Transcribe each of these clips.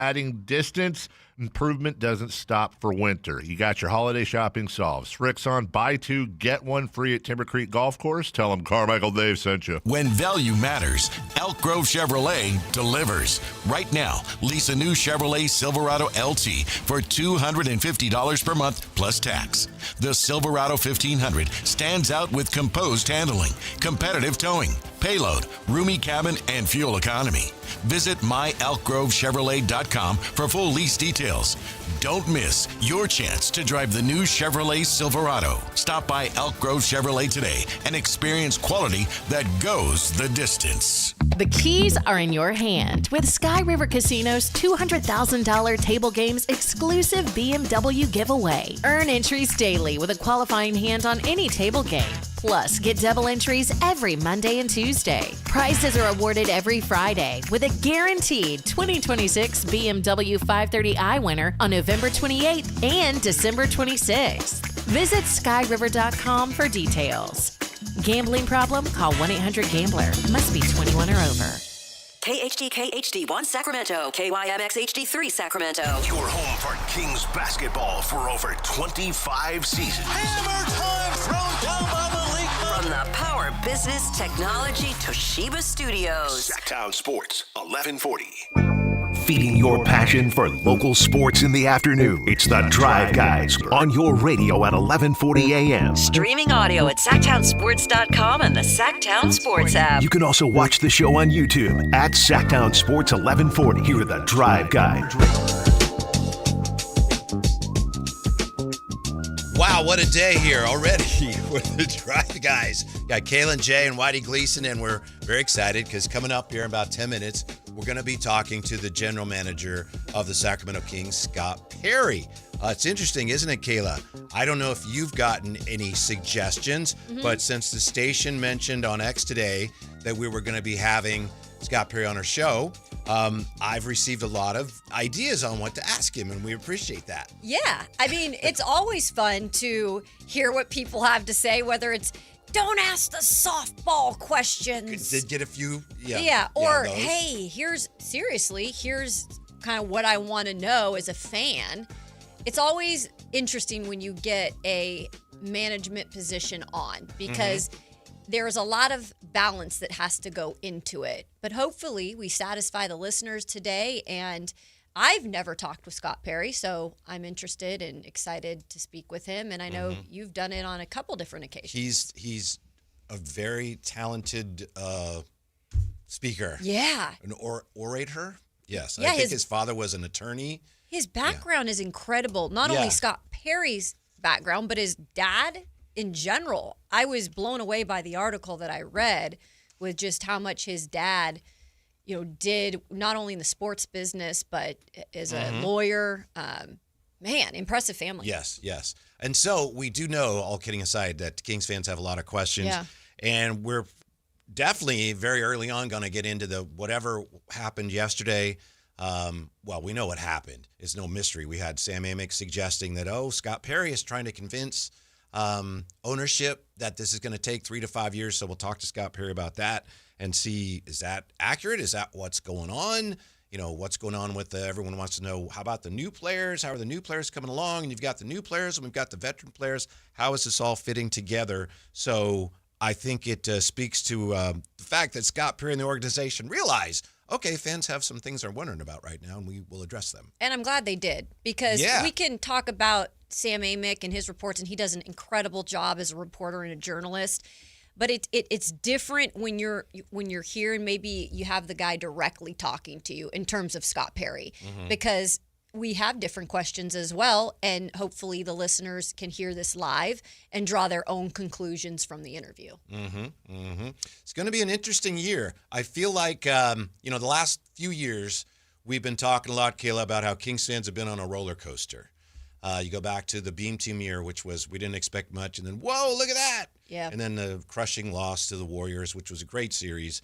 Adding distance improvement doesn't stop for winter. You got your holiday shopping solved. Srixon, buy two, get one free at Timber Creek Golf Course. Tell them Carmichael Dave sent you. When value matters, Elk Grove Chevrolet delivers. Right now, lease a new Chevrolet Silverado LT for $250 per month plus tax. The Silverado 1500 stands out with composed handling, competitive towing, payload, roomy cabin, and fuel economy. Visit myelkgrovechevrolet.com for full lease details. Don't miss your chance to drive the new Chevrolet Silverado. Stop by Elk Grove Chevrolet today and experience quality that goes the distance. The keys are in your hand with Sky River Casino's $200,000 table games exclusive BMW giveaway. Earn entries daily with a qualifying hand on any table game. Plus, get double entries every Monday and Tuesday. Prizes are awarded every Friday with a guaranteed 2026 BMW 530i winner on November 28th and December 26th. Visit skyriver.com for details. Gambling problem? Call 1-800-GAMBLER. Must be 21 or over. KHDK HD1 Sacramento, KYMX HD3 Sacramento. Your home for Kings basketball for over 25 seasons. Hammer time thrown down by the league. From the Power Business Technology Toshiba Studios. Sactown Sports, 1140. Feeding your passion for local sports in the afternoon. It's the Drive Guys on your radio at 1140 a.m. Streaming audio at SactownSports.com and the Sactown Sports app. You can also watch the show on YouTube at Sactown Sports 1140. Here are the Drive Guys. Wow, what a day here already with the Drive Guys. Got Kayla and Jay and Whitey Gleason, and we're very excited because coming up here in about 10 minutes, we're going to be talking to the general manager of the Sacramento Kings, Scott Perry. It's interesting, isn't it, Kayla? I don't know if you've gotten any suggestions, but since the station mentioned on X today that we were going to be having Scott Perry on our show, I've received a lot of ideas on what to ask him, and we appreciate that. Yeah. I mean, it's always fun to hear what people have to say, whether it's don't ask the softball questions. Did get a few, or those. hey, here's kind of what I want to know as a fan. It's always interesting when you get a management position on because there's a lot of balance that has to go into it. But hopefully we satisfy the listeners today. And I've never talked with Scott Perry, so I'm interested and excited to speak with him. And I know you've done it on a couple different occasions. He's a very talented speaker. Yeah. An orator. Yes. Yeah, I think his father was an attorney. His background is incredible. Not only Scott Perry's background, but his dad in general. I was blown away by the article that I read with just how much his dad, did not only in the sports business, but as a lawyer. Man, impressive family. Yes. And so we do know, all kidding aside, that Kings fans have a lot of questions. Yeah. And we're definitely very early on going to get into the whatever happened yesterday. Well, we know what happened. It's no mystery. We had Sam Amick suggesting that, Scott Perry is trying to convince ownership that this is going to take 3 to 5 years. So we'll talk to Scott Perry about that and see, is that accurate? Is that what's going on? What's going on with everyone wants to know, how about the new players? How are the new players coming along? And you've got the new players and we've got the veteran players. How is this all fitting together? So I think it speaks to the fact that Scott Perry and the organization realize, okay, fans have some things they're wondering about right now, and we will address them. And I'm glad they did, because we can talk about Sam Amick and his reports, and he does an incredible job as a reporter and a journalist. But it's different when you're here and maybe you have the guy directly talking to you in terms of Scott Perry, because we have different questions as well, and hopefully the listeners can hear this live and draw their own conclusions from the interview. It's going to be an interesting year. I feel like, the last few years we've been talking a lot, Kayla, about how Kings fans have been on a roller coaster. You go back to the Beam Team year, which was we didn't expect much, and then, whoa, look at that. Yeah. And then the crushing loss to the Warriors, which was a great series,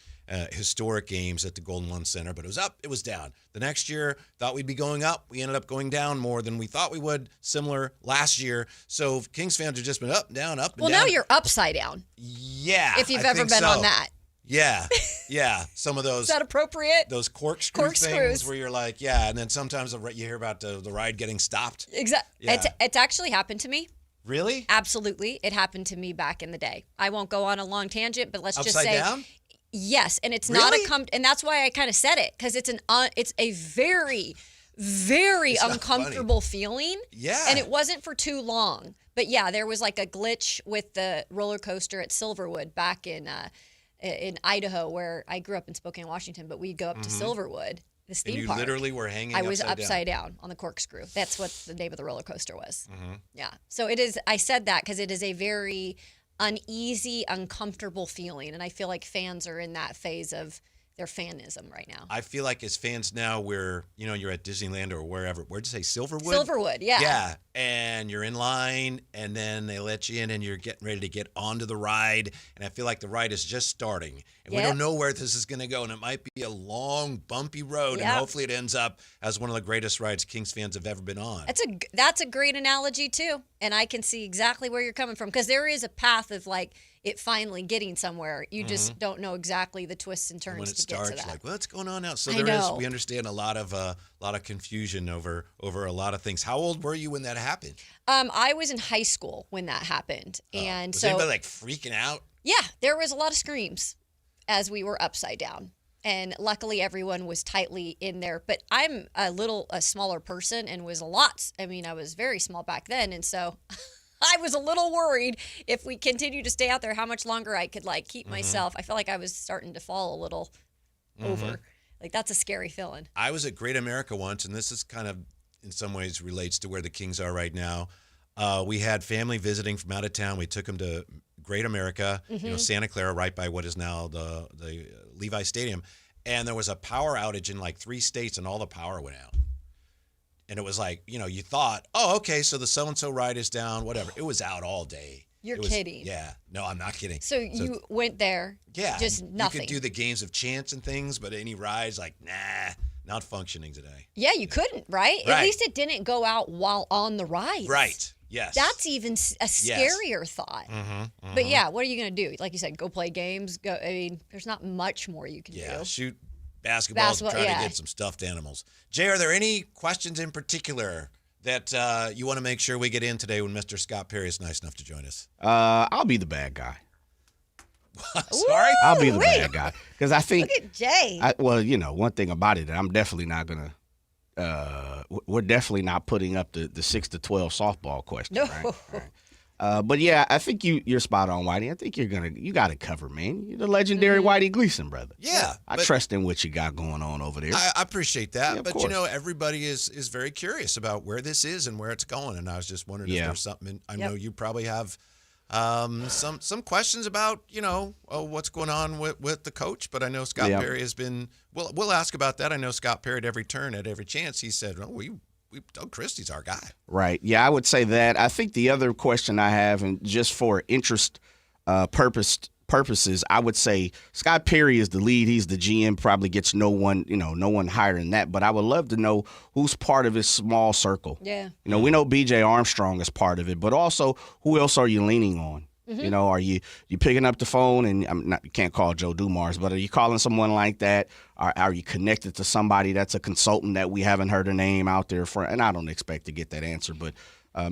historic games at the Golden One Center, but it was up, it was down. The next year, thought we'd be going up. We ended up going down more than we thought we would, similar last year. So Kings fans have just been up and down, up and down. Well, now you're upside down. Yeah. If you've ever been on that. Yeah. Some of those. Is that appropriate? Those corkscrew things where you're like, yeah, and then sometimes you hear about the ride getting stopped. Exactly. Yeah. It's actually happened to me. Really? Absolutely. It happened to me back in the day. I won't go on a long tangent, but let's just Upside say. down? Yes, and it's Really? not and that's why I kind of said it, because it's a very, very It's not uncomfortable feeling. Yeah. And it wasn't for too long. But yeah, there was like a glitch with the roller coaster at Silverwood back in Idaho, where I grew up in Spokane, Washington, but we'd go up to Silverwood, this theme and you park. literally were hanging I was upside down on the corkscrew. That's what the name of the roller coaster was. Mm-hmm. Yeah. So it is, I said that because it is a very uneasy, uncomfortable feeling. And I feel like fans are in that phase of their fanism right now. I feel like as fans now, you're at Disneyland or wherever. Where'd you say, Silverwood? Silverwood, yeah. Yeah, and you're in line, and then they let you in, and you're getting ready to get onto the ride, and I feel like the ride is just starting, and we don't know where this is going to go, and it might be a long, bumpy road, and hopefully it ends up as one of the greatest rides Kings fans have ever been on. That's a great analogy, too, and I can see exactly where you're coming from, because there is a path of, like, it finally getting somewhere. You just don't know exactly the twists and turns when it to starts, get to that. like, what's going on now? So we understand a lot of confusion over a lot of things. How old were you when that happened? I was in high school when that happened, and was so anybody like freaking out? Yeah, there was a lot of screams as we were upside down, and luckily everyone was tightly in there. But I'm a smaller person, and was I was very small back then, and so. I was a little worried if we continue to stay out there, how much longer I could keep myself. I felt like I was starting to fall a little over. Like, that's a scary feeling. I was at Great America once, and this is kind of in some ways relates to where the Kings are right now. We had family visiting from out of town. We took them to Great America, Santa Clara, right by what is now the Levi Stadium. And there was a power outage in like 3 states, and all the power went out. And it was like, you thought, oh, okay, so the so-and-so ride is down, whatever. It was out all day. You're kidding. Yeah. No, I'm not kidding. So you went there, just nothing. You could do the games of chance and things, but any rides, like, nah, not functioning today. Yeah, you couldn't, right? At least it didn't go out while on the ride. Right. Yes. That's even a scarier thought. But yeah, what are you going to do? Like you said, go play games. There's not much more you can do. Yeah, shoot basketballs, try to get some stuffed animals. Jay, are there any questions in particular that you want to make sure we get in today when Mr. Scott Perry is nice enough to join us? I'll be the bad guy. Sorry? I'll be the bad guy. Because I think. Look at Jay. One thing about it, I'm definitely not going to. We're definitely not putting up the 6 to 12 softball question. No. Right? But yeah, I think you're spot on, Whitey. I think you got it covered, man. You're the legendary Whitey Gleason, brother. Yeah. I trust in what you got going on over there. I appreciate that. Yeah, but, everybody is very curious about where this is and where it's going. And I was just wondering if there's something. I know you probably have some questions about, what's going on with the coach. But I know Scott Perry has been – we'll ask about that. I know Scott Perry at every turn, at every chance, he said, Doug Christie's our guy. Right. Yeah, I would say that. I think the other question I have, and just for interest purposes, I would say Scott Perry is the lead. He's the GM. Probably gets no one higher than that. But I would love to know who's part of his small circle. Yeah. We know B.J. Armstrong is part of it, but also who else are you leaning on? Are you picking up the phone and you can't call Joe Dumars, but are you calling someone like that? Are you connected to somebody that's a consultant that we haven't heard a name out there for? And I don't expect to get that answer, but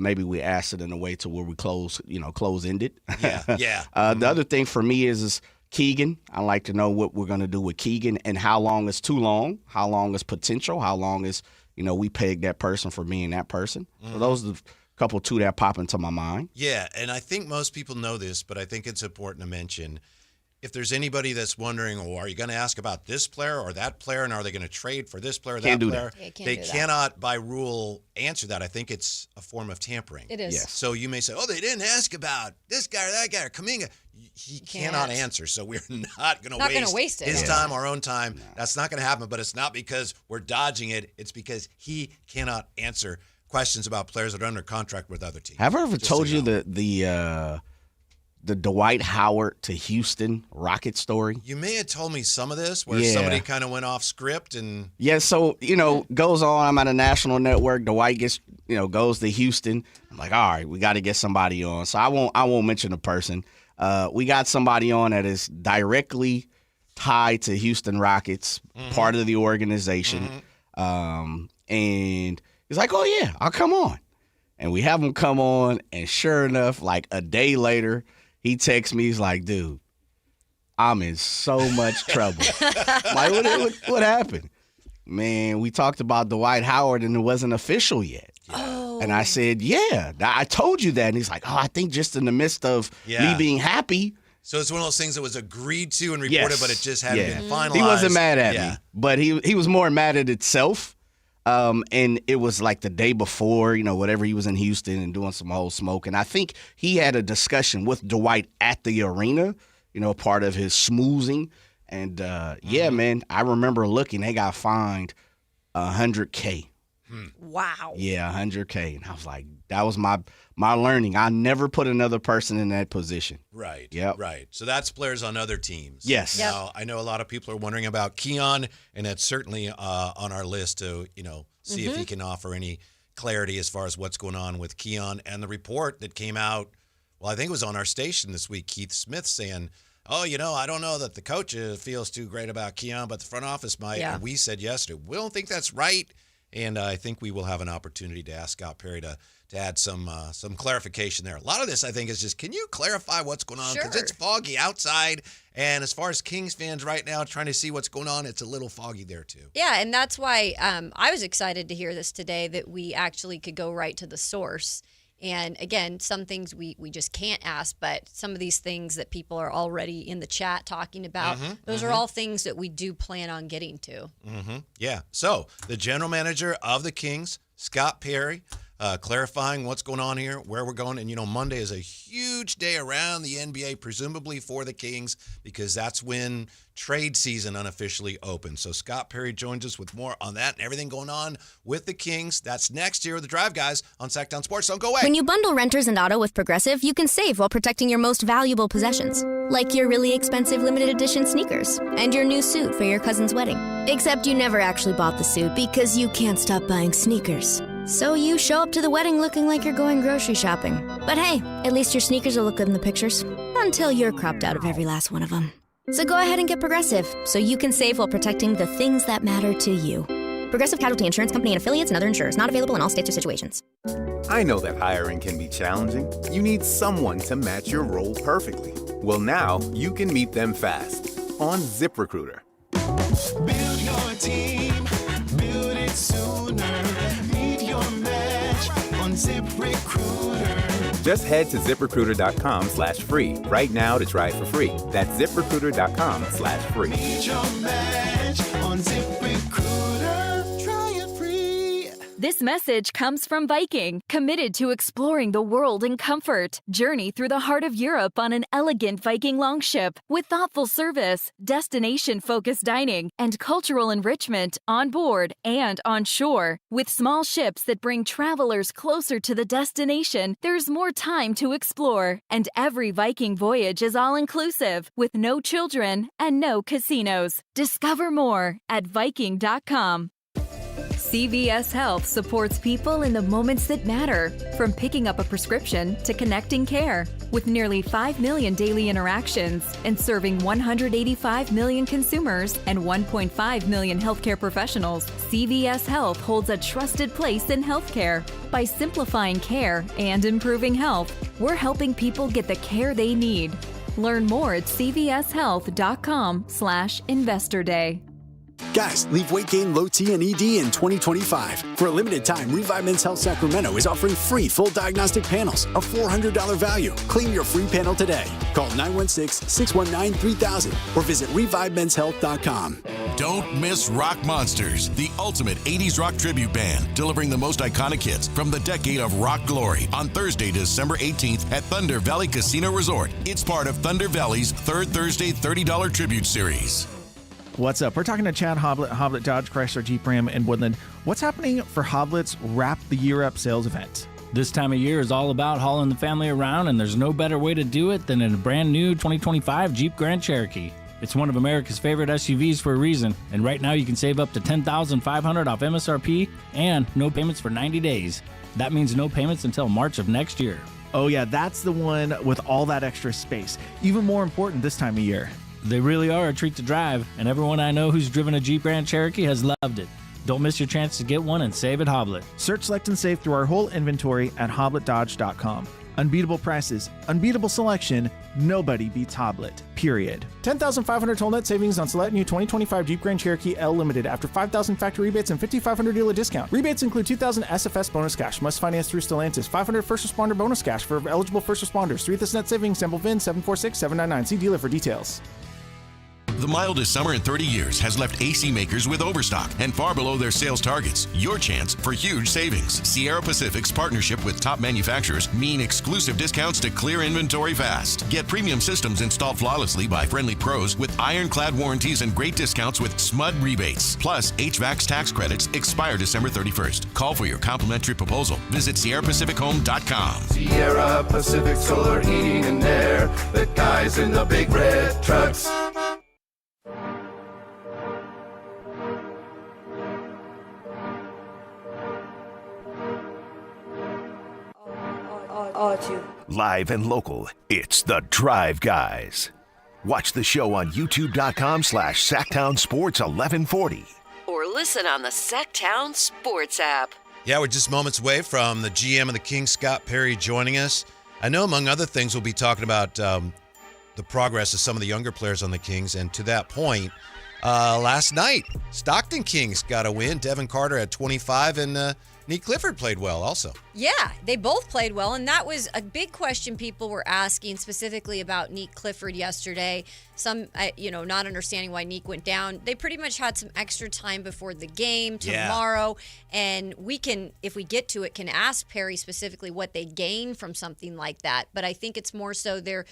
maybe we ask it in a way to where we close-ended. Yeah. The other thing for me is Keegan. I like to know what we're going to do with Keegan and how long is too long, how long is potential, how long is, we peg that person for being that person. So those are the couple two that pop into my mind. Yeah, and I think most people know this, but I think it's important to mention, if there's anybody that's wondering, are you going to ask about this player or that player, and are they going to trade for this player or that player? They cannot, by rule, answer that. I think it's a form of tampering. It is. Yes. So you may say, they didn't ask about this guy or that guy or Kuminga. He cannot answer, so we're not going to waste his time, our own time. No. That's not going to happen, but it's not because we're dodging it. It's because he cannot answer questions about players that are under contract with other teams. Have I ever told you the Dwight Howard to Houston Rocket story? You may have told me some of this where somebody kind of went off script and so goes on. I'm at a national network. Dwight gets goes to Houston. I'm like, all right, we got to get somebody on. So I won't mention the person. We got somebody on that is directly tied to Houston Rockets, part of the organization. And he's like, oh, yeah, I'll come on. And we have him come on, and sure enough, like a day later, he texts me. He's like, dude, I'm in so much trouble. I'm like, what happened? Man, we talked about Dwight Howard, and it wasn't official yet. Oh. And I said, yeah, I told you that. And he's like, oh, I think just in the midst of me being happy. So it's one of those things that was agreed to and reported, but it just hadn't been finalized. He wasn't mad at me, but he was more mad at itself. And it was like the day before, whatever, he was in Houston and doing some whole smoke. And I think he had a discussion with Dwight at the arena, part of his schmoozing. And, yeah, man, I remember looking, they got fined $100K. Wow. Yeah, $100K. And I was like, that was my learning. I never put another person in that position. Right. Yep. Right. So that's players on other teams. Yes. Yep. Now, I know a lot of people are wondering about Keon, and that's certainly on our list to, see if he can offer any clarity as far as what's going on with Keon. And the report that came out, well, I think it was on our station this week, Keith Smith saying, oh, I don't know that the coach feels too great about Keon, but the front office might. Yeah. And we said yesterday, we don't think that's right. And I think we will have an opportunity to ask Scott Perry to add some clarification there. A lot of this, I think, is just, can you clarify what's going on? Because it's foggy outside. And as far as Kings fans right now trying to see what's going on, it's a little foggy there, too. Yeah, and that's why I was excited to hear this today, that we actually could go right to the source. And again, some things we just can't ask, but some of these things that people are already in the chat talking about, those are all things that we do plan on getting to. Yeah. So the general manager of the Kings, Scott Perry, clarifying what's going on here, where we're going. And, Monday is a huge day around the NBA, presumably for the Kings, because that's when trade season unofficially opens. So Scott Perry joins us with more on that and everything going on with the Kings. That's next here with the Drive Guys on Sactown Sports. Don't go away. When you bundle renters and auto with Progressive, you can save while protecting your most valuable possessions, like your really expensive limited edition sneakers and your new suit for your cousin's wedding. Except you never actually bought the suit because you can't stop buying sneakers. So you show up to the wedding looking like you're going grocery shopping. But hey, at least your sneakers will look good in the pictures. Until you're cropped out of every last one of them. So go ahead and get Progressive, so you can save while protecting the things that matter to you. Progressive Casualty Insurance Company and affiliates and other insurers. Not available in all states or situations. I know that hiring can be challenging. You need someone to match your role perfectly. Well, now you can meet them fast on ZipRecruiter. Build your team, build it sooner. Meet your match on ZipRecruiter. Just head to ZipRecruiter.com/free right now to try it for free. That's ZipRecruiter.com/free. Meet your match on ZipRecruiter. Try it free. This message comes from Viking, committed to exploring the world in comfort. Journey through the heart of Europe on an elegant Viking longship with thoughtful service, destination-focused dining, and cultural enrichment on board and on shore. With small ships that bring travelers closer to the destination, there's more time to explore. And every Viking voyage is all-inclusive, with no children and no casinos. Discover more at Viking.com. CVS Health supports people in the moments that matter, from picking up a prescription to connecting care. With nearly 5 million daily interactions and serving 185 million consumers and 1.5 million healthcare professionals, CVS Health holds a trusted place in healthcare. By simplifying care and improving health, we're helping people get the care they need. Learn more at cvshealth.com/Investor Day. Guys, leave weight gain, low T, and ED in 2025. For a limited time, Revive Men's Health Sacramento is offering free full diagnostic panels, a $400 value. Claim your free panel today. Call 916-619-3000 or visit ReviveMen'sHealth.com. Don't miss Rock Monsters, the ultimate 80s rock tribute band, delivering the most iconic hits from the decade of rock glory on Thursday, December 18th at Thunder Valley Casino Resort. It's part of Thunder Valley's third Thursday $30 tribute series. What's up? We're talking to Chad Hoblet Dodge Chrysler Jeep Ram in Woodland. What's happening for Hoblet's Wrap the Year Up sales event? This time of year is all about hauling the family around, and there's no better way to do it than in a brand new 2025 Jeep Grand Cherokee. It's one of America's favorite SUVs for a reason, and right now you can save up to $10,500 off MSRP and no payments for 90 days. That means no payments until March of next year. Oh yeah, that's the one with all that extra space. Even more important this time of year. They really are a treat to drive, and everyone I know who's driven a Jeep Grand Cherokee has loved it. Don't miss your chance to get one and save at Hoblet. Search, select, and save through our whole inventory at hobletdodge.com. Unbeatable prices, unbeatable selection, nobody beats Hoblet, period. 10,500 total net savings on select new 2025 Jeep Grand Cherokee L Limited after 5,000 factory rebates and 5,500 dealer discount. Rebates include 2,000 SFS bonus cash, must finance through Stellantis, 500 first responder bonus cash for eligible first responders, 3 net savings, sample VIN 746799. See dealer for details. The mildest summer in 30 years has left AC makers with overstock and far below their sales targets. Your chance for huge savings. Sierra Pacific's partnership with top manufacturers mean exclusive discounts to clear inventory fast. Get premium systems installed flawlessly by friendly pros with ironclad warranties and great discounts with SMUD rebates. Plus, HVAC's tax credits expire December 31st. Call for your complimentary proposal. Visit SierraPacificHome.com. Sierra Pacific Solar Heating and Air. The guys in the big red trucks. Live and local, it's The Drive Guys. Watch the show on youtube.com/Sactown Sports 1140. Or listen on the Sactown Sports app. Yeah, we're just moments away from the GM of the Kings, Scott Perry, joining us. I know, among other things, we'll be talking about the progress of some of the younger players on the Kings. And to that point, last night, Stockton Kings got a win. Devin Carter had 25, and Nique Clifford played well also. Yeah, they both played well, and that was a big question people were asking specifically about Nique Clifford yesterday. Some, not understanding why Nique went down. They pretty much had some extra time before the game tomorrow, and we can, if we get to it, can ask Perry specifically what they gain from something like that. But I think it's more so they're,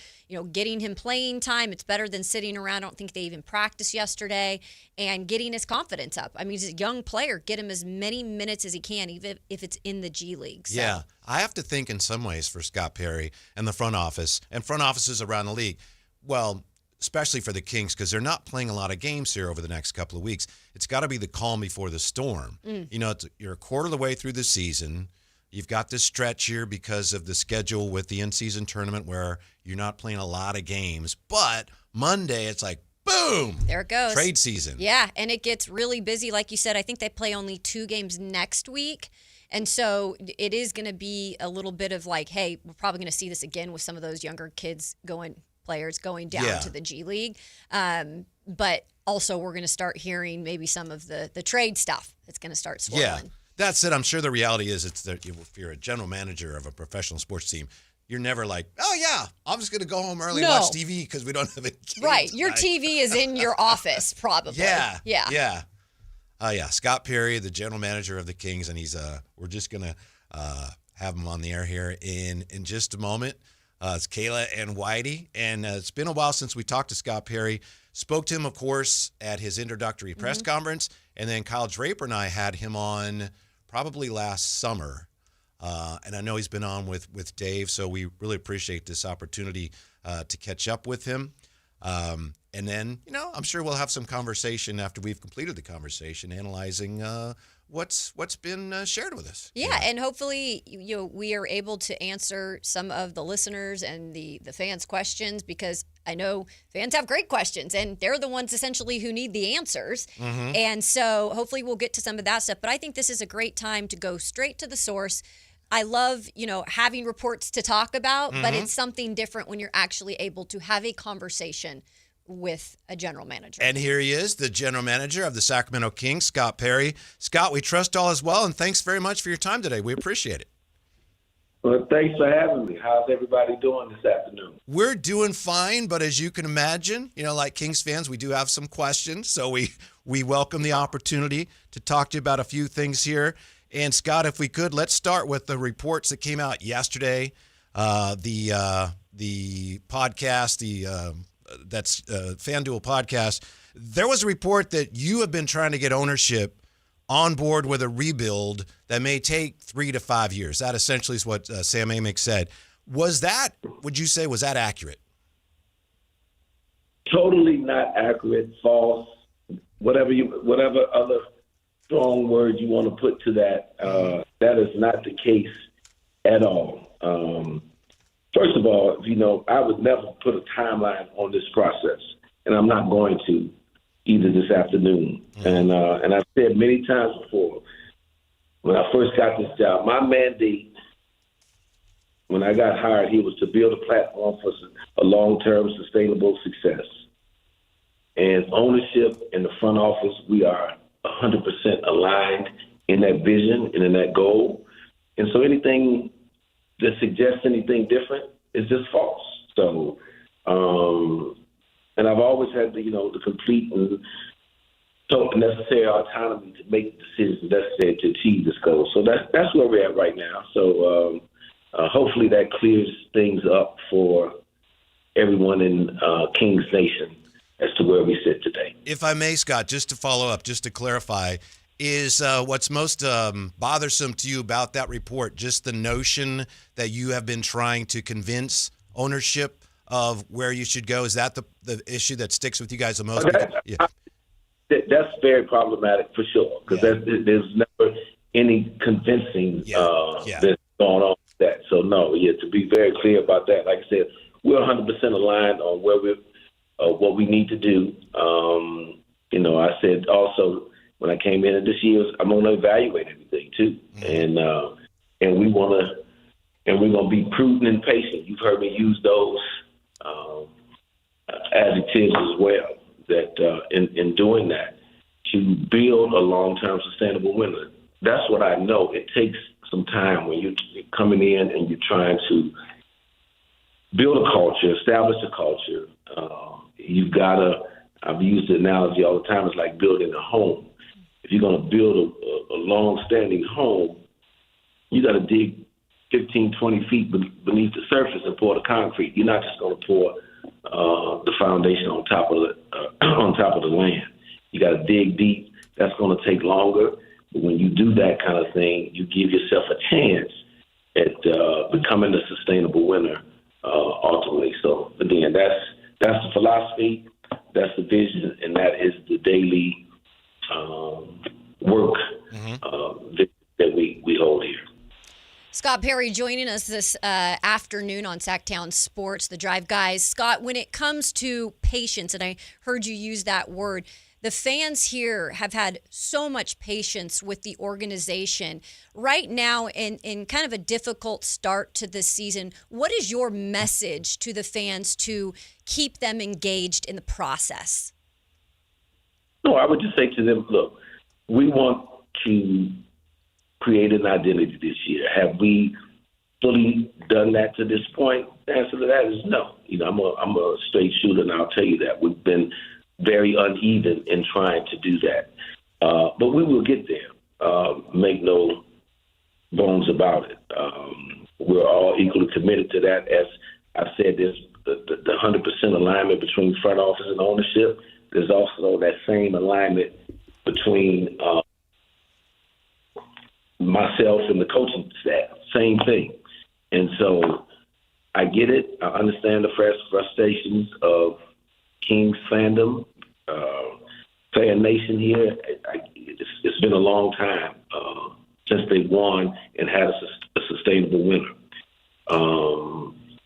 getting him playing time. It's better than sitting around. I don't think they even practiced yesterday, and getting his confidence up. I mean, he's a young player. Get him as many minutes as he can, even if it's in the G League. So. Yeah, I have to think in some ways for Scott Perry and the front office and front offices around the league, well, especially for the Kings, because they're not playing a lot of games here over the next couple of weeks. It's got to be the calm before the storm. You're a quarter of the way through the season. You've got this stretch here because of the schedule with the in-season tournament where you're not playing a lot of games. But Monday, it's like, boom! There it goes. Trade season. Yeah, and it gets really busy. Like you said, I think they play only 2 games next week. And so it is going to be a little bit of like, hey, we're probably going to see this again with some of those younger players going down to the G League. But also we're going to start hearing maybe some of the trade stuff that's going to start swirling. Yeah, that's it. I'm sure the reality is it's that if you're a general manager of a professional sports team, you're never like, oh, yeah, I'm just going to go home early and watch TV because we don't have any games. Right. Your TV is in your office probably. Yeah. Scott Perry, the general manager of the Kings, and he's we're just going to have him on the air here in just a moment. It's Kayla and Whitey, and it's been a while since we talked to Scott Perry. Spoke to him, of course, at his introductory press conference, and then Kyle Draper and I had him on probably last summer. And I know he's been on with Dave, so we really appreciate this opportunity to catch up with him. And then, I'm sure we'll have some conversation after we've completed the conversation, analyzing what's been shared with us. Yeah, and hopefully we are able to answer some of the listeners and the fans' questions, because I know fans have great questions, and they're the ones essentially who need the answers. Mm-hmm. And so hopefully we'll get to some of that stuff. But I think this is a great time to go straight to the source. I love, having reports to talk about, but it's something different when you're actually able to have a conversation with a general manager. And here he is, the general manager of the Sacramento Kings, Scott Perry. Scott, we trust all is well, and thanks very much for your time today. We appreciate it. Well, thanks for having me. How's everybody doing this afternoon? We're doing fine, but as you can imagine, like Kings fans, we do have some questions, so we welcome the opportunity to talk to you about a few things here. And Scott, if we could, let's start with the reports that came out yesterday. The podcast, that's FanDuel podcast. There was a report that you have been trying to get ownership on board with a rebuild that may take 3 to 5 years. That essentially is what Sam Amick said. Would you say, was that accurate? Totally not accurate, false, whatever other strong words you want to put to that. That is not the case at all. First of all, I would never put a timeline on this process. and I'm not going to either this afternoon. And I've said many times before, when I first got this job, my mandate when I got hired here was to build a platform for a long-term sustainable success. And ownership in the front office, we are 100% aligned in that vision and in that goal. And so anything that suggests anything different is just false. So, and I've always had the complete and necessary autonomy to make the decisions necessary to achieve this goal. So that's where we're at right now. So hopefully that clears things up for everyone in Kings Nation as to where we sit today. If I may, Scott, just to follow up, just to clarify, is what's most bothersome to you about that report just the notion that you have been trying to convince ownership of where you should go? Is that the issue that sticks with you guys the most? That's very problematic for sure, because there's never any convincing that's going on with that. So, no, to be very clear about that, like I said, we're 100% aligned on where what we need to do. I said also when I came in this year, I'm going to evaluate everything too, and we're going to be prudent and patient. You've heard me use those adjectives as well. That in doing that, to build a long-term sustainable winner, that's what I know. It takes some time when you're coming in and you're trying to build a culture, establish a culture. You've got to, I've used the analogy all the time, it's like building a home. If you're going to build a long-standing home, you got to dig 15, 20 feet beneath the surface and pour the concrete. You're not just going to pour the foundation on top of the land. You got to dig deep. That's going to take longer. But when you do that kind of thing, you give yourself a chance at becoming a sustainable winner ultimately. So again, that's the philosophy, that's the vision, and that is the daily work that we hold here. Scott Perry joining us this afternoon on Sactown Sports, the Drive Guys. Scott, when it comes to patience, and I heard you use that word, the fans here have had so much patience with the organization. Right now, in kind of a difficult start to this season, what is your message to the fans to keep them engaged in the process? No, I would just say to them, look, we want to create an identity this year. Have we fully done that to this point? The answer to that is no. I'm a straight shooter, and I'll tell you that. We've been very uneven in trying to do that. But we will get there. Make no bones about it. We're all equally committed to that. As I said, there's the 100% alignment between front office and ownership. There's also that same alignment between myself and the coaching staff. Same thing. And so I get it. I understand the frustrations of Kings fandom, fan nation here. It's been a long time since they won and had a sustainable winner.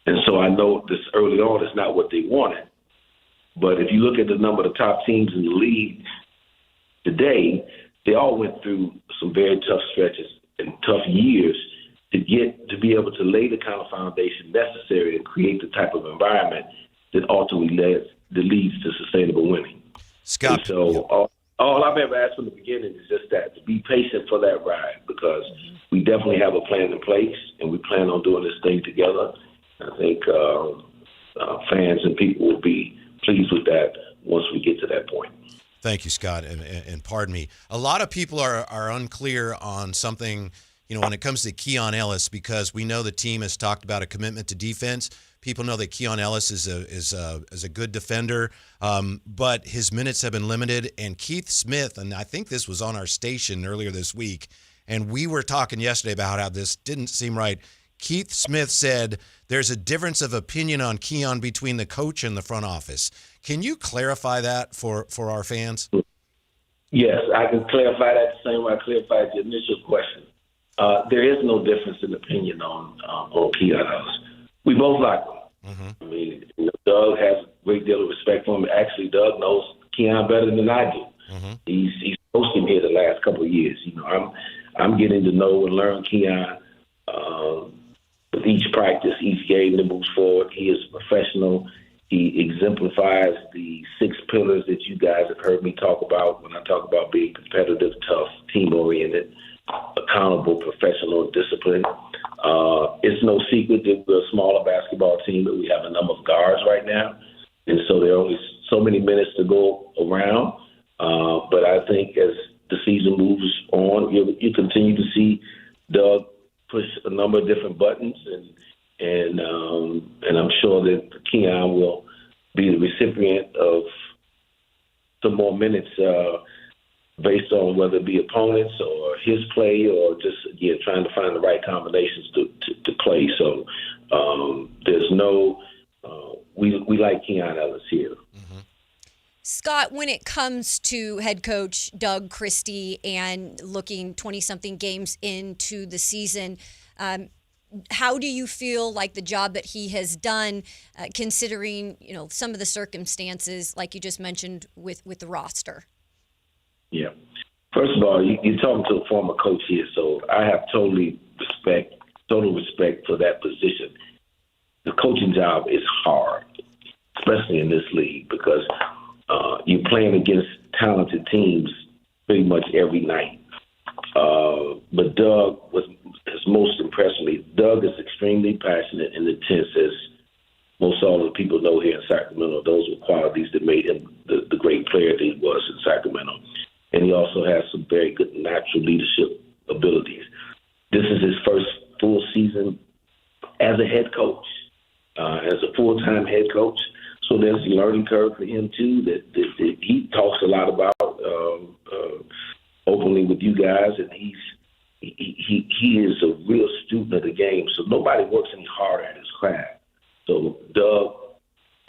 And so I know this early on is not what they wanted. But if you look at the number of the top teams in the league today, they all went through some very tough stretches and tough years to be able to lay the kind of foundation necessary to create the type of environment that ultimately leads to sustainable winning. Scott. And so all I've ever asked from the beginning is just that, to be patient for that ride, because we definitely have a plan in place and we plan on doing this thing together. I think fans and people will be pleased with that once we get to that point. Thank you, Scott, and pardon me. A lot of people are unclear on something, when it comes to Keon Ellis, because we know the team has talked about a commitment to defense. People know that Keon Ellis is a good defender, but his minutes have been limited. And Keith Smith, and I think this was on our station earlier this week, and we were talking yesterday about how this didn't seem right. Keith Smith said there's a difference of opinion on Keon between the coach and the front office. Can you clarify that for our fans? Yes, I can clarify that the same way I clarified the initial question. There is no difference in opinion on Keon Ellis. We both like him. I mean, Doug has great deal of respect for him. Actually, Doug knows Keon better than I do. He's coached him here the last couple of years. I'm getting to know and learn Keon with each practice, each game that moves forward. He is professional. He exemplifies the 6 pillars that you guys have heard me talk about when I talk about being competitive, tough, team-oriented, accountable, professional, and disciplined. It's no secret that we're a smaller basketball team, but we have a number of guards right now. And so there are only so many minutes to go around. But I think as the season moves on, you continue to see Doug push a number of different buttons, and I'm sure that Keon will be the recipient of some more minutes based on whether it be opponents or his play or just trying to find the right combinations to play. So there's no we like Keon Ellis here. Scott, when it comes to head coach Doug Christie and looking 20-something games into the season, how do you feel like the job that he has done, considering some of the circumstances, like you just mentioned, with the roster? Yeah. First of all, you're talking to a former coach here, so I have total respect for that position. The coaching job is hard, especially in this league, because you're playing against talented teams pretty much every night. But Doug has most impressed me. Doug is extremely passionate and intense, as most all of the people know here in Sacramento. Those were qualities that made him the great player that he was in Sacramento. And he also has some very good natural leadership abilities. This is his first full season as a head coach, as a full-time head coach. So there's a learning curve for him, too, that he talks a lot about openly with you guys, and he is a real student of the game. So nobody works any harder at his craft. So Doug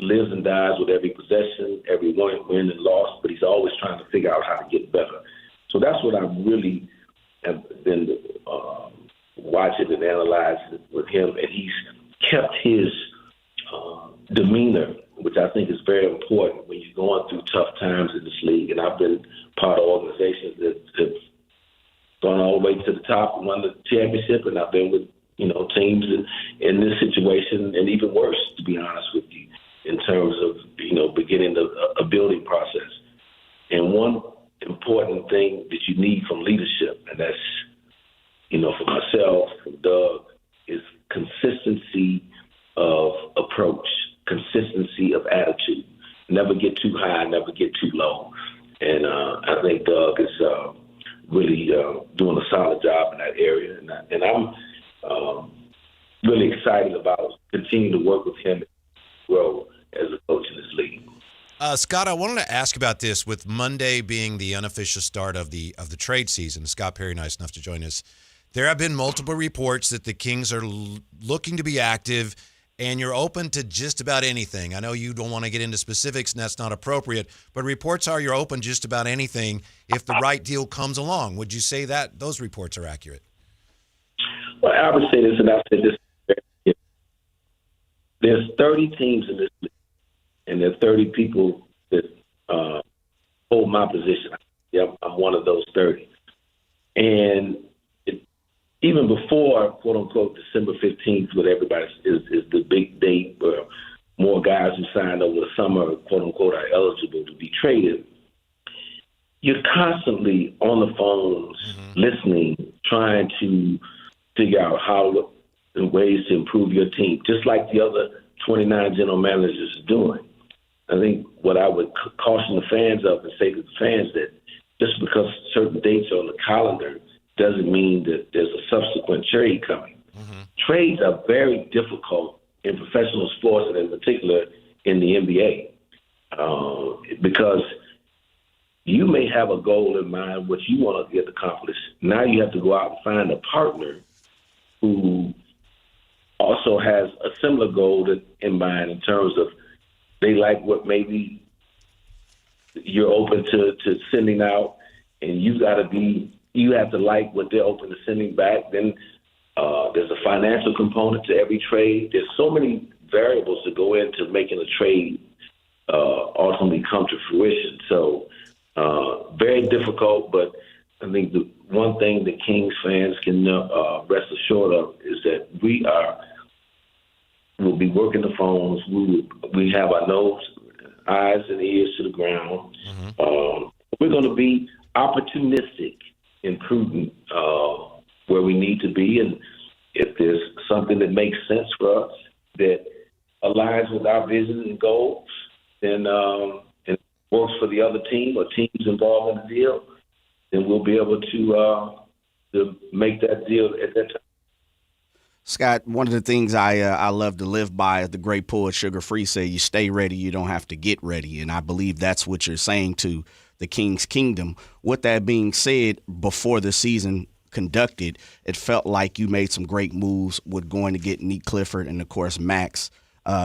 lives and dies with every possession, every win and loss, but he's always trying to figure out how to get better. So that's what I really have been watching and analyzing with him, and he's kept his demeanor, which I think is very important when you're going through tough times in this league. And I've been part of organizations that have gone all the way to the top and won the championship, and I've been with teams in this situation, and even worse, to be honest with you, in terms of beginning a building process. And one important thing that you need from leadership, and that's for myself, from Doug, is consistency of approach, consistency of attitude. Never get too high, never get too low. And I think Doug is really doing a solid job in that area. And I'm really excited about continuing to work with him and grow as a coach in this league. Scott, I wanted to ask about this with Monday being the unofficial start of the trade season. Scott Perry, nice enough to join us. There have been multiple reports that the Kings are looking to be active, and you're open to just about anything. I know you don't want to get into specifics, and that's not appropriate, but reports are you're open just about anything if the right deal comes along. Would you say that those reports are accurate? Well, I would say this, and I'll say this. There's 30 teams in this league, and there are 30 people that hold my position. I'm one of those 30. And even before, quote unquote, December 15th, what everybody is the big date where more guys who signed over the summer, quote unquote, are eligible to be traded. You're constantly on the phones, listening, trying to figure out ways to improve your team, just like the other 29 general managers are doing. I think what I would caution the fans of and say to the fans that just because certain dates are on the calendar doesn't mean that there's a subsequent trade coming. Trades are very difficult in professional sports, and in particular in the NBA, because you may have a goal in mind, what you want to get accomplished. Now you have to go out and find a partner who also has a similar goal in mind in terms of they like what maybe you're open to sending out, and you have to like what they're open to sending back. Then there's a financial component to every trade. There's so many variables that go into making a trade ultimately come to fruition. So very difficult, but I think the one thing that Kings fans can rest assured of is that we'll be working the phones. We have our eyes and ears to the ground. We're going to be opportunistic and prudent where we need to be, and if there's something that makes sense for us that aligns with our vision and goals, then it works for the other team or teams involved in the deal, then we'll be able to make that deal at that time. Scott, one of the things I love to live by, as the great poet Sugar Free said, you stay ready, you don't have to get ready. And I believe that's what you're saying to the Kings Kingdom. With that being said, before the season conducted, it felt like you made some great moves with going to get Nique Clifford and, of course, Max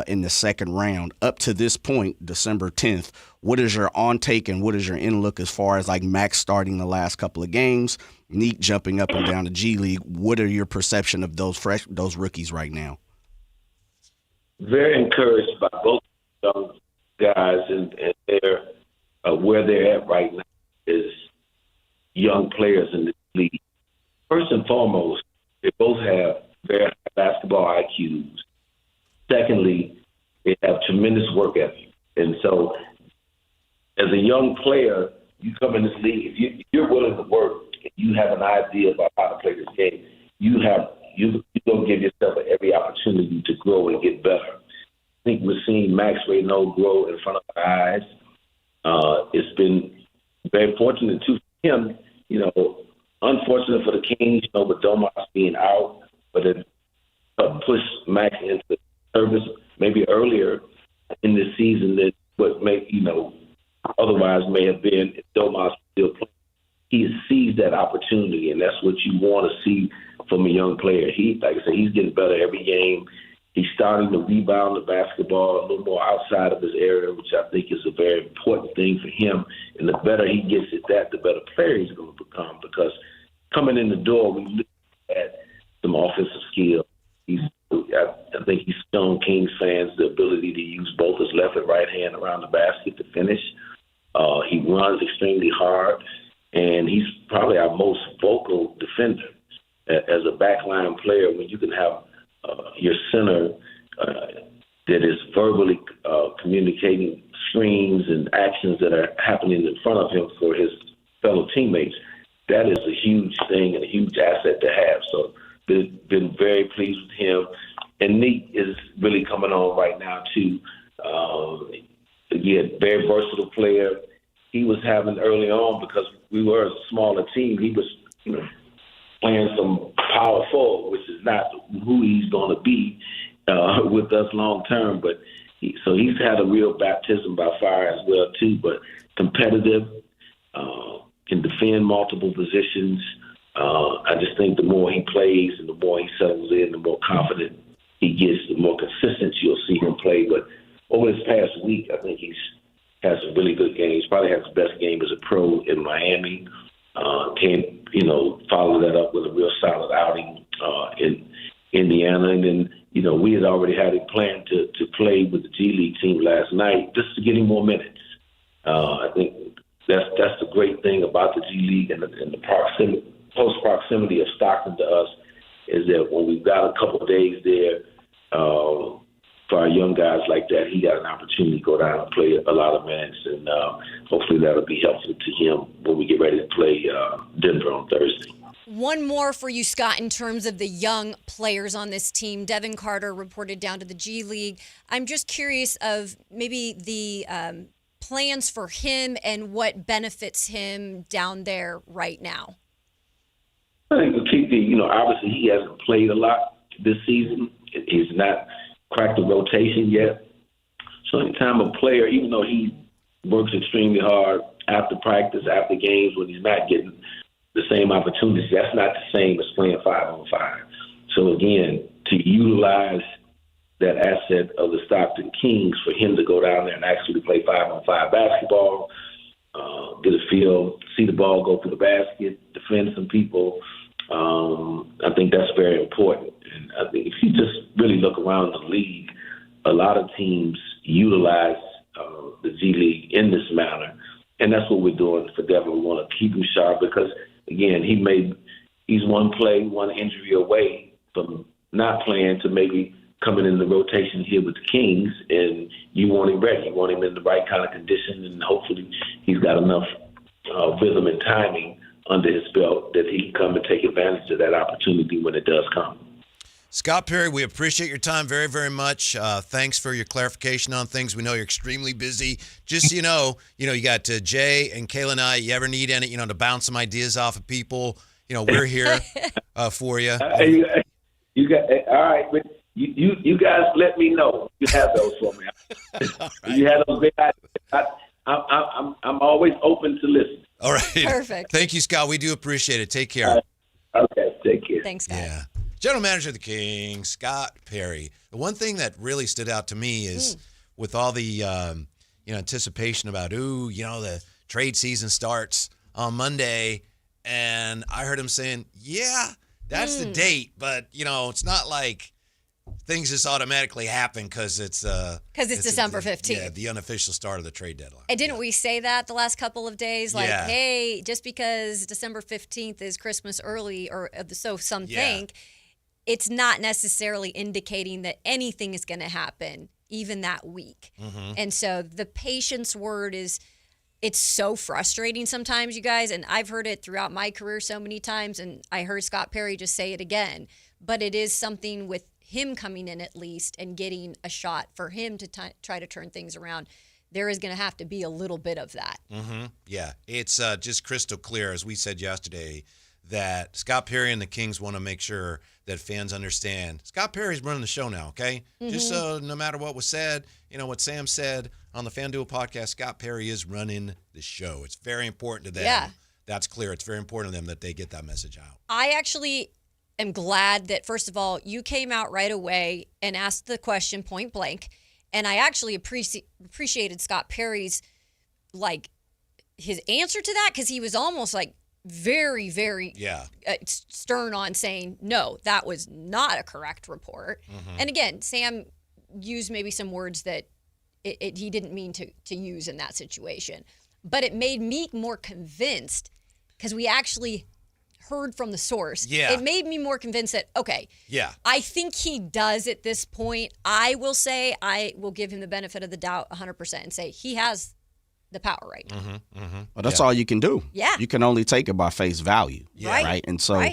in the second round. Up to this point, December 10th, what is your on-take and what is your in-look as far as like Max starting the last couple of games, Nique jumping up and down the G League? What are your perception of those rookies right now? Very encouraged by both young guys and their where they're at right now is young players in this league. First and foremost, they both have very high basketball IQs. Secondly, they have tremendous work ethic. And so as a young player, you come in this league, if you're willing to work and you have an idea about how to play this game, you don't give yourself every opportunity to grow and get better. I think we're seeing Max Reynaud grow in front of our eyes. It's been very fortunate too for him, unfortunate for the Kings, with Domas being out, but it pushed Max into service maybe earlier in this season than what otherwise may have been if Domas still playing. He sees that opportunity, and that's what you want to see from a young player. Like I said, he's getting better every game. He's starting to rebound the basketball a little more outside of his area, which I think is a very important thing for him. And the better he gets at that, the better player he's going to become. Because coming in the door, we look at some offensive skill. I think he's shown Kings fans the ability to use both his left and right hand around the basket to finish. He runs extremely hard, and he's probably our most vocal defender. As a backline player, when you can have your center that is verbally communicating screens and actions that are happening in front of him for his fellow teammates, that is a huge thing and a huge asset to have. So been very pleased with him. And Nique is really coming on right now, too. Again, very versatile player. He was having early on, because we were a smaller team, he was playing some power forward, which is not who he's going to be with us long term. But so he's had a real baptism by fire as well, too. But competitive, can defend multiple positions. I just think the more he plays and the more he settles in, the more confident he gets, the more consistent you'll see him play. But over this past week, I think he's had some really good games. Probably had his best game as a pro in Miami. Follow that up with a real solid outing in Indiana. And then, we had already had him planned to play with the G League team last night just to get him more minutes. I think that's the great thing about the G League and the close proximity of Stockton to us is that when we've got a couple of days there for our young guys like that, he got an opportunity to go down and play a lot of minutes, and hopefully that'll be helpful to him when we get ready to play Denver on Thursday. One more for you, Scott, in terms of the young players on this team. Devin Carter reported down to the G League. I'm just curious of maybe the plans for him and what benefits him down there right now. I think we'll keep obviously he hasn't played a lot this season. He's not cracked the rotation yet. So anytime a player, even though he works extremely hard after practice, after games, when he's not getting the same opportunities, that's not the same as playing 5-on-5. So again, to utilize that asset of the Stockton Kings for him to go down there and actually play 5-on-5 basketball, get a feel, see the ball go through the basket, defend some people, I think that's very important. And I think if you just really look around the league, a lot of teams utilize the G League in this manner. And that's what we're doing for Devin. We want to keep him sharp because, again, he's one injury away from not playing to maybe coming in the rotation here with the Kings, and you want him ready. You want him in the right kind of condition, and hopefully he's got enough rhythm and timing under his belt that he can come and take advantage of that opportunity when it does come. Scott Perry, we appreciate your time very, very much. Thanks for your clarification on things. We know you're extremely busy. Just so you know, you got Jay and Kayla and I. You ever need any, to bounce some ideas off of people, we're here for you. You got all right, but you guys let me know. You have those for me. Right. You have those great ideas. I'm always open to listen. All right. Perfect. Thank you, Scott. We do appreciate it. Take care. Okay. Take care. Thanks, Scott. Yeah. General Manager of the Kings, Scott Perry. The one thing that really stood out to me is with all the anticipation about, the trade season starts on Monday, and I heard him saying, yeah, that's the date, but, it's not like things just automatically happen because it's December 15th. Yeah, the unofficial start of the trade deadline. And didn't we say that the last couple of days? Like, hey, just because December 15th is Christmas early, or so some think, it's not necessarily indicating that anything is going to happen even that week. Mm-hmm. And so the patience word it's so frustrating sometimes, you guys, and I've heard it throughout my career so many times, and I heard Scott Perry just say it again, but it is something with him coming in at least and getting a shot for him to try to turn things around. There is going to have to be a little bit of that. Mm-hmm. Yeah, it's just crystal clear, as we said yesterday, that Scott Perry and the Kings want to make sure that fans understand Scott Perry's running the show now, okay? Mm-hmm. Just so no matter what was said, what Sam said on the FanDuel podcast, Scott Perry is running the show. It's very important to them. Yeah. That's clear. It's very important to them that they get that message out. I actually am glad that, first of all, you came out right away and asked the question point blank. And I actually appreciated Scott Perry's, his answer to that, because he was almost very, very stern on saying, no, that was not a correct report. Mm-hmm. And again, Sam used maybe some words that he didn't mean to use in that situation. But it made me more convinced because we actually heard from the source. Yeah. It made me more convinced that, okay, I think he does at this point. I will give him the benefit of the doubt 100% and say he has the power right now. Mm-hmm, mm-hmm. Well, that's all you can do. Yeah. You can only take it by face value. Yeah. Right? And so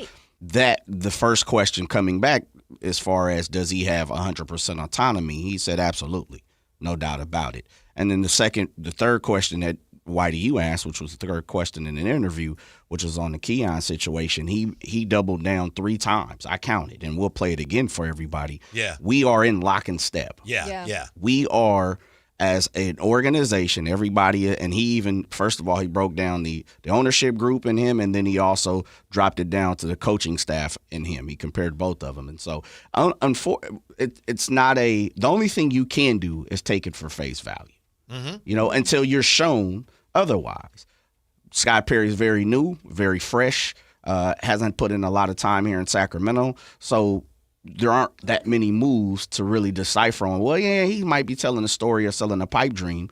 that the first question coming back as far as does he have 100% autonomy, he said absolutely. No doubt about it. And then the third question that Whitey you asked, which was the third question in an interview, which was on the Keon situation, he doubled down 3 times. I counted, and we'll play it again for everybody. Yeah. We are in lock and step. Yeah. We are, as an organization, everybody, and he even, first of all, he broke down the ownership group in him, and then he also dropped it down to the coaching staff in him. He compared both of them. And so it's not the only thing you can do is take it for face value, until you're shown otherwise. Scott Perry's very new, very fresh, hasn't put in a lot of time here in Sacramento. So there aren't that many moves to really decipher on, well, yeah, he might be telling a story or selling a pipe dream.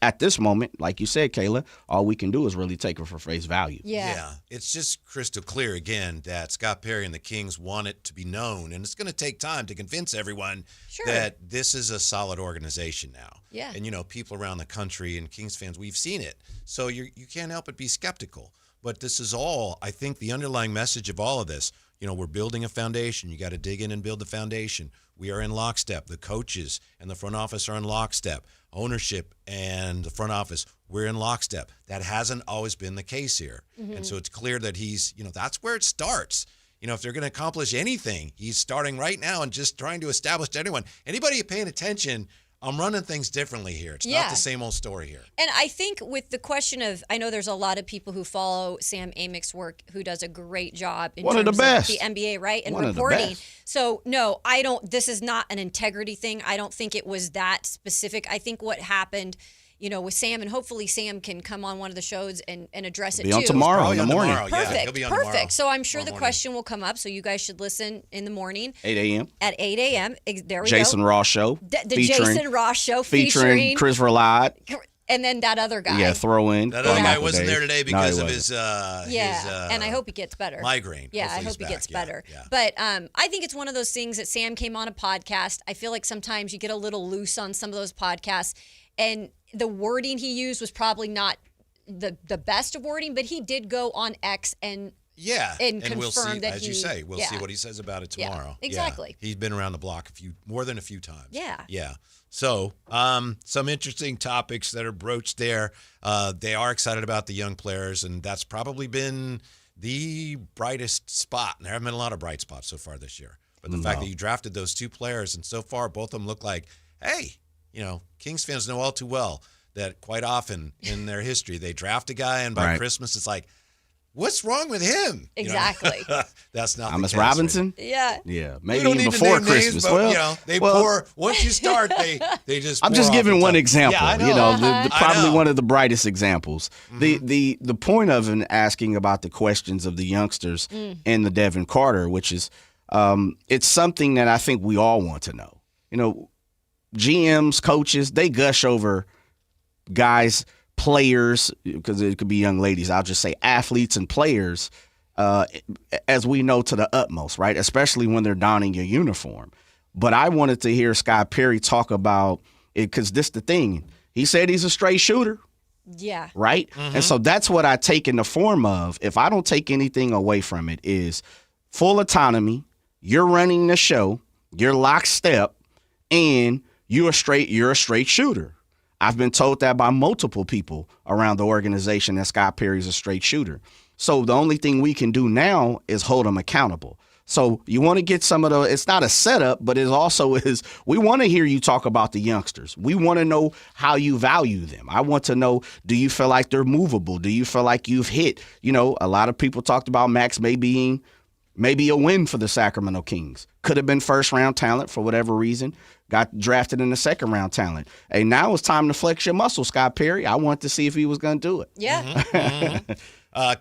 At this moment, like you said, Kayla, all we can do is really take it for face value. Yeah. It's just crystal clear, again, that Scott Perry and the Kings want it to be known, and it's going to take time to convince everyone that this is a solid organization now. Yeah. And, people around the country and Kings fans, we've seen it. So you can't help but be skeptical. But this is all, I think, the underlying message of all of this. We're building a foundation. You got to dig in and build the foundation. We are in lockstep. The coaches and the front office are in lockstep. Ownership and the front office, we're in lockstep. That hasn't always been the case here. Mm-hmm. And so it's clear that he's, that's where it starts. If they're going to accomplish anything, he's starting right now and just trying to establish to everyone. Anybody paying attention, I'm running things differently here. It's not the same old story here. And I think with the question of, I know there's a lot of people who follow Sam Amick's work who does a great job in terms of the NBA, right? And reporting. So, no, I don't, this is not an integrity thing. I don't think it was that specific. I think what happened, with Sam, and hopefully Sam can come on one of the shows and address it too. Be on tomorrow in the morning. Perfect. He'll be on Perfect. Tomorrow. So I'm sure the question will come up. So you guys should listen in the morning. 8 a.m. At 8 a.m. There we Jason go. Ross Show. The Jason Ross Show featuring Chris Verlade. And then that other guy. Yeah, throw in. That other guy wasn't there today because of his and I hope he gets better. Migraine. Yeah, Hopefully I hope he gets better. Yeah. But I think it's one of those things that Sam came on a podcast. I feel like sometimes you get a little loose on some of those podcasts, and the wording he used was probably not the best of wording, but he did go on X and confirm we'll see, that as you say, we'll see what he says about it tomorrow. Yeah, exactly. Yeah. He's been around the block more than a few times. Yeah. Yeah. So, some interesting topics that are broached there. They are excited about the young players, and that's probably been the brightest spot. And there haven't been a lot of bright spots so far this year. But the fact that you drafted those two players, and so far both of them look like, hey, Kings fans know all too well that quite often in their history, they draft a guy, and by Christmas, it's like, what's wrong with him? Exactly. That's not Thomas the case, Robinson? Right? Yeah. Yeah. Maybe even before Christmas. Names, but, they pour, once you start, they just I'm just giving one example. Yeah, I know. Probably one of the brightest examples. Mm-hmm. The point of asking about the questions of the youngsters and the Devin Carter, which is it's something that I think we all want to know. GMs, coaches, they gush over guys, players, because it could be young ladies. I'll just say athletes and players, as we know, to the utmost, right? Especially when they're donning your uniform. But I wanted to hear Scott Perry talk about it because this the thing. He said he's a straight shooter. Yeah. Right? Mm-hmm. And so that's what I take in the form of, if I don't take anything away from it, is full autonomy. You're running the show. You're lockstep. And you're a straight shooter. I've been told that by multiple people around the organization that Scott Perry's a straight shooter. So the only thing we can do now is hold him accountable. So you want to get some of the, it's not a setup, but it also is, we want to hear you talk about the youngsters. We want to know how you value them. I want to know, do you feel like they're movable? Do you feel like you've hit? A lot of people talked about Max being maybe a win for the Sacramento Kings. Could have been first-round talent for whatever reason. Got drafted in the second-round talent. Hey, now it's time to flex your muscle, Scott Perry. I wanted to see if he was going to do it. Yeah. Mm-hmm.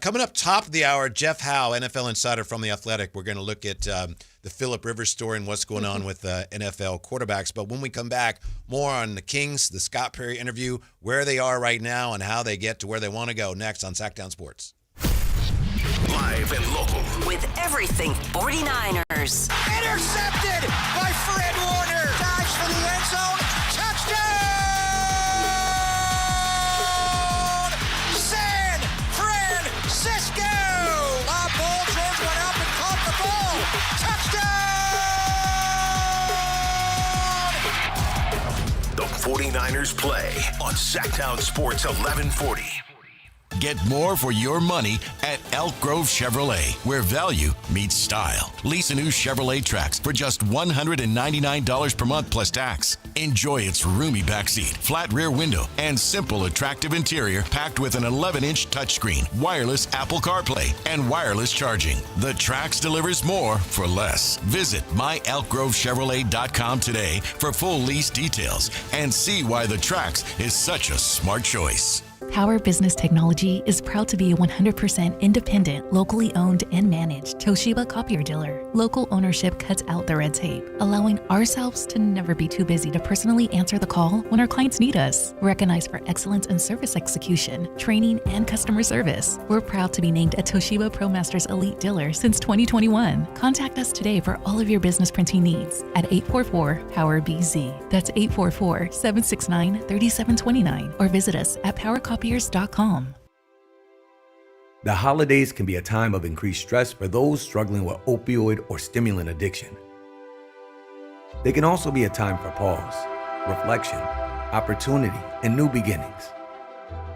Coming up top of the hour, Jeff Howe, NFL insider from The Athletic. We're going to look at the Phillip Rivers story and what's going on with NFL quarterbacks. But when we come back, more on the Kings, the Scott Perry interview, where they are right now and how they get to where they want to go next on Sactown Sports. Live and local. With everything 49ers. Intercepted by Fred Warner. Dives for the end zone. Touchdown! San Francisco! Bob Paul George went up and caught the ball. Touchdown! The 49ers play on Sactown Sports 1140. Get more for your money at Elk Grove Chevrolet, where value meets style. Lease a new Chevrolet Trax for just $199 per month plus tax. Enjoy its roomy backseat, flat rear window, and simple, attractive interior packed with an 11-inch touchscreen, wireless Apple CarPlay, and wireless charging. The Trax delivers more for less. Visit myelkgrovechevrolet.com today for full lease details and see why the Trax is such a smart choice. Power Business Technology is proud to be a 100% independent, locally owned and managed Toshiba copier dealer. Local ownership cuts out the red tape, allowing ourselves to never be too busy to personally answer the call when our clients need us. Recognized for excellence in service execution, training, and customer service, we're proud to be named a Toshiba ProMasters Elite Dealer since 2021. Contact us today for all of your business printing needs at 844-POWER-BZ. That's 844-769-3729. Or visit us at PowerCopiers.com. The holidays can be a time of increased stress for those struggling with opioid or stimulant addiction. They can also be a time for pause, reflection, opportunity, and new beginnings.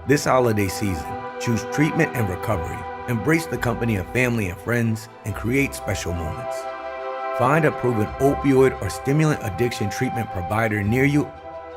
This holiday season, choose treatment and recovery. Embrace the company of family and friends and create special moments. Find a proven opioid or stimulant addiction treatment provider near you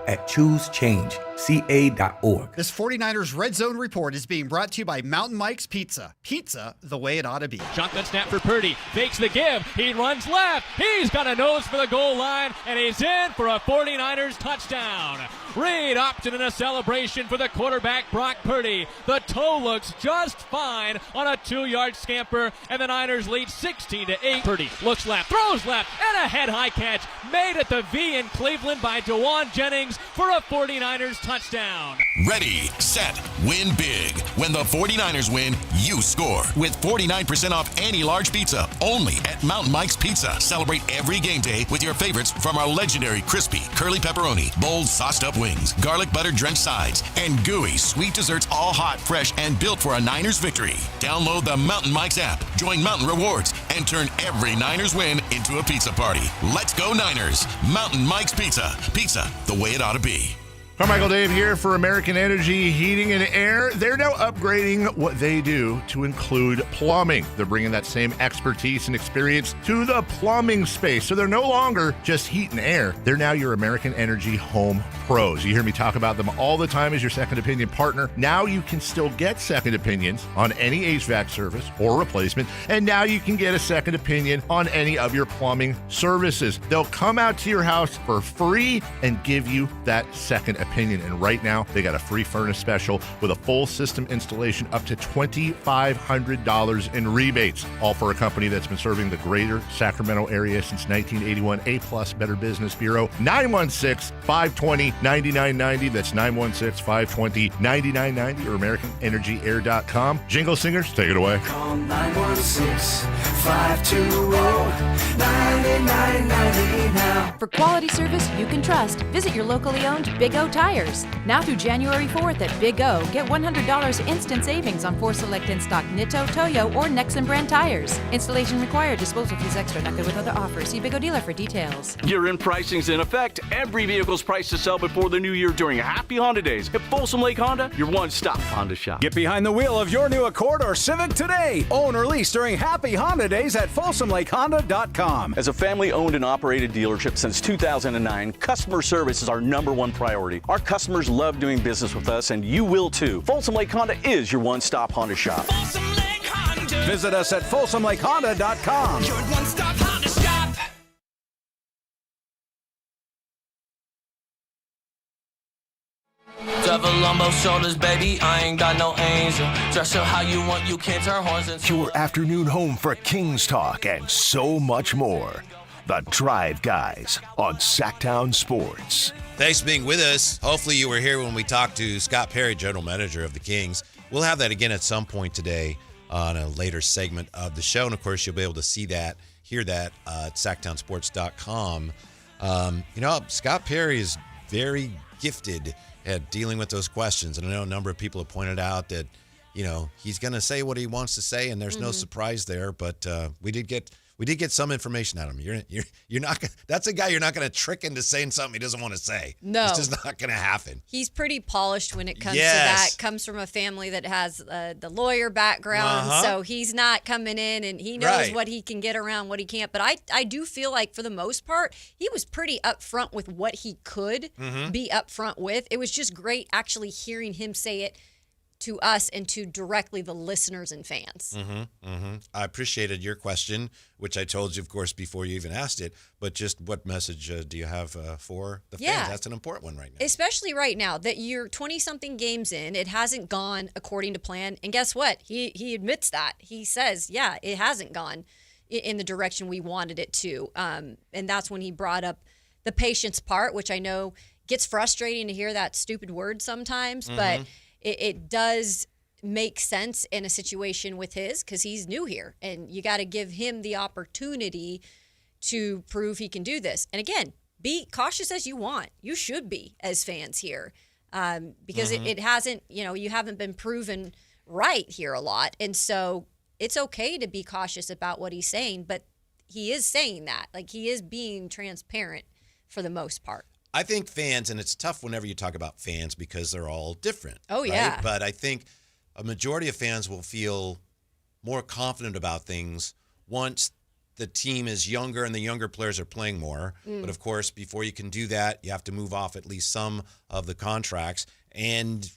at choosechangeca.org. This 49ers Red Zone Report is being brought to you by Mountain Mike's Pizza. Pizza the way it ought to be. Shotgun snap for Purdy. Fakes the give. He runs left. He's got a nose for the goal line, and he's in for a 49ers touchdown. Read option in a celebration for the quarterback, Brock Purdy. The toe looks just fine on a 2-yard scamper, and the Niners lead 16-8. Purdy looks left, throws left, and a head-high catch made at the V in Cleveland by DeJuan Jennings for a 49ers touchdown. touchdown. Ready, set, win big. When the 49ers win, you score. With 49% off any large pizza, only at Mountain Mike's Pizza. Celebrate every game day with your favorites from our legendary crispy, curly pepperoni, bold sauced up wings, garlic butter drenched sides, and gooey sweet desserts, all hot, fresh, and built for a Niners victory. Download the Mountain Mike's app, join Mountain Rewards, and turn every Niners win into a pizza party. Let's go Niners. Mountain Mike's Pizza. Pizza the way it ought to be. Carmichael Dave here for American Energy Heating and Air. They're now upgrading what they do to include plumbing. They're bringing that same expertise and experience to the plumbing space. So they're no longer just heat and air. They're now your American Energy home pros. You hear me talk about them all the time as your second opinion partner. Now you can still get second opinions on any HVAC service or replacement. And now you can get a second opinion on any of your plumbing services. They'll come out to your house for free and give you that second opinion. And right now, they got a free furnace special with a full system installation up to $2,500 in rebates. All for a company that's been serving the greater Sacramento area since 1981. A+ Better Business Bureau. 916-520-9990. That's 916-520-9990 or AmericanEnergyAir.com. Jingle singers, take it away. Call 916-520-9990 now. For quality service you can trust, visit your locally owned Big O Tires. Now through January 4th at Big O, get $100 instant savings on 4 select in-stock Nitto, Toyo, or Nexen brand tires. Installation required. Disposal fees extra. Not good with other offers. See Big O dealer for details. Year-end pricing's in effect. Every vehicle's priced to sell before the new year during Happy Honda Days. At Folsom Lake Honda, your one-stop Honda shop. Get behind the wheel of your new Accord or Civic today. Own or lease during Happy Honda Days at FolsomLakeHonda.com. As a family-owned and operated dealership since 2009, customer service is our #1 priority. Our customers love doing business with us, and you will too. Folsom Lake Honda is your one-stop Honda shop. Visit us at FolsomLakeHonda.com. Your one-stop Honda shop. Devil on both shoulders, baby, I ain't got no angel. Dress up how you want, you can't turn horns into Your afternoon home for Kings talk and so much more. The Drive Guys on Sactown Sports. Thanks for being with us. Hopefully you were here when we talked to Scott Perry, general manager of the Kings. We'll have that again at some point today on a later segment of the show. And, of course, you'll be able to see that, hear that at SactownSports.com. Scott Perry is very gifted at dealing with those questions. And I know a number of people have pointed out that, he's going to say what he wants to say, and there's no surprise there. But we did get some information out of him. You're not gonna, that's a guy you're not going to trick into saying something he doesn't want to say. No. It's just not going to happen. He's pretty polished when it comes to that. Comes from a family that has the lawyer background, so he's not coming in and he knows what he can get around, what he can't. But I do feel like for the most part, he was pretty upfront with what he could be upfront with. It was just great actually hearing him say it to us and to directly the listeners and fans. I appreciated your question, which I told you, of course, before you even asked it, but just what message do you have for the fans? That's an important one right now. Especially right now that you're 20-something games in, it hasn't gone according to plan. And guess what? He admits that. He says, it hasn't gone in the direction we wanted it to. And that's when he brought up the patience part, which I know gets frustrating to hear that stupid word sometimes, but it does make sense in a situation with because he's new here, and you got to give him the opportunity to prove he can do this. And again, be cautious as you want. You should be as fans here, because it hasn't, you haven't been proven right here a lot. And so it's okay to be cautious about what he's saying, but he is saying that. Like, he is being transparent for the most part. I think fans, and it's tough whenever you talk about fans because they're all different. Oh, yeah. Right? But I think a majority of fans will feel more confident about things once the team is younger and the younger players are playing more. But, of course, before you can do that, you have to move off at least some of the contracts. And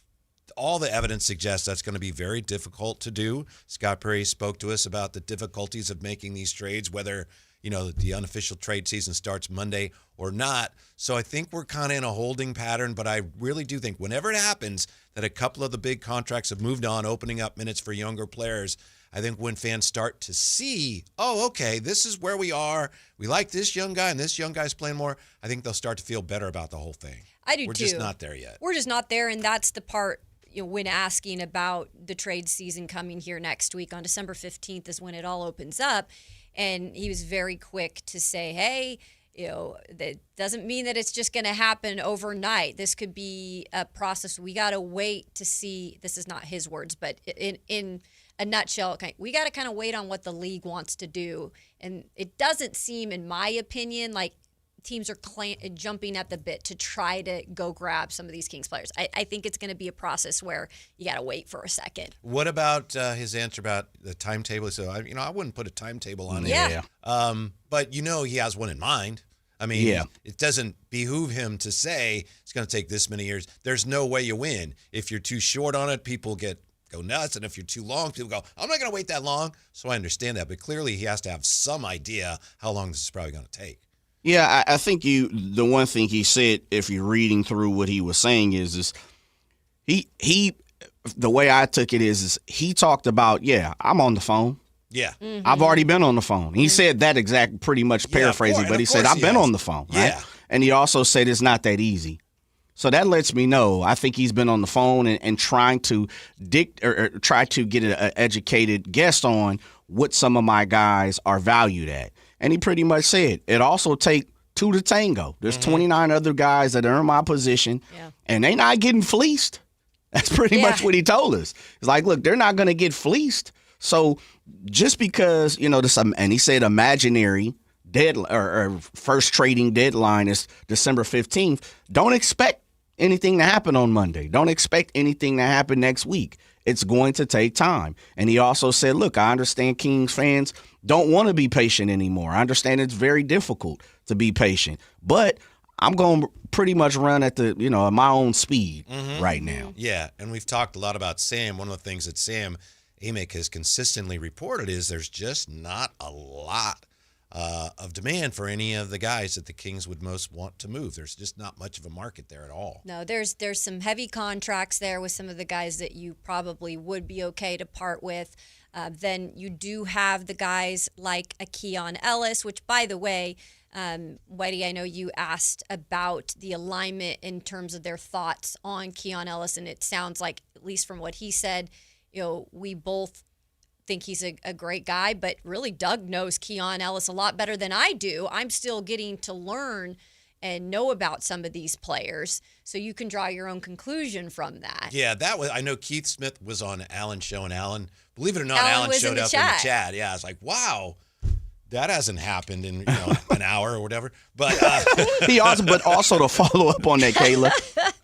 all the evidence suggests that's going to be very difficult to do. Scott Perry spoke to us about the difficulties of making these trades, whether the unofficial trade season starts Monday or not. So I think we're kind of in a holding pattern, but I really do think whenever it happens that a couple of the big contracts have moved on, opening up minutes for younger players, I think when fans start to see, oh, okay, this is where we are. We like this young guy, and this young guy's playing more. I think they'll start to feel better about the whole thing. I do We're too. just not there yet. We're just not there, and that's the part. When asking about the trade season coming here next week on December 15th is when it all opens up, and he was very quick to say, "Hey, that doesn't mean that it's just going to happen overnight. This could be a process. We got to wait to see." This is not his words, but in a nutshell, we got to kind of wait on what the league wants to do. And it doesn't seem, in my opinion, like teams are jumping at the bit to try to go grab some of these Kings players. I think it's going to be a process where you got to wait for a second. What about his answer about the timetable? So, I wouldn't put a timetable on it. Yeah. But he has one in mind. I mean, it doesn't behoove him to say it's going to take this many years. There's no way you win. If you're too short on it, people go nuts. And if you're too long, people go, I'm not going to wait that long. So I understand that. But clearly he has to have some idea how long this is probably going to take. Yeah, I think the one thing he said, if you're reading through what he was saying is he the way I took it is he talked about, I'm on the phone. Yeah. Mm-hmm. I've already been on the phone. He said that exact, pretty much paraphrasing, but he said, I've been on the phone. Right? Yeah. And he also said it's not that easy. So that lets me know. I think he's been on the phone and trying to try to get an educated guess on what some of my guys are valued at. And he pretty much said, it also take two to tango. There's 29 other guys that are in my position, and they not getting fleeced. That's pretty much what he told us. It's like, look, they're not going to get fleeced. So just because, and he said imaginary deadline or first trading deadline is December 15th, don't expect anything to happen on Monday. Don't expect anything to happen next week. It's going to take time. And he also said, look, I understand Kings fans don't want to be patient anymore. I understand it's very difficult to be patient, but I'm going to pretty much run at at my own speed right now. Yeah, and we've talked a lot about Sam. One of the things that Sam Amick has consistently reported is there's just not a lot of demand for any of the guys that the Kings would most want to move. There's just not much of a market there at all. No, there's some heavy contracts there with some of the guys that you probably would be okay to part with. Then you do have the guys like a Keon Ellis, which, by the way, Whitey, I know you asked about the alignment in terms of their thoughts on Keon Ellis, and it sounds like, at least from what he said, we both think he's a great guy, but really Doug knows Keon Ellis a lot better than I do. I'm still getting to learn and know about some of these players, so you can draw your own conclusion from that. Yeah, I know Keith Smith was on Alan's show, and Alan, believe it or not, Alan showed up in the chat. Yeah, I was like, wow, that hasn't happened in an hour or whatever. But but also to follow up on that, Kayla,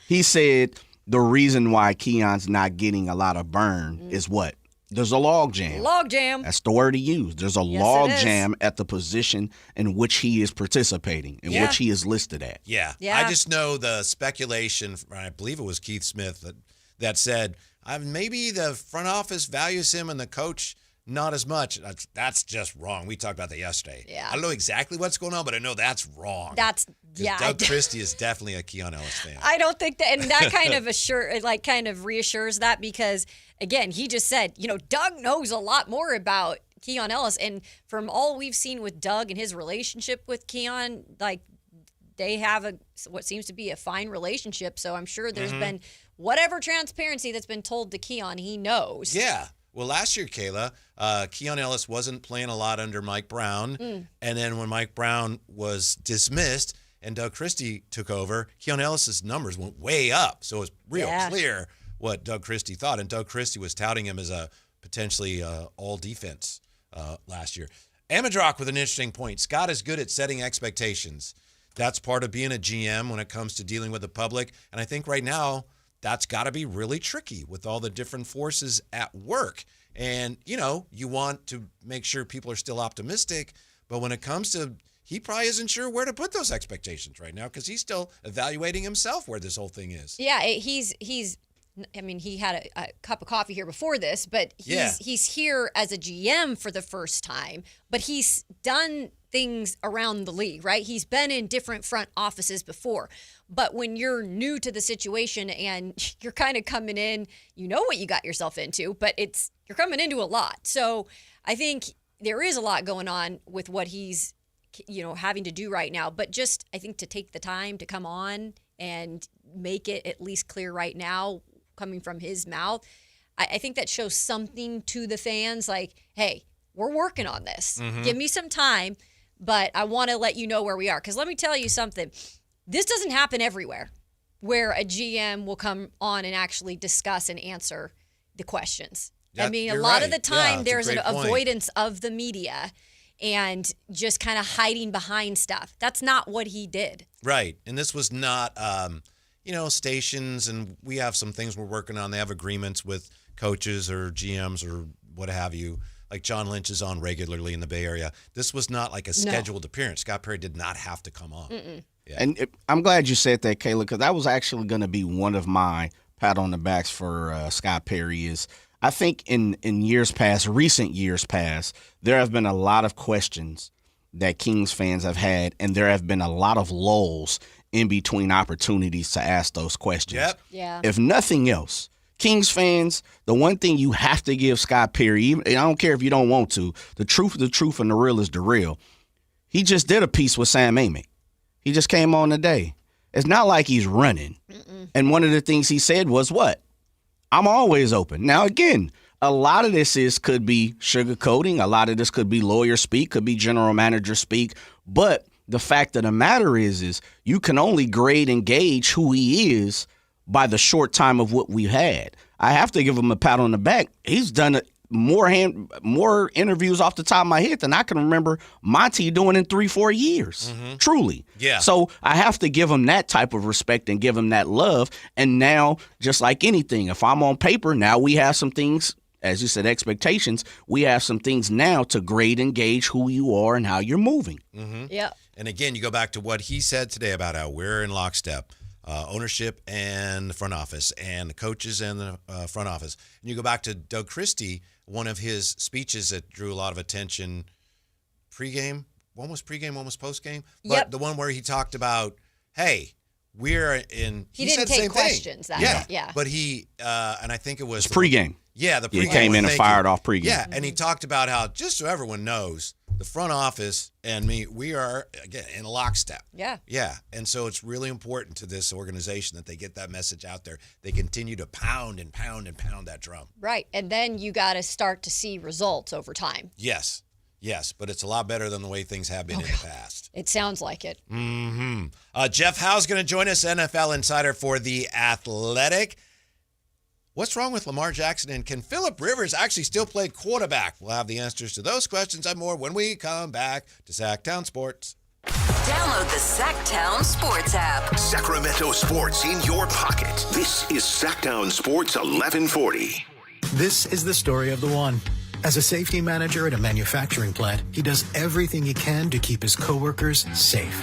he said the reason why Keon's not getting a lot of burn is what? There's a log jam. Log jam. That's the word he used. There's a log jam at the position in which he is participating, in which he is listed at. Yeah. I just know the speculation, I believe it was Keith Smith that said, maybe the front office values him and the coach not as much. That's just wrong. We talked about that yesterday. Yeah. I don't know exactly what's going on, but I know that's wrong. Doug Christie is definitely a Keon Ellis fan. I don't think that, and that kind of reassures that, because again, he just said, Doug knows a lot more about Keon Ellis, and from all we've seen with Doug and his relationship with Keon, they have what seems to be a fine relationship. So I'm sure there's been whatever transparency that's been told to Keon, he knows. Yeah. Well, last year, Kayla, Keon Ellis wasn't playing a lot under Mike Brown. And then when Mike Brown was dismissed and Doug Christie took over, Keon Ellis's numbers went way up. So it was real clear what Doug Christie thought. And Doug Christie was touting him as a potentially all defense last year. Amadrock with an interesting point. Scott is good at setting expectations. That's part of being a GM when it comes to dealing with the public. And I think right now, that's got to be really tricky with all the different forces at work. And, you want to make sure people are still optimistic. But when it comes to, he probably isn't sure where to put those expectations right now because he's still evaluating himself where this whole thing is. Yeah, he's I mean, he had a cup of coffee here before this, but he's here as a GM for the first time, but he's done things around the league, right? He's been in different front offices before. But when you're new to the situation and you're kind of coming in, you know what you got yourself into, but you're coming into a lot. So I think there is a lot going on with what he's, having to do right now. But just, I think, to take the time to come on and make it at least clear right now, coming from his mouth, I think that shows something to the fans, like, hey, we're working on this. Mm-hmm. Give me some time, but I want to let you know where we are. Because let me tell you something. This doesn't happen everywhere, where a GM will come on and actually discuss and answer the questions. I mean, a lot of the time there's an avoidance of the media and just kind of hiding behind stuff. That's not what he did. Right. And this was not, stations, and we have some things we're working on. They have agreements with coaches or GMs or what have you. Like John Lynch is on regularly in the Bay Area. This was not like a scheduled appearance. Scott Perry did not have to come on. Yeah. And I'm glad you said that, Kayla, because that was actually going to be one of my pat on the backs for Scott Perry is I think in years past, recent years past, there have been a lot of questions that Kings fans have had, and there have been a lot of lulls in between opportunities to ask those questions. Yep. Yeah. If nothing else, Kings fans, the one thing you have to give Scott Perry, and I don't care if you don't want to, the truth is the truth and the real is the real. He just did a piece with Sam Amick. He just came on today. It's not like he's running. And one of the things he said was what? I'm always open. Now, again, a lot of this could be sugarcoating. A lot of this could be lawyer speak, could be general manager speak. But the fact of the matter is you can only grade and gauge who he is by the short time of what we've had. I have to give him a pat on the back. He's done more interviews off the top of my head than I can remember Monty doing in 3-4 years. Truly. Yeah. So I have to give him that type of respect and give him that love. And now, just like anything, if I'm on paper, now we have some things, as you said, expectations. We have some things now to grade and gauge who you are and how you're moving. Yeah. And again, you go back to what he said today about how we're in lockstep. Ownership and the front office and the coaches and the front office. And you go back to Doug Christie, one of his speeches that drew a lot of attention pregame. One was pregame, one was postgame. But the one where he talked about, hey, we're in. He said didn't the take same questions. thing. Yeah. But he, and I think it was pregame. Yeah, the pregame. He came in and fired off pregame. Yeah, and he talked about how, just so everyone knows, the front office and me, we are, again, in lockstep. Yeah. Yeah. And so it's really important to this organization that they get that message out there. They continue to pound and pound and pound that drum. Right. And then you got to start to see results over time. Yes. Yes. But it's a lot better than the way things have been in the past. It sounds like it. Jeff Howe's going to join us, NFL insider for The Athletic. What's wrong with Lamar Jackson, and can Phillip Rivers actually still play quarterback? We'll have the answers to those questions and more when we come back to Sactown Sports. Download the Sactown Sports app. Sacramento sports in your pocket. This is Sactown Sports 1140. This is the story of the one. As a safety manager at a manufacturing plant, he does everything he can to keep his coworkers safe.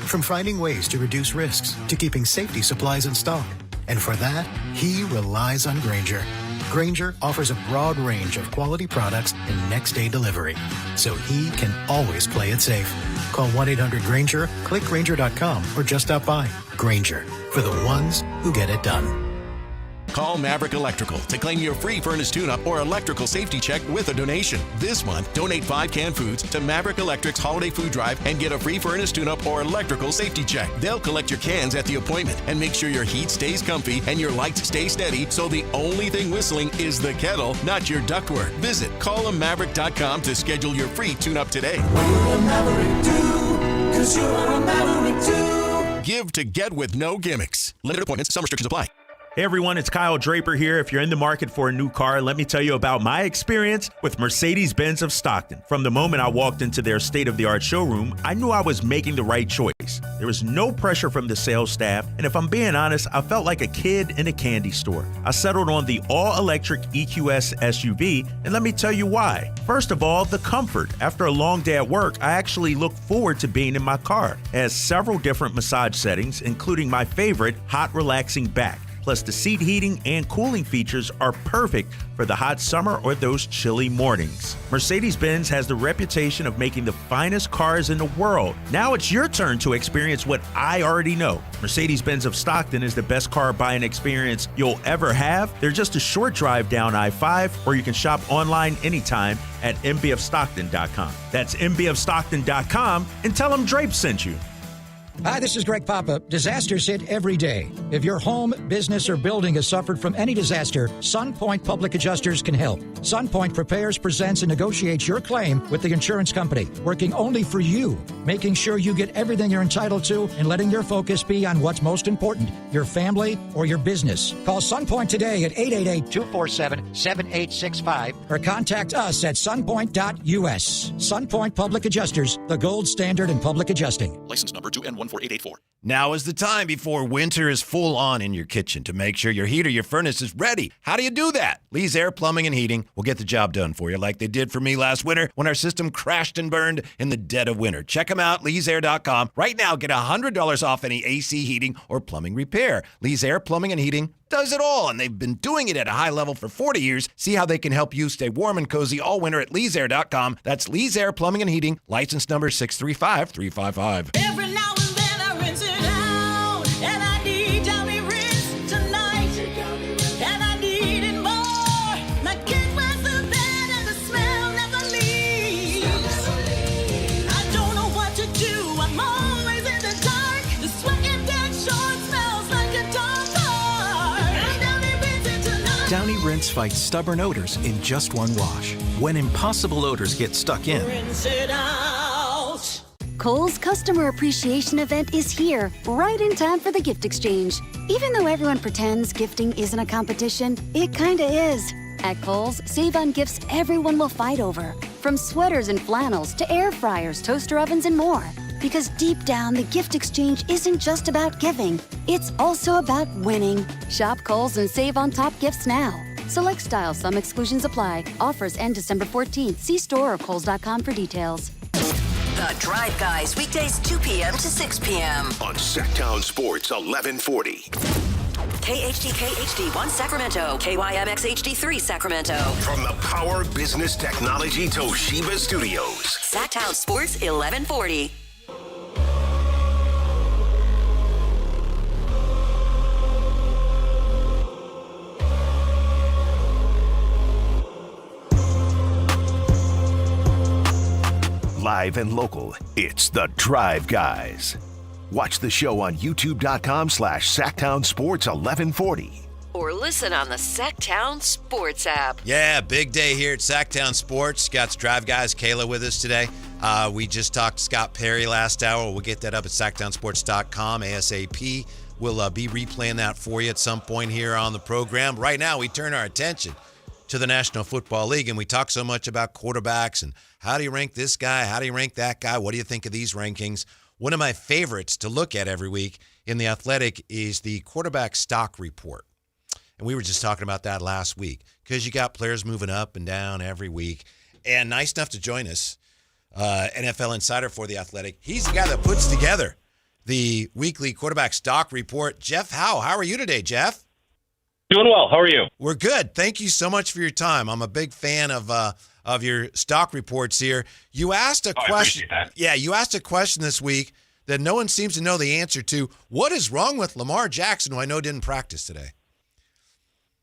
From finding ways to reduce risks to keeping safety supplies in stock. And for that, he relies on Grainger. Grainger offers a broad range of quality products and next-day delivery, so he can always play it safe. Call 1-800-GRAINGER, click Grainger.com, or just stop by. Grainger, for the ones who get it done. Call Maverick Electrical to claim your free furnace tune-up or electrical safety check with a donation. This month, donate 5 canned foods to Maverick Electric's Holiday Food Drive and get a free furnace tune-up or electrical safety check. They'll collect your cans at the appointment and make sure your heat stays comfy and your lights stay steady, so the only thing whistling is the kettle, not your ductwork. Visit callamaverick.com to schedule your free tune-up today. What will a Maverick do? 'Cause you are a Maverick too. Give to get with no gimmicks. Limited appointments, some restrictions apply. Hey everyone, it's Kyle Draper here. If you're in the market for a new car, let me tell you about my experience with Mercedes-Benz of Stockton. From the moment I walked into their state-of-the-art showroom, I knew I was making the right choice. There was no pressure from the sales staff, and if I'm being honest, I felt like a kid in a candy store. I settled on the all-electric EQS SUV, and let me tell you why. First of all, the comfort. After a long day at work, I actually look forward to being in my car. It has several different massage settings, including my favorite, hot relaxing back. Plus, the seat heating and cooling features are perfect for the hot summer or those chilly mornings. Mercedes-Benz has the reputation of making the finest cars in the world. Now it's your turn to experience what I already know. Mercedes-Benz of Stockton is the best car buying experience you'll ever have. They're just a short drive down I-5, or you can shop online anytime at mbfstockton.com. That's mbfstockton.com, and tell them Drape sent you. Hi, this is Greg Papa. Disasters hit every day. If your home, business, or building has suffered from any disaster, SunPoint Public Adjusters can help. SunPoint prepares, presents, and negotiates your claim with the insurance company, working only for you, making sure you get everything you're entitled to and letting your focus be on what's most important, your family or your business. Call SunPoint today at 888-247-7865 or contact us at sunpoint.us. SunPoint Public Adjusters, the gold standard in public adjusting. License number 2N14884. Now is the time before winter is full on in your kitchen to make sure your heat or your furnace is ready. How do you do that? Lee's Air Plumbing and Heating will get the job done for you like they did for me last winter when our system crashed and burned in the dead of winter. Check them out, leesair.com. Right now, get $100 off any AC heating or plumbing repair. Lee's Air Plumbing and Heating does it all, and they've been doing it at a high level for 40 years. See how they can help you stay warm and cozy all winter at leesair.com. That's Lee's Air Plumbing and Heating, license number 635355. Every now and then I rinse it out, and I need Downy rinse tonight, and I need it more. My kid wears the bed and the smell never leaves. I don't know what to do, I'm always in the dark. The sweat and dead short smells like a dog park. Downy rinse it tonight. Downy Rinse fights stubborn odors in just one wash. When impossible odors get stuck in, Rinse it out. Kohl's Customer Appreciation Event is here, right in time for the gift exchange. Even though everyone pretends gifting isn't a competition, it kinda is. At Kohl's, save on gifts everyone will fight over. From sweaters and flannels to air fryers, toaster ovens, and more. Because deep down, the gift exchange isn't just about giving. It's also about winning. Shop Kohl's and save on top gifts now. Select styles, some exclusions apply. Offers end December 14th. See store or kohls.com for details. The Drive Guys, weekdays 2 p.m. to 6 p.m. On Sactown Sports 1140. KHTK HD1 Sacramento, KYMX HD3 Sacramento. From the Power Business Technology Toshiba Studios. Sactown Sports 1140. Live and local, it's The Drive Guys. Watch the show on youtube.com/Sactown Sports 1140. Or listen on the Sactown Sports app. Yeah, big day here at Sactown Sports. Scott's Drive Guys, Kayla with us today. We just talked to Scott Perry last hour. We'll get that up at SactownSports.com ASAP. We'll be replaying that for you at some point here on the program. Right now, we turn our attention to the National Football League, and we talk so much about quarterbacks and how do you rank this guy? How do you rank that guy? What do you think of these rankings? One of my favorites to look at every week in The Athletic is the quarterback stock report. And we were just talking about that last week because you got players moving up and down every week. And nice enough to join us, NFL insider for The Athletic. He's the guy that puts together the weekly quarterback stock report. Jeff Howe, how are you today, Jeff? Doing well. How are you? We're good. Thank you so much for your time. I'm a big fan of your stock reports here. You asked a question. I appreciate that. Yeah, you asked a question this week that no one seems to know the answer to. What is wrong with Lamar Jackson, who I know didn't practice today?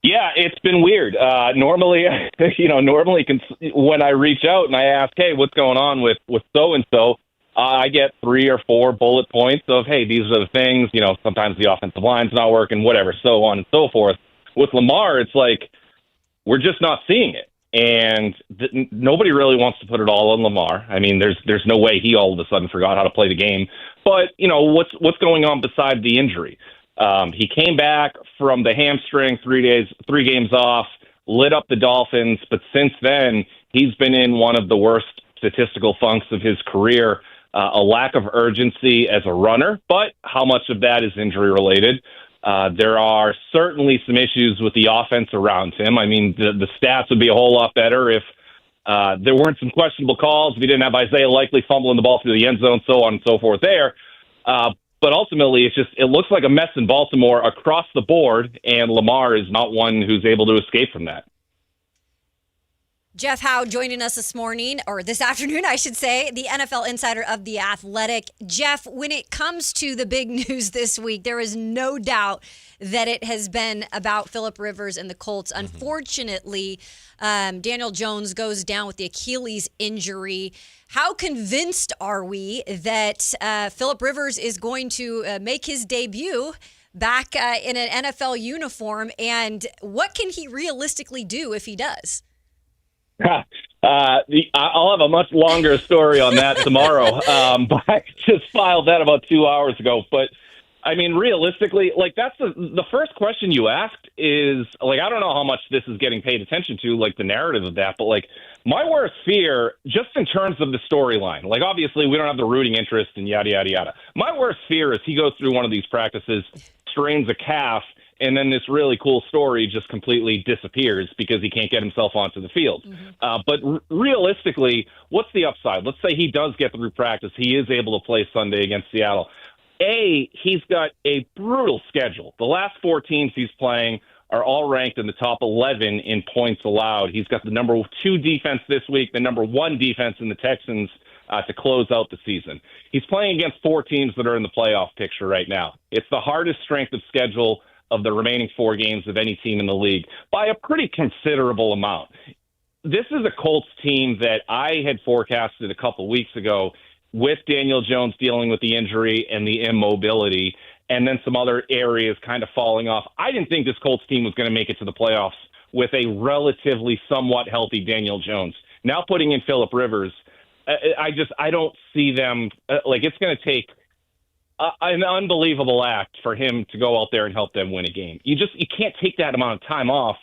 Yeah, it's been weird. Normally when I reach out and I ask, hey, what's going on with so-and-so, I get 3 or 4 bullet points of, hey, these are the things, sometimes the offensive line's not working, whatever, so on and so forth. With Lamar, it's like we're just not seeing it. And nobody really wants to put it all on Lamar. I mean, there's no way he all of a sudden forgot how to play the game. But, what's going on beside the injury? He came back from the hamstring, 3 games off, lit up the Dolphins. But since then, he's been in one of the worst statistical funks of his career, a lack of urgency as a runner. But how much of that is injury related? There are certainly some issues with the offense around him. I mean, the stats would be a whole lot better if there weren't some questionable calls, if he didn't have Isaiah Likely fumbling the ball through the end zone, so on and so forth there. But ultimately, it looks like a mess in Baltimore across the board, and Lamar is not one who's able to escape from that. Jeff Howe joining us this morning, or this afternoon, I should say, the NFL insider of The Athletic. Jeff, when it comes to the big news this week, there is no doubt that it has been about Phillip Rivers and the Colts. Unfortunately, Daniel Jones goes down with the Achilles injury. How convinced are we that Phillip Rivers is going to make his debut back in an NFL uniform, and what can he realistically do if he does? I'll have a much longer story on that tomorrow, but I just filed that about 2 hours ago. But, I mean, realistically, like, that's the first question you asked is, like, I don't know how much this is getting paid attention to, like, the narrative of that, but, like, my worst fear, just in terms of the storyline, like, obviously we don't have the rooting interest and yada, yada, yada. My worst fear is he goes through one of these practices, strains a calf, and then this really cool story just completely disappears because he can't get himself onto the field. But realistically, what's the upside? Let's say he does get through practice. He is able to play Sunday against Seattle. He's got a brutal schedule. The last 4 teams he's playing are all ranked in the top 11 in points allowed. He's got the number 2 defense this week, the number 1 defense in the Texans to close out the season. He's playing against 4 teams that are in the playoff picture right now. It's the hardest strength of schedule of the remaining 4 games of any team in the league by a pretty considerable amount. This is a Colts team that I had forecasted a couple weeks ago with Daniel Jones dealing with the injury and the immobility and then some other areas kind of falling off. I didn't think this Colts team was going to make it to the playoffs with a relatively somewhat healthy Daniel Jones. Now putting in Phillip Rivers, I don't see them like it's going to take an unbelievable act for him to go out there and help them win a game. You can't take that amount of time off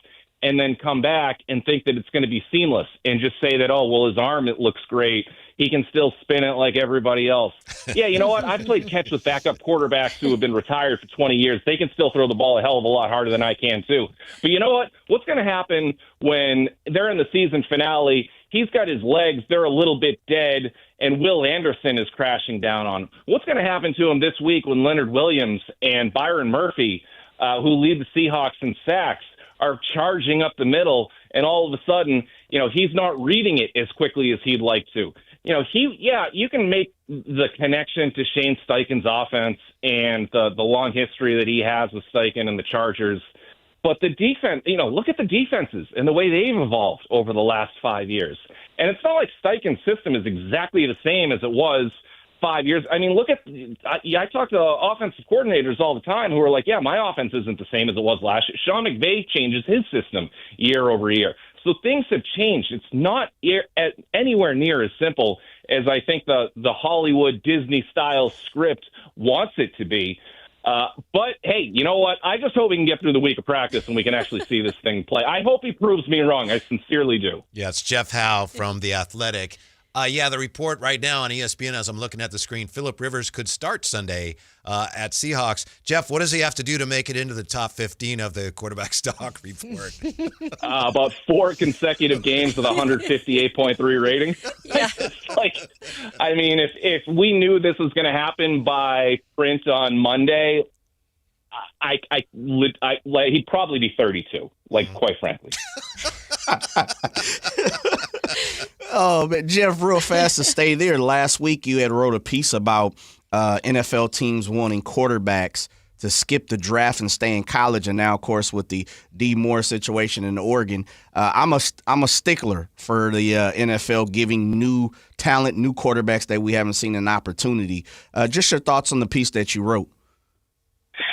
and then come back and think that it's going to be seamless and just say that, oh, well, his arm, it looks great. He can still spin it like everybody else. Yeah, you know what? I've played catch with backup quarterbacks who have been retired for 20 years. They can still throw the ball a hell of a lot harder than I can, too. But you know what? What's going to happen when they're in the season finale? He's got his legs. They're a little bit dead, and Will Anderson is crashing down on him. What's going to happen to him this week when Leonard Williams and Byron Murphy, who lead the Seahawks in sacks, are charging up the middle, and all of a sudden, he's not reading it as quickly as he'd like to. You can make the connection to Shane Steichen's offense and the long history that he has with Steichen and the Chargers. But the defense, look at the defenses and the way they've evolved over the last 5 years. And it's not like Steichen's system is exactly the same as it was 5 years. I mean, I talk to offensive coordinators all the time who are like, yeah, my offense isn't the same as it was last year. Sean McVay changes his system year over year. So things have changed. It's not anywhere near as simple as I think the Hollywood Disney-style script wants it to be. But, hey, you know what? I just hope we can get through the week of practice and we can actually see this thing play. I hope he proves me wrong. I sincerely do. Yeah, it's Jeff Howe from The Athletic. The report right now on ESPN as I'm looking at the screen, Phillip Rivers could start Sunday at Seahawks. Jeff, what does he have to do to make it into the top 15 of the quarterback stock report? About 4 consecutive games with 158.3 rating. Yeah. If we knew this was going to happen by print on Monday, he'd probably be 32, quite frankly. Oh, man, Jeff, real fast to stay there. Last week you had wrote a piece about NFL teams wanting quarterbacks to skip the draft and stay in college, and now, of course, with the D. Moore situation in Oregon, I'm a stickler for the NFL giving new talent, new quarterbacks that we haven't seen an opportunity. Just your thoughts on the piece that you wrote.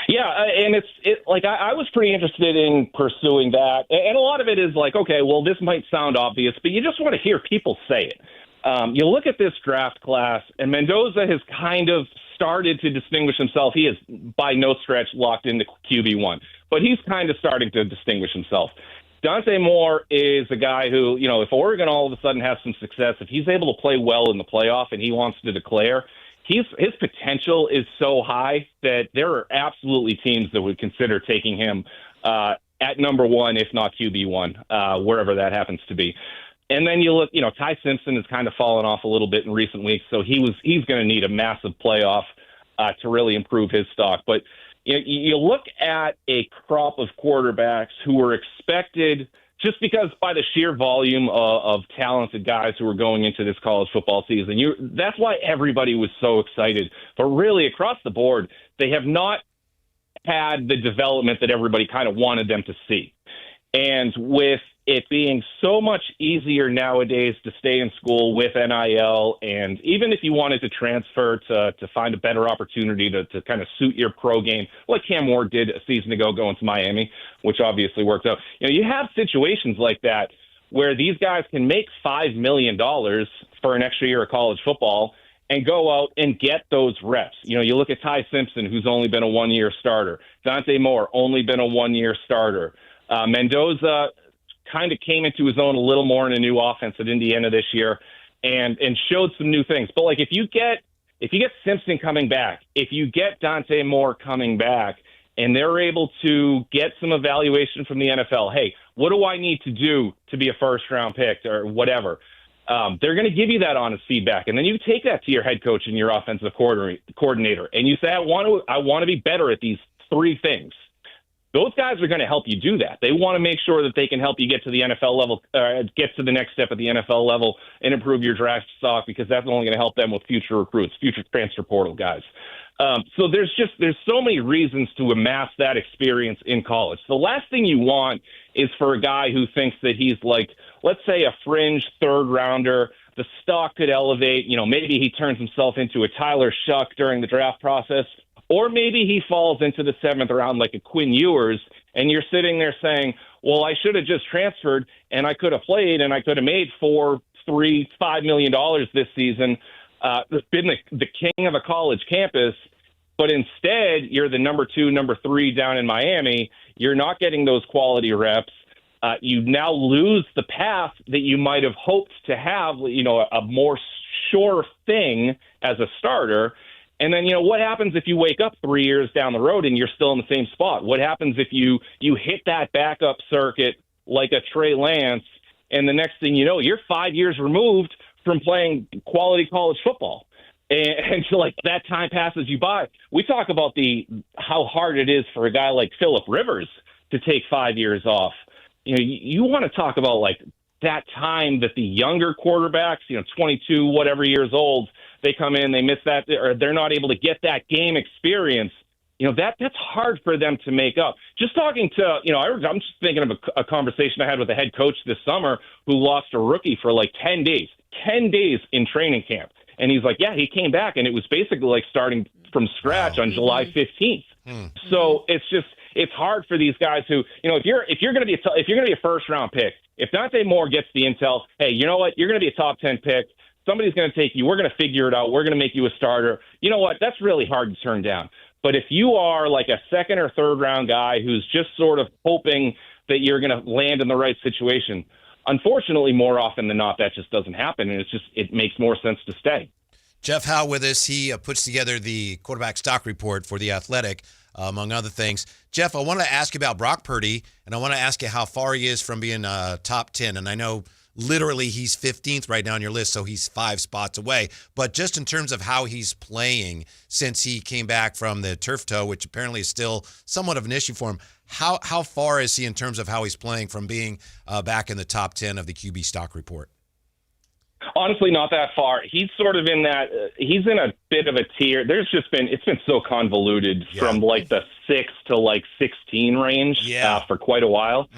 Yeah, and I was pretty interested in pursuing that. And a lot of it is like, okay, well, this might sound obvious, but you just want to hear people say it. You look at this draft class, and Mendoza has kind of started to distinguish himself. He is by no stretch locked into QB1, but he's kind of starting to distinguish himself. Dante Moore is a guy who, if Oregon all of a sudden has some success, if he's able to play well in the playoff and he wants to declare, his potential is so high that there are absolutely teams that would consider taking him at number 1, if not QB1, wherever that happens to be. And then you look, Ty Simpson has kind of fallen off a little bit in recent weeks, so he's going to need a massive playoff. to really improve his stock. But you look at a crop of quarterbacks who were expected, just because by the sheer volume of talented guys who were going into this college football season, that's why everybody was so excited. But really, across the board, they have not had the development that everybody kind of wanted them to see. And with it being so much easier nowadays to stay in school with NIL, and even if you wanted to transfer to find a better opportunity to kind of suit your pro game, like Cam Ward did a season ago going to Miami, which obviously worked out. You have situations like that where these guys can make $5 million for an extra year of college football and go out and get those reps. You look at Ty Simpson, who's only been a one-year starter. Dante Moore, only been a one-year starter. Mendoza kind of came into his own a little more in a new offense at Indiana this year and showed some new things. But like if you get Simpson coming back, if you get Dante Moore coming back, and they're able to get some evaluation from the NFL, hey, what do I need to do to be a first-round pick or whatever? They're going to give you that honest feedback, and then you take that to your head coach and your offensive coordinator, and you say, I want to be better at these three things. Those guys are going to help you do that. They want to make sure that they can help you get to the NFL level, get to the next step at the NFL level, and improve your draft stock, because that's only going to help them with future recruits, future transfer portal guys. So there's so many reasons to amass that experience in college. The last thing you want is for a guy who thinks that he's like, let's say, a fringe third rounder. The stock could elevate. Maybe he turns himself into a Tyler Shuck during the draft process. Or maybe he falls into the seventh round like a Quinn Ewers, and you're sitting there saying, well, I should have just transferred, and I could have played, and I could have made $4, $3, $5 million this season, been the king of a college campus, but instead you're the number 2, number 3 down in Miami. You're not getting those quality reps. You now lose the path that you might have hoped to have, a more sure thing as a starter. And then, what happens if you wake up 3 years down the road and you're still in the same spot? What happens if you hit that backup circuit like a Trey Lance, and the next thing you know, you're 5 years removed from playing quality college football? And so, like, that time passes you by. We talk about how hard it is for a guy like Phillip Rivers to take 5 years off. You want to talk about, like, that time that the younger quarterbacks, 22, whatever years old, they come in, they miss that, or they're not able to get that game experience. That's hard for them to make up. Just talking to, I'm just thinking of a conversation I had with a head coach this summer who lost a rookie for like 10 days in training camp. And he's like, yeah, he came back, and it was basically like starting from scratch on July 15th. So it's hard for these guys who, if you're going to be a first round pick, if Dante Moore gets the intel, hey, you know what, you're going to be a top 10 pick. Somebody's going to take you. We're going to figure it out. We're going to make you a starter. You know what? That's really hard to turn down. But if you are like a second or third round guy who's just sort of hoping that you're going to land in the right situation, unfortunately, more often than not, that just doesn't happen. And it makes more sense to stay. Jeff Howe with us. He puts together the quarterback stock report for The Athletic, among other things. Jeff, I want to ask you about Brock Purdy, and I want to ask you how far he is from being top 10. And I know literally he's 15th right now on your list, so he's 5 spots away. But just in terms of how he's playing since he came back from the turf toe, which apparently is still somewhat of an issue for him, how far is he in terms of how he's playing from being back in the top 10 of the QB stock report? Honestly, not that far. He's sort of in that. He's in a bit of a tier. It's been so convoluted from like the 6 to like 16 range for quite a while.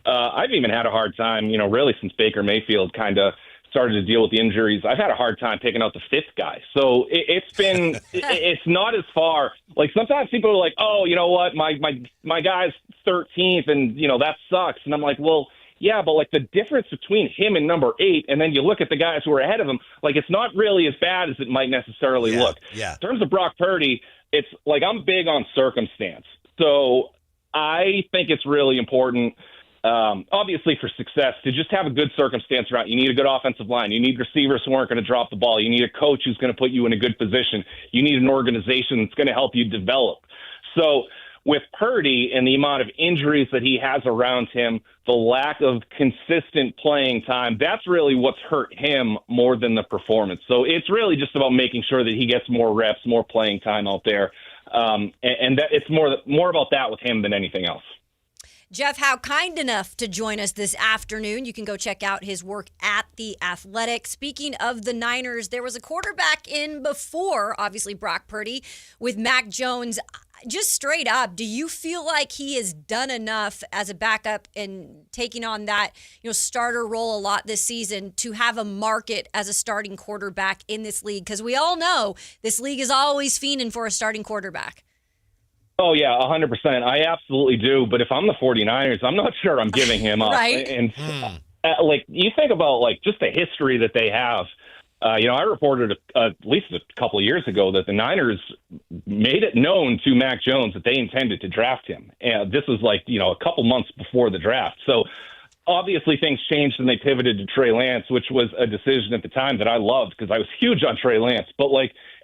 I've even had a hard time, really since Baker Mayfield kind of started to deal with the injuries. I've had a hard time picking out the 5th guy. So it's been, it's not as far. Like sometimes people are like, oh, you know what, my guy's 13th, and that sucks. And I'm like, well, yeah, but like the difference between him and number 8, and then you look at the guys who are ahead of him, like it's not really as bad as it might necessarily look. Yeah. In terms of Brock Purdy, it's like I'm big on circumstance. So I think it's really important, obviously for success, to just have a good circumstance around. You need a good offensive line. You need receivers who aren't going to drop the ball. You need a coach who's going to put you in a good position. You need an organization that's going to help you develop. So with Purdy and the amount of injuries that he has around him, the lack of consistent playing time, that's really what's hurt him more than the performance. So it's really just about making sure that he gets more reps, more playing time out there. And that it's more about that with him than anything else. Jeff Howe, kind enough to join us this afternoon. You can go check out his work at The Athletic. Speaking of the Niners, there was a quarterback in before, obviously, Brock Purdy with Mac Jones. Just straight up, do you feel like he has done enough as a backup and taking on that, starter role a lot this season to have a market as a starting quarterback in this league? Because we all know this league is always fiending for a starting quarterback. Oh, yeah, 100%. I absolutely do. But if I'm the 49ers, I'm not sure I'm giving him up. Right. And you think about just the history that they have. I reported at least a couple of years ago that the Niners made it known to Mac Jones that they intended to draft him. And this was a couple months before the draft. So obviously things changed and they pivoted to Trey Lance, which was a decision at the time that I loved because I was huge on Trey Lance. But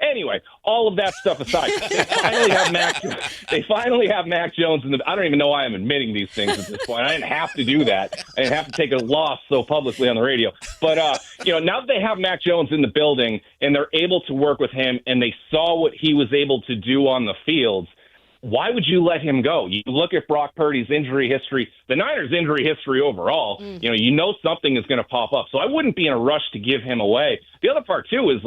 anyway, all of that stuff aside, they finally have Mac Jones in the. I don't even know why I'm admitting these things at this point. I didn't have to do that. I didn't have to take a loss so publicly on the radio. But now that they have Mac Jones in the building and they're able to work with him and they saw what he was able to do on the field, why would you let him go? You look at Brock Purdy's injury history, the Niners' injury history overall, something is going to pop up. So I wouldn't be in a rush to give him away. The other part, too, is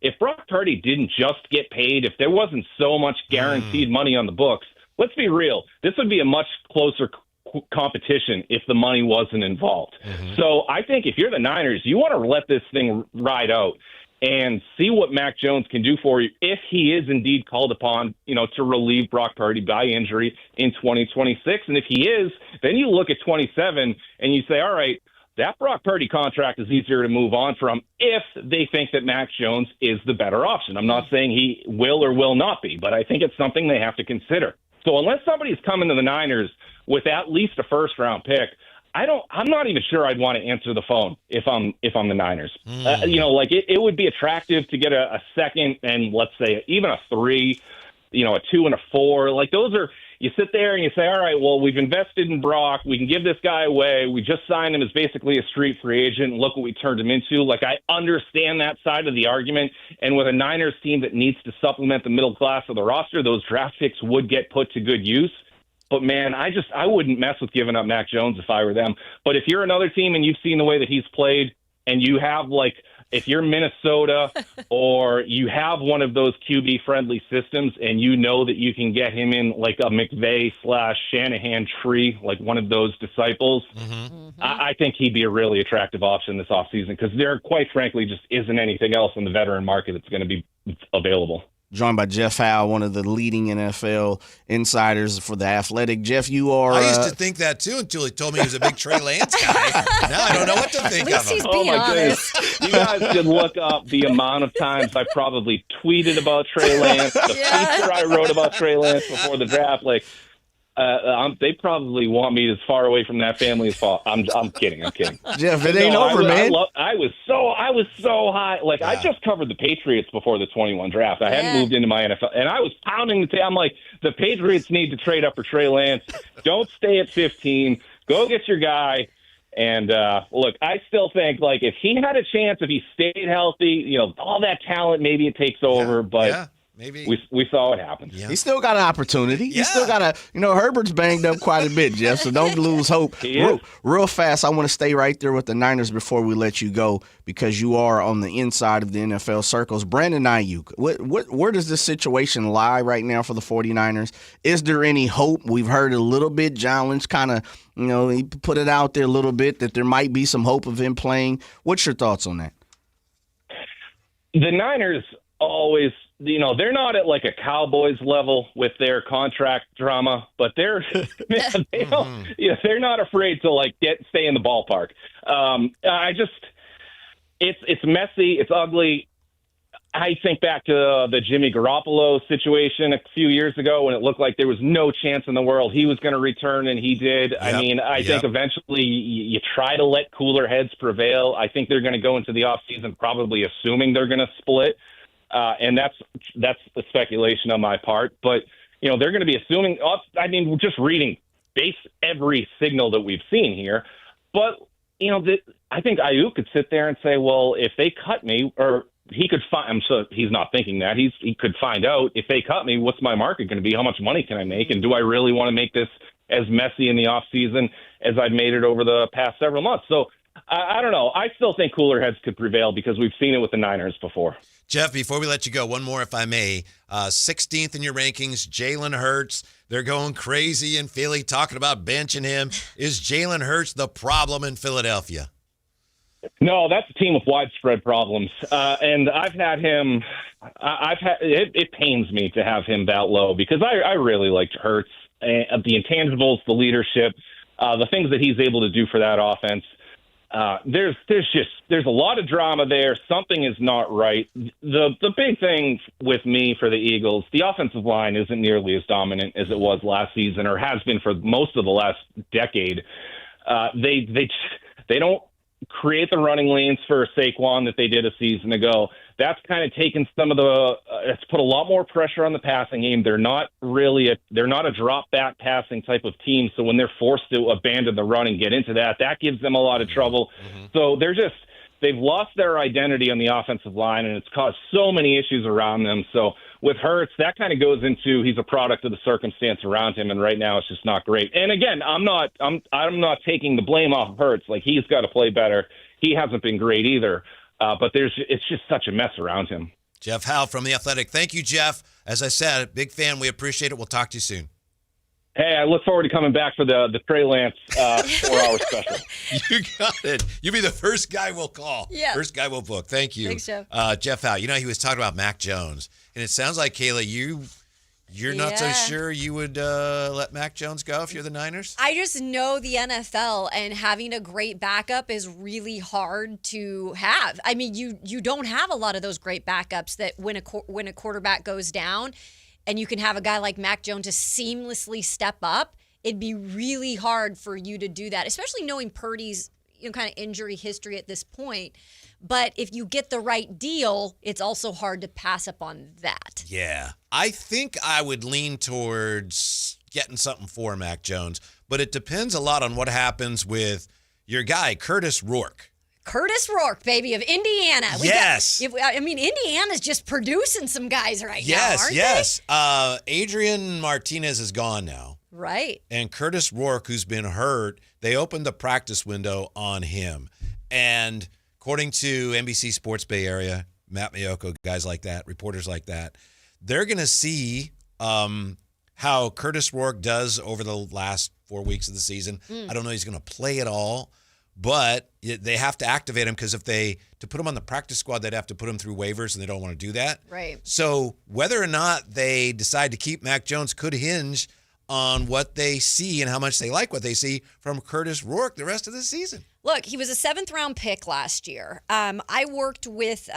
if Brock Purdy didn't just get paid, if there wasn't so much guaranteed money on the books, let's be real, this would be a much closer competition if the money wasn't involved. So I think if you're the Niners, you want to let this thing ride out and see what Mac Jones can do for you if he is indeed called upon, to relieve Brock Purdy by injury in 2026. And if he is, then you look at 27 and you say, all right, that Brock Purdy contract is easier to move on from if they think that Mac Jones is the better option. I'm not saying he will or will not be, but I think it's something they have to consider. So unless somebody's coming to the Niners with at least a first-round pick, I'm not even sure I'd want to answer the phone if I'm the Niners. It would be attractive to get a second and let's say even a 3, a 2 and a 4. Those are, you sit there and you say, all right, well, we've invested in Brock. We can give this guy away. We just signed him as basically a street free agent. Look what we turned him into. I understand that side of the argument. And with a Niners team that needs to supplement the middle class of the roster, those draft picks would get put to good use. But, man, I wouldn't mess with giving up Mac Jones if I were them. But if you're another team and you've seen the way that he's played and you have, if you're Minnesota or you have one of those QB-friendly systems and you know that you can get him in a McVay/Shanahan tree, one of those disciples, I think he'd be a really attractive option this offseason because there, quite frankly, just isn't anything else in the veteran market that's going to be available. Joined by Jeff Howe, one of the leading NFL insiders for The Athletic. Jeff, you are... I used to think that, too, until he told me he was a big Trey Lance guy. Now I don't know what to think of him. Oh, my goodness. You guys should look up the amount of times I probably tweeted about Trey Lance, the feature I wrote about Trey Lance before the draft. They probably want me as far away from that family as possible. I'm kidding. Jeff, it ain't over, man. I was so high. I just covered the Patriots before the 21 draft. I hadn't moved into my NFL, and I was pounding the table. I'm like, the Patriots need to trade up for Trey Lance. Don't stay at 15. Go get your guy. And look, I still think if he had a chance, if he stayed healthy, all that talent, maybe it takes over, but. Yeah. Maybe we saw what happened. Yeah. He's still got an opportunity. Yeah. He's still got Herbert's banged up quite a bit, Jeff, so don't lose hope. Real fast, I want to stay right there with the Niners before we let you go because you are on the inside of the NFL circles. Brandon Aiyuk, where does this situation lie right now for the 49ers? Is there any hope? We've heard a little bit. John Lynch kind of, he put it out there a little bit that there might be some hope of him playing. What's your thoughts on that? The Niners always – they're not at a Cowboys level with their contract drama, but they're not afraid to stay in the ballpark. It's messy, it's ugly. I think back to the Jimmy Garoppolo situation a few years ago when it looked like there was no chance in the world he was going to return, and he did. Yep. I think eventually you try to let cooler heads prevail. I think they're going to go into the offseason probably assuming they're going to split. And that's the speculation on my part. But, they're going to be assuming. I mean, we're just reading every signal that we've seen here, but I think Aiyuk could sit there and say, well, if they cut me, or he could find. I'm sure he's not thinking that. He could find out, if they cut me, what's my market going to be? How much money can I make? And do I really want to make this as messy in the off season as I've made it over the past several months? So I don't know. I still think cooler heads could prevail because we've seen it with the Niners before. Jeff, before we let you go, one more, if I may. 16th in your rankings, Jalen Hurts. They're going crazy in Philly, talking about benching him. Is Jalen Hurts the problem in Philadelphia? No, that's a team with widespread problems. And I've had him. It pains me to have him that low because I really liked Hurts. The intangibles, the leadership, the things that he's able to do for that offense. There's a lot of drama there. Something is not right. The big thing with me for the Eagles, the offensive line isn't nearly as dominant as it was last season or has been for most of the last decade. They don't create the running lanes for Saquon that they did a season ago. That's kind of taken some of it's put a lot more pressure on the passing game. They're not a drop back passing type of team. So when they're forced to abandon the run and get into that gives them a lot of trouble. Mm-hmm. So they've lost their identity on the offensive line, and it's caused so many issues around them. So with Hurts, that kind of goes into he's a product of the circumstance around him, and right now it's just not great. And again, I'm not taking the blame off of Hurts. Like, he's got to play better. He hasn't been great either. But it's just such a mess around him. Jeff Howe from The Athletic. Thank you, Jeff. As I said, big fan. We appreciate it. We'll talk to you soon. Hey, I look forward to coming back for the Trey Lance 4-hour special. You got it. You'll be the first guy we'll call. Yeah. First guy we'll book. Thank you. Thanks, Jeff. Jeff Howe, he was talking about Mac Jones. And it sounds like, Kayla, you're not so sure you would let Mac Jones go if you're the Niners? I just know the NFL, and having a great backup is really hard to have. I mean, you don't have a lot of those great backups that when a quarterback goes down, and you can have a guy like Mac Jones to seamlessly step up. It'd be really hard for you to do that, especially knowing Purdy's kind of injury history at this point. But if you get the right deal, it's also hard to pass up on that. Yeah. I think I would lean towards getting something for Mac Jones, but it depends a lot on what happens with your guy, Curtis Rourke. Curtis Rourke, baby, of Indiana. Indiana's just producing some guys right now, aren't they? Adrian Martinez is gone now. Right. And Curtis Rourke, who's been hurt, they opened the practice window on him. And according to NBC Sports Bay Area, Matt Maiocco, guys like that, reporters like that, they're going to see how Curtis Rourke does over the last 4 weeks of the season. I don't know he's going to play at all, but they have to activate him because to put him on the practice squad, they'd have to put him through waivers, and they don't want to do that. Right. So whether or not they decide to keep Mac Jones could hinge on what they see and how much they like what they see from Curtis Rourke the rest of the season. Look, he was a 7th-round pick last year. I worked with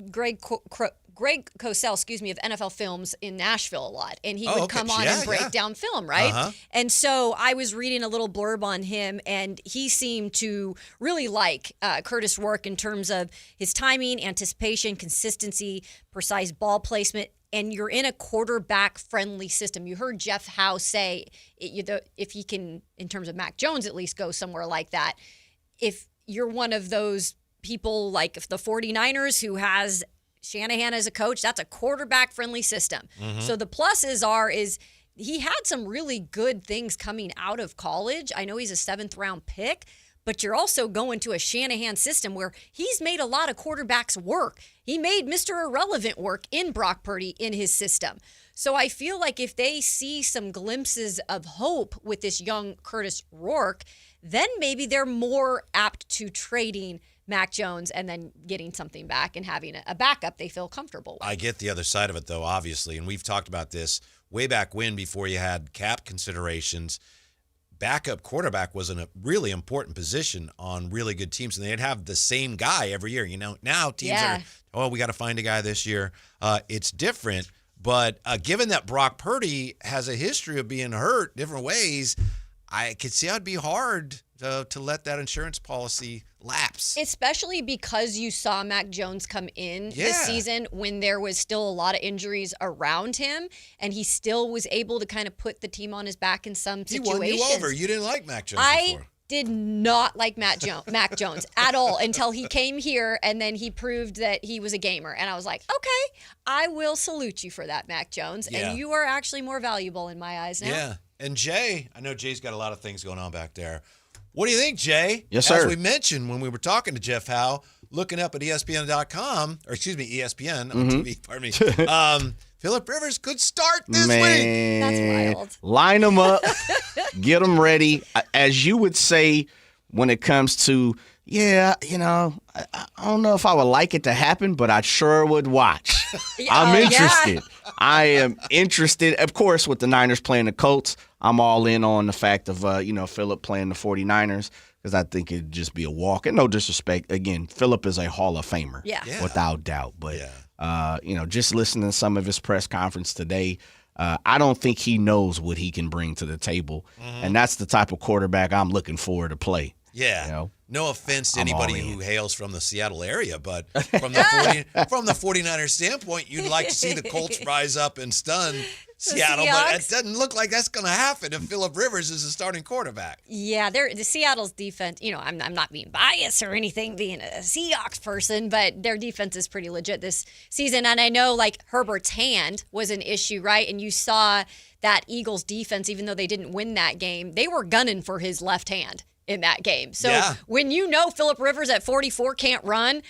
Greg Cosell, of NFL Films in Nashville a lot, and he would come on and break down film, right? Uh-huh. And so I was reading a little blurb on him, and he seemed to really like Curtis Rourke in terms of his timing, anticipation, consistency, precise ball placement, and you're in a quarterback-friendly system. You heard Jeff Howe say if he can, in terms of Mac Jones at least, go somewhere like that, if you're one of those people like the 49ers who has Shanahan as a coach, that's a quarterback-friendly system. Mm-hmm. So the pluses is he had some really good things coming out of college. I know he's a 7th-round pick, but you're also going to a Shanahan system where he's made a lot of quarterbacks work. He made Mr. Irrelevant work in Brock Purdy in his system. So I feel like if they see some glimpses of hope with this young Curtis Rourke, then maybe they're more apt to trading Mac Jones and then getting something back and having a backup they feel comfortable with. I get the other side of it, though, obviously, and we've talked about this way back when, before you had cap considerations. Backup quarterback was a really important position on really good teams, and they'd have the same guy every year. Now teams are, we got to find a guy this year. It's different, but given that Brock Purdy has a history of being hurt different ways, I could see how it'd be hard to let that insurance policy lapse. Especially because you saw Mac Jones come in this season when there was still a lot of injuries around him, and he still was able to kind of put the team on his back in some situations. He won you over. You didn't like Mac Jones before. Did not like Mac Jones at all until he came here, and then he proved that he was a gamer. And I was like, okay, I will salute you for that, Mac Jones. Yeah. And you are actually more valuable in my eyes now. Yeah. And Jay, I know Jay's got a lot of things going on back there. What do you think, Jay? Yes, sir. As we mentioned when we were talking to Jeff Howe, looking up at ESPN.com, or excuse me, ESPN on TV, pardon me. Phillip Rivers could start this week. That's wild. Line them up, get them ready. As you would say when it comes to, I don't know if I would like it to happen, but I sure would watch. I'm interested. Yeah. I am interested. Of course, with the Niners playing the Colts, I'm all in on the fact of, Phillip playing the 49ers, because I think it'd just be a walk. And no disrespect. Again, Phillip is a Hall of Famer, without doubt. But, just listening to some of his press conference today, I don't think he knows what he can bring to the table. Mm-hmm. And that's the type of quarterback I'm looking forward to play. Yeah. No offense to anybody who hails from the Seattle area, but from the 49ers standpoint, you'd like to see the Colts rise up and stun Seattle, but it doesn't look like that's going to happen if Phillip Rivers is the starting quarterback. Yeah, the Seattle's defense, I'm not being biased or anything, being a Seahawks person, but their defense is pretty legit this season. And I know, Herbert's hand was an issue, right? And you saw that Eagles defense, even though they didn't win that game, they were gunning for his left hand in that game. So when Phillip Rivers at 44 can't run,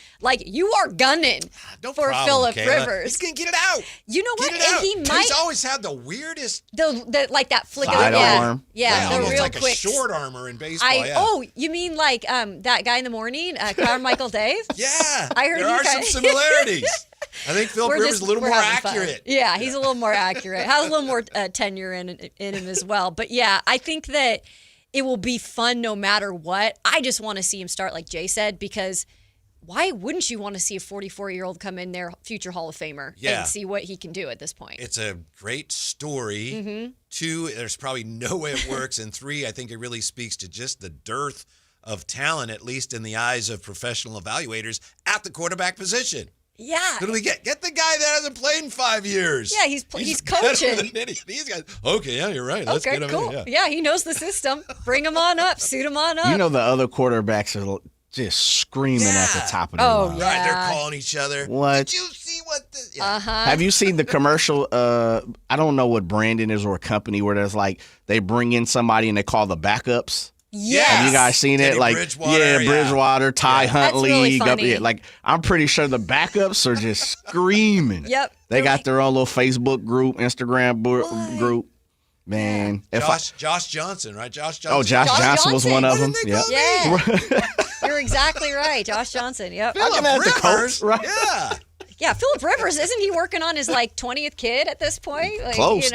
you are gunning for Phillip Rivers. He's going to get it out. You know what? And he might. He's always had the weirdest. That flick side arm. Yeah, the almost real like quick. a short armor in baseball. Oh, you mean that guy in the morning, Carmichael Dave? Yeah. I heard there are some similarities. I think Phillip Rivers is a little more accurate. Fun. Yeah, he's a little more accurate. Has a little more tenure in him as well. But yeah, I think that it will be fun no matter what. I just want to see him start, like Jay said, because why wouldn't you want to see a 44-year-old come in there, future Hall of Famer, and see what he can do at this point? It's a great story. Mm-hmm. 2, there's probably no way it works. And 3, I think it really speaks to just the dearth of talent, at least in the eyes of professional evaluators, at the quarterback position. Yeah. Who do we get? Get the guy that hasn't played in 5 years. Yeah, he's coaching. Better than any of these guys. Okay, yeah, you're right. Let's get him cool. in. Yeah, he knows the system. Bring him on up. Suit him on up. The other quarterbacks are just screaming at the top of their lungs. Yeah. Right, they're calling each other. What? Did you see what the... Yeah. Uh-huh. Have you seen the commercial? I don't know what brand it is or a company where there's they bring in somebody and they call the backups. Yes. Have you guys seen it? Bridgewater, Ty Huntley. That's really funny. I'm pretty sure the backups are just screaming. Yep. They got their own little Facebook group, Instagram group. Man. Josh Johnson, right? Josh Johnson. Oh, Josh Johnson was one of them. Yep. Yeah. You're exactly right. Josh Johnson. Yep. Phillip Rivers, right? Yeah. Yeah, Phillip Rivers, isn't he working on his 20th kid at this point? Close.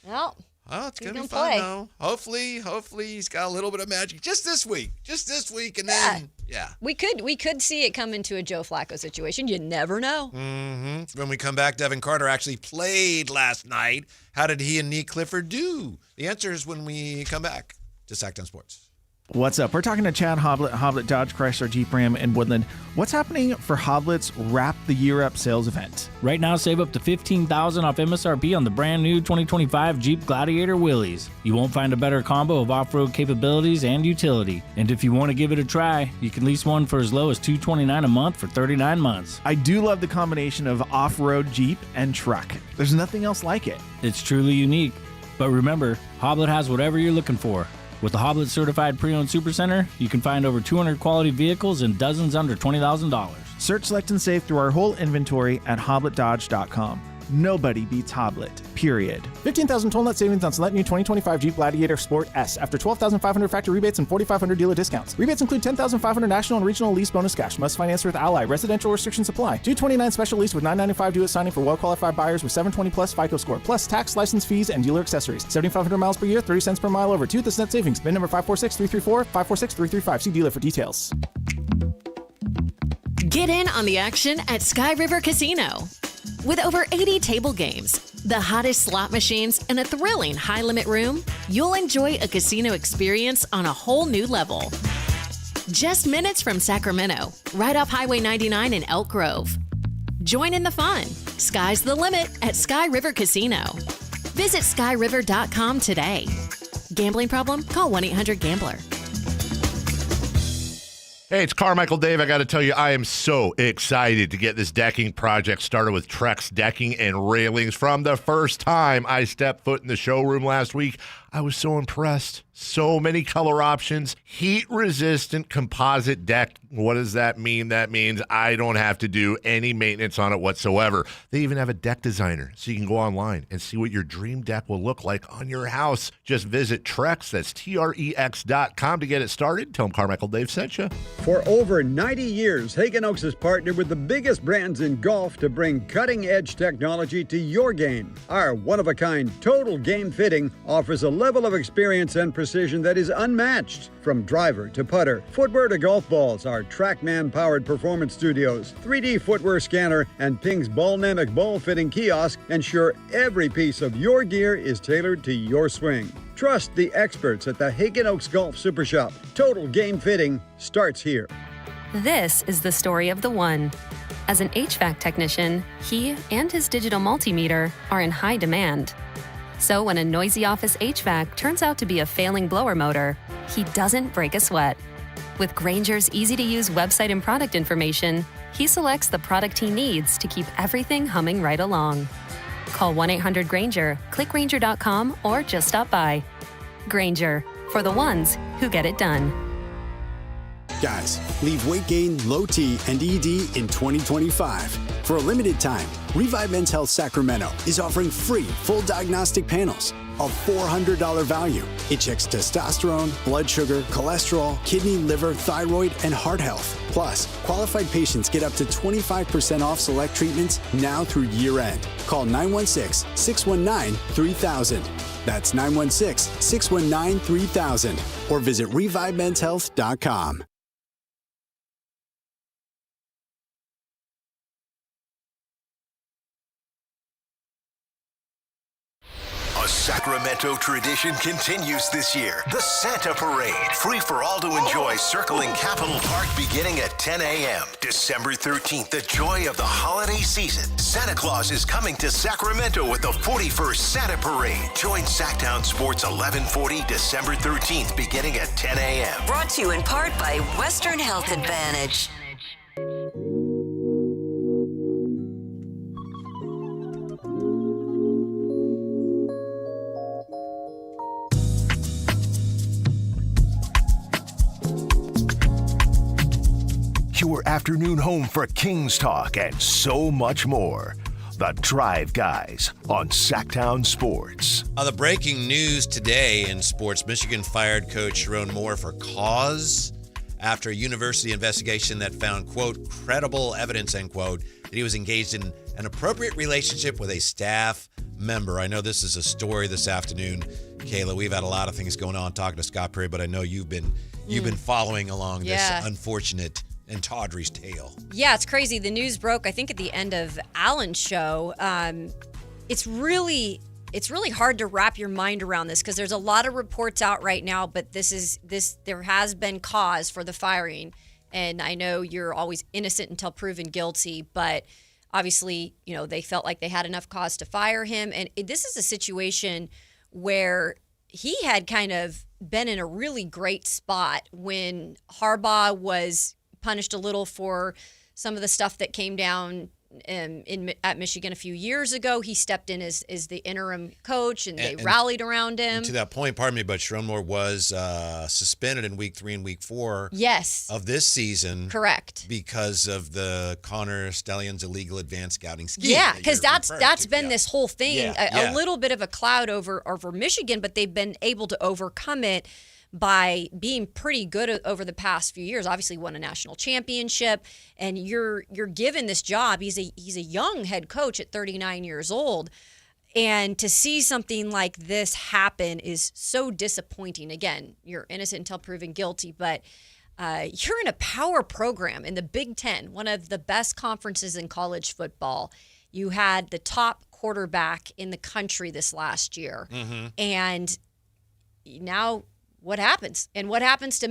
Well, it's going to be fun, though. Hopefully he's got a little bit of magic just this week, and then, We could see it come into a Joe Flacco situation. You never know. Mm-hmm. When we come back, Devin Carter actually played last night. How did he and Nique Clifford do? The answer is when we come back to Sactown Sports. What's up? We're talking to Chad Hoblet Dodge Chrysler Jeep Ram in Woodland. What's happening for Hoblet's Wrap the Year Up sales event? Right now, save up to $15,000 off MSRP on the brand new 2025 Jeep Gladiator Willys. You won't find a better combo of off-road capabilities and utility. And if you want to give it a try, you can lease one for as low as $229 a month for 39 months. I do love the combination of off-road Jeep and truck. There's nothing else like it. It's truly unique. But remember, Hoblet has whatever you're looking for. With the Hoblet Certified Pre-Owned Supercenter, you can find over 200 quality vehicles and dozens under $20,000. Search, select, and save through our whole inventory at HobletDodge.com. Nobody beats Hoblet, period. 15,000 total net savings on select new 2025 Jeep Gladiator Sport S after 12,500 factory rebates and 4,500 dealer discounts. Rebates include 10,500 national and regional lease bonus cash. Must finance with Ally. Residential restrictions apply. 229 special lease with $995 due at signing for well-qualified buyers with 720 plus FICO score, plus tax, license fees, and dealer accessories. 7,500 miles per year, 30 cents per mile over. 2 this net savings. VIN number 546334, 546335. See dealer for details. Get in on the action at Sky River Casino. With over 80 table games, The hottest slot machines and a thrilling high-limit room? You'll enjoy a casino experience on a whole new level. Just minutes from Sacramento, right off Highway 99 in Elk Grove. Join in the fun. Sky's the limit at Sky River Casino. Visit skyriver.com today. Gambling problem? Call 1-800-GAMBLER. Hey, it's Carmichael Dave. I got to tell you, I am so excited to get this decking project started with Trex Decking and Railings. From the first time I stepped foot in the showroom last week, I was so impressed. So many color options, heat-resistant composite deck. What does that mean? That means I don't have to do any maintenance on it whatsoever. They even have a deck designer, so you can go online and see what your dream deck will look like on your house. Just visit Trex, that's Trex.com to get it started. Tell them Carmichael Dave sent you. For over 90 years, Hagen Oaks has partnered with the biggest brands in golf to bring cutting-edge technology to your game. Our one-of-a-kind total game fitting offers a level of experience and precision that is unmatched. From driver to putter, footwear to golf balls, our TrackMan-powered performance studios, 3D footwear scanner, and Ping's Ballnamic ball fitting kiosk ensure every piece of your gear is tailored to your swing. Trust the experts at the Hagen Oaks Golf Super Shop. Total game fitting starts here. This is the story of the one. As an HVAC technician, he and his digital multimeter are in high demand. So when a noisy office HVAC turns out to be a failing blower motor, he doesn't break a sweat. With Grainger's easy-to-use website and product information, he selects the product he needs to keep everything humming right along. Call 1-800-GRAINGER, click Grainger.com, or just stop by. Grainger, for the ones who get it done. Guys, leave weight gain, low T, and ED in 2025. For a limited time, Revive Men's Health Sacramento is offering free full diagnostic panels, a $400 value. It checks testosterone, blood sugar, cholesterol, kidney, liver, thyroid, and heart health. Plus, qualified patients get up to 25% off select treatments now through year end. Call 916-619-3000. That's 916-619-3000. Or visit ReviveMen'sHealth.com. A Sacramento tradition continues this year. The Santa Parade, free for all to enjoy, circling Capitol Park beginning at 10 a.m. December 13th, the joy of the holiday season. Santa Claus is coming to Sacramento with the 41st Santa Parade. Join Sactown Sports 1140 December 13th beginning at 10 a.m. Brought to you in part by Western Health Advantage. Your afternoon home for Kings talk and so much more. The Drive Guys on Sactown Sports. The breaking news today in sports, Michigan fired coach Sharon Moore for cause after a university investigation that found, quote, credible evidence, end quote, that he was engaged in an appropriate relationship with a staff member. I know this is a story this afternoon, Kayla. We've had a lot of things going on talking to Scott Perry, but I know you've been following along this unfortunate and Tawdry's tale. Yeah, it's crazy. The news broke, I think, at the end of Alan's show. It's really hard to wrap your mind around this because there's a lot of reports out right now, but there has been cause for the firing. And I know you're always innocent until proven guilty, but obviously, they felt like they had enough cause to fire him. And this is a situation where he had kind of been in a really great spot when Harbaugh was punished a little for some of the stuff that came down at Michigan a few years ago. He stepped in as the interim coach, and they rallied around him. And to that point, pardon me, but Sharon Moore was suspended in week 3 and week 4 of this season. Correct. Because of the Connor Stallions illegal advanced scouting scheme. Yeah, because that's been this whole thing, a little bit of a cloud over Michigan, but they've been able to overcome it by being pretty good over the past few years. Obviously won a national championship, and you're given this job. He's a young head coach at 39 years old, and to see something like this happen is so disappointing. Again, you're innocent until proven guilty, but you're in a power program in the Big Ten, one of the best conferences in college football. You had the top quarterback in the country this last year. And now what happens? And what happens to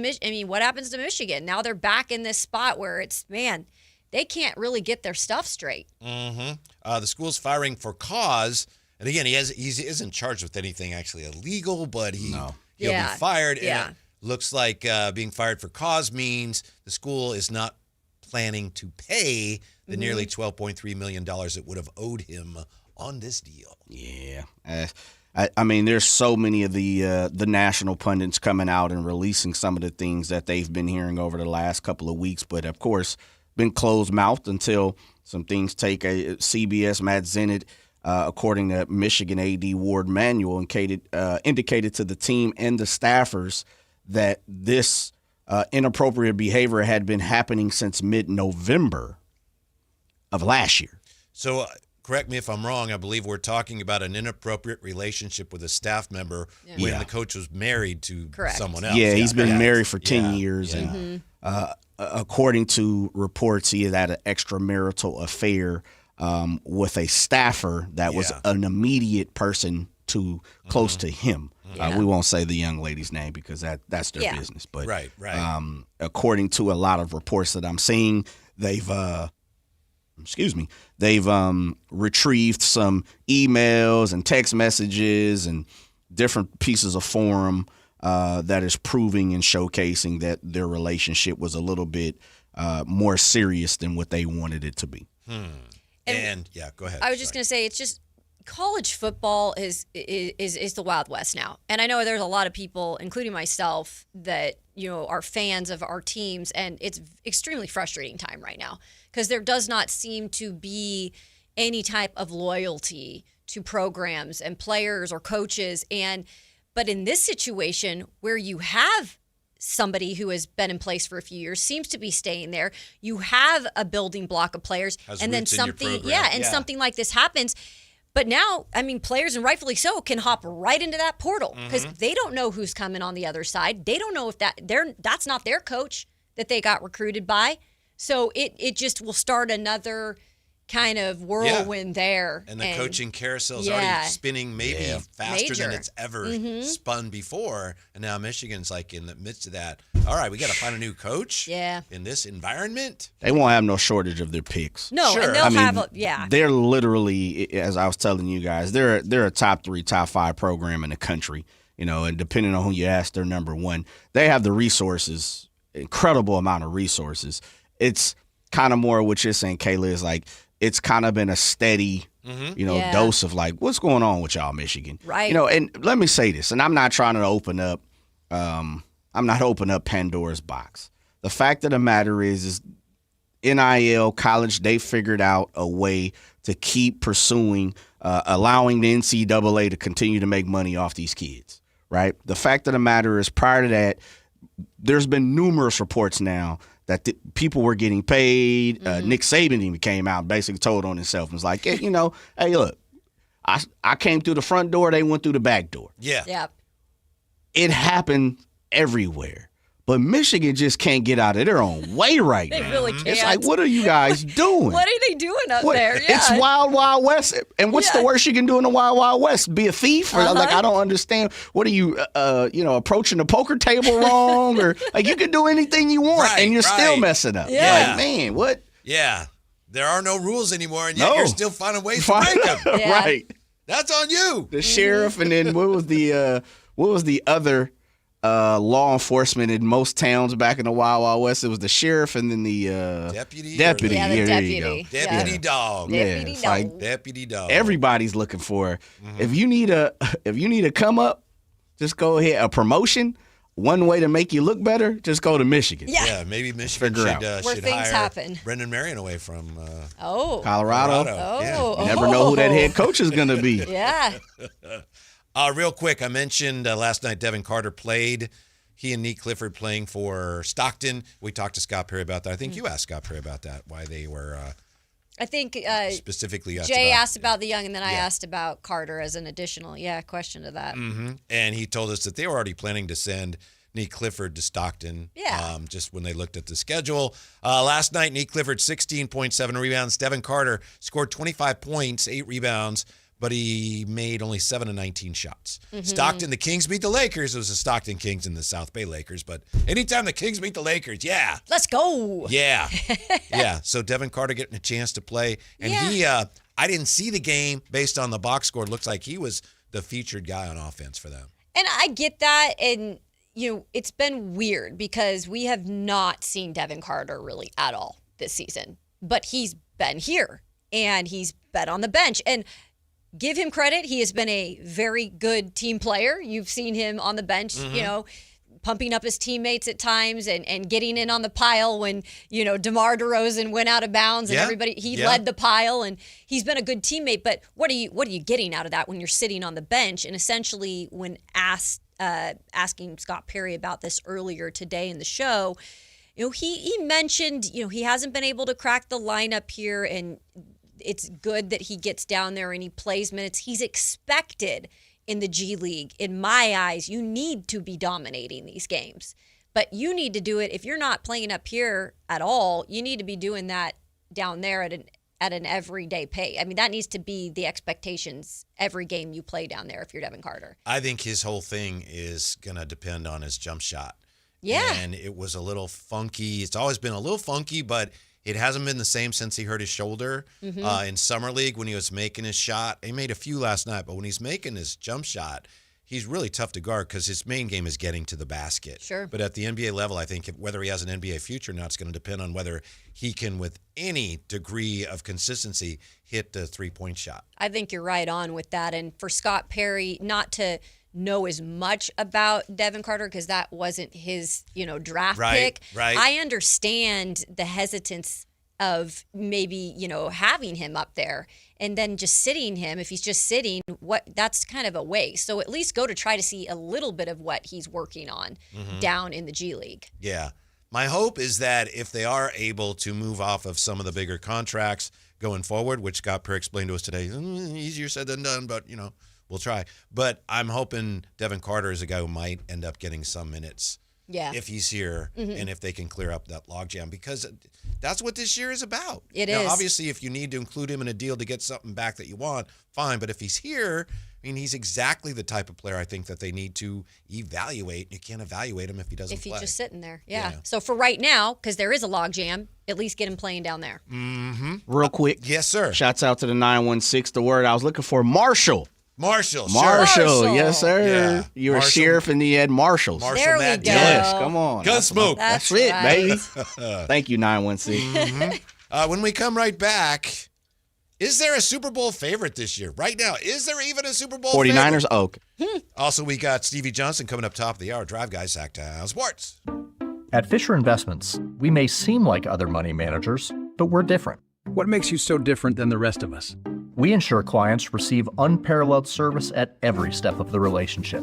what happens to Michigan? Now they're back in this spot where it's, man, they can't really get their stuff straight. The school's firing for cause. And again, he isn't charged with anything actually illegal, but he'll be fired. And it looks like being fired for cause means the school is not planning to pay the nearly $12.3 million it would have owed him on this deal. Yeah. I mean, there's so many of the national pundits coming out and releasing some of the things that they've been hearing over the last couple of weeks, but of course, been closed-mouthed until some things take a CBS Matt Zenit, according to Michigan AD Ward Manuel, indicated to the team and the staffers that this inappropriate behavior had been happening since mid-November of last year. So correct me if I'm wrong, I believe we're talking about an inappropriate relationship with a staff member when the coach was married to someone else. Yeah, he's been married for 10 years. And according to reports, he had had an extramarital affair with a staffer that was an immediate person close to him. We won't say the young lady's name because that's their business. But right. According to a lot of reports that I'm seeing, they've retrieved some emails and text messages and different pieces of forum that is proving and showcasing that their relationship was a little bit more serious than what they wanted it to be. And go ahead. I was just going to say, it's just college football is the Wild West now. And I know there's a lot of people, including myself, that are fans of our teams, and it's extremely frustrating time right now because there does not seem to be any type of loyalty to programs and players or coaches. But in this situation where you have somebody who has been in place for a few years, seems to be staying there, you have a building block of players, and then something something like this happens. But now, I mean, players, and rightfully so, can hop right into that portal because they don't know who's coming on the other side. They don't know if that's not their coach that they got recruited by. So it just will start another kind of whirlwind there. And the coaching carousel is already spinning faster than it's ever spun before. And now Michigan's like in the midst of that. All right, we got to find a new coach in this environment. They won't have no shortage of their picks. No, and they'll They're literally, as I was telling you guys, they're a top 3, top 5 program in the country. And depending on who you ask, they're number 1. They have the resources, incredible amount of resources. It's kind of more what you're saying, Kayla, is like, it's kind of been a steady, dose of like, what's going on with y'all, Michigan? Right. And let me say this, and I'm not trying to open up Pandora's box. The fact of the matter is NIL, college, they figured out a way to keep pursuing, allowing the NCAA to continue to make money off these kids, right? The fact of the matter is prior to that, there's been numerous reports now that people were getting paid. Nick Saban even came out and basically told on himself and was like, hey, look, I came through the front door, they went through the back door. Yeah. Yep. It happened everywhere. But Michigan just can't get out of their own way right now. They really can't. It's like, what are you guys doing? What are they doing up there? Yeah. It's Wild Wild West. And what's the worst you can do in the Wild Wild West? Be a thief? Or like, I don't understand. What are you, approaching the poker table wrong? Or like, you can do anything you want and you're still messing up. Yeah. Like, man, what? Yeah. There are no rules anymore, and yet you're still finding ways to break them. Right. That's on you. The sheriff, and then what was the other law enforcement in most towns back in the Wild Wild West? It was the sheriff and then the deputy. Yeah, the There deputy. you go. Deputy dog. Deputy it's dog. like Deputy dog. everybody's looking for. If you need a come up, just go ahead. A promotion. One way to make you look better, just go to Michigan. Yeah, maybe Michigan Where should things hire happen. Brendan Marion away from Colorado. Yeah. You never know who that head coach is going to be. Yeah. Real quick, I mentioned last night Devin Carter played. He and Nique Clifford playing for Stockton. We talked to Scott Perry about that. I think you asked Scott Perry about that, why they were I think specifically Jay asked about the young, and then I asked about Carter as an additional question to that. And he told us that they were already planning to send Nique Clifford to Stockton. Yeah. Just when they looked at the schedule. Last night, Nique Clifford, 16.7 rebounds. Devin Carter scored 25 points, 8 rebounds, but he made only 7 of 19 shots. Mm-hmm. Stockton, the Kings beat the Lakers. It was the Stockton Kings and the South Bay Lakers. But anytime the Kings beat the Lakers, yeah. Let's go. Yeah. Yeah. So Devin Carter getting a chance to play. And I didn't see the game based on the box score. It looks like he was the featured guy on offense for them. And I get that. And, it's been weird because we have not seen Devin Carter really at all this season. But he's been here and he's been on the bench. And give him credit. He has been a very good team player. You've seen him on the bench, pumping up his teammates at times and getting in on the pile when, DeMar DeRozan went out of bounds and everybody, he led the pile and he's been a good teammate. But what are you getting out of that when you're sitting on the bench? And essentially when asking Scott Perry about this earlier today in the show, he mentioned, he hasn't been able to crack the lineup here and it's good that he gets down there and he plays minutes. He's expected in the G League. In my eyes, you need to be dominating these games. But you need to do it. If you're not playing up here at all, you need to be doing that down there at an everyday pace. I mean, that needs to be the expectations every game you play down there if you're Devin Carter. I think his whole thing is going to depend on his jump shot. Yeah. And it was a little funky. It's always been a little funky, but it hasn't been the same since he hurt his shoulder in Summer League when he was making his shot. He made a few last night, but when he's making his jump shot, he's really tough to guard because his main game is getting to the basket. Sure. But at the NBA level, I think whether he has an NBA future or not is going to depend on whether he can, with any degree of consistency, hit the three-point shot. I think you're right on with that. And for Scott Perry, not to know as much about Devin Carter because that wasn't his, draft pick. Right. I understand the hesitance of maybe, having him up there and then just sitting him. If he's just sitting, that's kind of a waste. So at least go to try to see a little bit of what he's working on down in the G League. Yeah. My hope is that if they are able to move off of some of the bigger contracts going forward, which Scott Perry explained to us today, easier said than done, but, we'll try. But I'm hoping Devin Carter is a guy who might end up getting some minutes if he's here and if they can clear up that logjam because that's what this year is about. It is. Obviously, if you need to include him in a deal to get something back that you want, fine. But if he's here, he's exactly the type of player I think that they need to evaluate. You can't evaluate him if he doesn't play. If he's just sitting there. Yeah. So for right now, because there is a logjam, at least get him playing down there. Real quick. Yes, sir. Shouts out to the 916. The word I was looking for, Marshall. Marshall, yes, sir. Yeah. You were Marshall. sheriff and you had marshals. There we go. Yes, come on. Gunsmoke. That's right. it, baby. Thank you, 916. When we come right back, is there a Super Bowl favorite this year? Right now, is there even a Super Bowl 49ers, favorite? okay. Also, we got Stevie Johnson coming up top of the hour. Drive Guys, Sactown Sports. At Fisher Investments, we may seem like other money managers, but we're different. What makes you so different than the rest of us? We ensure clients receive unparalleled service at every step of the relationship.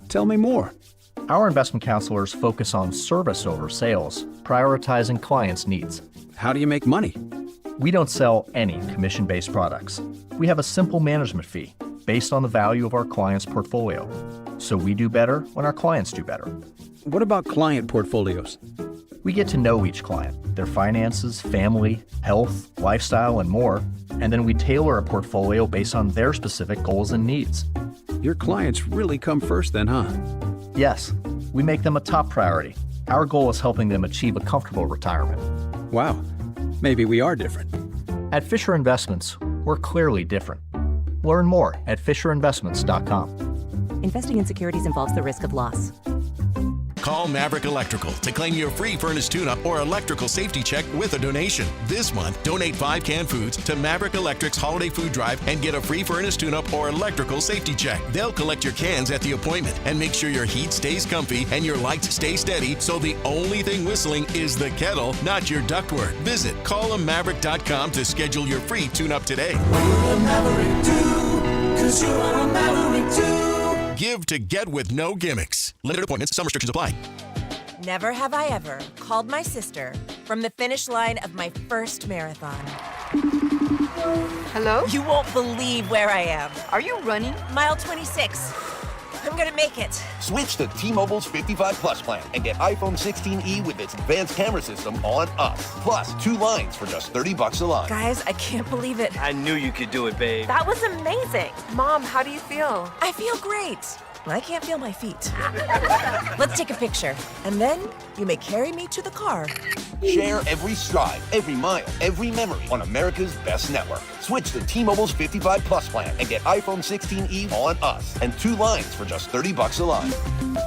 Tell me more. Our investment counselors focus on service over sales, prioritizing clients' needs. How do you make money? We don't sell any commission-based products. We have a simple management fee based on the value of our client's portfolio. So we do better when our clients do better. What about client portfolios? We get to know each client, their finances, family, health, lifestyle, and more, and then we tailor a portfolio based on their specific goals and needs. Your clients really come first then, huh? Yes, we make them a top priority. Our goal is helping them achieve a comfortable retirement. Wow, maybe we are different. At Fisher Investments, we're clearly different. Learn more at FisherInvestments.com. Investing in securities involves the risk of loss. Call Maverick Electrical to claim your free furnace tune-up or electrical safety check with a donation. This month, donate 5 canned foods to Maverick Electric's Holiday Food Drive and get a free furnace tune-up or electrical safety check. They'll collect your cans at the appointment and make sure your heat stays comfy and your lights stay steady, so the only thing whistling is the kettle, not your ductwork. Visit callamaverick.com to schedule your free tune-up today. Cause you are a Maverick too. Give to get with no gimmicks. Limited appointments, some restrictions apply. Never have I ever called my sister from the finish line of my first marathon. Hello? You won't believe where I am. Are you running? Mile 26. I'm gonna make it. Switch to T-Mobile's 55 Plus plan and get iPhone 16e with its advanced camera system on us. Plus, 2 lines for just $30 a line. Guys, I can't believe it. I knew you could do it, babe. That was amazing. Mom, how do you feel? I feel great. I can't feel my feet. Let's take a picture, and then you may carry me to the car. Share every stride, every mile, every memory on America's best network. Switch to T-Mobile's 55 Plus plan and get iPhone 16e on us and 2 lines for just $30 a line.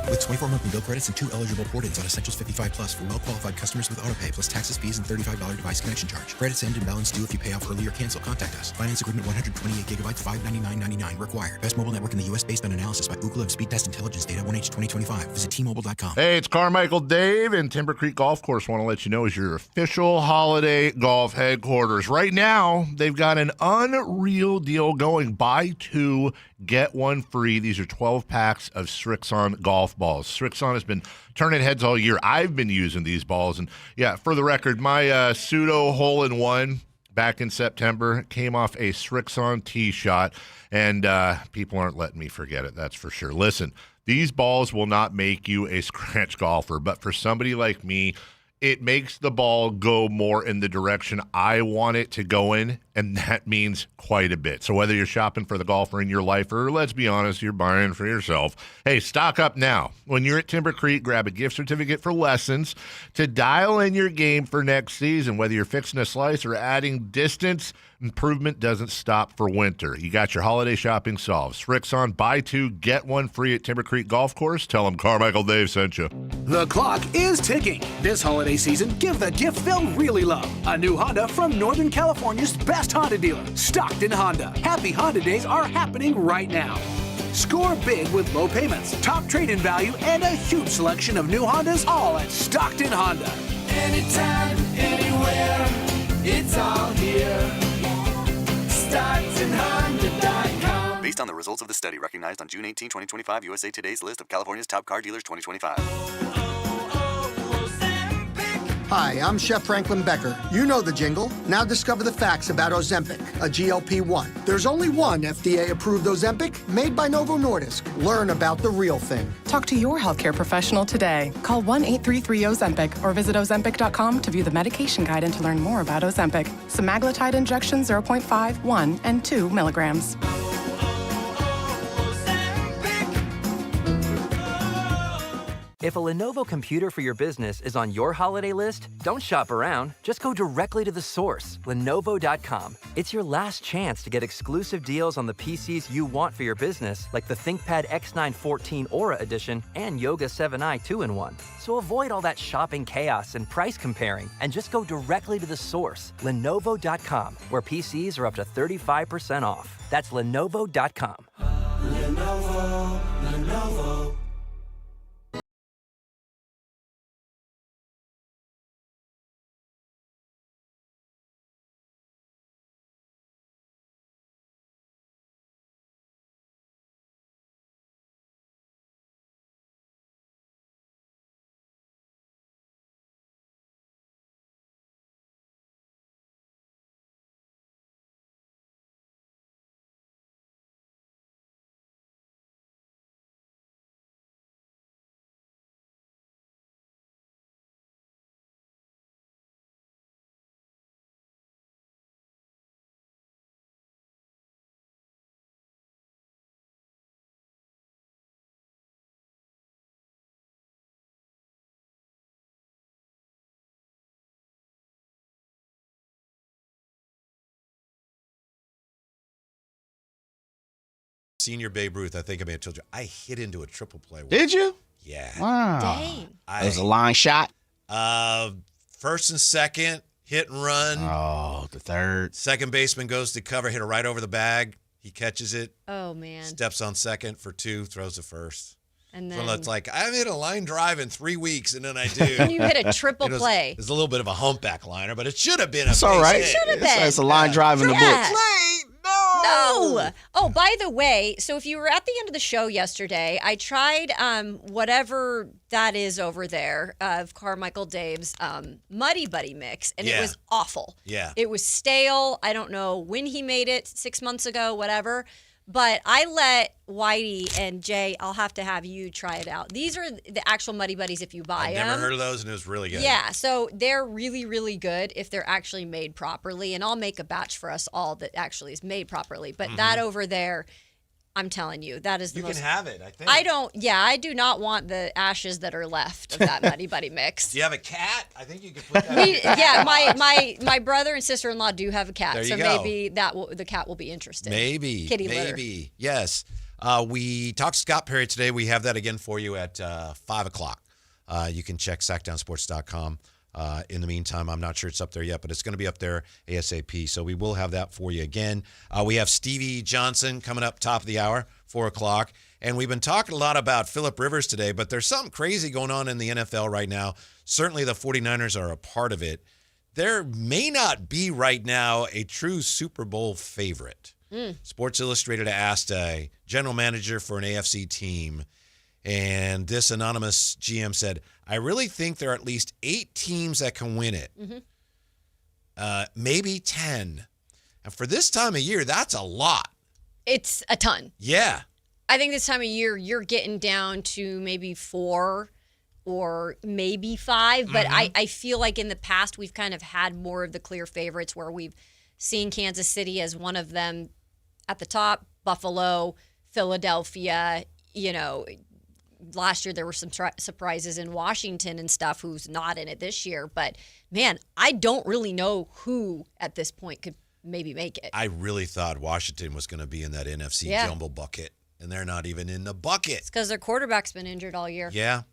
With 24 monthly bill credits and 2 eligible port-ins on Essentials 55 Plus for well-qualified customers with autopay plus taxes, fees, and $35 device connection charge. Credits end and balance due if you pay off early or cancel. Contact us. Finance agreement 128 gigabytes, $599.99 required. Best mobile network in the U.S. based on analysis by Ookla of Speed Test Intelligence data 1H 2025. Visit T-Mobile.com. Hey, it's Carmichael Dave, and Timber Creek Golf Course want to let you know is your official holiday golf headquarters. Right now, they've got an unreal deal going. Buy 2, get 1 free. These are 12 packs of Srixon golf balls. Srixon has been turning heads all year. I've been using these balls. And, yeah, for the record, my pseudo hole-in-one back in September came off a Srixon tee shot, and people aren't letting me forget it, that's for sure. Listen, these balls will not make you a scratch golfer, but for somebody like me, it makes the ball go more in the direction I want it to go in, and that means quite a bit. So whether you're shopping for the golfer in your life or, let's be honest, you're buying for yourself, hey, stock up now. When you're at Timber Creek, grab a gift certificate for lessons to dial in your game for next season. Whether you're fixing a slice or adding distance, improvement doesn't stop for winter. You got your holiday shopping solved. Srixon, buy 2, get 1 free at Timber Creek Golf Course. Tell them Carmichael Dave sent you. The clock is ticking. This holiday season, give the gift they'll really love. A new Honda from Northern California's best Honda dealer, Stockton Honda. Happy Honda days are happening right now. Score big with low payments, top trade-in value, and a huge selection of new Hondas, all at Stockton Honda. Anytime, anywhere, it's all here. StocktonHonda.com. Based on the results of the study recognized on June 18, 2025, USA Today's list of California's top car dealers 2025. Hi, I'm Chef Franklin Becker. You know the jingle. Now discover the facts about Ozempic, a GLP-1. There's only one FDA-approved Ozempic made by Novo Nordisk. Learn about the real thing. Talk to your healthcare professional today. Call 1-833-OZEMPIC or visit Ozempic.com to view the medication guide and to learn more about Ozempic. Semaglutide injection 0.5, 1, and 2 milligrams. If a Lenovo computer for your business is on your holiday list, don't shop around. Just go directly to the source, Lenovo.com. It's your last chance to get exclusive deals on the PCs you want for your business, like the ThinkPad X9 14 Aura Edition and Yoga 7i 2-in-1. So avoid all that shopping chaos and price comparing, and just go directly to the source, Lenovo.com, where PCs are up to 35% off. That's Lenovo.com. Lenovo. Senior Babe Ruth, I think I may have told you, I hit into a triple play. Did you? Yeah. Wow. Dang. It was a line shot? First and second, hit and run. Oh, the third. Second baseman goes to cover, hit it right over the bag. He catches it. Oh, man. Steps on second for 2, throws to first. And So then it's like, I haven't hit a line drive in 3 weeks, and then I do. And you hit a triple play. It's a little bit of a humpback liner, but it should have been a It's all right. base hit. Should have been. It's a line drive in the books. No. Oh, by the way, so if you were at the end of the show yesterday, I tried whatever that is over there of Carmichael Dave's Muddy Buddy mix, and it was awful. Yeah. It was stale. I don't know when he made it, 6 months ago, whatever. But I let Whitey and Jay, I'll have to have you try it out. These are the actual Muddy Buddies if you buy them. I've never heard of those, and it was really good. Yeah, so they're really, really good if they're actually made properly. And I'll make a batch for us all that actually is made properly. But that over there, I'm telling you, that is the most. You can have it, I think. I do not want the ashes that are left of that Muddy Buddy mix. Do you have a cat? I think you could put that in the cat Yeah, box. my brother and sister-in-law do have a cat. There you so go. maybe the cat will be interested. Maybe. Kitty litter. Maybe. Yes. We talked to Scott Perry today. We have that again for you at 5 o'clock. You can check SactownSports.com. In the meantime, I'm not sure it's up there yet, but it's going to be up there ASAP. So we will have that for you again. We have Stevie Johnson coming up top of the hour, 4 o'clock. And we've been talking a lot about Phillip Rivers today, but there's something crazy going on in the NFL right now. Certainly the 49ers are a part of it. There may not be right now a true Super Bowl favorite. Sports Illustrated asked a general manager for an AFC team, and this anonymous GM said, I really think there are at least 8 teams that can win it. Maybe 10. And for this time of year, that's a lot. It's a ton. Yeah. I think this time of year, you're getting down to maybe 4 or maybe 5. But I feel like in the past, we've kind of had more of the clear favorites where we've seen Kansas City as one of them at the top, Buffalo, Philadelphia, last year there were some surprises in Washington and stuff who's not in it this year. But, man, I don't really know who at this point could maybe make it. I really thought Washington was going to be in that NFC jumble bucket, and they're not even in the bucket. It's because their quarterback's been injured all year. Yeah.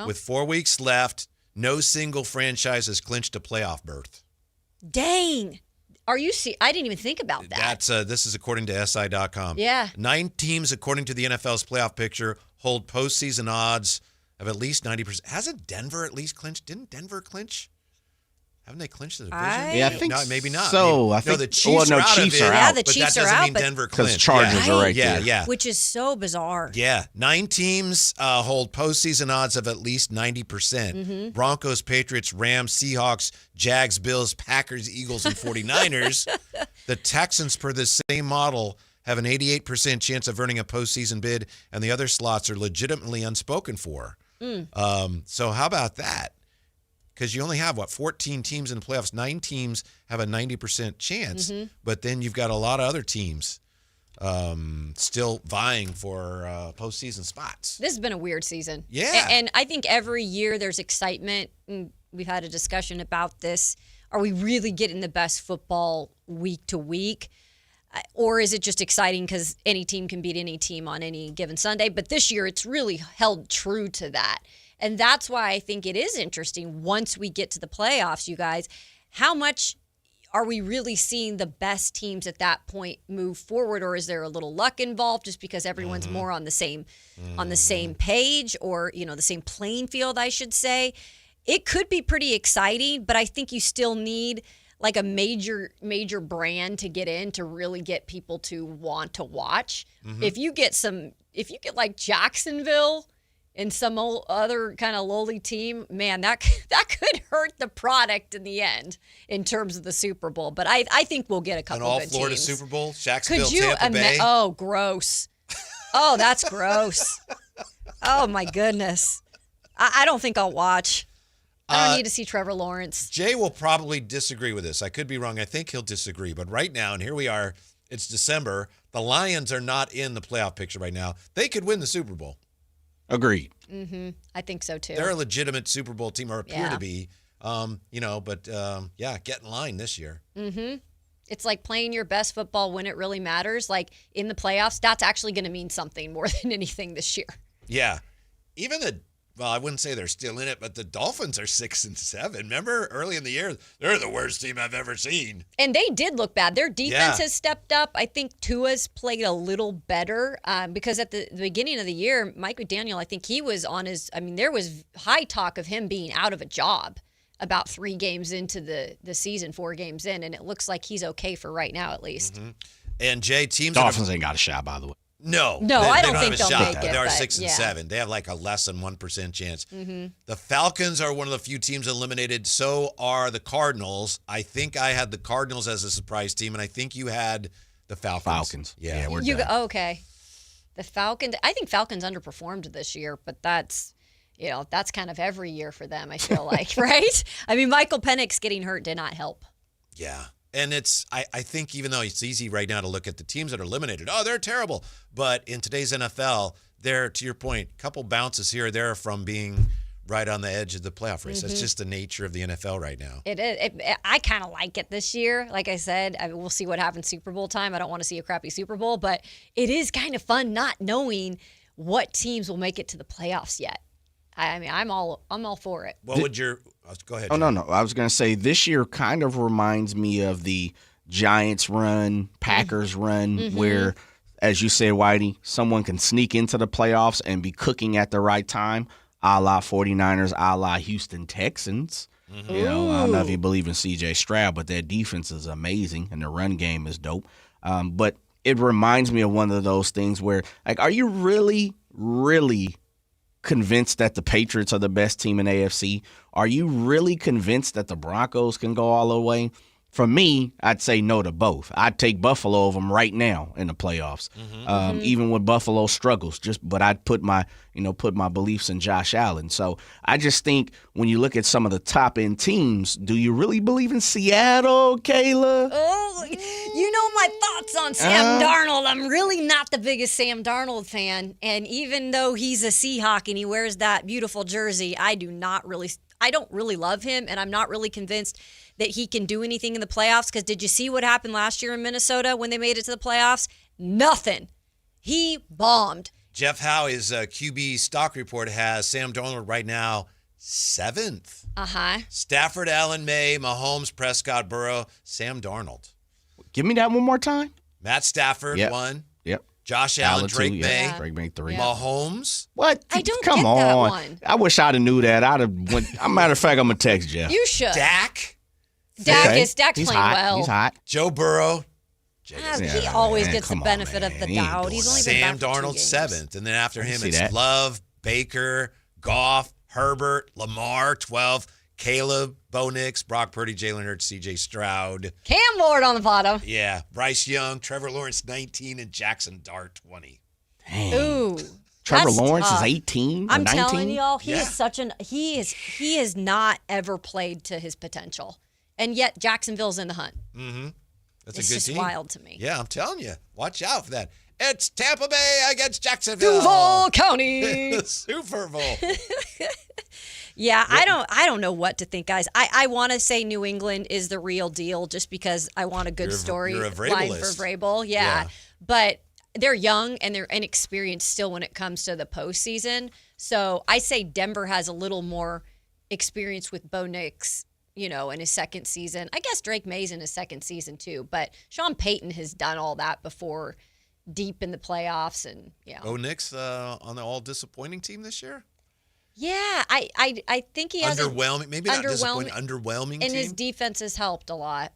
With 4 weeks left, no single franchise has clinched a playoff berth. Dang. Are you I didn't even think about that. This is according to SI.com. Yeah. 9 teams, according to the NFL's playoff picture, hold postseason odds of at least 90%. Hasn't Denver at least clinched? Didn't Denver clinch? Haven't they clinched the division? Yeah, I think maybe not. so. I think, the Chiefs are out of it. Yeah, the but Chiefs that are doesn't out, mean but Denver clinched. Because Chargers are right there. Yeah. Which is so bizarre. Yeah. 9 teams hold postseason odds of at least 90%. Broncos, Patriots, Rams, Seahawks, Jags, Bills, Packers, Eagles, and 49ers. The Texans, per the same model, have an 88% chance of earning a postseason bid, and the other slots are legitimately unspoken for. So how about that? Because you only have, 14 teams in the playoffs. 9 teams have a 90% chance, but then you've got a lot of other teams still vying for postseason spots. This has been a weird season. Yeah. And I think every year there's excitement, and we've had a discussion about this. Are we really getting the best football week to week? Or is it just exciting because any team can beat any team on any given Sunday? But this year it's really held true to that. And that's why I think it is interesting once we get to the playoffs, you guys, how much are we really seeing the best teams at that point move forward, or is there a little luck involved just because everyone's more on the same page, or the same playing field, I should say? It could be pretty exciting, but I think you still need like a major brand to get in to really get people to want to watch. If you get like Jacksonville and some other kind of lowly team, man, that could hurt the product in the end in terms of the Super Bowl. But I think we'll get a couple An good all-Florida teams. Super Bowl? Jacksonville, Could you Tampa Bay? Oh, gross. Oh, that's gross. Oh, my goodness. I don't think I'll watch. I don't need to see Trevor Lawrence. Jay will probably disagree with this. I could be wrong. I think he'll disagree. But right now, and here we are, it's December. The Lions are not in the playoff picture right now. They could win the Super Bowl. Agreed. I think so, too. They're a legitimate Super Bowl team, or appear to be. But get in line this year. It's like playing your best football when it really matters. Like in the playoffs, that's actually going to mean something more than anything this year. Yeah. Even I wouldn't say they're still in it, but the Dolphins are 6-7. Remember early in the year, they're the worst team I've ever seen. And they did look bad. Their defense has stepped up. I think Tua's played a little better because at the beginning of the year, Mike McDaniel, I think he was on there was high talk of him being out of a job about 3 games into the season, 4 games in, and it looks like he's okay for right now at least. And Jay, teams Dolphins ain't got a shot, by the way. No, I don't don't think have a they'll shot. make it. They are but 6-7. They have like a less than 1% chance. The Falcons are one of the few teams eliminated. So are the Cardinals. I think I had the Cardinals as a surprise team, and I think you had The Falcons. Yeah, we're done. Okay. The Falcons. I think Falcons underperformed this year, but that's kind of every year for them, I feel like, right? I mean, Michael Penix getting hurt did not help. Yeah. And I think even though it's easy right now to look at the teams that are eliminated, they're terrible. But in today's NFL, they're, to your point, a couple bounces here or there from being right on the edge of the playoff race. That's just the nature of the NFL right now. It is. I kind of like it this year. Like I said, we'll see what happens Super Bowl time. I don't want to see a crappy Super Bowl, but it is kind of fun not knowing what teams will make it to the playoffs yet. I mean, I'm all for it. What would your go ahead? Oh, no. I was going to say this year kind of reminds me of the Giants run, Packers run, where, as you say, Whitey, someone can sneak into the playoffs and be cooking at the right time. A la 49ers, a la Houston Texans. You know, I don't know if you believe in C.J. Stroud, but their defense is amazing and the run game is dope. But it reminds me of one of those things where, like, are you really, really convinced that the Patriots are the best team in AFC? Are you really convinced that the Broncos can go all the way? For me, I'd say no to both. I'd take Buffalo over them right now in the playoffs, even with Buffalo struggles. But I'd put my beliefs in Josh Allen. So I just think when you look at some of the top end teams, do you really believe in Seattle, Kayla? Oh, you know my thoughts on Sam Darnold. I'm really not the biggest Sam Darnold fan, and even though he's a Seahawk and he wears that beautiful jersey, I don't really love him, and I'm not really convinced that he can do anything in the playoffs. Because did you see what happened last year in Minnesota when they made it to the playoffs? Nothing. He bombed. Jeff Howie's QB stock report has Sam Darnold right now 7th. Stafford, Allen, May, Mahomes, Prescott, Burrow, Sam Darnold. Give me that one more time. Matt Stafford, 1. Yep. Josh Allen, Drake 2, May. Drake May 3. Mahomes. What? I don't Come get on. that one. I wish I'd have knew that. I'd have went. Matter of fact, I'm gonna text Jeff. You should. Dak. Dak's He's playing hot. well. He's hot. Joe Burrow. He always gets the benefit of the doubt. He's only Sam been back for 2 Darnold, games. 7th. And then after him, it's that. Love, Baker, Goff, Herbert, Lamar, 12th, Caleb, Bo Nix, Brock Purdy, Jalen Hurts, C.J. Stroud. Cam Ward on the bottom. Yeah. Bryce Young, Trevor Lawrence, 19, and Jackson Dart, 20. Dang. Ooh. Trevor That's Lawrence tough. is 18 or I'm 19? telling y'all, he has not ever played to his potential. And yet Jacksonville's in the hunt. That's It's a good just team. wild to me. Yeah, I'm telling you. Watch out for that. It's Tampa Bay against Jacksonville. Duval County. Super Bowl. Yeah, I don't know what to think, guys. I want to say New England is the real deal just because I want a good story you're a line for Vrabelist. Vrabel. Yeah. But they're young and they're inexperienced still when it comes to the postseason. So I say Denver has a little more experience with Bo Nix, in his second season. I guess Drake May's in his second season too, but Sean Payton has done all that before deep in the playoffs. And Bo Nix on the all disappointing team this year? Yeah, I think he has underwhelming, maybe not disappointing, underwhelming and team. his defense has helped a lot.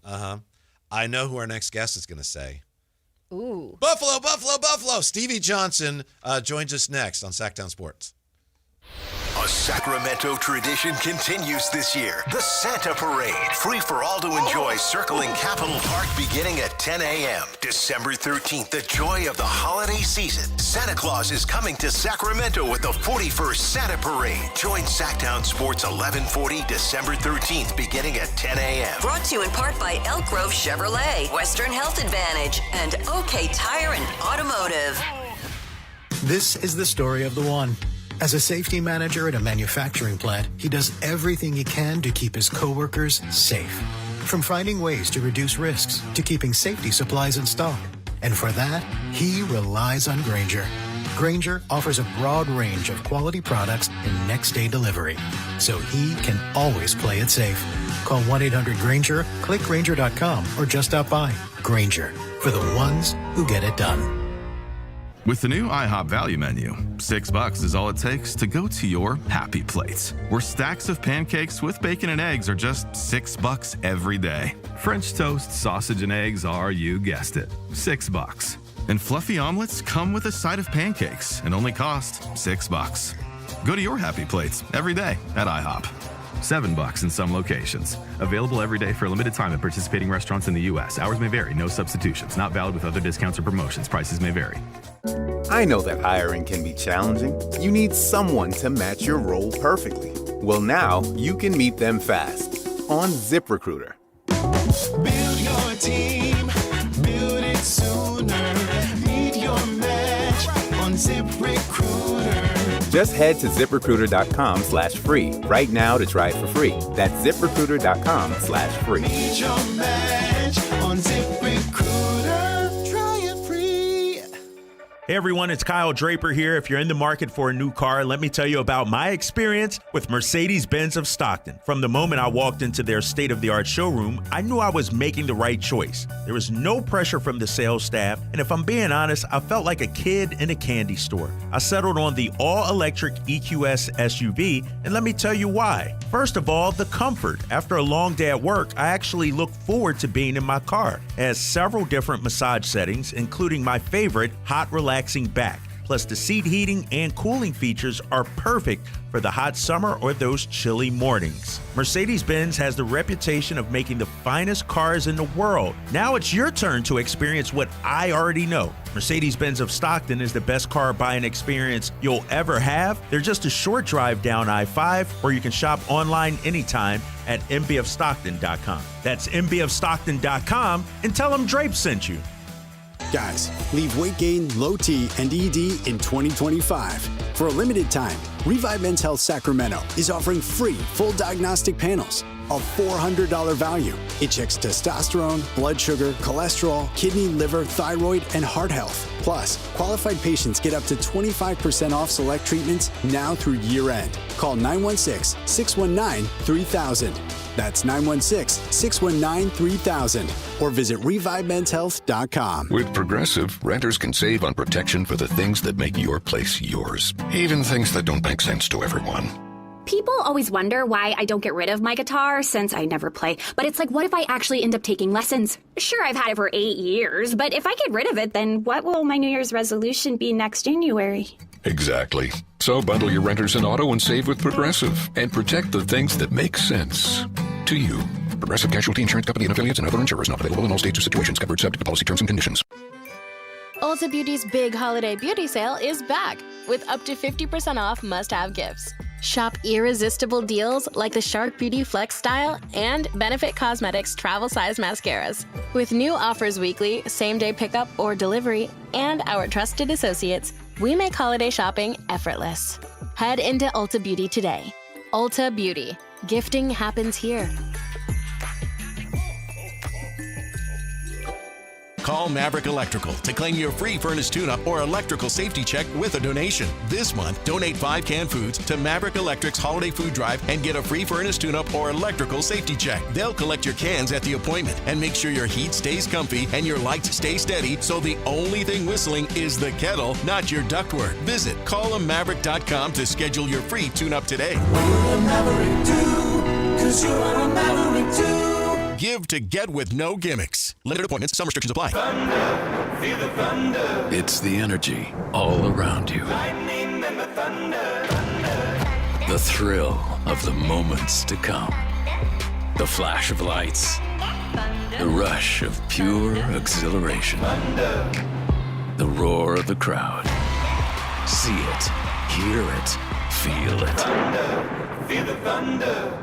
I know who our next guest is going to say. Ooh. Buffalo, Buffalo, Buffalo. Stevie Johnson joins us next on Sactown Sports. A Sacramento tradition continues this year. The Santa Parade, free for all to enjoy, circling Capitol Park beginning at 10 a.m. December 13th, the joy of the holiday season. Santa Claus is coming to Sacramento with the 41st Santa Parade. Join Sactown Sports 1140 December 13th beginning at 10 a.m. Brought to you in part by Elk Grove Chevrolet, Western Health Advantage, and OK Tire and Automotive. This is the story of the one. As a safety manager at a manufacturing plant, he does everything he can to keep his coworkers safe. From finding ways to reduce risks to keeping safety supplies in stock. And for that, he relies on Grainger. Grainger offers a broad range of quality products and next-day delivery, so he can always play it safe. Call 1-800-GRAINGER, click Grainger.com, or just stop by. Grainger, for the ones who get it done. With the new IHOP value menu, $6 is all it takes to go to your happy place, where stacks of pancakes with bacon and eggs are just $6 every day. French toast, sausage, and eggs are, you guessed it, $6. And fluffy omelets come with a side of pancakes and only cost $6. Go to your happy plates every day at IHOP. $7 in some locations. Available every day for a limited time at participating restaurants in the U.S. Hours may vary. No substitutions. Not valid with other discounts or promotions. Prices may vary. I know that hiring can be challenging. You need someone to match your role perfectly. Well, now you can meet them fast on ZipRecruiter. Build your team, build it sooner. Meet your match on ZipRecruiter. Just head to ZipRecruiter.com/free right now to try it for free. That's ZipRecruiter.com/free. Meet your match on ZipRecruiter. Try it free. Hey everyone, it's Kyle Draper here. If you're in the market for a new car, let me tell you about my experience with Mercedes-Benz of Stockton. From the moment I walked into their state-of-the-art showroom, I knew I was making the right choice. There was no pressure from the sales staff, and if I'm being honest, I felt like a kid in a candy store. I settled on the all-electric EQS SUV, and let me tell you why. First of all, the comfort. After a long day at work, I actually look forward to being in my car. It has several different massage settings, including my favorite, hot relaxing back. Plus, the seat heating and cooling features are perfect for the hot summer or those chilly mornings. Mercedes-Benz has the reputation of making the finest cars in the world. Now it's your turn to experience what I already know. Mercedes-Benz of Stockton is the best car buying experience you'll ever have. They're just a short drive down I-5, or you can shop online anytime at mbfstockton.com. That's mbfstockton.com, and tell them Drape sent you. Guys, leave weight gain, low T, and ED in 2025. For a limited time, Revive Men's Health Sacramento is offering free full diagnostic panels, a $400 value. It checks testosterone, blood sugar, cholesterol, kidney, liver, thyroid, and heart health. Plus, qualified patients get up to 25% off select treatments now through year end. Call 916-619-3000. That's 916-619-3000. Or visit ReviveMen'sHealth.com. With Progressive, renters can save on protection for the things that make your place yours, even things that don't make sense to everyone. People always wonder why I don't get rid of my guitar since I never play. But it's like, what if I actually end up taking lessons? Sure, I've had it for 8 years, but if I get rid of it, then what will my New Year's resolution be next January? Exactly. So bundle your renters and auto and save with Progressive and protect the things that make sense to you. Progressive Casualty Insurance Company and affiliates and other insurers not available in all states or situations. Covered subject to policy terms and conditions. Ulta Beauty's big holiday beauty sale is back with up to 50% off must-have gifts. Shop irresistible deals like the Shark Beauty Flex Style and Benefit Cosmetics travel-size mascaras. With new offers weekly, same-day pickup or delivery, and our trusted associates, we make holiday shopping effortless. Head into Ulta Beauty today. Ulta Beauty. Gifting happens here. Call Maverick Electrical to claim your free furnace tune-up or electrical safety check with a donation. This month, donate 5 canned foods to Maverick Electric's holiday food drive and get a free furnace tune-up or electrical safety check. They'll collect your cans at the appointment and make sure your heat stays comfy and your lights stay steady, so the only thing whistling is the kettle, not your ductwork. Visit callamaverick.com to schedule your free tune-up today. We're a Maverick too, 'cause you are a Maverick too. Give to get with no gimmicks. Limited appointments, some restrictions apply. Thunder, feel the thunder. It's the energy all around you. Lightning and the thunder. Thunder. The thrill of the moments to come. The flash of lights. The rush of pure exhilaration. Thunder. The roar of the crowd. See it, hear it, feel it. Thunder, feel the thunder.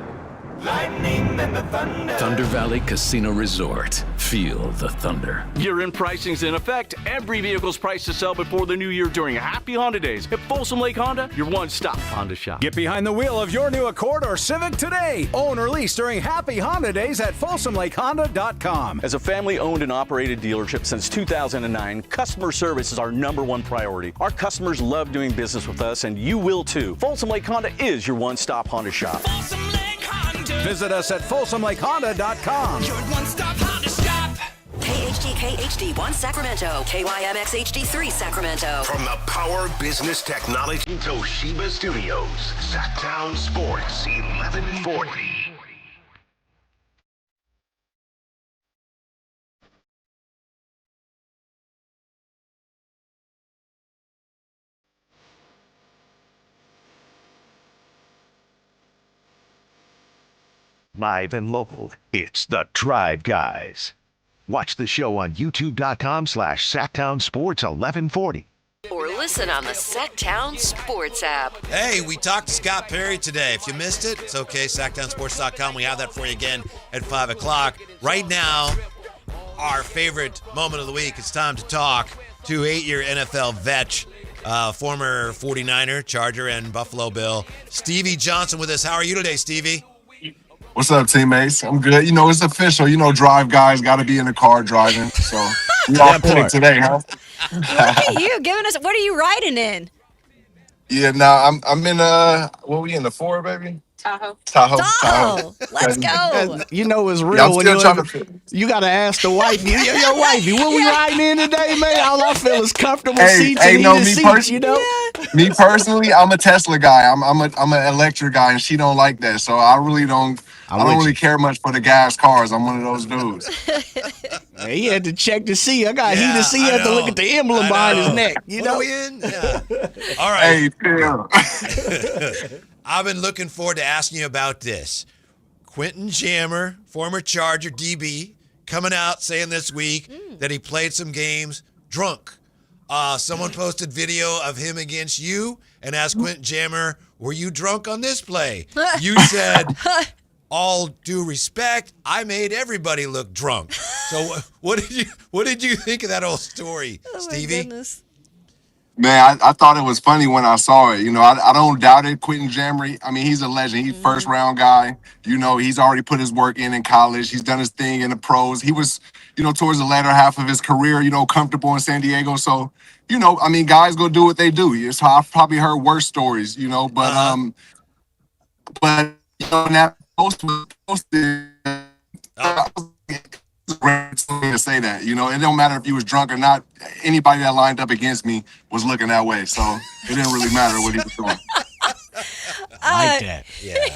Lightning and the thunder. Thunder Valley Casino Resort. Feel the thunder. Year-end pricing's in effect. Every vehicle's priced to sell before the new year during Happy Honda Days. At Folsom Lake Honda, your one-stop Honda shop. Get behind the wheel of your new Accord or Civic today. Own or lease during Happy Honda Days at FolsomLakeHonda.com. As a family-owned and operated dealership since 2009, customer service is our #1 priority. Our customers love doing business with us, and you will too. Folsom Lake Honda is your one-stop Honda shop. Visit us at FolsomLakeHonda.com. Your one-stop Honda shop. KHD HD1 Sacramento, KYMX HD3 Sacramento. From the Power Business Technology Toshiba Studios, Sactown Sports 1140. Live and local, it's the Drive Guys. Watch the show on youtube.com/Sactown Sports 1140. Or listen on the Sactown Sports app. Hey, we talked to Scott Perry today. If you missed it, it's okay. SactownSports.com. We have that for you again at 5 o'clock. Right now, our favorite moment of the week, it's time to talk to 8-year NFL vet, former 49er, Charger, and Buffalo Bill, Stevie Johnson with us. How are you today, Stevie? What's up, teammates? I'm good. You know, it's official. You know, Drive Guys got to be in the car driving. So we all put it today, huh? Look at you giving us. What are you riding in? Yeah, now I'm in what we in the Ford, baby? Tahoe. Let's go. You know it's real Yeah, I'm when still you gotta ask the wife. Yo, wifey, what we riding in today, man? All I feel is comfortable seats and heated seats. You know. Me personally, I'm a Tesla guy. I'm an electric guy, and she don't like that. So I really don't. I don't really care much for the gas cars. I'm one of those dudes. Man, he had to check to see. I got heated seat. Had to look at the emblem behind his neck. You know. What are we in? Yeah. All right. Hey, I've been looking forward to asking you about this. Quentin Jammer, former Charger DB, coming out saying this week that he played some games drunk. Someone posted video of him against you and asked Quentin Jammer, were you drunk on this play? You said, all due respect, I made everybody look drunk. So what did you think of that whole story, Stevie? My goodness. Man, I thought it was funny when I saw it. You know, I don't doubt it. Quentin Jammer, I mean, he's a legend. He's first round guy. You know, he's already put his work in college. He's done his thing in the pros. He was, you know, towards the latter half of his career, you know, comfortable in San Diego. So, you know, I mean, guys go do what they do. It's how I've probably heard worse stories, you know, but you know, that post was posted. To say that, you know, it don't matter if you was drunk or not. Anybody that lined up against me was looking that way, so it didn't really matter what he was doing. Like that. Yeah.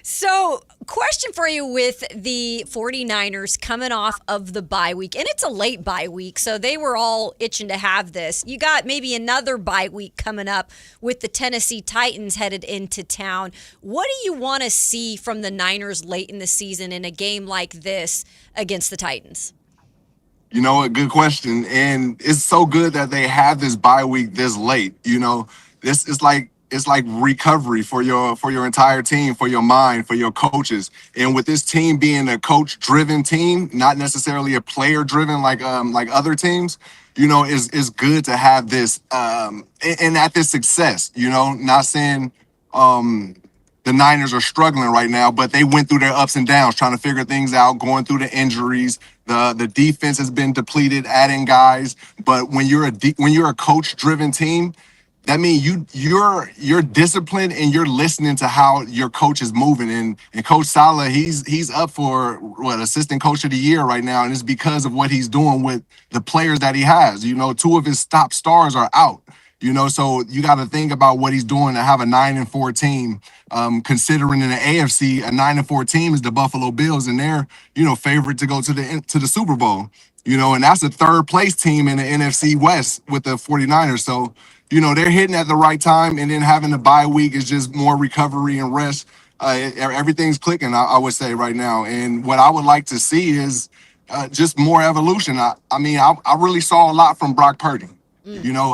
So, question for you with the 49ers coming off of the bye week, and it's a late bye week, so they were all itching to have this. You got maybe another bye week coming up with the Tennessee Titans headed into town. What do you want to see from the Niners late in the season in a game like this against the Titans? You know, a good question, and it's so good that they have this bye week this late. You know, this is like. It's like recovery for your entire team, for your mind, for your coaches. And with this team being a coach-driven team, not necessarily a player-driven like other teams, you know, is good to have this and at this success. You know, not saying the Niners are struggling right now, but they went through their ups and downs, trying to figure things out, going through the injuries. The defense has been depleted, adding guys. But when you're a coach-driven team, that means you're disciplined and you're listening to how your coach is moving. And Coach Saleh, he's up for assistant coach of the year right now, and it's because of what he's doing with the players that he has. You know, 2 of his top stars are out. You know, so you got to think about what he's doing to have a 9-4 team. Considering in the AFC, a 9-4 team is the Buffalo Bills, and they're, you know, favorite to go to the Super Bowl. You know, and that's a 3rd place team in the NFC West with the 49ers. So, you know, they're hitting at the right time, and then having the bye week is just more recovery and rest. Everything's clicking, I would say, right now. And what I would like to see is just more evolution. I mean, I really saw a lot from Brock Purdy. You know,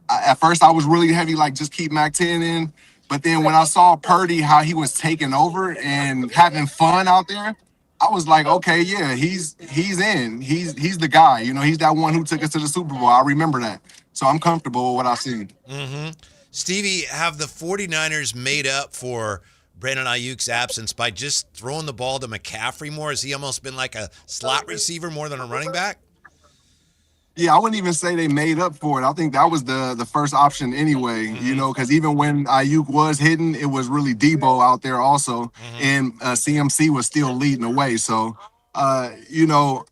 at first I was really heavy, like just keep Mac 10 in. But then when I saw Purdy, how he was taking over and having fun out there, I was like, okay, yeah, he's in. He's the guy. You know, he's that one who took us to the Super Bowl. I remember that. So I'm comfortable with what I've seen. Mm-hmm. Stevie, have the 49ers made up for Brandon Aiyuk's absence by just throwing the ball to McCaffrey more? Has he almost been like a slot receiver more than a running back? Yeah, I wouldn't even say they made up for it. I think that was the first option anyway, you know, because even when Aiyuk was hidden, it was really Debo out there also, and CMC was still leading the way. So, you know,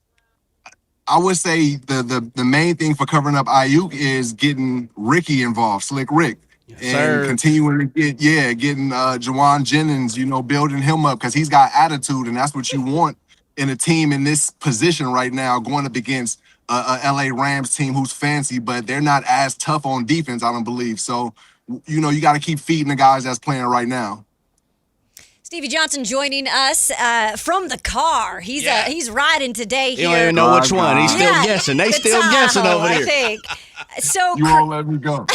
I would say the main thing for covering up Aiyuk is getting Ricky involved, Slick Rick, and continuing to getting Jawan Jennings, you know, building him up because he's got attitude, and that's what you want in a team in this position right now, going up against a LA Rams team who's fancy, but they're not as tough on defense, I don't believe. So, you know, you got to keep feeding the guys that's playing right now. Stevie Johnson joining us from the car. He's riding today here. You don't even know which one. He's still guessing. They still guessing over there. I think. So you won't let me go.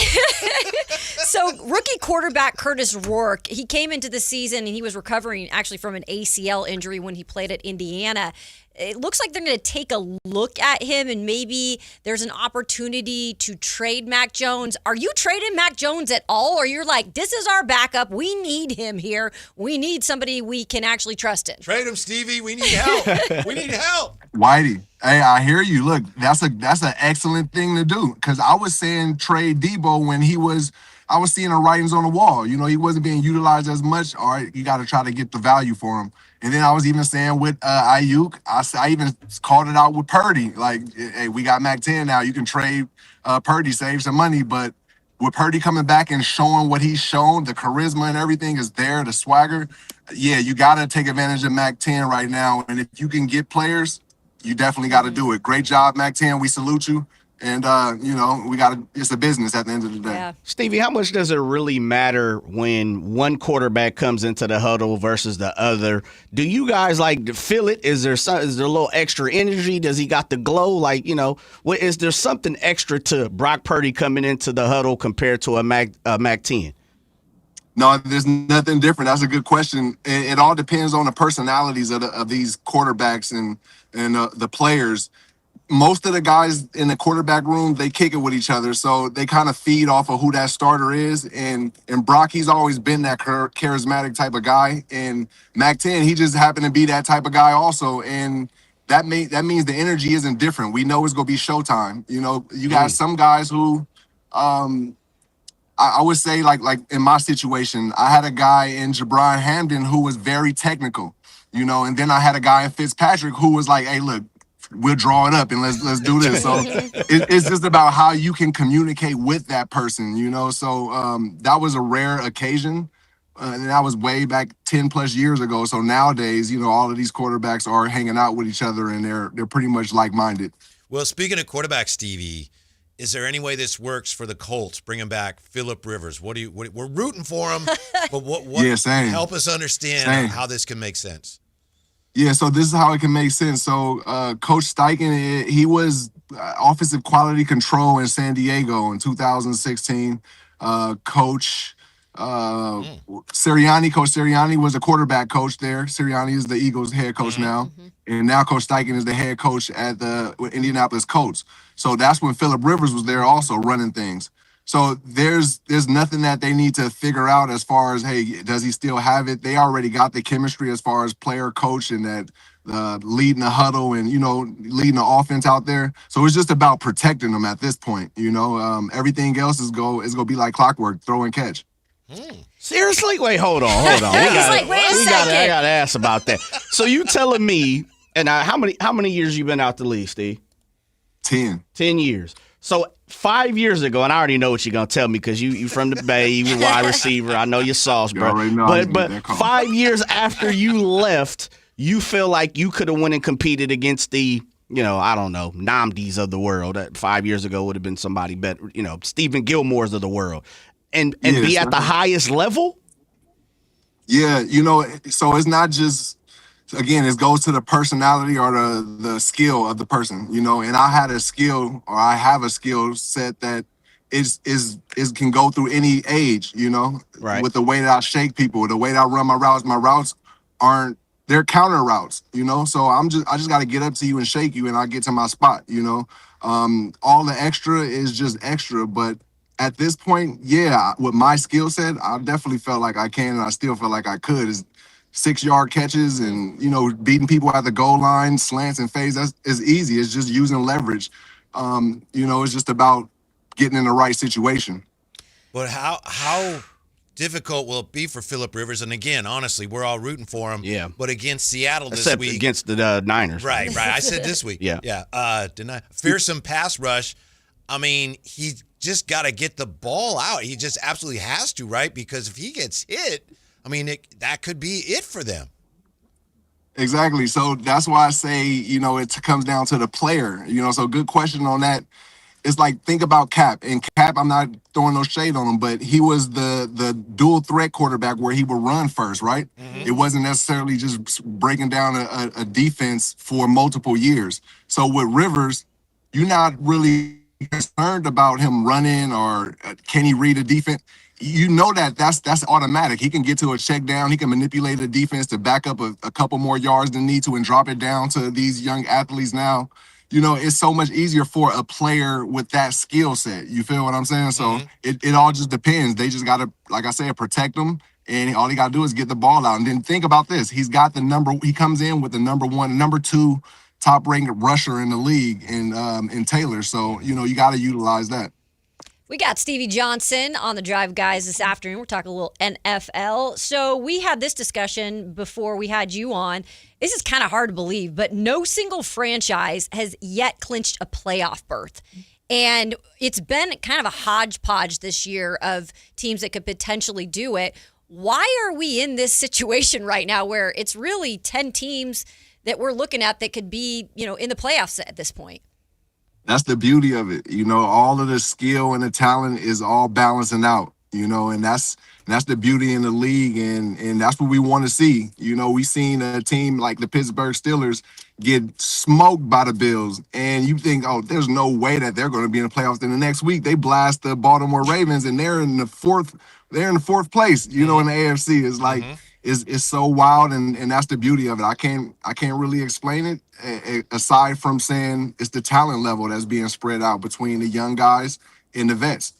So rookie quarterback Curtis Rourke, he came into the season and he was recovering actually from an ACL injury when he played at Indiana. It looks like they're going to take a look at him and maybe there's an opportunity to trade Mac Jones. Are you trading Mac Jones at all? Or you're like, this is our backup. We need him here. We need somebody we can actually trust in. Trade him, Stevie. We need help. We need help. Whitey, hey, I hear you. Look, that's an excellent thing to do because I was saying trade Debo when I was seeing the writings on the wall. You know, he wasn't being utilized as much. All right, you got to try to get the value for him. And then I was even saying with Aiyuk, I even called it out with Purdy. Like, hey, we got Mac 10 now. You can trade Purdy, save some money. But with Purdy coming back and showing what he's shown, the charisma and everything is there, the swagger. Yeah, you got to take advantage of Mac 10 right now. And if you can get players, you definitely got to do it. Great job, Mac 10. We salute you. And, it's a business at the end of the day. Yeah. Stevie, how much does it really matter when one quarterback comes into the huddle versus the other? Do you guys feel it? Is there a little extra energy? Does he got the glow? Is there something extra to Brock Purdy coming into the huddle compared to a Mac 10? No, there's nothing different. That's a good question. It all depends on the personalities of these quarterbacks and the players. Most of the guys in the quarterback room, they kick it with each other. So they kind of feed off of who that starter is. And Brock, he's always been that charismatic type of guy. And Mac 10, he just happened to be that type of guy also. And that means the energy isn't different. We know it's going to be showtime. You know, you got some guys who I would say like in my situation, I had a guy in Jabron Hamden who was very technical, and then I had a guy in Fitzpatrick who was like, hey, look, we'll draw it up and let's do this. So it's just about how you can communicate with that person, So that was a rare occasion. And that was way back 10 plus years ago. So nowadays, all of these quarterbacks are hanging out with each other and they're pretty much like-minded. Well, speaking of quarterbacks, Stevie, is there any way this works for the Colts, bringing back Phillip Rivers? We're rooting for him, but what help us understand how this can make sense. Yeah, so this is how it can make sense. So Coach Steichen, he was offensive quality control in San Diego in 2016. Coach Sirianni was a quarterback coach there. Sirianni is the Eagles head coach now. And now Coach Steichen is the head coach at the Indianapolis Colts. So that's when Phillip Rivers was there also running things. So there's nothing that they need to figure out as far as, hey, does he still have it? They already got the chemistry as far as player, coach, and that leading the huddle and, leading the offense out there. So it's just about protecting them at this point. Everything else is going to be like clockwork, throw and catch. Seriously? Wait, hold on. Wait a second. I got to ask about that. So you telling me, and how many years you been out the league, Steve? 10. 10 years. So 5 years ago, and I already know what you're going to tell me because you from the Bay, you were wide receiver. I know your sauce, bro. But 5 years after you left, you feel like you could have went and competed against the, I don't know, Namdis of the world. That 5 years ago would have been somebody better, Stephen Gilmore's of the world. And be at the highest level? Yeah, so it's not just, again, it goes to the personality or the skill of the person, and I had a skill or I have a skill set that is can go through any age, right. With the way that I shake people, the way that I run my routes they're counter routes, so I just got to get up to you and shake you and I get to my spot, all the extra is just extra, but at this point, yeah, with my skill set, I definitely felt like I can and I still feel like I could. 6-yard catches and, beating people at the goal line, slants and fades, is easy. It's just using leverage. It's just about getting in the right situation. But how difficult will it be for Phillip Rivers? And again, honestly, we're all rooting for him. Yeah. But against Seattle this Except week. Against the Niners. Right. I said this week. Yeah. Yeah. Fearsome pass rush. I mean, he just got to get the ball out. He just absolutely has to, right? Because if he gets hit, I mean, that could be it for them. Exactly. So that's why I say, it comes down to the player, so good question on that. it's like, think about Cap. And Cap, I'm not throwing no shade on him, but he was the dual threat quarterback where he would run first, right? It wasn't necessarily just breaking down a defense for multiple years. So with Rivers, you're not really concerned about him running or can he read a defense. You know that's automatic. He can get to a check down. He can manipulate the defense to back up a couple more yards than need to and drop it down to these young athletes now. You know, it's so much easier for a player with that skill set. You feel what I'm saying? So it all just depends. They just got to, like I said, protect them. And all he got to do is get the ball out. And then think about this. He comes in with the number 2 top-ranked rusher in the league in Taylor. So, you know, you got to utilize that. We got Stevie Johnson on the Drive Guys this afternoon. We're talking a little NFL. So we had this discussion before we had you on. This is kind of hard to believe, but no single franchise has yet clinched a playoff berth. And it's been kind of a hodgepodge this year of teams that could potentially do it. Why are we in this situation right now where it's really 10 teams that we're looking at that could be, you know, in the playoffs at this point? That's the beauty of it. You know, all of the skill and the talent is all balancing out, you know, and that's the beauty in the league. And that's what we want to see. You know, we seen a team like the Pittsburgh Steelers get smoked by the Bills. And you think, oh, there's no way that they're going to be in the playoffs. Then the next week they blast the Baltimore Ravens and they're in the fourth place, you know, in the AFC. It's like, it's so wild, and that's the beauty of it. I can't really explain it aside from saying it's the talent level that's being spread out between the young guys and the vets.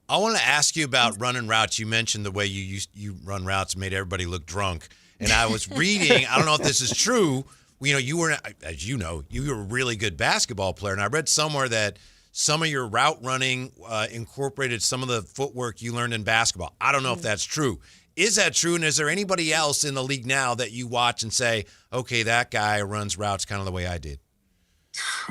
I want to ask you about running routes. You mentioned the way you run routes made everybody look drunk. And I was reading, I don't know if this is true, you know, you were a really good basketball player. And I read somewhere that some of your route running incorporated some of the footwork you learned in basketball. I don't know if that's true. Is that true? And is there anybody else in the league now that you watch and say, okay, that guy runs routes kind of the way I did?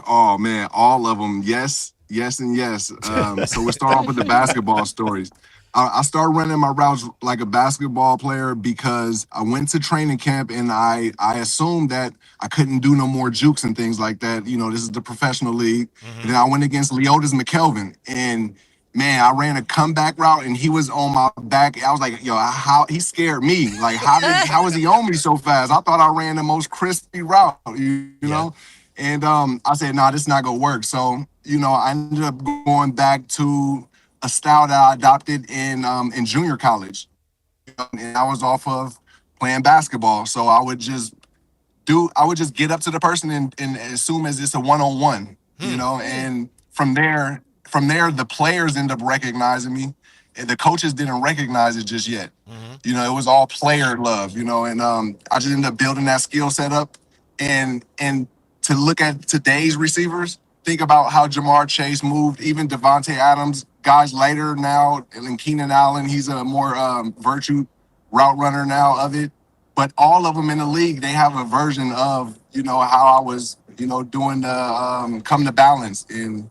Oh, man, all of them. Yes, and yes. So we'll start off with the basketball stories. I started running my routes like a basketball player because I went to training camp and I assumed that I couldn't do no more jukes and things like that. You know, this is the professional league. And then I went against Leotis McKelvin, and man, I ran a comeback route and he was on my back. I was like, yo, how he scared me. Like, how was he on me so fast? I thought I ran the most crispy route, you know? And I said, nah, this is not gonna work. So, you know, I ended up going back to a style that I adopted in junior college. And I was off of playing basketball. So I would just get up to the person and assume as it's a one-on-one, you know, and from there, the players end up recognizing me, and the coaches didn't recognize it just yet. You know, it was all player love, you know, and I just ended up building that skill set up. And to look at today's receivers, think about how Jamar Chase moved, even Devontae Adams, guys later now, and Keenan Allen, he's a more virtue route runner now of it. But all of them in the league, they have a version of, you know, how I was, you know, doing the come to balance and,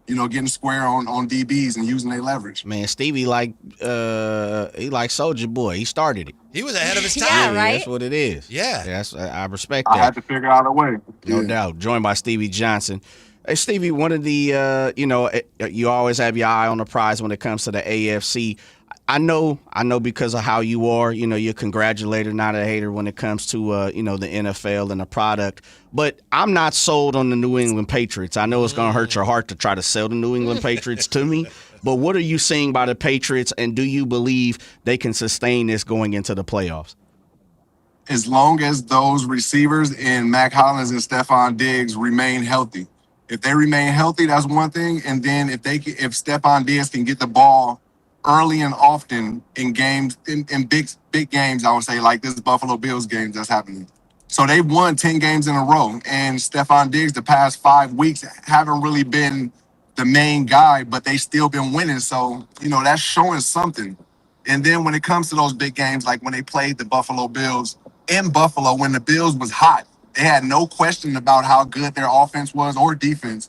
you know, getting square on DBs and using their leverage. Man, Stevie he like Soulja Boy. He started it. He was ahead of his time. Yeah, right? That's what it is. Yeah. I respect that. I had to figure out a way. No doubt. Joined by Stevie Johnson. Hey, Stevie, one of the, you know, you always have your eye on the prize when it comes to the AFC. I know because of how you are, you know, you're a congratulator, not a hater when it comes to, you know, the NFL and the product. But I'm not sold on the New England Patriots. I know it's going to hurt your heart to try to sell the New England Patriots to me. But what are you seeing by the Patriots, and do you believe they can sustain this going into the playoffs? As long as those receivers in Mac Hollins and Stephon Diggs remain healthy. If they remain healthy, that's one thing. And then if Stephon Diggs can get the ball early and often in games, in big games, I would say, like this Buffalo Bills game that's happening. So they've won 10 games in a row. And Stephon Diggs, the past 5 weeks, haven't really been the main guy, but they still been winning. So, you know, that's showing something. And then when it comes to those big games, like when they played the Buffalo Bills in Buffalo, when the Bills was hot, they had no question about how good their offense was or defense.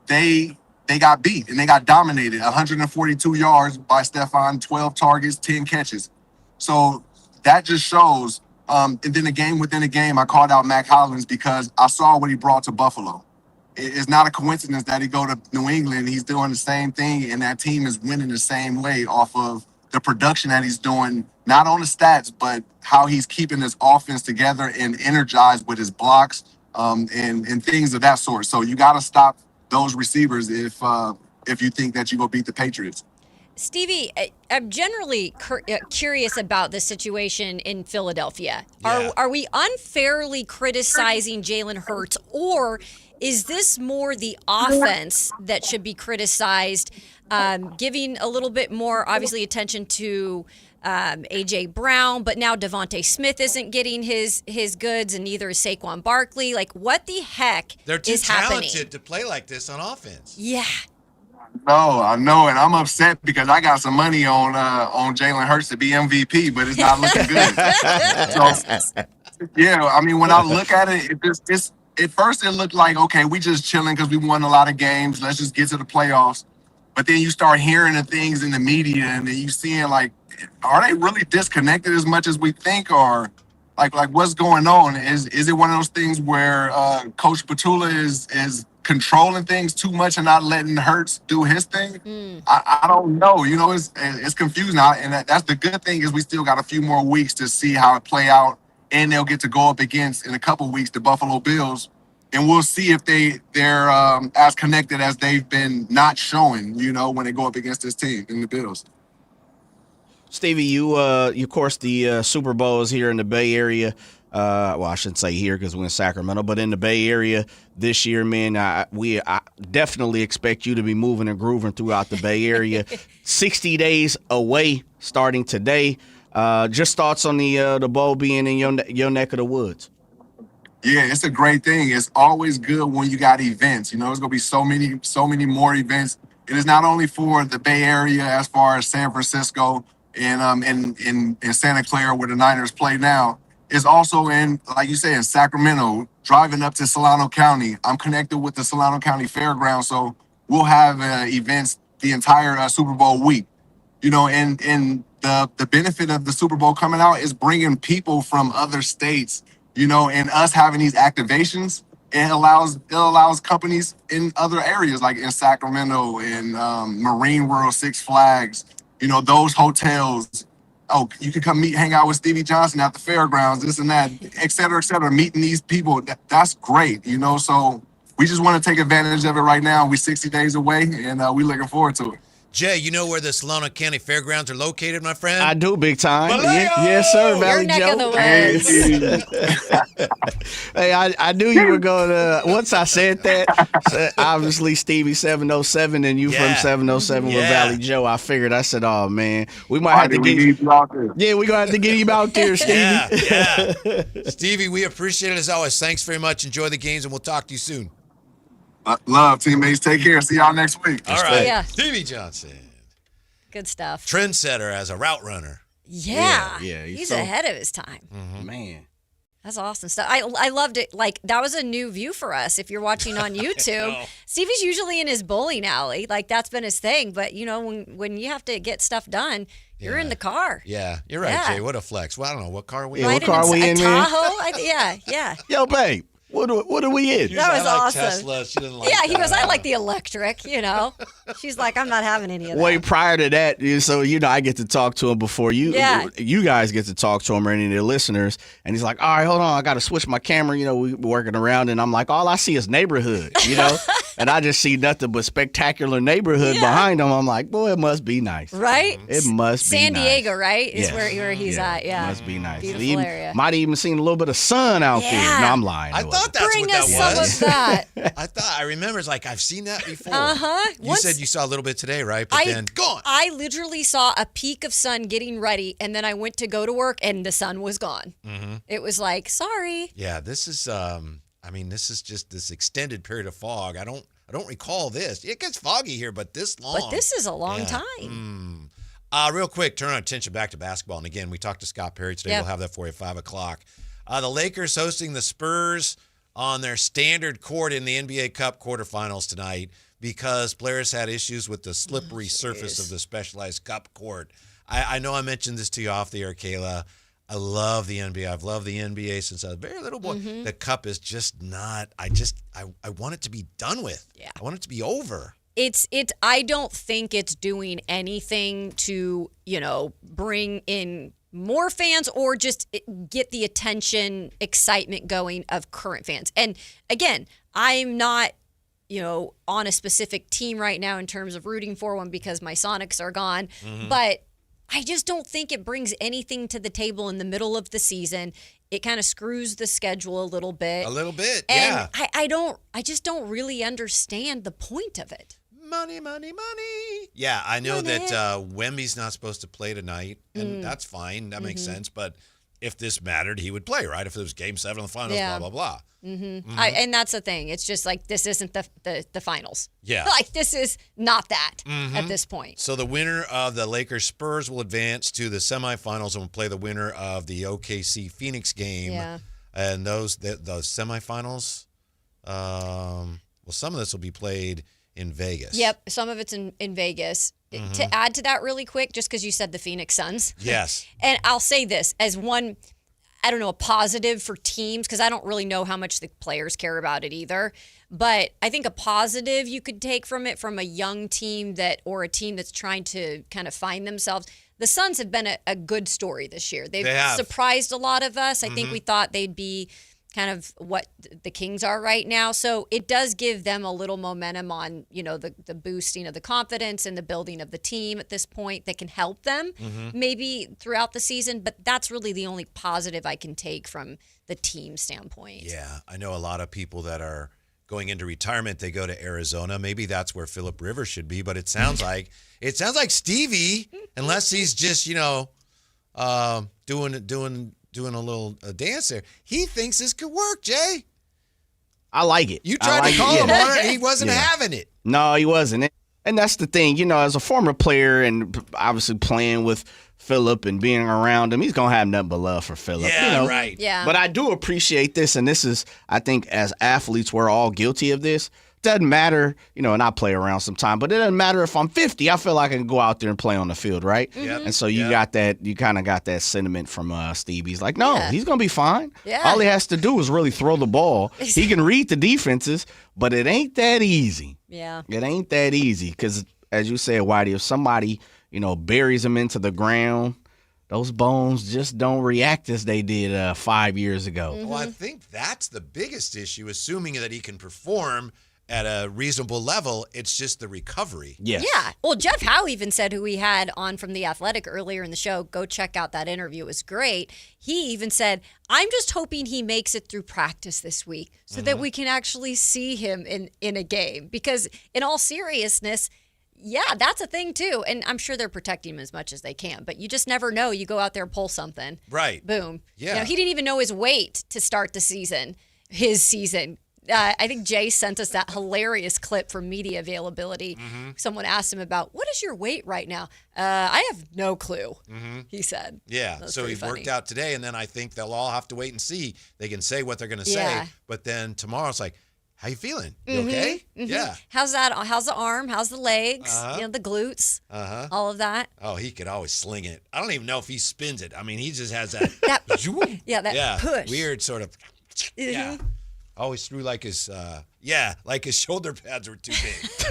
They got beat and they got dominated. 142 yards by Stephon, 12 targets, 10 catches. So that just shows. And then a game within a game, I called out Mac Hollins because I saw what he brought to Buffalo. it's not a coincidence that he go to New England. He's doing the same thing, and that team is winning the same way off of the production that he's doing, not on the stats, but how he's keeping his offense together and energized with his blocks and things of that sort. So you got to stop those receivers if you think that you will beat the Patriots. Stevie, I'm generally curious about the situation in Philadelphia. Are we unfairly criticizing Jalen Hurts, or is this more the offense that should be criticized, giving a little bit more, obviously, attention to A.J. Brown, but now Devontae Smith isn't getting his goods, and neither is Saquon Barkley. Like, what the heck They're too is happening? talented to play like this on offense. Yeah. No, I know, and I'm upset because I got some money on Jalen Hurts to be MVP, but it's not looking good. So, yeah, I mean, when I look at it, at first it looked like, okay, we just chilling because we won a lot of games. Let's just get to the playoffs. But then you start hearing the things in the media, and then you seeing like, are they really disconnected as much as we think, or like what's going on? Is it one of those things where Coach Petula is controlling things too much and not letting Hurts do his thing? I don't know. You know, it's confusing. And that's the good thing is we still got a few more weeks to see how it play out, and they'll get to go up against in a couple weeks the Buffalo Bills, and we'll see if they're as connected as they've been not showing. You know, when they go up against this team in the Bills. Stevie, you of course the Super Bowl is here in the Bay Area. Well, I shouldn't say here because we're in Sacramento, but in the Bay Area this year, man, I definitely expect you to be moving and grooving throughout the Bay Area. 60 days away starting today. Just thoughts on the bowl being in your neck of the woods. Yeah, it's a great thing. It's always good when you got events. You know, there's gonna be so many more events. It is not only for the Bay Area as far as San Francisco and in Santa Clara where the Niners play now. It's also in, like you say, in Sacramento, driving up to Solano County. I'm connected with the Solano County Fairgrounds, so we'll have events the entire Super Bowl week. You know, and the benefit of the Super Bowl coming out is bringing people from other states, you know, and us having these activations. It allows companies in other areas like in Sacramento and Marine World, Six Flags, you know, those hotels. Oh, you can come hang out with Stevie Johnson at the fairgrounds, this and that, et cetera, meeting these people. That's great, you know, so we just want to take advantage of it right now. We're 60 days away, and we're looking forward to it. Jay, you know where the Solano County Fairgrounds are located, my friend? I do, big time. Yes, sir, Valley Your neck Joe. of the woods. Hey, I knew you were going to, once I said that, obviously Stevie 707 and you from 707 with Valley Joe, I figured, I said, oh, man, we might have to get you out there. Yeah, we're going to have to get him out there, Stevie. Yeah. Stevie, we appreciate it as always. Thanks very much. Enjoy the games, and we'll talk to you soon. Love, teammates. Take care. See y'all next week. All right. Yeah. Stevie Johnson. Good stuff. Trendsetter as a route runner. Yeah. He's He's ahead of his time. Mm-hmm. Man. That's awesome stuff. I loved it. Like, that was a new view for us. If you're watching on YouTube, Stevie's usually in his bowling alley. Like, that's been his thing. But, you know, when you have to get stuff done, you're in the car. Yeah, you're right, Yeah. Jay. What a flex. Well, I don't know. What car are we in? What car are we in, man? Tahoe? Yeah. Yo, babe. What are we in? That was awesome. Tesla. She didn't like Yeah, he that. goes, I like the electric, you know. She's like, I'm not having any of that. Wait, prior to that, so, you know, I get to talk to him before you guys get to talk to him or any of their listeners. And he's like, all right, hold on. I got to switch my camera. You know, we working around. And I'm like, all I see is neighborhood, you know. And I just see nothing but spectacular neighborhood behind him. I'm like, boy, it must be nice. Right? It must be San nice. Diego, right? Is where he's at. Yeah. It must be nice. Beautiful area. Might even seen a little bit of sun out there. No, I'm lying. I thought that's Bring what that us was. some of that. I remember it's like I've seen that before. Uh-huh. Said you saw a little bit today, right? But then gone. I literally saw a peak of sun getting ready, and then I went to go to work, and the sun was gone. Mm-hmm. It was like, sorry. Yeah, this is. This is just this extended period of fog. I don't recall this. It gets foggy here, but this long. But this is a long time. Real quick, turn our attention back to basketball. And again, we talked to Scott Perry today. We'll have that for you at 5 o'clock. The Lakers hosting the Spurs on their standard court in the NBA Cup quarterfinals tonight because players had issues with the slippery surface of the specialized cup court. I know I mentioned this to you off the air, Kayla. I love the NBA. I've loved the NBA since I was a very little boy. Mm-hmm. The cup is just not. I want it to be done with. Yeah. I want it to be over. I don't think it's doing anything to, bring in more fans or just get the attention, excitement going of current fans. And again, I'm not, on a specific team right now in terms of rooting for one because my Sonics are gone. Mm-hmm. But I just don't think it brings anything to the table in the middle of the season. It kind of screws the schedule a little bit. Yeah. And I just don't really understand the point of it. Money. Yeah, I know that Wemby's not supposed to play tonight, and that's fine. That makes sense. But if this mattered, he would play, right? If it was Game 7 of the finals, blah, blah, blah. Mm-hmm. And that's the thing. It's just like this isn't the finals. Yeah. Like this is not that at this point. So the winner of the Lakers-Spurs will advance to the semifinals and will play the winner of the OKC-Phoenix game. Yeah. And those semifinals, some of this will be played in Vegas. Yep, some of it's in Vegas. Mm-hmm. To add to that really quick, just because you said the Phoenix Suns. Yes. And I'll say this as one, I don't know, a positive for teams, because I don't really know how much the players care about it either. But I think a positive you could take from it, from a young team or a team that's trying to kind of find themselves. The Suns have been a good story this year. They've surprised a lot of us. I think we thought they'd be kind of what the Kings are right now. So it does give them a little momentum on, the boosting of the confidence and the building of the team at this point that can help them maybe throughout the season. But that's really the only positive I can take from the team standpoint. Yeah, I know a lot of people that are going into retirement, they go to Arizona. Maybe that's where Phillip Rivers should be, but it sounds like Stevie, unless he's just, doing a little dance there. He thinks this could work, Jay. I like it. You tried to call him on it, he wasn't having it. No, he wasn't. And that's the thing, as a former player and obviously playing with Phillip and being around him, he's going to have nothing but love for Phillip. Yeah, right. Yeah. But I do appreciate this, and this is, I think, as athletes, we're all guilty of this. Doesn't matter, and I play around sometime, but it doesn't matter if I'm 50. I feel like I can go out there and play on the field, right? Yep. And so you kind of got that sentiment from Steve. He's like, no, he's going to be fine. Yeah. All he has to do is really throw the ball. He can read the defenses, but it ain't that easy. Yeah. It ain't that easy because, as you said, Whitey, if somebody, buries him into the ground, those bones just don't react as they did 5 years ago. Well, I think that's the biggest issue, assuming that he can perform at a reasonable level. It's just the recovery. Yes. Yeah. Well, Jeff Howe even said, who we had on from The Athletic earlier in the show, go check out that interview. It was great. He even said, I'm just hoping he makes it through practice this week so that we can actually see him in a game. Because in all seriousness, yeah, that's a thing too. And I'm sure they're protecting him as much as they can. But you just never know. You go out there and pull something. Right. Boom. Yeah. He didn't even know his weight to start the season, his season. I think Jay sent us that hilarious clip for media availability. Someone asked him about, what is your weight right now? I have no clue, he said. Yeah, so he worked out today, and then I think they'll all have to wait and see. They can say what they're going to say, but then tomorrow it's like, how you feeling? You okay? Yeah. How's that? How's the arm? How's the legs? The glutes? All of that. Oh, he could always sling it. I don't even know if he spins it. I mean, he just has that. that push. Weird sort of. Yeah. Always threw like his shoulder pads were too big. So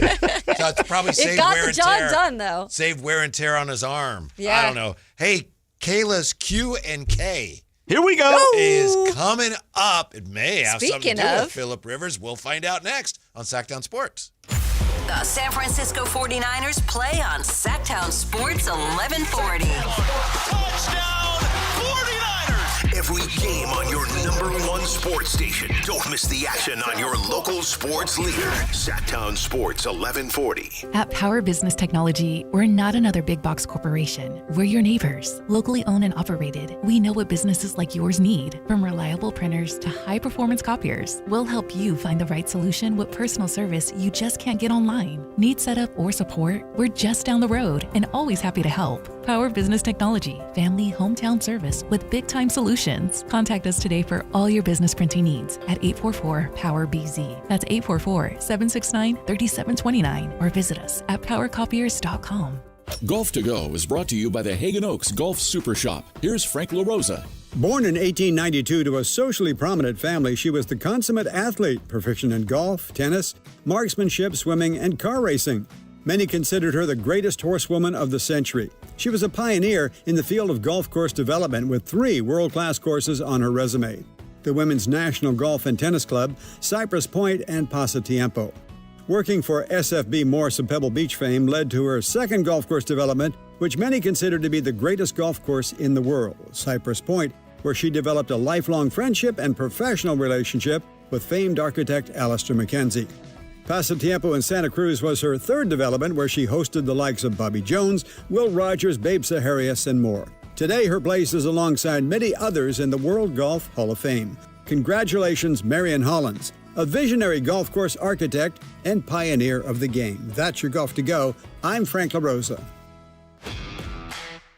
it's probably saved wear and tear. It got the job done, though. Saved wear and tear on his arm. Yeah. I don't know. Hey, Kayla's Q&K. Here we go. Is coming up. It may have something Speaking to do of with Phillip Rivers. We'll find out next on Sactown Sports. The San Francisco 49ers play on Sactown Sports 1140. Touchdown 49ers! Every game on your #1 sports station. Don't miss the action on your local sports leader. Sactown Sports 1140. At Power Business Technology, we're not another big box corporation. We're your neighbors, locally owned and operated. We know what businesses like yours need, from reliable printers to high-performance copiers. We'll help you find the right solution with personal service you just can't get online. Need setup or support? We're just down the road and always happy to help. Power Business Technology, family hometown service with big-time solutions. Contact us today for all your business printing needs at 844-POWER-BZ. That's 844-769-3729 or visit us at powercopiers.com. Golf to Go is brought to you by the Hagen Oaks Golf Super Shop. Here's Frank LaRosa. Born in 1892 to a socially prominent family, she was the consummate athlete, proficient in golf, tennis, marksmanship, swimming, and car racing. Many considered her the greatest horsewoman of the century. She was a pioneer in the field of golf course development with 3 world-class courses on her resume: the Women's National Golf and Tennis Club, Cypress Point, and Pasatiempo. Working for SFB Morse of Pebble Beach fame led to her second golf course development, which many consider to be the greatest golf course in the world, Cypress Point, where she developed a lifelong friendship and professional relationship with famed architect Alistair McKenzie. Pasatiempo in Santa Cruz was her third development, where she hosted the likes of Bobby Jones, Will Rogers, Babe Saharias, and more. Today, her place is alongside many others in the World Golf Hall of Fame. Congratulations, Marion Hollins, a visionary golf course architect and pioneer of the game. That's your Golf to Go. I'm Frank LaRosa.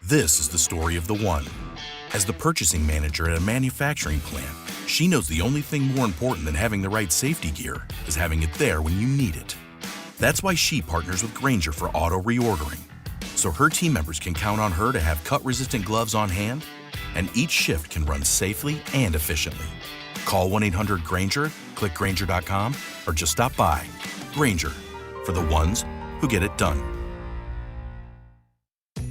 This is the story of the one. As the purchasing manager at a manufacturing plant, she knows the only thing more important than having the right safety gear is having it there when you need it. That's why she partners with Grainger for auto reordering, so her team members can count on her to have cut-resistant gloves on hand, and each shift can run safely and efficiently. Call 1-800-GRAINGER, click Grainger.com, or just stop by. Grainger, for the ones who get it done.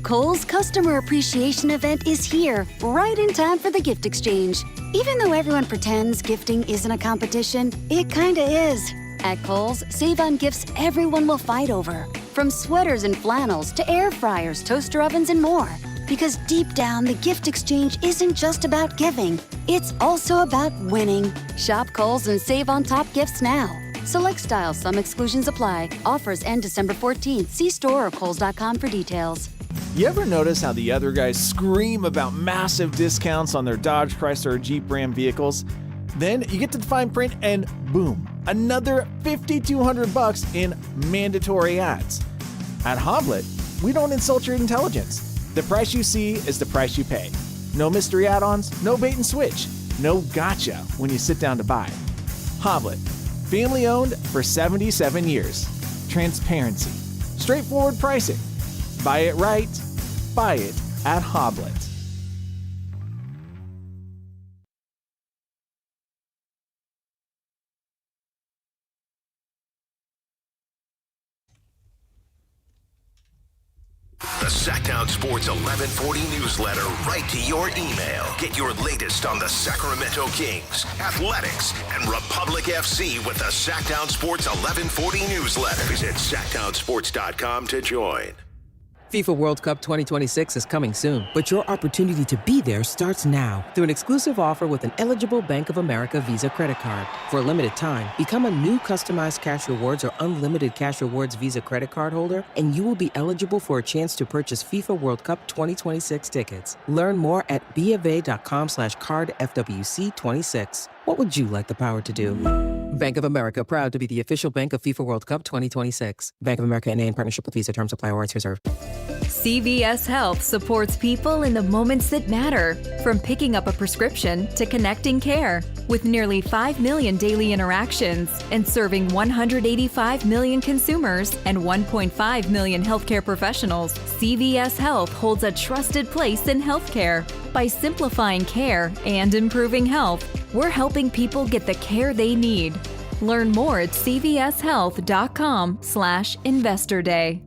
Kohl's Customer Appreciation Event is here, right in time for the gift exchange. Even though everyone pretends gifting isn't a competition, it kinda is. At Kohl's, save on gifts everyone will fight over. From sweaters and flannels to air fryers, toaster ovens, and more. Because deep down, the gift exchange isn't just about giving. It's also about winning. Shop Kohl's and save on top gifts now. Select styles, some exclusions apply. Offers end December 14th. See store or kohls.com for details. You ever notice how the other guys scream about massive discounts on their Dodge, Chrysler, or Jeep Ram vehicles? Then you get to the fine print and boom, another $5,200 in mandatory ads. At Hoblet, we don't insult your intelligence. The price you see is the price you pay. No mystery add-ons, no bait and switch, no gotcha when you sit down to buy. Hoblet, family owned for 77 years. Transparency, straightforward pricing. Buy it right, buy it at Hoblet. The Sactown Sports 1140 newsletter right to your email. Get your latest on the Sacramento Kings, athletics, and Republic FC with the Sactown Sports 1140 newsletter. Visit SactownSports.com to join. FIFA World Cup 2026 is coming soon, but your opportunity to be there starts now through an exclusive offer with an eligible Bank of America Visa credit card. For a limited time, become a new customized cash rewards or unlimited cash rewards Visa credit card holder, and you will be eligible for a chance to purchase FIFA World Cup 2026 tickets. Learn more at BofA.com/cardFWC26. What would you like the power to do? Bank of America, proud to be the official bank of FIFA World Cup 2026. Bank of America N.A. in partnership with Visa. Terms apply. Rights reserved. CVS Health supports people in the moments that matter, from picking up a prescription to connecting care. With nearly 5 million daily interactions and serving 185 million consumers and 1.5 million healthcare professionals, CVS Health holds a trusted place in healthcare. By simplifying care and improving health, we're helping people get the care they need. Learn more at cvshealth.com/Investor Day.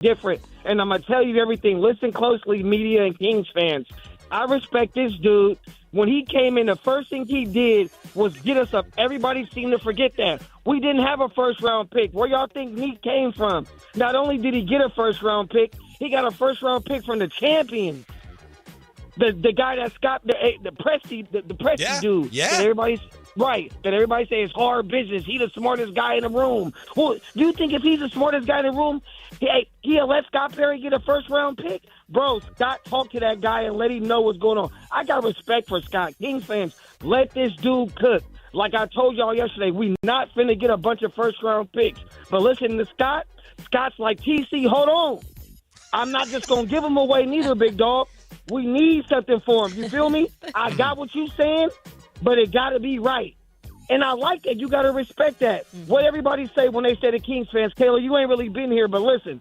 different. And I'm going to tell you everything. Listen closely, media and Kings fans. I respect this dude. When he came in, the first thing he did was get us up. Everybody seemed to forget that. We didn't have a first-round pick. Where y'all think Nique came from? Not only did he get a first-round pick, he got a first-round pick from the champions. The guy that Scott, the Presti dude. Yeah. That everybody say is hard business. He the smartest guy in the room. Well, do you think if he's the smartest guy in the room, he'll let Scott Perry get a first-round pick? Bro, Scott talked to that guy and let him know what's going on. I got respect for Scott. Kings fans, let this dude cook. Like I told y'all yesterday, we not finna get a bunch of first-round picks. But listen to Scott. Scott's like, TC, hold on. I'm not just going to give him away neither, big dog. We need something for him. You feel me? I got what you saying, but it got to be right. And I like that. You got to respect that. What everybody say when they say the Kings fans, Kayla, you ain't really been here, but listen.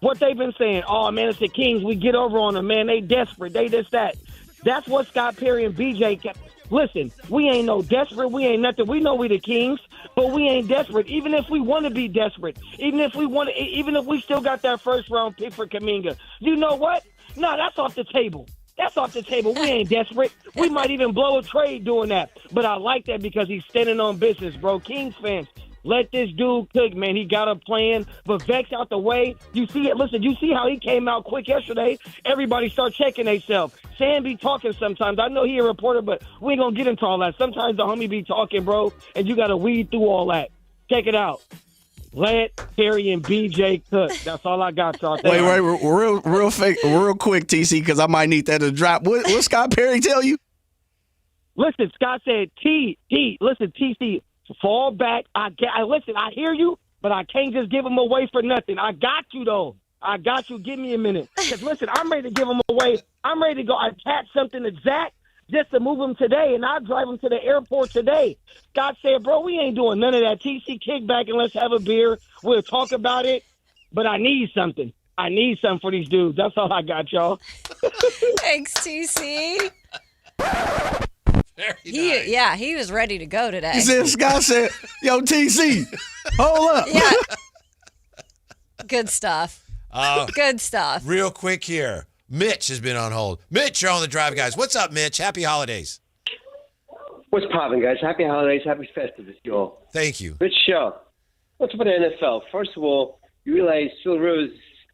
What they've been saying, oh, man, it's the Kings. We get over on them, man. They desperate. They this, that. That's what Scott Perry and BJ kept. Listen, we ain't no desperate. We ain't nothing. We know we the Kings, but we ain't desperate. Even if we want to be desperate, even if we still got that first-round pick for Kuminga. You know what? No, that's off the table. That's off the table. We ain't desperate. We might even blow a trade doing that. But I like that because he's standing on business, bro. Kings fans, let this dude cook, man. He got a plan. But Vex out the way. You see it. Listen, you see how he came out quick yesterday? Everybody start checking themselves. Sam be talking sometimes. I know he a reporter, but we ain't going to get into all that. Sometimes the homie be talking, bro, and you got to weed through all that. Check it out. Let Terry and BJ cook. That's all I got, y'all. Wait, real quick, TC, because I might need that to drop. What Scott Perry tell you? Listen, Scott said, listen, TC, fall back. Listen, I hear you, but I can't just give them away for nothing. I got you, though. I got you. Give me a minute. Because, listen, I'm ready to give them away. I'm ready to go attach something to Zach just to move him today, and I'll drive him to the airport today. Scott said, bro, we ain't doing none of that. TC, kick back and let's have a beer. We'll talk about it, but I need something. I need something for these dudes. That's all I got, y'all. Thanks, TC. Nice. Yeah, he was ready to go today. He said, Scott said, yo, TC, hold up. Yeah. Good stuff. Good stuff. Real quick here. Mitch has been on hold. Mitch, you're on the drive, guys. What's up, Mitch? Happy holidays. What's poppin', guys? Happy holidays. Happy Festivus, y'all. Thank you. Good show. What's up with the NFL? First of all, you realize Phil Rivers,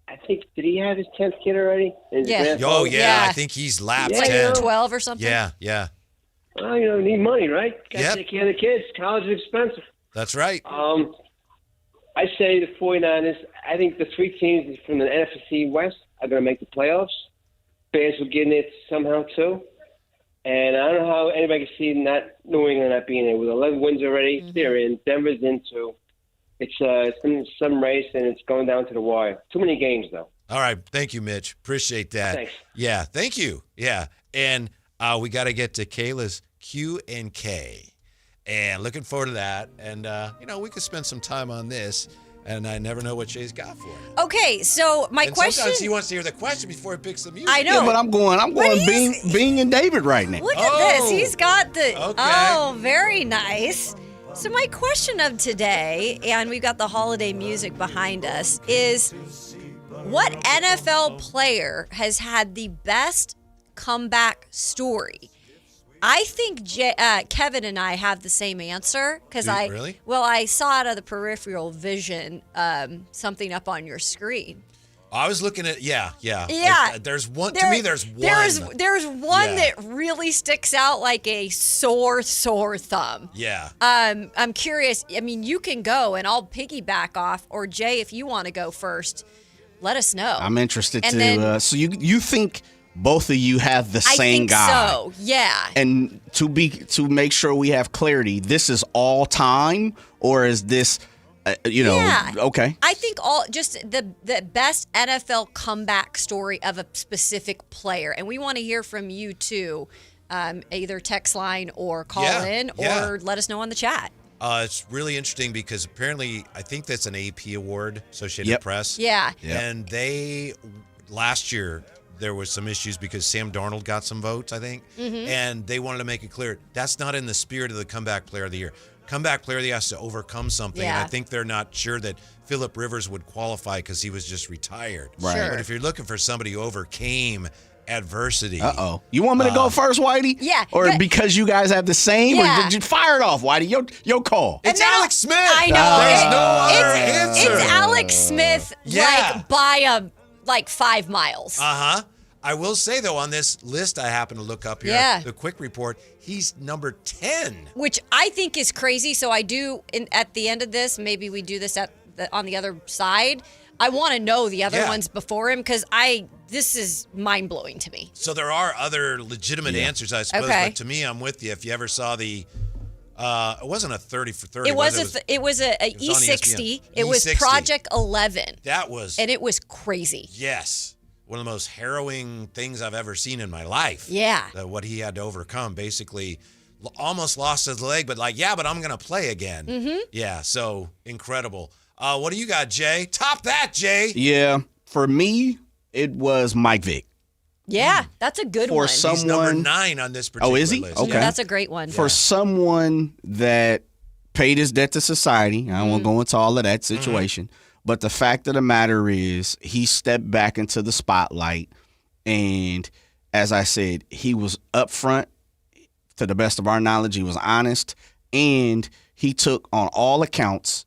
I think, did he have his 10th kid already? Yeah. Oh, yeah. I think he's lapped 10. 12 or something. Yeah. Well, you need money, right? Got to take care of the kids. College is expensive. That's right. I say the 49ers, I think the three teams from the NFC West are going to make the playoffs. Bears will get in it somehow, too. And I don't know how anybody can see New England not being there. With 11 wins already, they're in. Denver's in, too. It's been some race, and it's going down to the wire. Too many games, though. All right. Thank you, Mitch. Appreciate that. Thanks. Yeah, thank you. Yeah. And we got to get to Kayla's Q&K. And looking forward to that. And, we could spend some time on this. And I never know what Shay's got for it. Okay, so my question. Sometimes he wants to hear the question before he picks the music. I know. Yeah, but I'm going Bing and David right now. Look at this. He's got the. Okay. Oh, very nice. So my question of today, and we've got the holiday music behind us, is what NFL player has had the best comeback story? I think Kevin and I have the same answer because Really? Well, I saw out of the peripheral vision something up on your screen. I was looking at Yeah. There's one. To me, there's one. There's one that really sticks out like a sore thumb. Yeah. I'm curious. I mean, you can go and I'll piggyback off, or Jay, if you want to go first, let us know. I'm interested and to. Then, so you think both of you have the same guy? I think so. Yeah. And to make sure we have clarity, this is all time, or is this? Yeah. Okay. I think the best NFL comeback story of a specific player, and we want to hear from you too, either text line or call in or let us know on the chat. It's really interesting because apparently I think that's an AP award, Associated Press. Yeah. And last year there was some issues because Sam Darnold got some votes, I think, and they wanted to make it clear that's not in the spirit of the comeback player of the year. comeback player that has to overcome something. Yeah. And I think they're not sure that Phillip Rivers would qualify because he was just retired. Right. Sure. But if you're looking for somebody who overcame adversity. You want me to go first, Whitey? Yeah. Or because you guys have the same? Yeah. Or did you fire it off, Whitey? Your call. It's Alex Smith. I know. There's no other answer. It's Alex Smith, like, by 5 miles. Uh-huh. I will say, though, on this list I happen to look up here, Yeah. the quick report, he's number 10. Which I think is crazy. So I do, at the end of this, maybe we do this on the other side. I want to know the other ones before him because this is mind-blowing to me. So there are other legitimate answers, I suppose. Okay. But to me, I'm with you. If you ever saw the, it wasn't a 30 for 30. It was a E60. It was E60. Project 11. That was. And it was crazy. Yes. One of the most harrowing things I've ever seen in my life. Yeah. What he had to overcome. Basically, almost lost his leg, but but I'm going to play again. Mm-hmm. Yeah, so incredible. What do you got, Jay? Top that, Jay. Yeah, for me, it was Mike Vick. Yeah, that's a good one. He's number 9 on this particular is he? list. Okay. Yeah, that's a great one. For someone that paid his debt to society, I won't go into all of that situation, but the fact of the matter is he stepped back into the spotlight, and as I said, he was upfront. To the best of our knowledge, he was honest, and he took, on all accounts,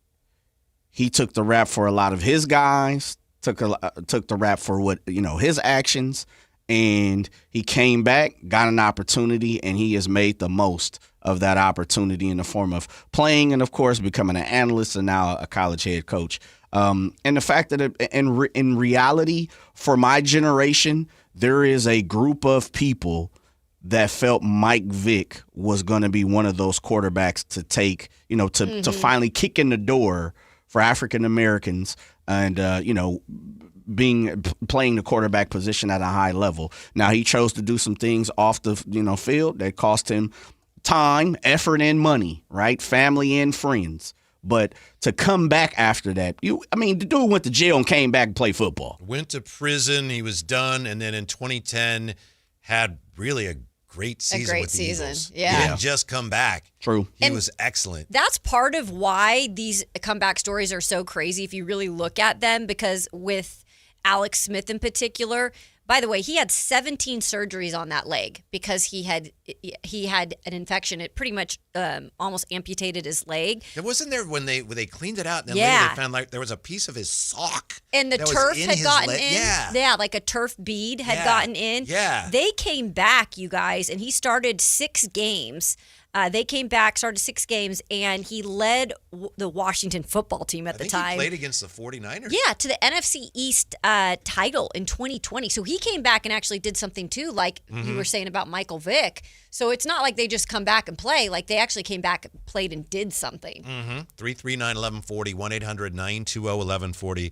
he took the rap for a lot of his guys, took the rap for what, his actions, and he came back, got an opportunity, and he has made the most of that opportunity in the form of playing and, of course, becoming an analyst and now a college head coach. And the fact that in reality, for my generation, there is a group of people that felt Mike Vick was going to be one of those quarterbacks to take, to finally kick in the door for African Americans and, playing the quarterback position at a high level. Now, he chose to do some things off the, field that cost him time, effort, and money, right? Family and friends. But to come back after that, the dude went to jail and came back and played football. Went to prison. He was done. And then in 2010, had really a great season with the Eagles. Yeah. He didn't just come back. True. He was excellent. That's part of why these comeback stories are so crazy if you really look at them, because with Alex Smith in particular, by the way, he had 17 surgeries on that leg because he had an infection. It pretty much almost amputated his leg. It wasn't there when they cleaned it out, and then Yeah. later they found like there was a piece of his sock. And the that was turf in had his gotten leg. in. Yeah. like a turf bead had Yeah. gotten in. Yeah. They came back, you guys, and he started 6 games. They came back, started 6 games, and he led the Washington football team at the time. He played against the 49ers. Yeah, to the NFC East title in 2020. So he came back and actually did something too, like you were saying about Michael Vick. So it's not like they just come back and play. Like they actually came back, played, and did something. 339-1140, 1-800-920-1140.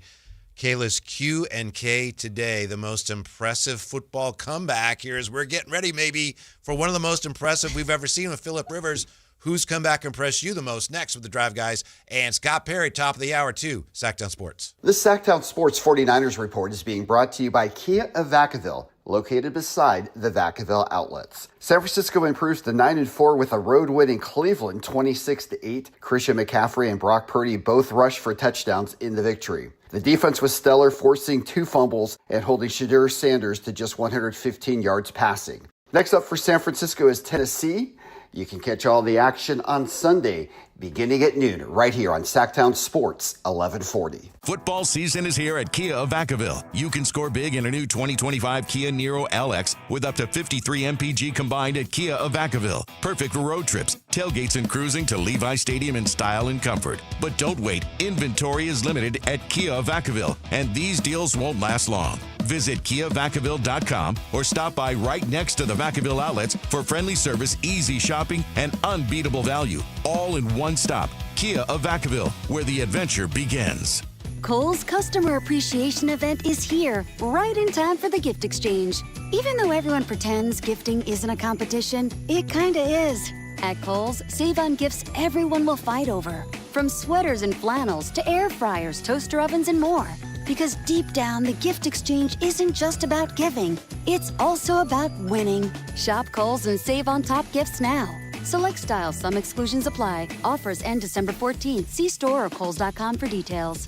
Kayla's Q&K today, the most impressive football comeback here as we're getting ready maybe for one of the most impressive we've ever seen with Phillip Rivers. Whose comeback impressed you the most? Next with the Drive Guys and Scott Perry, top of the hour too, Sactown Sports. This Sactown Sports 49ers report is being brought to you by Kia of Vacaville, located beside the Vacaville outlets. San Francisco improves to 9-4 with a road win in Cleveland, 26-8. Christian McCaffrey and Brock Purdy both rushed for touchdowns in the victory. The defense was stellar, forcing 2 fumbles and holding Shadur Sanders to just 115 yards passing. Next up for San Francisco is Tennessee. You can catch all the action on Sunday, beginning at noon, right here on Sactown Sports 1140. Football season is here at Kia of Vacaville. You can score big in a new 2025 Kia Niro LX with up to 53 MPG combined at Kia of Vacaville. Perfect for road trips, tailgates, and cruising to Levi Stadium in style and comfort. But don't wait. Inventory is limited at Kia of Vacaville, and these deals won't last long. Visit KiaVacaville.com or stop by right next to the Vacaville outlets for friendly service, easy shopping, and unbeatable value. All in one stop. Kia of Vacaville, where the adventure begins. Kohl's Customer Appreciation Event is here, right in time for the gift exchange. Even though everyone pretends gifting isn't a competition, it kinda is. At Kohl's, save on gifts everyone will fight over. From sweaters and flannels to air fryers, toaster ovens, and more. Because deep down, the gift exchange isn't just about giving. It's also about winning. Shop Kohl's and save on top gifts now. Select styles, some exclusions apply. Offers end December 14th. See store or Kohl's.com for details.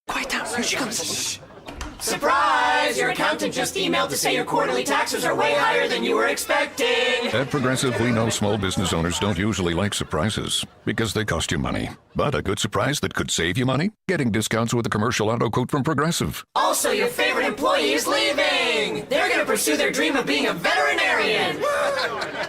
Quiet down, here she comes. Surprise! Your accountant just emailed to say your quarterly taxes are way higher than you were expecting. At Progressive, we know small business owners don't usually like surprises because they cost you money. But a good surprise that could save you money? Getting discounts with a commercial auto quote from Progressive. Also, your favorite employee is leaving. They're going to pursue their dream of being a veterinarian.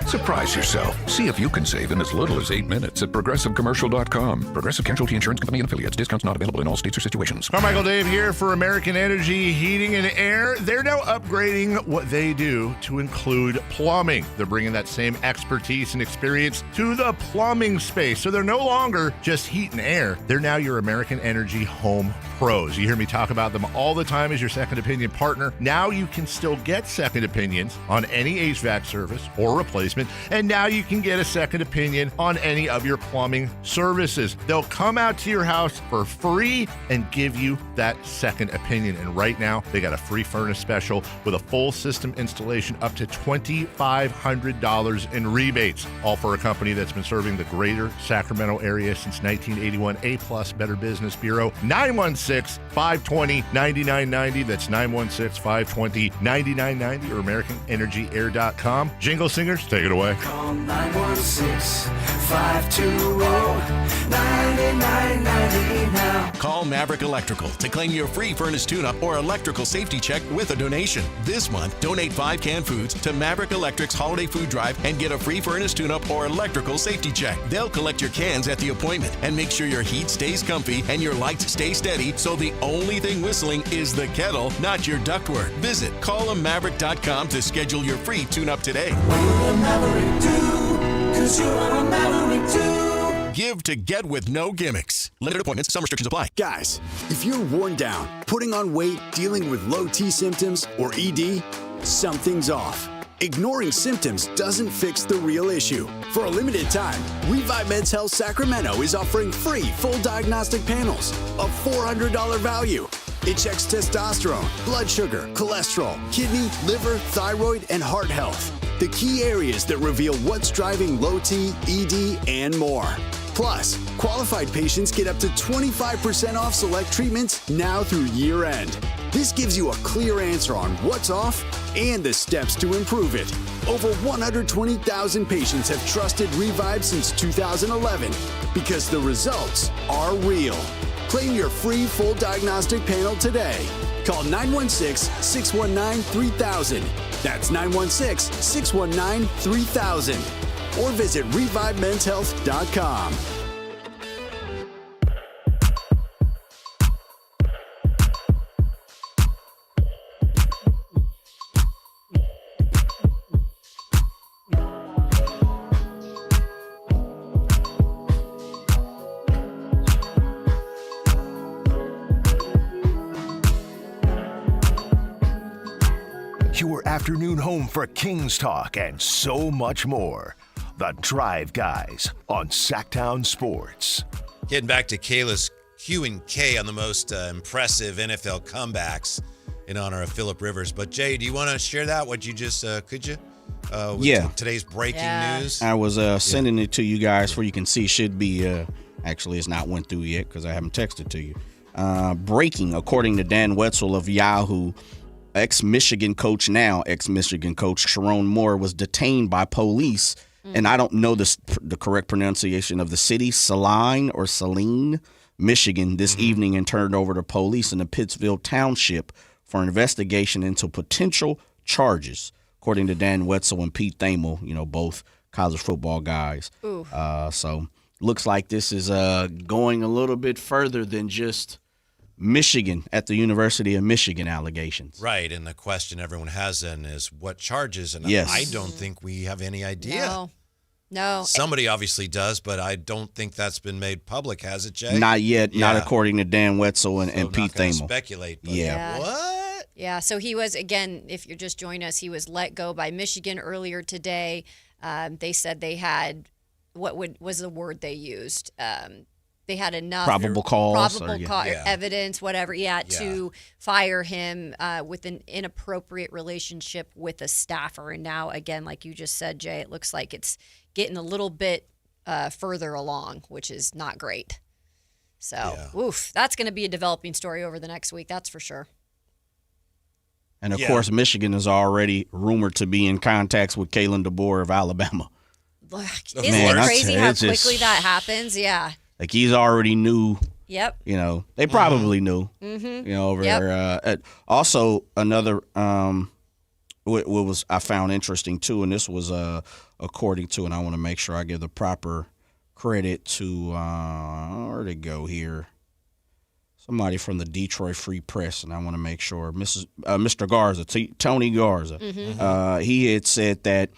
Surprise yourself. See if you can save in as little as 8 minutes at ProgressiveCommercial.com. Progressive Casualty Insurance Company and Affiliates. Discounts not available in all states or situations. Carmichael Dave here for American Energy Heating and Air. They're now upgrading what they do to include plumbing. They're bringing that same expertise and experience to the plumbing space. So they're no longer just heat and air. They're now your American Energy home pros. You hear me talk about them all the time as your second opinion partner. Now you can still get second opinions on any HVAC service or replacement. And now you can get a second opinion on any of your plumbing services. They'll come out to your house for free and give you that second opinion. And right now, they got a free furnace special with a full system installation up to $2,500 in rebates. All for a company that's been serving the greater Sacramento area since 1981. A+ Better Business Bureau. 916-520-9990. That's 916-520-9990 or AmericanEnergyAir.com. Jingle singers, take it away. Call 916-520-9990 now. Call Maverick Electrical to claim your free furnace tune-up or electrical safety check with a donation. This month, donate 5 canned foods to Maverick Electric's Holiday Food Drive and get a free furnace tune-up or electrical safety check. They'll collect your cans at the appointment and make sure your heat stays comfy and your lights stay steady, so the only thing whistling is the kettle, not your ductwork. Visit callamaverick.com to schedule your free tune-up today. Give to get with no gimmicks. Limited appointments. Some restrictions apply. Guys, if you're worn down, putting on weight, dealing with low T symptoms, or ED, something's off. Ignoring symptoms doesn't fix the real issue. For a limited time, Revive Men's Health Sacramento is offering free full diagnostic panels of $400 value. It checks testosterone, blood sugar, cholesterol, kidney, liver, thyroid, and heart health. The key areas that reveal what's driving low T, ED, and more. Plus, qualified patients get up to 25% off select treatments now through year end. This gives you a clear answer on what's off and the steps to improve it. Over 120,000 patients have trusted Revive since 2011 because the results are real. Claim your free full diagnostic panel today. Call 916-619-3000. That's 916-619-3000. Or visit ReviveMen'sHealth.com. Your afternoon home for Kings talk and so much more. The Drive Guys on Sactown Sports. Getting back to Kayla's Q&K on the most impressive NFL comebacks in honor of Phillip Rivers. But, Jay, do you want to share that? What you just, could you? With today's breaking news. I was sending it to you guys for you can see. Should be, actually, it's not went through yet because I haven't texted to you. Breaking, according to Dan Wetzel of Yahoo, ex-Michigan coach Sharon Moore was detained by police, and I don't know the correct pronunciation of the city, Saline, Michigan, this evening, and turned over to police in the Pittsville Township for investigation into potential charges, according to Dan Wetzel and Pete Thamel, both college football guys. So looks like this is going a little bit further than just Michigan at the University of Michigan allegations. Right, and the question everyone has then is what charges, and yes. I don't think we have any idea. No. Somebody obviously does, but I don't think that's been made public, has it, Jay? Not yet, not according to Dan Wetzel and Pete Thamel. Speculate, but what? Yeah, so he was, again, if you're just joining us, he was let go by Michigan earlier today. They said they had, was the word they used? they had enough probable cause evidence, whatever, to fire him with an inappropriate relationship with a staffer. And now, again, like you just said, Jay, it looks like it's getting a little bit further along, which is not great. So, that's going to be a developing story over the next week, that's for sure. And, of course, Michigan is already rumored to be in contacts with Kayla DeBoer of Alabama. Isn't it crazy how quickly that happens? Yeah. Like, he's already knew. Yep. You know, they probably knew. Mm-hmm. You know, over there. Also, another what was I found interesting, too, and this was according to, and I want to make sure I give the proper credit to, where'd it go here? Somebody from the Detroit Free Press, and I want to make sure, Mr. Garza, Tony Garza, he had said that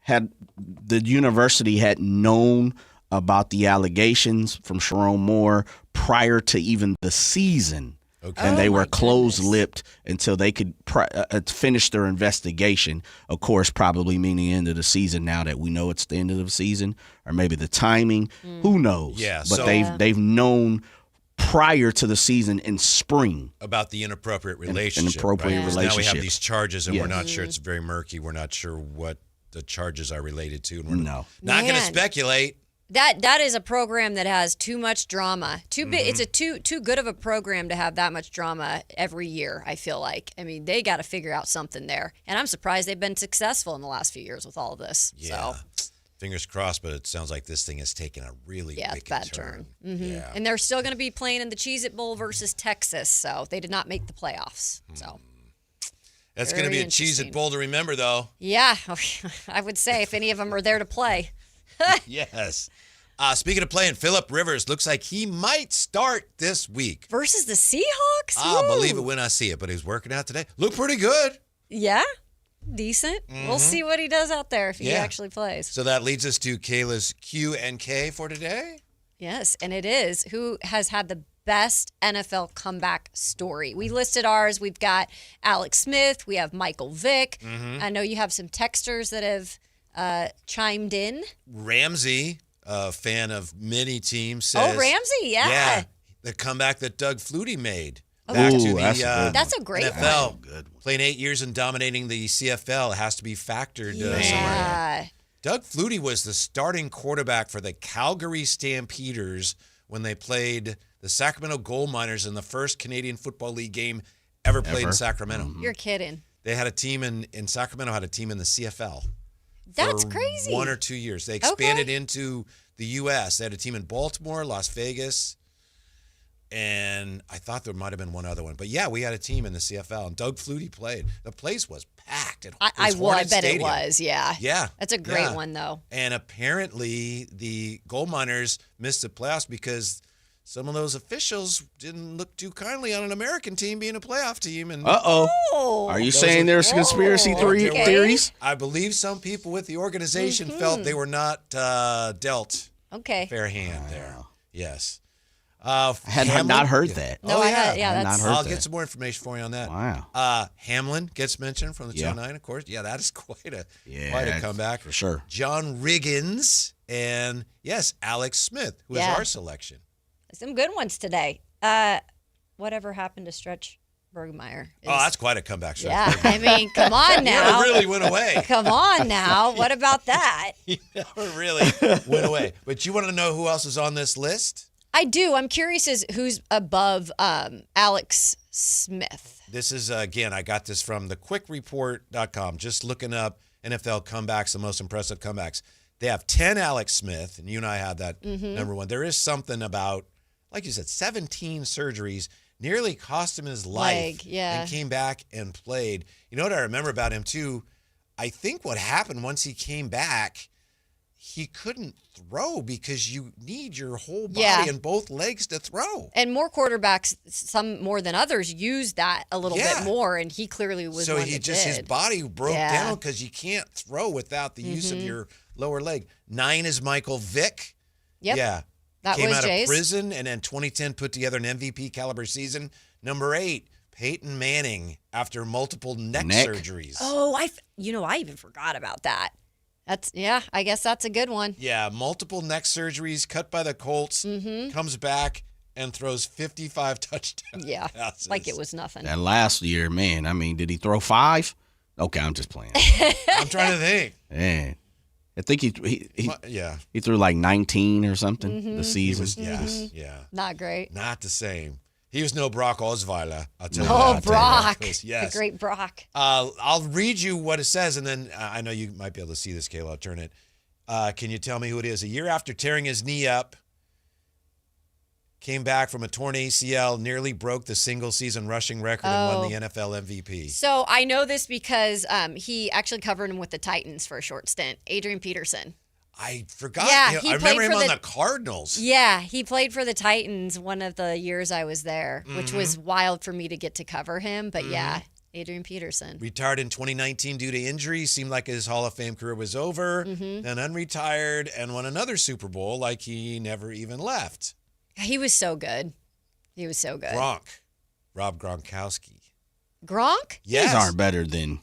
the university had known about the allegations from Sharon Moore prior to even the season. Okay. And they were closed-lipped until they could finish their investigation. Of course, probably meaning the end of the season now that we know it's the end of the season, or maybe the timing. Who knows? Yeah, but they've known prior to the season in spring about the inappropriate relationship. Relationship. Now we have these charges, and we're not sure. It's very murky. We're not sure what the charges are related to. And we're not going to speculate. That is a program that has too much drama. It's a too good of a program to have that much drama every year, I feel like. I mean, they got to figure out something there. And I'm surprised they've been successful in the last few years with all of this. Yeah. So. Fingers crossed, but it sounds like this thing has taken a really bad turn. Mm-hmm. Yeah. And they're still going to be playing in the Cheez-It Bowl versus Texas, so they did not make the playoffs. So that's going to be a Cheez-It Bowl to remember, though. Yeah, I would say if any of them are there to play. Yes. Speaking of playing, Phillip Rivers looks like he might start this week. Versus the Seahawks? I'll believe it when I see it, but he's working out today. Looked pretty good. Yeah, decent. We'll see what he does out there if he actually plays. So that leads us to Kayla's Q and K for today. Yes, and it is. Who has had the best NFL comeback story? We listed ours. We've got Alex Smith. We have Michael Vick. I know you have some texters that have chimed in. Ramsey, a fan of many teams, says. Oh, Ramsey, yeah. The comeback that Doug Flutie made. Back to that's a great NFL. One. Playing 8 years and dominating the CFL has to be factored somewhere. Doug Flutie was the starting quarterback for the Calgary Stampeders when they played the Sacramento Gold Miners in the first Canadian Football League game ever played in Sacramento. You're kidding. They had a team in Sacramento, had a team in the CFL. That's crazy. 1 or 2 years. They expanded into the U.S. They had a team in Baltimore, Las Vegas, and I thought there might have been one other one. But, yeah, we had a team in the CFL, and Doug Flutie played. The place was packed. I bet it was, yeah. Yeah. That's a great one, though. And apparently the Gold Miners missed the playoffs because some of those officials didn't look too kindly on an American team being a playoff team. And Are you saying there's conspiracy theories? I believe some people with the organization felt they were not dealt fair hand there. Yes. I had not heard that. No, I'll get some more information for you on that. Wow. Hamlin gets mentioned from the 209, of course. Yeah, that is quite a comeback. For sure. John Riggins and, yes, Alex Smith, who is our selection. Some good ones today. Whatever happened to Stretch Bergmeyer? That's quite a comeback. Yeah, I mean, come on now. He really went away. Come on now. What about that? He never really went away. But you want to know who else is on this list? I do. I'm curious as who's above Alex Smith. This is, again, I got this from thequickreport.com, just looking up NFL comebacks, the most impressive comebacks. They have 10 Alex Smith, and you and I had that number one. There is something about, like you said, 17 surgeries, nearly cost him his life and came back and played. You know what I remember about him, too? I think what happened once he came back, he couldn't throw because you need your whole body and both legs to throw. And more quarterbacks, some more than others, use that a little bit more, and he clearly was one that did. His body broke down because you can't throw without the use of your lower leg. 9 is Michael Vick. Yep. Yeah. That Came was out Jay's. of prison and then 2010 put together an MVP caliber season. Number 8, Peyton Manning after multiple neck surgeries. Oh, I even forgot about that. I guess that's a good one. Yeah, multiple neck surgeries, cut by the Colts, comes back and throws 55 touchdowns. Yeah, like it was nothing. That last year, man, I mean, did he throw 5? Okay, I'm just playing. I'm trying to think. Man, I think he threw like 19 or something the season. Yeah. Not great. Not the same. He was no Brock Osweiler. I'll tell you Oh, that. Brock. Yes. The great Brock. I'll read you what it says, and then I know you might be able to see this, Kayla. I'll turn it. Can you tell me who it is? A year after tearing his knee up, came back from a torn ACL, nearly broke the single-season rushing record and won the NFL MVP. So I know this because he actually covered him with the Titans for a short stint. Adrian Peterson. I forgot. Yeah, I remember him on the Cardinals. Yeah, he played for the Titans one of the years I was there, which was wild for me to get to cover him. But yeah, Adrian Peterson. Retired in 2019 due to injury. Seemed like his Hall of Fame career was over. Then unretired and won another Super Bowl like he never even left. He was so good. He was so good. Rob Gronkowski. Gronk? These aren't better than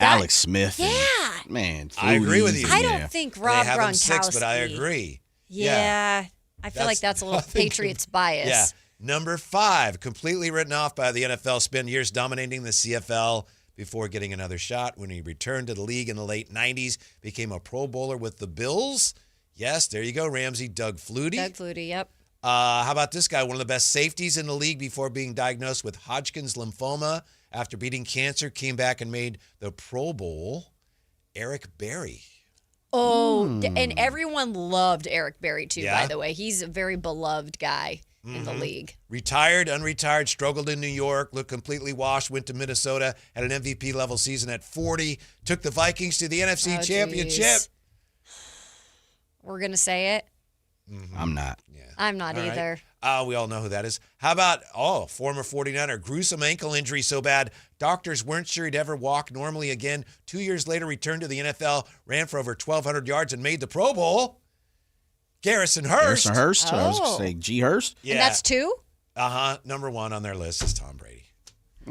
Alex Smith. Yeah. Man, I agree with you. I don't think Rob they have Gronkowski. Him 6, but I agree. Yeah. I feel like that's a little Patriots bias. Yeah. Number 5, completely written off by the NFL, spent years dominating the CFL before getting another shot when he returned to the league in the late 90s, became a Pro Bowler with the Bills. Yes, there you go, Ramsey. Doug Flutie. Doug Flutie, yep. How about this guy? One of the best safeties in the league before being diagnosed with Hodgkin's lymphoma. After beating cancer, came back and made the Pro Bowl. Eric Berry. Oh, and everyone loved Eric Berry, too, by the way. He's a very beloved guy in the league. Retired, unretired, struggled in New York, looked completely washed, went to Minnesota, had an MVP-level season at 40, took the Vikings to the NFC Championship. Geez. We're going to say it. I'm not. I'm not either. We all know who that is. How about, former 49er, gruesome ankle injury so bad, doctors weren't sure he'd ever walk normally again. 2 years later, returned to the NFL, ran for over 1,200 yards and made the Pro Bowl. Garrison Hurst. I was going to say G. Hurst. Yeah. And that's 2? Number 1 on their list is Tom Brady.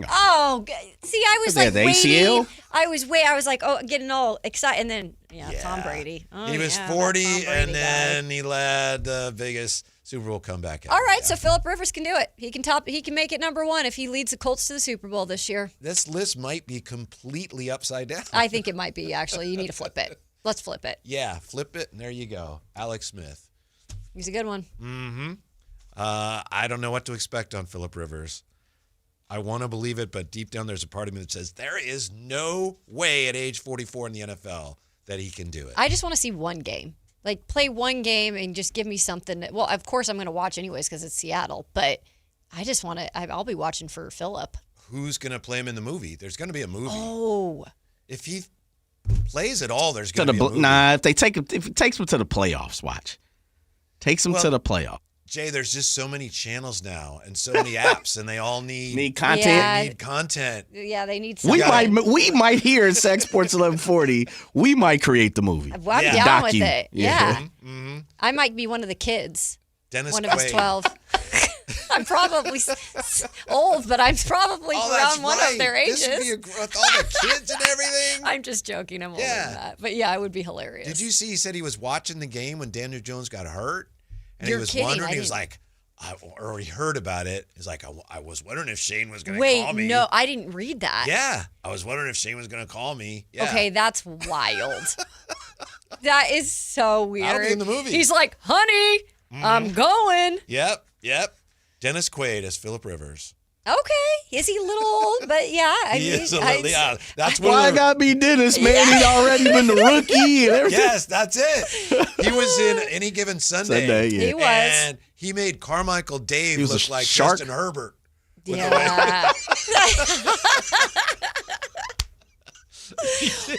Oh, see, I was like the waiting. ACL? I was like, getting all excited. And then, Tom Brady. Oh, he was 40, and then he led the biggest Super Bowl comeback ever. All right, so Phillip Rivers can do it. He can make it number 1 if he leads the Colts to the Super Bowl this year. This list might be completely upside down. I think it might be, actually. You need to flip it. Let's flip it. Yeah, flip it, and there you go. Alex Smith. He's a good one. I don't know what to expect on Phillip Rivers. I want to believe it, but deep down there's a part of me that says there is no way at age 44 in the NFL that he can do it. I just want to see one game. Like, play one game and just give me something. Well, of course I'm going to watch anyways because it's Seattle, but I just want to. I'll be watching for Phillip. Who's going to play him in the movie? There's going to be a movie. Oh. If he plays at all, there's going to be a movie. Nah, if it takes him to the playoffs, watch. Takes him to the playoffs. Jay, there's just so many channels now and so many apps, and they all need content. Yeah. Need content. Yeah, they need something. We might hear in Sex Sports 1140, we might create the movie. I'm down with it. Yeah. Mm-hmm. I might be one of the kids. Dennis one Quaid. of us 12. I'm probably old, but I'm probably around one of their ages. This would be with all the kids and everything. I'm just joking. I'm older than that. But yeah, it would be hilarious. Did you see he said he was watching the game when Daniel Jones got hurt? And You're he was kidding. wondering, he was like, or he heard about it. He's like, I was wondering if Shane was going to call me. Wait, no, I didn't read that. Yeah, I was wondering if Shane was going to call me. Yeah. Okay, that's wild. That is so weird. I'll be in the movie. He's like, honey, I'm going. Yep. Dennis Quaid as Phillip Rivers. Okay, is he a little old? But yeah, He is a little, yeah. That's why I gotta be Dennis, man. Yeah. He's already been the rookie and everything. Yes, that's it. He was in Any Given Sunday. Yeah. He was. And he made Carmichael Dave was look a like shark. Justin Herbert. Yeah.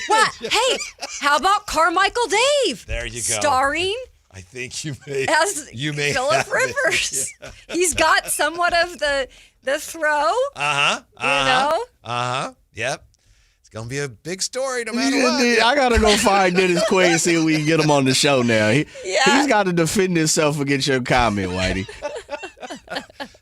What? Hey, how about Carmichael Dave? There you go. Starring I think you may as Phillip have it. Rivers. Yeah. He's got somewhat of the throw. Yep. It's gonna be a big story no matter what. I gotta go find Dennis Quaid and see if we can get him on the show now. He's got to defend himself against your comment, Whitey.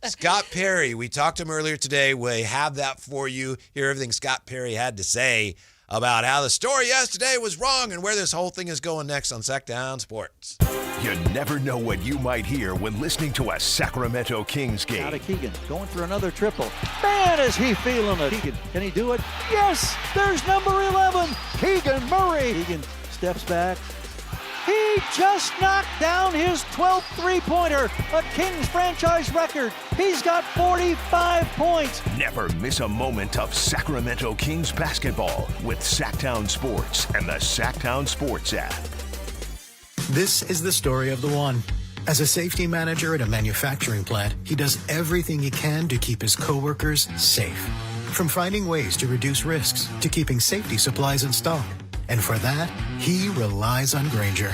Scott Perry, we talked to him earlier today. We have that for you. Hear everything Scott Perry had to say. about how the story yesterday was wrong and where this whole thing is going next on Sactown Sports. You never know what you might hear when listening to a Sacramento Kings game. Out of Keegan, going for another triple. Man, is he feeling it. Keegan, can he do it? Yes, there's number 11, Keegan Murray. Keegan steps back. He just knocked down his 12th three-pointer, a Kings franchise record. He's got 45 points. Never miss a moment of Sacramento Kings basketball with Sactown Sports and the Sactown Sports app. This is the story of the one. As a safety manager at a manufacturing plant, he does everything he can to keep his coworkers safe. From finding ways to reduce risks to keeping safety supplies in stock. And for that, he relies on Grainger.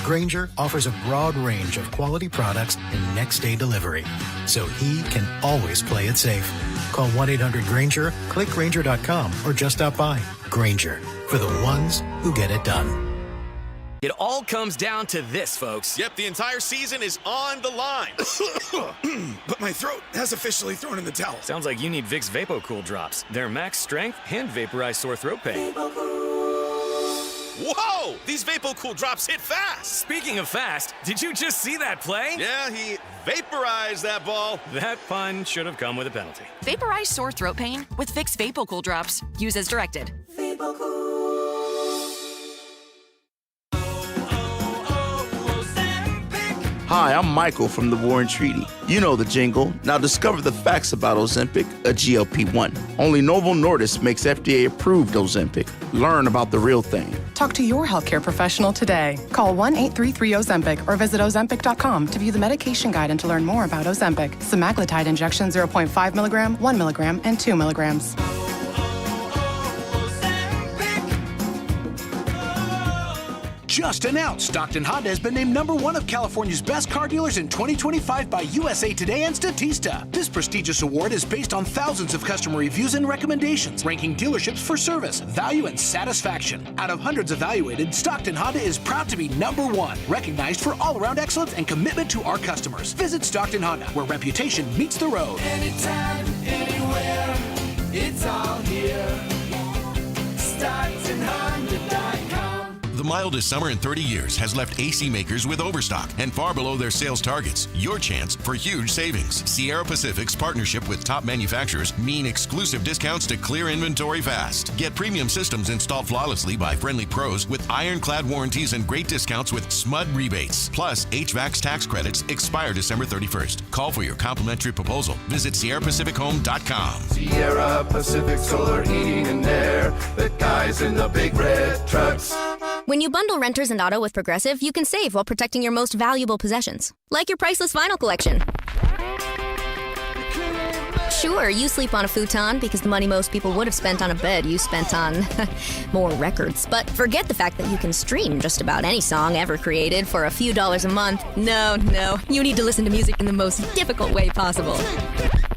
Grainger offers a broad range of quality products and next-day delivery, so he can always play it safe. Call 1-800-GRAINGER, click Grainger.com, or just stop by. Grainger, for the ones who get it done. It all comes down to this, folks. Yep, the entire season is on the line. But my throat has officially thrown in the towel. Sounds like you need Vicks VapoCool drops. They're max strength and vaporize sore throat pain. Whoa! These VapoCool drops hit fast. Speaking of fast, did you just see that play? Yeah, he vaporized that ball. That pun should have come with a penalty. Vaporize sore throat pain with Vicks VapoCool drops. Use as directed. Hi, I'm Michael from the War and Treaty. You know the jingle. Now discover the facts about Ozempic, a GLP-1. Only Novo Nordisk makes FDA-approved Ozempic. Learn about the real thing. Talk to your healthcare professional today. Call 1-833-OZEMPIC or visit Ozempic.com to view the medication guide and to learn more about Ozempic. Semaglutide injection 0.5 milligram, 1 milligram, and 2 milligrams. Just announced, Stockton Honda has been named #1 of California's best car dealers in 2025 by USA Today and Statista. This prestigious award is based on thousands of customer reviews and recommendations, ranking dealerships for service, value, and satisfaction. Out of hundreds evaluated, Stockton Honda is proud to be #1, recognized for all-around excellence and commitment to our customers. Visit Stockton Honda, where reputation meets the road. Anytime, anywhere, it's all here. StocktonHonda.com. The mildest summer in 30 years has left AC makers with overstock and far below their sales targets. Your chance for huge savings. Sierra Pacific's partnership with top manufacturers mean exclusive discounts to clear inventory fast. Get premium systems installed flawlessly by friendly pros with ironclad warranties and great discounts with SMUD rebates. Plus, HVAC's tax credits expire December 31st. Call for your complimentary proposal. Visit SierraPacificHome.com. Sierra Pacific Solar Heating and Air. The guys in the big red trucks. When you bundle renters and auto with Progressive, you can save while protecting your most valuable possessions, like your priceless vinyl collection. Sure, you sleep on a futon because the money most people would have spent on a bed you spent on more records. But forget the fact that you can stream just about any song ever created for a few dollars a month. No, you need to listen to music in the most difficult way possible.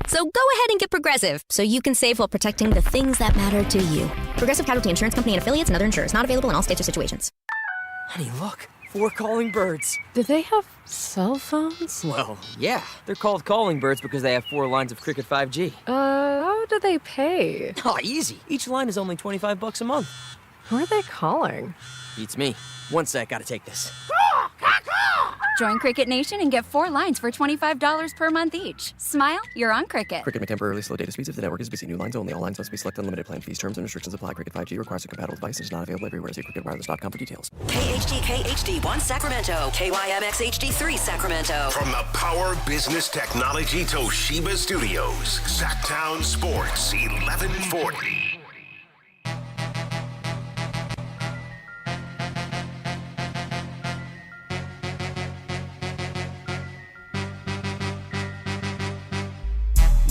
So go ahead and get Progressive so you can save while protecting the things that matter to you. Progressive Casualty Insurance Company and affiliates and other insurers. Not available in all states or situations. Honey, look. 4 calling birds. Do they have cell phones? Well, yeah. They're called calling birds because they have 4 lines of Cricket 5G. How do they pay? Oh, easy. Each line is only $25 a month. Who are they calling? Beats me. One sec, gotta take this. Join Cricket Nation and get 4 lines for $25 per month each. Smile, you're on Cricket. Cricket may temporarily slow data speeds if the network is busy. New lines only. All lines must be selected. Unlimited plan fees. Terms and restrictions apply. Cricket 5G requires a compatible device and is not available everywhere. See cricketwireless.com for details. KHD HD1 Sacramento. KYMX HD3 Sacramento. From the Power Business Technology Toshiba Studios, Sactown Sports 1140.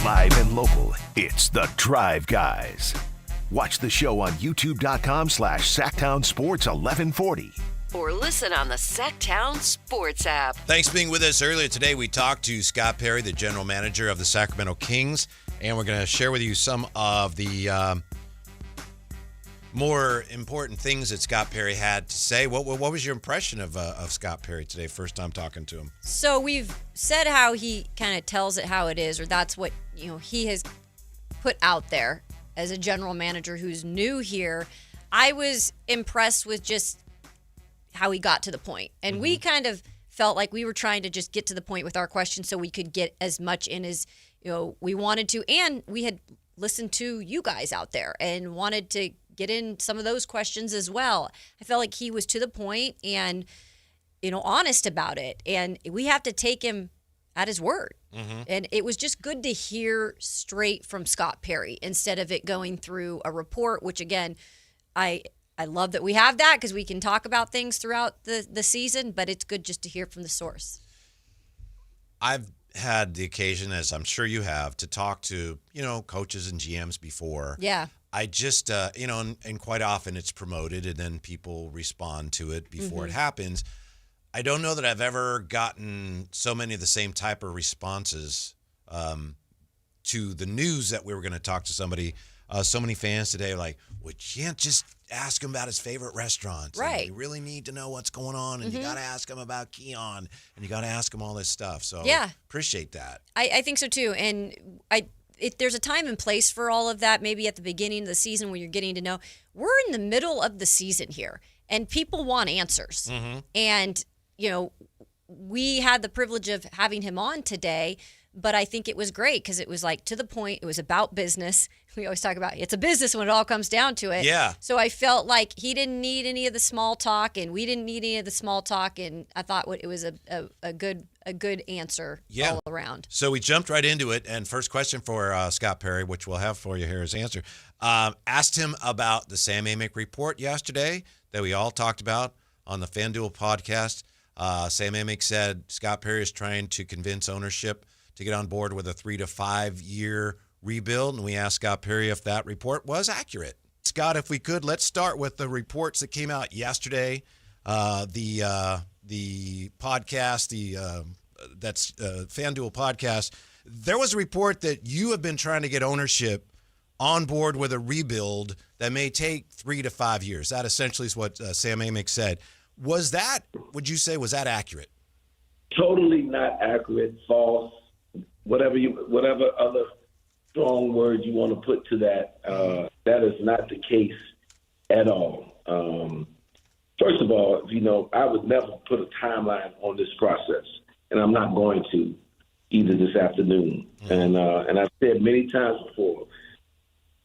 Live and local, it's The Drive Guys. Watch the show on youtube.com/Sactown Sports 1140. Or listen on the Sactown Sports app. Thanks for being with us. Earlier today, we talked to Scott Perry, the general manager of the Sacramento Kings, and we're going to share with you some of the more important things that Scott Perry had to say. What was your impression of Scott Perry today, first time talking to him? So we've said how he kind of tells it how it is, or that's what he has put out there as a general manager who's new here. I was impressed with just how he got to the point. And we kind of felt like we were trying to just get to the point with our questions so we could get as much in as we wanted to. And we had listened to you guys out there and wanted to get in some of those questions as well. I felt like he was to the point and, honest about it. And we have to take him at his word. And it was just good to hear straight from Scott Perry instead of it going through a report, which, again, I love that we have that because we can talk about things throughout the season, but it's good just to hear from the source. I've had the occasion, as I'm sure you have, to talk to, coaches and GMs before. Yeah. I just, and quite often it's promoted and then people respond to it before it happens. I don't know that I've ever gotten so many of the same type of responses to the news that we were going to talk to somebody. So many fans today are like, well, you can't just ask him about his favorite restaurants. Right. And you really need to know what's going on, and you got to ask him about Keon, and you got to ask him all this stuff. So appreciate that. I think so too. And there's a time and place for all of that, maybe at the beginning of the season when you're getting to know. We're in the middle of the season here, and people want answers. And, we had the privilege of having him on today, but I think it was great because it was to the point. It was about business. We always talk about it's a business when it all comes down to it. Yeah. So I felt like he didn't need any of the small talk, and we didn't need any of the small talk, and I thought it was a good answer all around. So we jumped right into it, and first question for Scott Perry, which we'll have for you here as answer. Asked him about the Sam Amick report yesterday that we all talked about on the FanDuel podcast. Sam Amick said Scott Perry is trying to convince ownership to get on board with a 3 to 5 year rebuild, and we asked Scott Perry if that report was accurate. Scott, if we could, let's start with the reports that came out yesterday. The podcast, that's FanDuel podcast. There was a report that you have been trying to get ownership on board with a rebuild that may take 3 to 5 years. That essentially is what Sam Amick said. Would you say, was that accurate? Totally not accurate, false, whatever other strong words you want to put to that. That is not the case at all. First of all, I would never put a timeline on this process, and I'm not going to either this afternoon. And I've said many times before,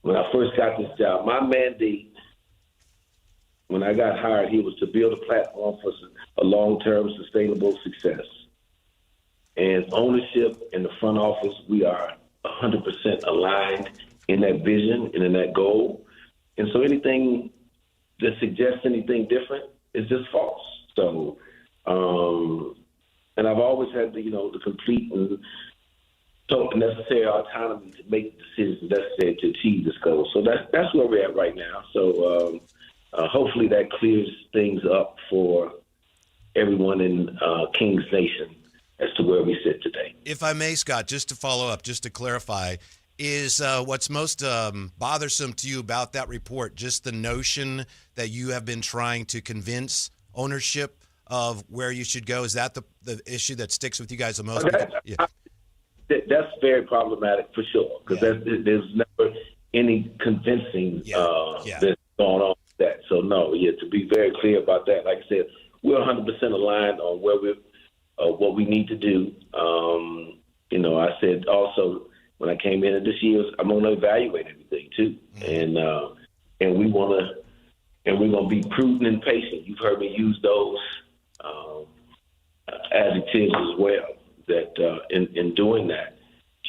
when I first got this job, my mandate when I got hired here was to build a platform for a long-term sustainable success. And ownership in the front office, we are 100% aligned in that vision and in that goal. And so anything that suggests anything different is just false. So, and I've always had the complete and necessary autonomy to make the decisions necessary to achieve this goal. So that's where we're at right now. So hopefully that clears things up for everyone in Kings Nation as to where we sit today. If I may, Scott, just to follow up, just to clarify, is what's most bothersome to you about that report just the notion that you have been trying to convince ownership of where you should go? Is that the issue that sticks with you guys the most? That's very problematic for sure, because there's never any convincing that's going on with that. So, no, to be very clear about that, like I said, we're 100% aligned on where what we need to do. I said also when I came in this year, I'm going to evaluate everything too, and we're going to be prudent and patient. You've heard me use those adjectives as well. That in doing that,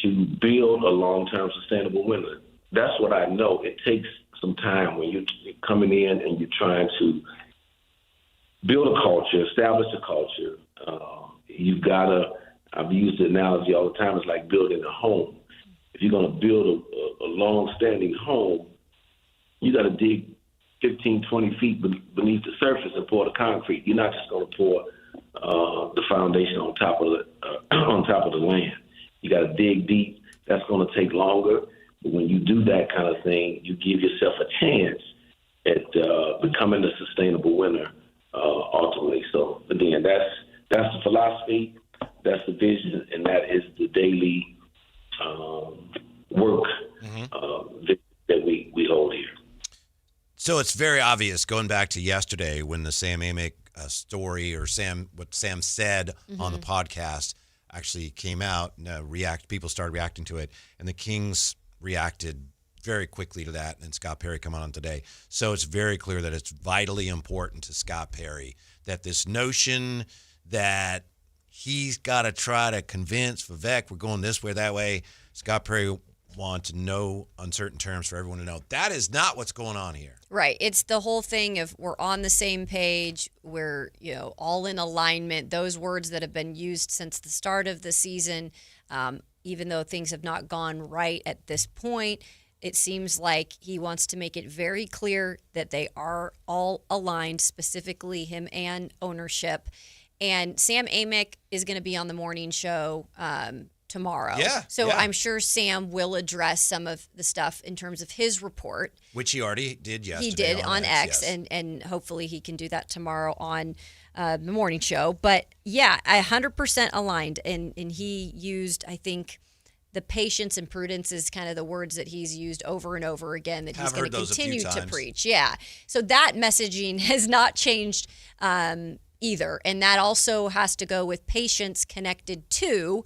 to build a long-term sustainable winner. That's what I know. It takes some time when you're coming in and you're trying to build a culture, establish a culture. You've got to, I've used the analogy all the time, it's like building a home. If you're going to build a long-standing home, you got to dig 15, 20 feet beneath the surface and pour the concrete. You're not just going to pour the foundation on top of the land. You got to dig deep. That's going to take longer. But when you do that kind of thing, you give yourself a chance at becoming a sustainable winner ultimately. So again, that's the philosophy, that's the vision, and that is the daily work that we hold here. So it's very obvious, going back to yesterday when the Sam Amick story, or what Sam said on the podcast actually came out, and people started reacting to it, and the Kings reacted very quickly to that, and Scott Perry come on today. So it's very clear that it's vitally important to Scott Perry that this notion that he's got to try to convince Vivek we're going this way, that way, Scott Perry want to know uncertain terms for everyone to know. That is not what's going on here. Right. It's the whole thing of we're on the same page. We're, all in alignment. Those words that have been used since the start of the season, even though things have not gone right at this point, it seems like he wants to make it very clear that they are all aligned, specifically him and ownership. And Sam Amick is going to be on the morning show tomorrow. So I'm sure Sam will address some of the stuff in terms of his report. Which he already did yesterday. He did on X, yes. and hopefully he can do that tomorrow on the morning show. But, 100% aligned. And he used, I think, the patience and prudence is kind of the words that he's used over and over again that he's going to continue to preach. Yeah. So that messaging has not changed either. And that also has to go with patience connected to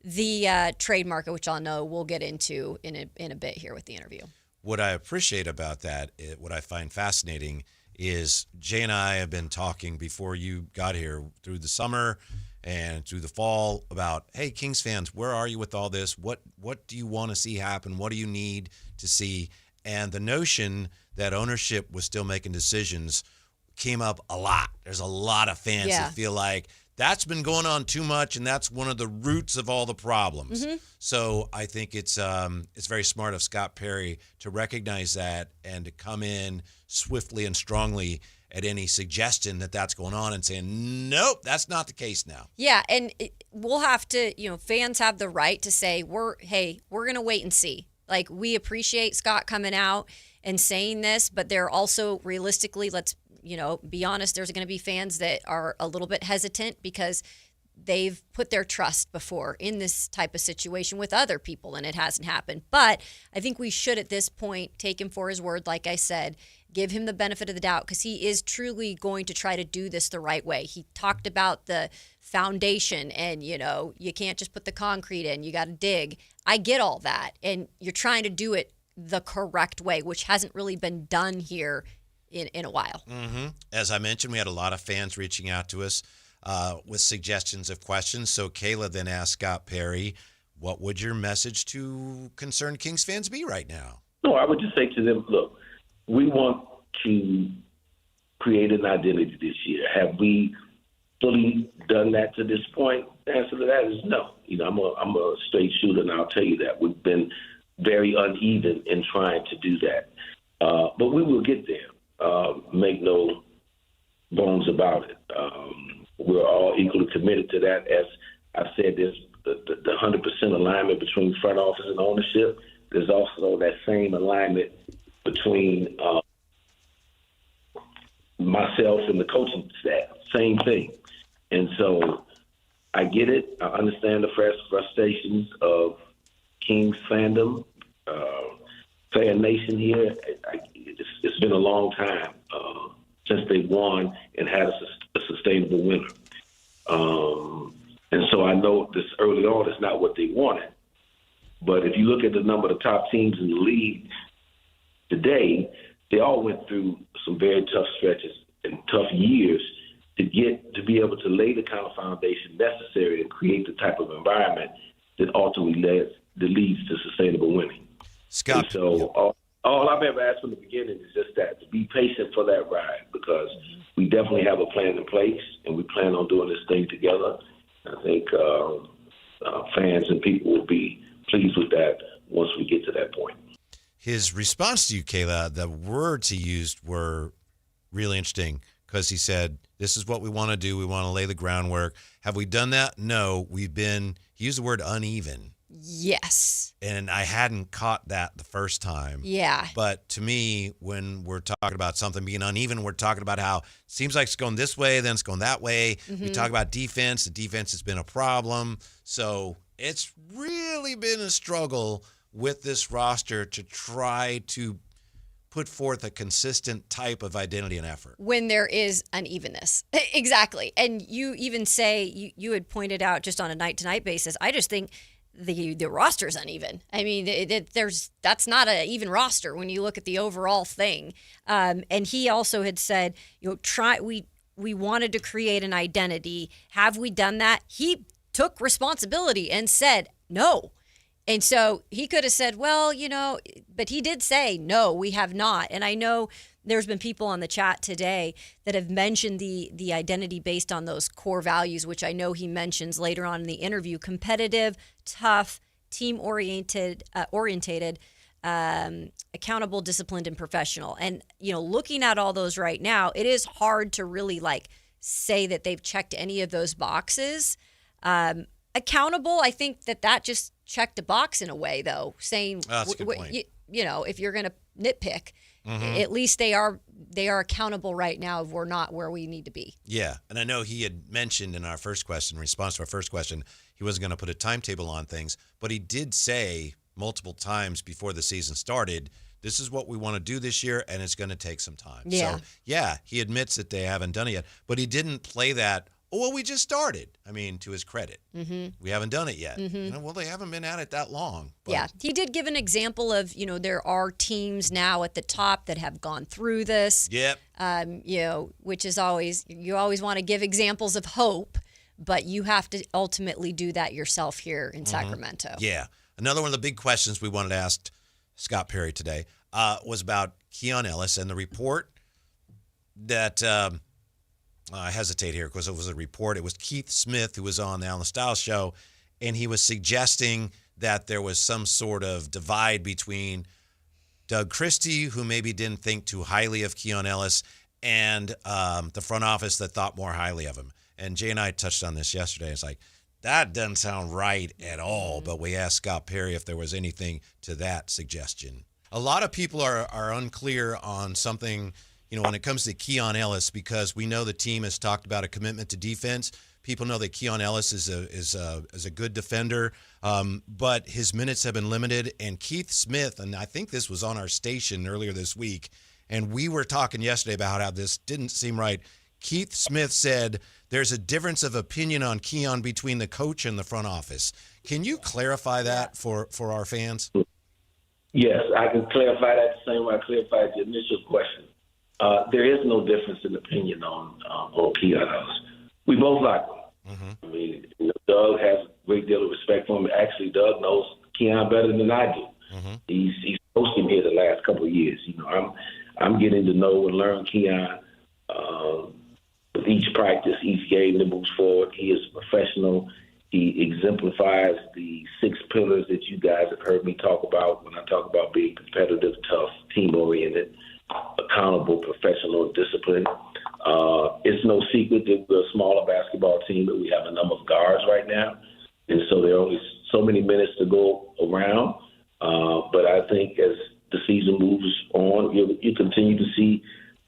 the trade market, which I'll know we'll get into in a bit here with the interview. What I appreciate about that, what I find fascinating, is Jay and I have been talking before you got here through the summer and through the fall about, hey, Kings fans, where are you with all this? What do you want to see happen? What do you need to see? And the notion that ownership was still making decisions came up a lot. There's a lot of fans that feel like that's been going on too much, and that's one of the roots of all the problems. So I think it's very smart of Scott Perry to recognize that and to come in swiftly and strongly at any suggestion that that's going on and saying, nope, that's not the case now. Yeah, and we'll have to, fans have the right to say, we're going to wait and see. Like, we appreciate Scott coming out and saying this, but they're also realistically, let's be honest, there's going to be fans that are a little bit hesitant because they've put their trust before in this type of situation with other people, and it hasn't happened. But I think we should, at this point, take him for his word, like I said, give him the benefit of the doubt, because he is truly going to try to do this the right way. He talked about the foundation and, you can't just put the concrete in, you got to dig. I get all that, and you're trying to do it the correct way, which hasn't really been done here in a while. As I mentioned, we had a lot of fans reaching out to us with suggestions of questions. So Kayla then asked Scott Perry, what would your message to concerned Kings fans be right now? No, I would just say to them, look, we want to create an identity this year. Have we fully done that to this point? The answer to that is no. I'm a straight shooter, and I'll tell you that. We've been very uneven in trying to do that. But we will get there. Make no bones about it. We're all equally committed to that. As I said, there's the 100% alignment between front office and ownership. There's also that same alignment between myself and the coaching staff. Same thing. And so I get it. I understand the frustrations of Kings fandom, fan nation here. It's been a long time since they won and had a sustainable winner. And so I know this early on is not what they wanted. But if you look at the number of the top teams in the league today, they all went through some very tough stretches and tough years to be able to lay the kind of foundation necessary to create the type of environment that ultimately leads to sustainable winning. Scott. And so all I've ever asked from the beginning is just that, to be patient for that ride, because we definitely have a plan in place, and we plan on doing this thing together. I think fans and people will be pleased with that once we get to that point. His response to you, Kayla, the words he used were really interesting, because he said, this is what we want to do. We want to lay the groundwork. Have we done that? No. He used the word uneven. Yes. And I hadn't caught that the first time. Yeah. But to me, when we're talking about something being uneven, we're talking about how it seems like it's going this way, then it's going that way. We talk about defense. The defense has been a problem. So it's really been a struggle with this roster to try to put forth a consistent type of identity and effort. When there is unevenness. Exactly. And you even say, you had pointed out just on a night-to-night basis, I just think the roster's uneven. I mean, that's not an even roster when you look at the overall thing. And he also had said, we wanted to create an identity. Have we done that? He took responsibility and said no. And so he could have said, well, but he did say, no, we have not. And I know there's been people on the chat today that have mentioned the identity based on those core values, which I know he mentions later on in the interview: competitive, tough, team-oriented, accountable, disciplined, and professional. And, looking at all those right now, it is hard to really say that they've checked any of those boxes. Accountable, I think that just checked a box in a way, though, saying, that's a good point. If you're going to nitpick, at least they are accountable right now if we're not where we need to be. Yeah, and I know he had mentioned in our first question, in response to our first question, he wasn't going to put a timetable on things, but he did say multiple times before the season started, this is what we want to do this year, and it's going to take some time. Yeah. So, yeah, he admits that they haven't done it yet, but he didn't play that, we just started. I mean, to his credit. We haven't done it yet. Well, they haven't been at it that long. But. Yeah, he did give an example of, there are teams now at the top that have gone through this. Yep. Which is you always want to give examples of hope, but you have to ultimately do that yourself here in Sacramento. Yeah. Another one of the big questions we wanted to ask Scott Perry today was about Keon Ellis and the report that I hesitate here because it was a report. It was Keith Smith who was on the Alan Stiles show, and he was suggesting that there was some sort of divide between Doug Christie, who maybe didn't think too highly of Keon Ellis, and the front office that thought more highly of him. And Jay and I touched on this yesterday. It's like, that doesn't sound right at all. But we asked Scott Perry if there was anything to that suggestion. A lot of people are unclear on something, when it comes to Keon Ellis, because we know the team has talked about a commitment to defense. People know that Keon Ellis is a good defender, but his minutes have been limited. And Keith Smith, and I think this was on our station earlier this week, and we were talking yesterday about how this didn't seem right. Keith Smith said there's a difference of opinion on Keon between the coach and the front office. Can you clarify that for our fans? Yes, I can clarify that the same way I clarified the initial question. There is no difference in opinion on Keon Ellis. We both like him. I mean, Doug has a great deal of respect for him. Actually, Doug knows Keon better than I do. He's coached him here the last couple of years. I'm getting to know and learn Keon with each practice, each game that moves forward. He is a professional. He exemplifies the 6 pillars that you guys have heard me talk about when I talk about being competitive, tough, team-oriented, accountable, professional, and disciplined. It's no secret that we're a smaller basketball team, but we have a number of guards right now. And so there are only so many minutes to go around. But I think as the season moves on, you continue to see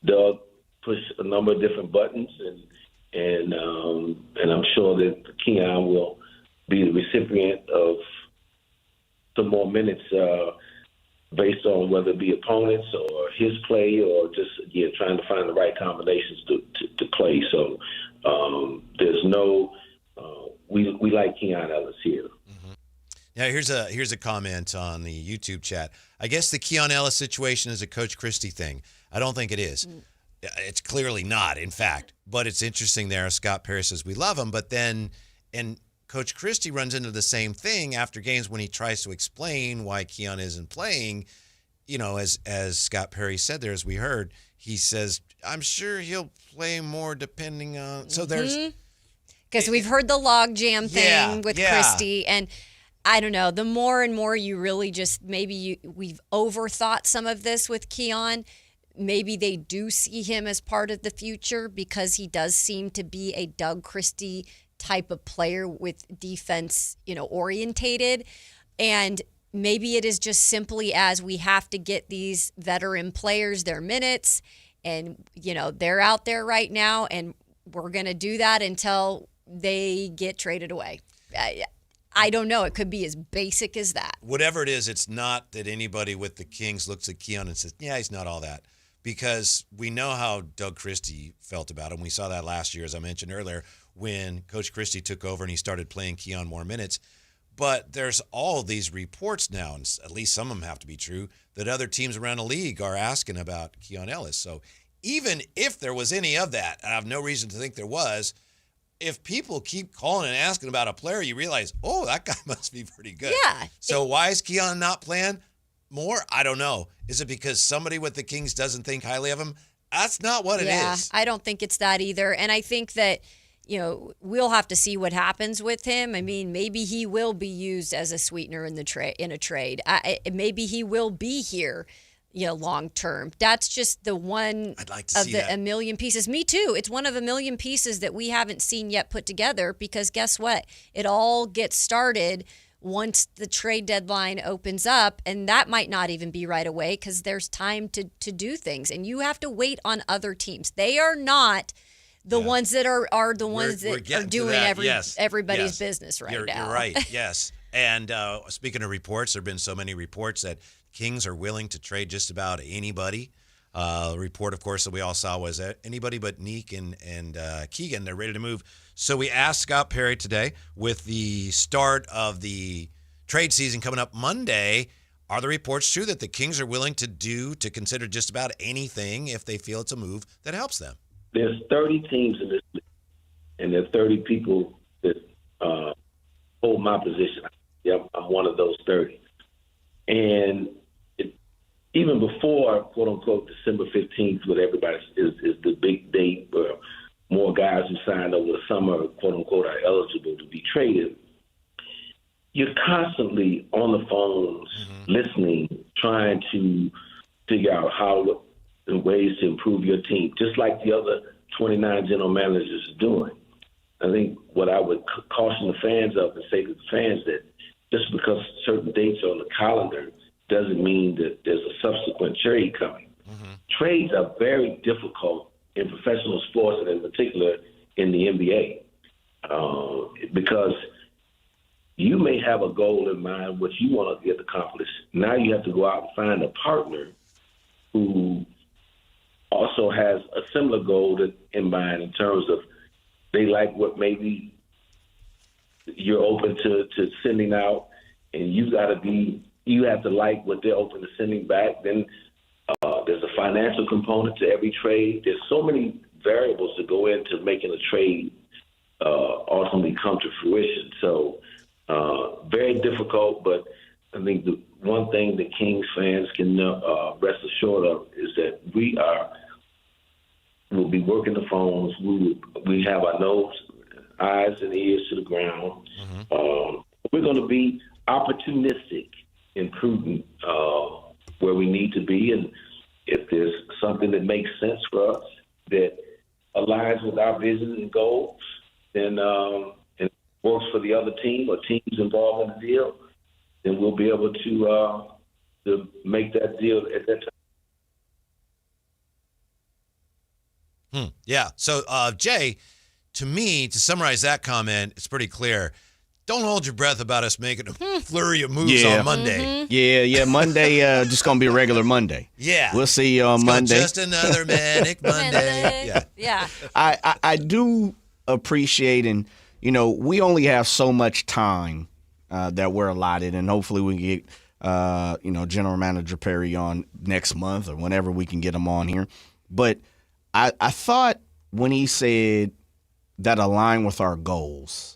Doug push a number of different buttons. And I'm sure that Keon will be the recipient of some more minutes based on whether it be opponents or his play or just, trying to find the right combinations to play. So there's no we like Keon Ellis here. Now, here's a comment on the YouTube chat. I guess the Keon Ellis situation is a Coach Christie thing. I don't think it is. It's clearly not, in fact. But it's interesting there. Scott Perry says we love him, but then and Coach Christie runs into the same thing after games when he tries to explain why Keon isn't playing. As Scott Perry said there, as we heard, he says, I'm sure he'll play more depending on. So there's. Because we've heard the logjam thing with Christie, and I don't know, the more and more you really just we've overthought some of this with Keon. Maybe they do see him as part of the future because he does seem to be a Doug Christie type of player with defense, orientated. And maybe it is just simply as we have to get these veteran players their minutes and, they're out there right now and we're going to do that until they get traded away. I don't know. It could be as basic as that. Whatever it is, it's not that anybody with the Kings looks at Keon and says, yeah, he's not all that. Because we know how Doug Christie felt about him. We saw that last year, as I mentioned earlier, when Coach Christie took over and he started playing Keon more minutes. But there's all these reports now, and at least some of them have to be true, that other teams around the league are asking about Keon Ellis. So even if there was any of that, I have no reason to think there was, if people keep calling and asking about a player, you realize, oh, that guy must be pretty good. Yeah. So why is Keon not playing more? I don't know. Is it because somebody with the Kings doesn't think highly of him? That's not what it is. I don't think it's that either. And I think that, we'll have to see what happens with him. I mean, maybe he will be used as a sweetener in a trade. Maybe he will be here, long term. That's just the one I'd like to see a million pieces. Me too. It's one of a million pieces that we haven't seen yet put together, because guess what? It all gets started once the trade deadline opens up, and that might not even be right away because there's time to do things, and you have to wait on other teams. They are not the ones that are the ones that are doing everybody's business now. You're right, yes. And speaking of reports, there have been so many reports that Kings are willing to trade just about anybody. The report, of course, that we all saw was that anybody but Nique and Keegan, they're ready to move. So we asked Scott Perry today, with the start of the trade season coming up Monday, are the reports true that the Kings are willing to consider just about anything if they feel it's a move that helps them? There's 30 teams in this league, and there are 30 people that hold my position. Yep, I'm one of those 30. And even before, quote unquote, December 15th, with everybody is the big date where more guys who signed over the summer, quote unquote, are eligible to be traded. You're constantly on the phones, listening, trying to figure out how and ways to improve your team, just like the other 29 general managers are doing. I think what I would caution the fans of and say to the fans that just because certain dates are on the calendar doesn't mean that there's a subsequent trade coming. Trades are very difficult in professional sports, and in particular in the NBA, because you may have a goal in mind, what you want to get accomplished. Now you have to go out and find a partner who also has a similar goal in mind, in terms of they like what maybe you're open to sending out, and you have to like what they're open to sending back. Then there's a financial component to every trade. There's so many variables that go into making a trade ultimately come to fruition. So very difficult, but I think the one thing that Kings fans can rest assured of is that we'll be working the phones. We have our eyes and ears to the ground. We're going to be opportunistic and prudent where we need to be, and if there's something that makes sense for us that aligns with our vision and goals, then and works for the other team or teams involved in the deal, then we'll be able to make that deal at that time. Yeah. So, Jay, to me, to summarize that comment, it's pretty clear. Don't hold your breath about us making a flurry of moves on Monday. Yeah. Monday, just going to be a regular Monday. Yeah. We'll see you on Monday. Just another manic Monday. Yeah. I do appreciate, and, we only have so much time that we're allotted, and hopefully we can get, General Manager Perry on next month or whenever we can get him on here. But I thought when he said that align with our goals,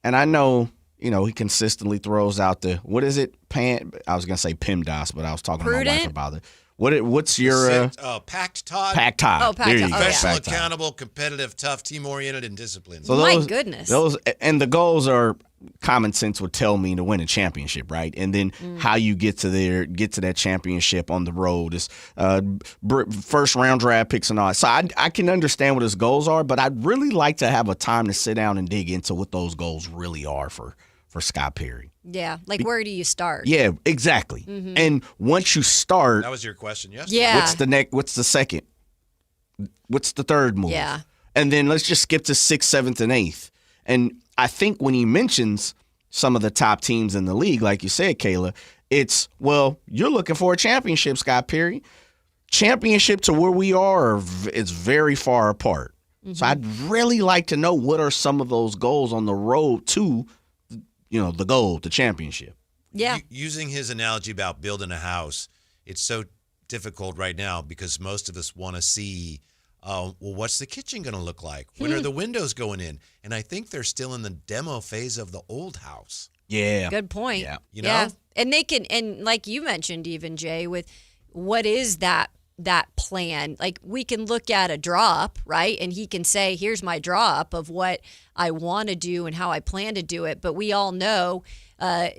and I know, he consistently throws out the, what is it? I was going to say PEMDAS, but I was talking to my wife about it. What's your PACT Todd? PACT Todd. Oh, PACT Todd. Professional, accountable, competitive, tough, team-oriented, and disciplined. So my goodness. Those, and the goals are, common sense would tell me, to win a championship, right? And then how you get to that championship on the road is first round draft picks and all. So I can understand what his goals are, but I'd really like to have a time to sit down and dig into what those goals really are for Scott Perry. Yeah, like where do you start? Yeah, exactly. And once you start, that was your question, yes? Yeah. What's the second? What's the third move? Yeah. And then let's just skip to 6th, 7th, and 8th. And I think when he mentions some of the top teams in the league, like you said, Kayla, it's, well, you're looking for a championship, Scott Perry. Championship to where we are is very far apart. Mm-hmm. So I'd really like to know what are some of those goals on the road to, the goal, the championship. Yeah. Using his analogy about building a house, it's so difficult right now because most of us want to see, what's the kitchen going to look like? When are the windows going in? And I think they're still in the demo phase of the old house. Yeah. Good point. Yeah. Yeah. And they can, and like you mentioned even, Jay, with what is that plan? Like, we can look at a draw up, right? And he can say, here's my draw up of what I want to do and how I plan to do it. But we all know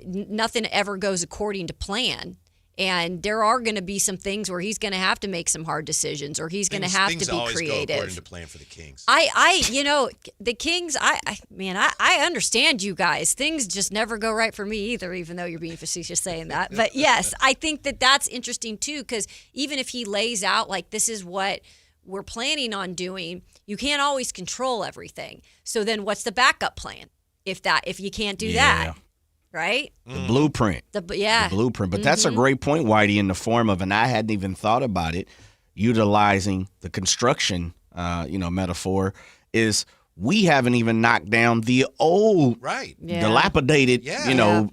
nothing ever goes according to plan. And there are going to be some things where he's going to have to make some hard decisions, or he's going to have to be always creative. Go according to plan for the Kings. The Kings, I understand you guys. Things just never go right for me either, even though you're being facetious saying that. But yes, I think that's interesting too, because even if he lays out like, this is what we're planning on doing, you can't always control everything. So then what's the backup plan if you can't do that? Right? The blueprint. The blueprint. But that's a great point, Whitey, in the form of, and I hadn't even thought about it, utilizing the construction, metaphor, is we haven't even knocked down the old, dilapidated,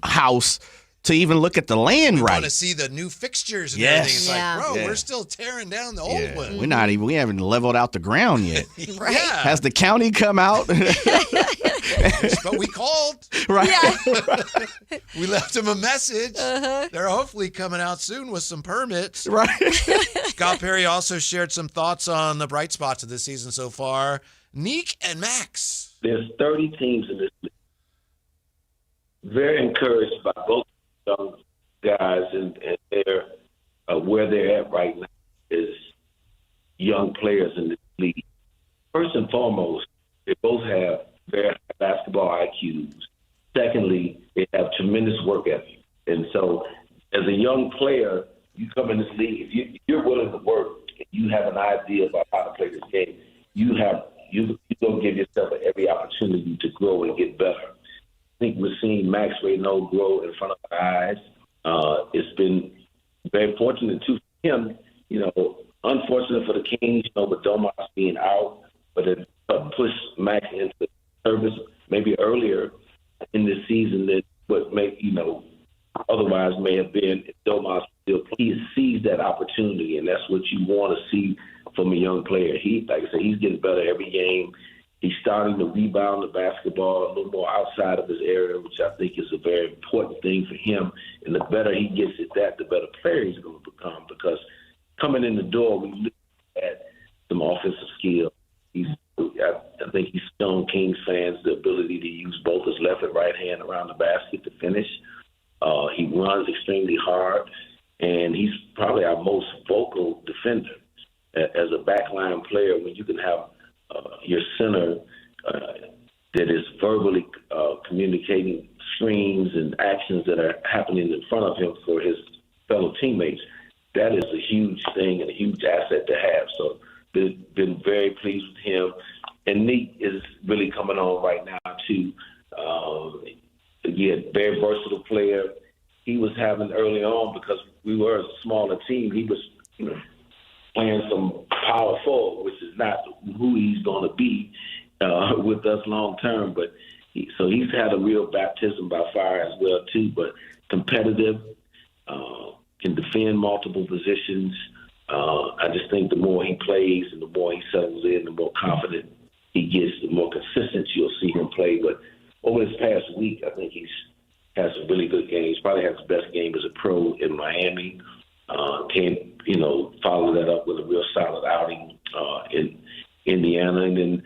house to even look at the land we right. want to see the new fixtures and everything. It's like, bro, we're still tearing down the old one. We haven't leveled out the ground yet. Right. Yeah. Has the county come out? But we called. Right. Yeah. We left them a message. They're hopefully coming out soon with some permits. Right. Scott Perry also shared some thoughts on the bright spots of this season so far. Nique and Max. There's 30 teams in this league. Very encouraged by both young guys and their where they're at right now is young players in this league. First and foremost, they both have very high basketball IQs. Secondly, they have tremendous work ethic. And so as a young player, you come in this league, if you're willing to work and you have an idea about how to play this game, you don't give yourself every opportunity to grow and get better. I think we're seeing Max Reynaud grow in front of our eyes. It's been very fortunate too for him, unfortunate for the Kings, with Domas being out, but it pushed Max into service maybe earlier in this season than what otherwise may have been if Domas still plays. He sees that opportunity, and that's what you want to see from a young player. Like I said, he's getting better every game. He's starting to rebound the basketball a little more outside of his area, which I think is a very important thing for him. And the better he gets at that, the better player he's going to become. Because coming in the door, we look at some offensive skill. I think he's shown Kings fans the ability to use both his left and right hand around the basket to finish. He runs extremely hard, and he's probably our most vocal defender. As a backline player, when you can have your center that is verbally communicating screens and actions that are happening in front of him for his fellow teammates, that is a huge thing and a huge asset to have. So been very pleased with him. And Nique is really coming on right now, too. Again, very versatile player. He was having early on, because we were a smaller team, he was playing some power forward, which is not who he's going to be with us long term. But so he's had a real baptism by fire as well, too. But competitive, can defend multiple positions. I just think the more he plays and the more he settles in, the more confident he gets, the more consistent you'll see him play. But over this past week, I think he's had some really good games. Probably had his best game as a pro in Miami. Follow that up with a real solid outing in Indiana. And then,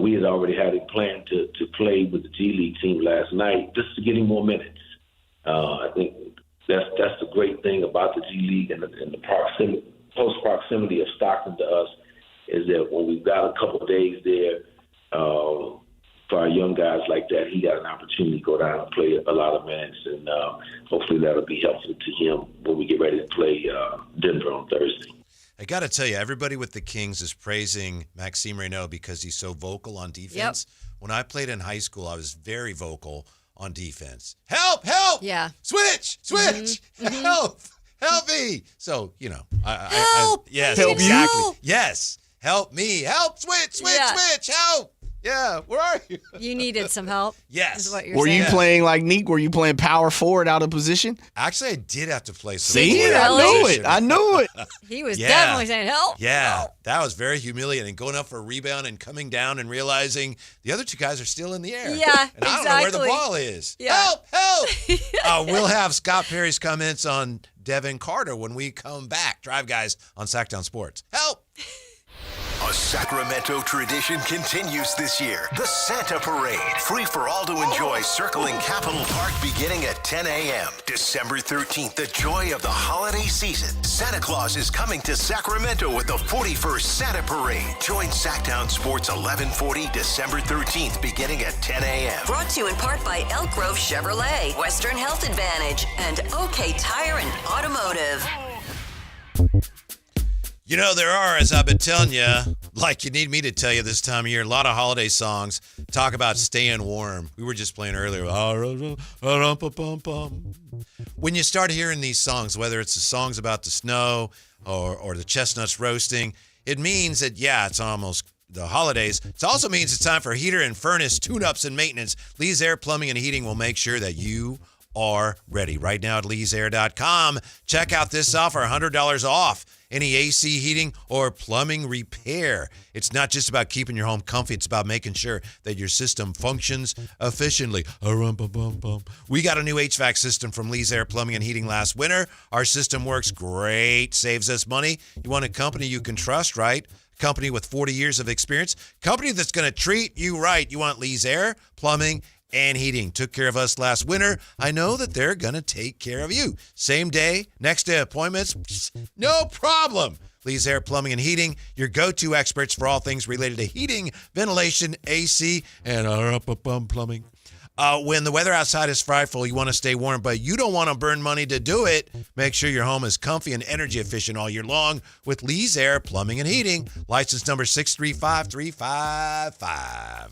we had already had him planned to play with the G League team last night just to get him more minutes. I think that's the great thing about the G League and the close proximity of Stockton to us, is that when we've got a couple of days there for our young guys like that, he got an opportunity to go down and play a lot of minutes, and hopefully that'll be helpful to him when we get ready to play Denver on Thursday. I got to tell you, everybody with the Kings is praising Maxime Reynaud because he's so vocal on defense. Yep. When I played in high school, I was very vocal on defense. Help! Help! Yeah. Switch! Help! Help me! So, help! Yes, help exactly. You. Yes. Help me. Help! Switch! Help! Yeah, where are you? You needed some help. Yes. Is what you're Were saying. you playing like Nique? Were you playing power forward out of position? Actually, I did have to play some. See, I knew it. He was definitely saying help. Yeah, help. That was very humiliating. Going up for a rebound and coming down and realizing the other two guys are still in the air. Yeah, and I don't know where the ball is. Yeah. Help! We'll have Scott Perry's comments on Devin Carter when we come back. Drive Guys on Sactown Sports. Help! A Sacramento tradition continues this year. The Santa Parade, free for all to enjoy, circling Capitol Park beginning at 10 a.m. December 13th, the joy of the holiday season. Santa Claus is coming to Sacramento with the 41st Santa Parade. Join Sactown Sports 1140 December 13th beginning at 10 a.m. Brought to you in part by Elk Grove Chevrolet, Western Health Advantage, and OK Tire and Automotive. There are, as I've been telling you, like you need me to tell you this time of year, a lot of holiday songs talk about staying warm. We were just playing earlier. When you start hearing these songs, whether it's the songs about the snow or the chestnuts roasting, it means that, it's almost the holidays. It also means it's time for heater and furnace tune-ups and maintenance. Lee's Air Plumbing and Heating will make sure that you are ready. Right now at leesair.com, check out this offer, $100 off any AC heating or plumbing repair. It's not just about keeping your home comfy. It's about making sure that your system functions efficiently. We got a new HVAC system from Lee's Air Plumbing and Heating last winter. Our system works great, saves us money. You want a company you can trust, right? Company with 40 years of experience. Company that's going to treat you right. You want Lee's Air Plumbing and Heating. Took care of us last winter. I know that they're going to take care of you. Same day, next day appointments, no problem. Lee's Air Plumbing and Heating, your go-to experts for all things related to heating, ventilation, AC, and plumbing. When the weather outside is frightful, you want to stay warm, but you don't want to burn money to do it. Make sure your home is comfy and energy efficient all year long with Lee's Air Plumbing and Heating. License number 635355.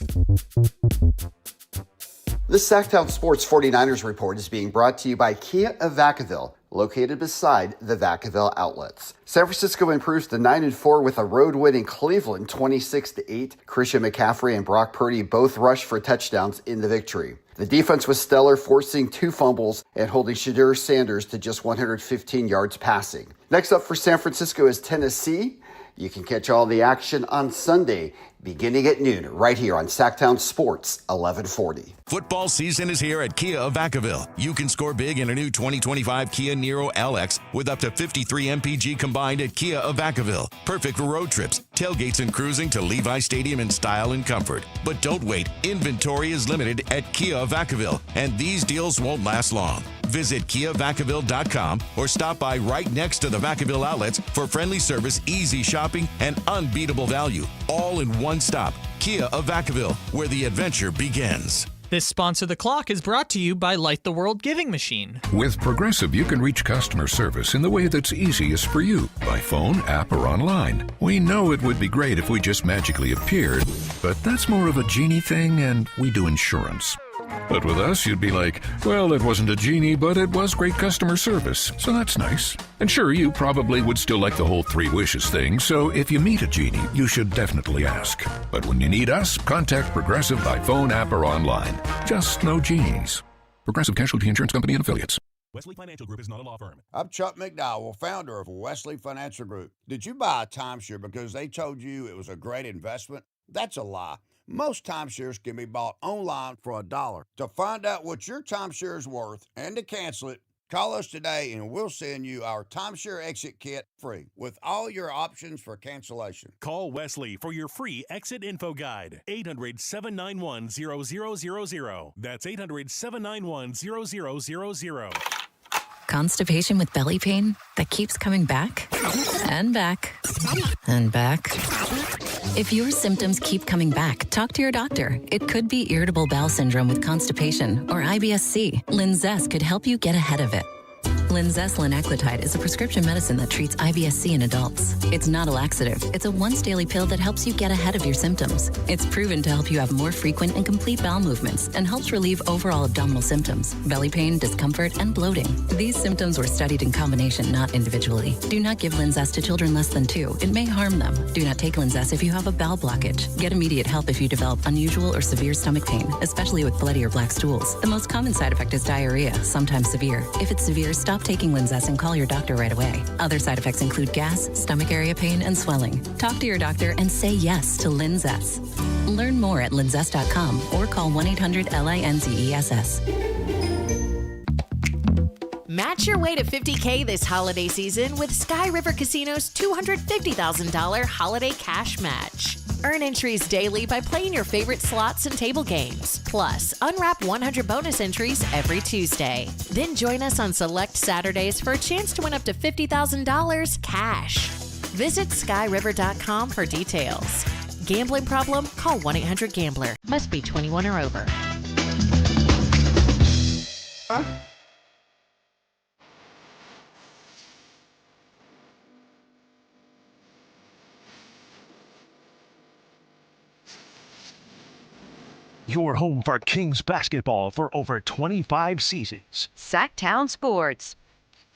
The Sactown Sports 49ers report is being brought to you by Kia of Vacaville, located beside the Vacaville outlets. San Francisco improves to 9-4 with a road win in Cleveland, 26-8. Christian McCaffrey and Brock Purdy both rushed for touchdowns in the victory. The defense was stellar, forcing 2 fumbles and holding Shadur Sanders to just 115 yards passing. Next up for San Francisco is Tennessee. You can catch all the action on Sunday, beginning at noon, right here on Sactown Sports 1140. Football season is here at Kia of Vacaville. You can score big in a new 2025 Kia Niro LX with up to 53 MPG combined at Kia of Vacaville. Perfect for road trips, tailgates, and cruising to Levi Stadium in style and comfort. But don't wait. Inventory is limited at Kia of Vacaville, and these deals won't last long. Visit KiaVacaville.com or stop by right next to the Vacaville outlets for friendly service, easy shopping, and unbeatable value. All in one stop. Kia of Vacaville, where the adventure begins. This Sponsor the Clock is brought to you by Light the World Giving Machine. With Progressive, you can reach customer service in the way that's easiest for you, by phone, app, or online. We know it would be great if we just magically appeared, but that's more of a genie thing, and we do insurance. But with us, you'd be like, well, it wasn't a genie, but it was great customer service, so that's nice. And sure, you probably would still like the whole 3 wishes thing, so if you meet a genie, you should definitely ask. But when you need us, contact Progressive by phone, app, or online. Just no genies. Progressive Casualty Insurance Company and Affiliates. Wesley Financial Group is not a law firm. I'm Chuck McDowell, founder of Wesley Financial Group. Did you buy a timeshare because they told you it was a great investment? That's a lie. Most timeshares can be bought online for $1. To find out what your timeshare is worth and to cancel it, call us today and we'll send you our timeshare exit kit free with all your options for cancellation. Call Wesley for your free exit info guide. 800-791-0000. That's 800-791-0000. Constipation with belly pain that keeps coming back and back and back. If your symptoms keep coming back, talk to your doctor. It could be irritable bowel syndrome with constipation or IBS-C. Linzess could help you get ahead of it. Linzess linaclotide is a prescription medicine that treats IBS-C in adults. It's not a laxative. It's a once-daily pill that helps you get ahead of your symptoms. It's proven to help you have more frequent and complete bowel movements and helps relieve overall abdominal symptoms, belly pain, discomfort, and bloating. These symptoms were studied in combination, not individually. Do not give Linzess to children less than 2. It may harm them. Do not take Linzess if you have a bowel blockage. Get immediate help if you develop unusual or severe stomach pain, especially with bloody or black stools. The most common side effect is diarrhea, sometimes severe. If it's severe, stop taking Linzess and call your doctor right away. Other side effects include gas, stomach area pain, and swelling. Talk to your doctor and say yes to Linzess. Learn more at linzess.com or call 1-800-LINZESS. Match your way to $50K this holiday season with Sky River Casino's $250,000 holiday cash match. Earn entries daily by playing your favorite slots and table games. Plus, unwrap 100 bonus entries every Tuesday. Then join us on select Saturdays for a chance to win up to $50,000 cash. Visit skyriver.com for details. Gambling problem? Call 1-800-GAMBLER. Must be 21 or over. Your home for Kings basketball for over 25 seasons. Sactown Sports.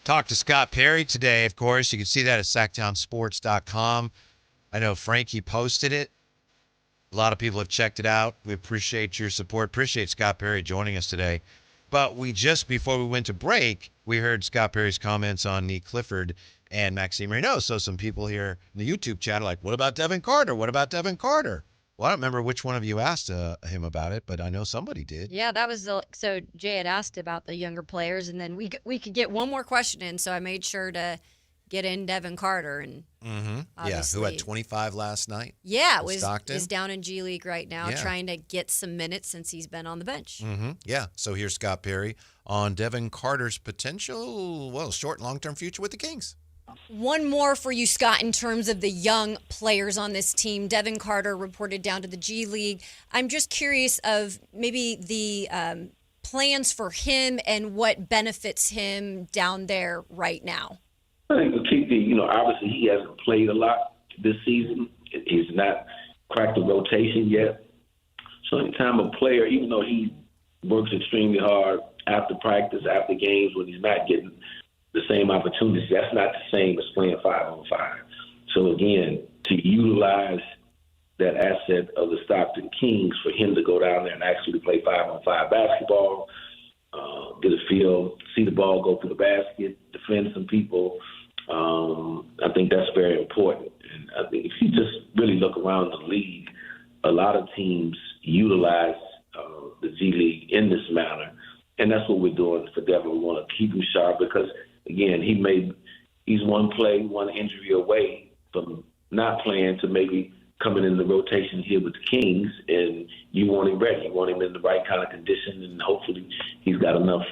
Talk to Scott Perry today, of course. You can see that at SactownSports.com. I know Frankie posted it. A lot of people have checked it out. We appreciate your support. Appreciate Scott Perry joining us today. But before we went to break, we heard Scott Perry's comments on Nique Clifford and Maxime Reynaud. So some people here in the YouTube chat are like, what about Devin Carter? What about Devin Carter? Well, I don't remember which one of you asked him about it, but I know somebody did. Yeah, that was so Jay had asked about the younger players, and then we could get one more question in, so I made sure to get in Devin Carter and who had 25 last night. Yeah, Stockton. is down in G League right now, trying to get some minutes since he's been on the bench. Yeah, so here's Scott Perry on Devin Carter's potential, short and long-term future with the Kings. One more for you, Scott, in terms of the young players on this team. Devin Carter reported down to the G League. I'm just curious of maybe the plans for him and what benefits him down there right now. I think obviously he hasn't played a lot this season. He's not cracked the rotation yet. So anytime a player, even though he works extremely hard after practice, after games, when he's not getting the same opportunities, that's not the same as playing 5-on-5. So again, to utilize that asset of the Stockton Kings for him to go down there and actually play 5-on-5 basketball, get a feel, see the ball go through the basket, defend some people, I think that's very important. And I think if you just really look around the league, a lot of teams utilize the G League in this manner, and that's what we're doing for Devin. We want to keep him sharp because, again, he's one injury away from not playing to maybe coming in the rotation here with the Kings, and you want him ready. You want him in the right kind of condition, and hopefully he's got enough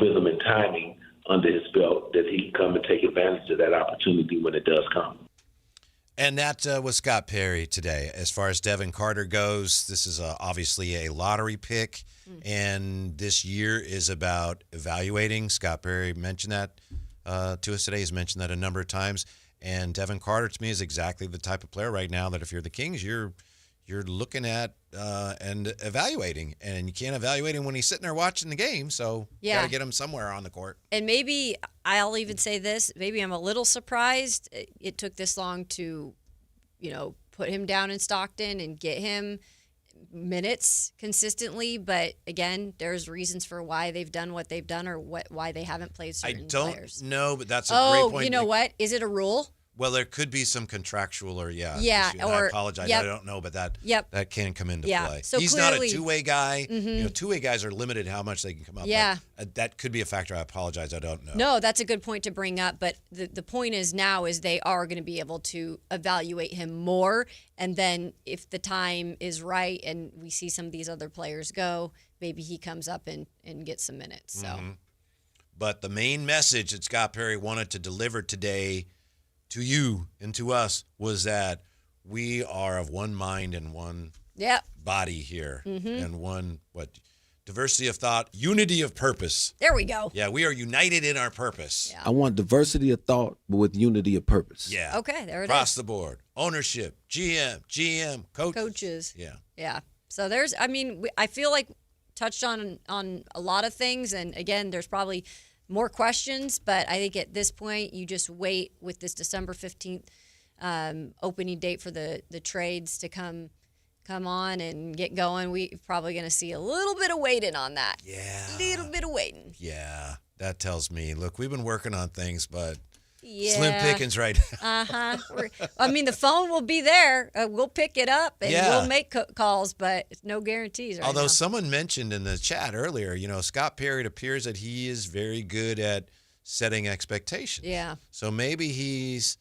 rhythm and timing under his belt that he can come and take advantage of that opportunity when it does come. And that was Scott Perry today. As far as Devin Carter goes, this is obviously a lottery pick, and this year is about evaluating. Scott Perry mentioned that to us today. He's mentioned that a number of times. And Devin Carter, to me, is exactly the type of player right now that if you're the Kings, you're looking at and evaluating. And you can't evaluate him when he's sitting there watching the game, so you got to get him somewhere on the court. And maybe I'll even say this, maybe I'm a little surprised it took this long to, put him down in Stockton and get him minutes consistently. But again, there's reasons for why they've done what they've done or why they haven't played certain players. I don't know, but that's a great point. Oh, you know what? Is it a rule? Well, there could be some contractual issue. Or I apologize. I don't know, but that can come into play. So he's clearly, not a two-way guy. Two-way guys are limited how much they can come up. But that could be a factor. I apologize. I don't know. No, that's a good point to bring up. But the point is now is they are going to be able to evaluate him more. And then if the time is right and we see some of these other players go, maybe he comes up and gets some minutes. So. But the main message that Scott Perry wanted to deliver today to you and to us was that we are of one mind and one body here, and one diversity of thought, unity of purpose. There we go. Yeah, we are united in our purpose. Yeah. I want diversity of thought, but with unity of purpose. Yeah. Okay, there it is. Across the board. Ownership, GM, coaches. Yeah. Yeah. So there's, I feel like touched on a lot of things. And again, there's probably more questions, but I think at this point, you just wait with this December 15th opening date for the trades to come on and get going. We're probably going to see a little bit of waiting on that. Yeah. A little bit of waiting. Yeah. That tells me, look, we've been working on things, but yeah. slim pickings right now. The phone will be there. We'll pick it up and we'll make calls, but no guarantees right Although now. someone mentioned in the chat earlier, Scott Perry, it appears that he is very good at setting expectations. Yeah. So maybe he's,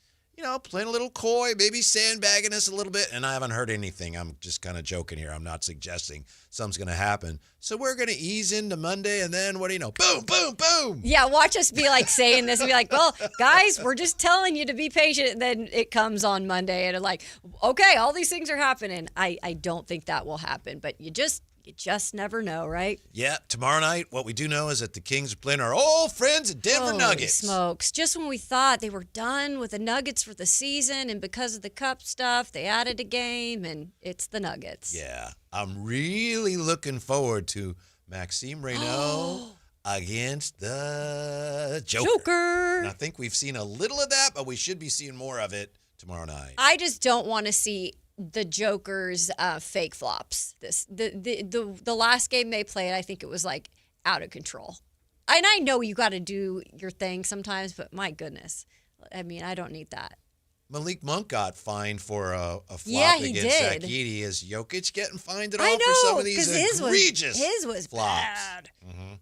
playing a little coy, maybe sandbagging us a little bit. And I haven't heard anything. I'm just kind of joking here. I'm not suggesting something's going to happen. So we're going to ease into Monday, and then what do you know? Boom, boom, boom. Yeah, watch us be like saying this and be like, well, guys, we're just telling you to be patient. And then it comes on Monday and it's like, okay, all these things are happening. I don't think that will happen, but you just never know, right? Yeah, tomorrow night, what we do know is that the Kings are playing our old friends at Denver Holy Nuggets. Smokes. Just when we thought they were done with the Nuggets for the season, and because of the cup stuff, they added a game, and it's the Nuggets. Yeah, I'm really looking forward to Maxime Reynaud against the Joker. And I think we've seen a little of that, but we should be seeing more of it tomorrow night. I just don't want to see the Joker's fake flops. The last game they played, I think it was like out of control. And I know you got to do your thing sometimes, but my goodness, I don't need that. Malik Monk got fined for a he flop against did. Zach Edey. Is Jokic getting fined at all for some of these egregious his was flops? Bad.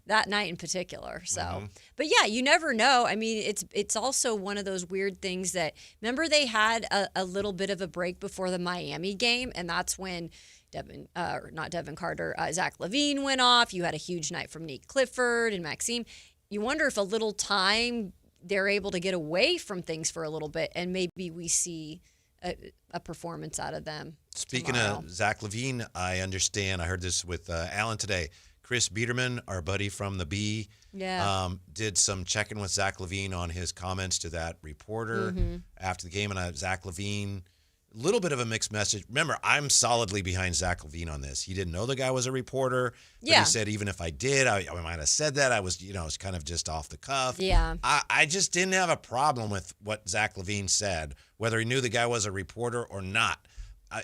That night in particular. So, but yeah, you never know. It's also one of those weird things that, remember they had a little bit of a break before the Miami game, and that's when not Devin Carter, Zach LaVine went off. You had a huge night from Nique Clifford and Maxime. You wonder if a little time they're able to get away from things for a little bit, and maybe we see a performance out of them. Speaking tomorrow. of Zach LaVine, I understand. I heard this with Alan today. Chris Biederman, our buddy from the B, did some checking with Zach LaVine on his comments to that reporter after the game. And Zach LaVine, a little bit of a mixed message. Remember, I'm solidly behind Zach LaVine on this. He didn't know the guy was a reporter. But he said, even if I did, I might have said that. I was, it's kind of just off the cuff. Yeah. I just didn't have a problem with what Zach LaVine said, whether he knew the guy was a reporter or not.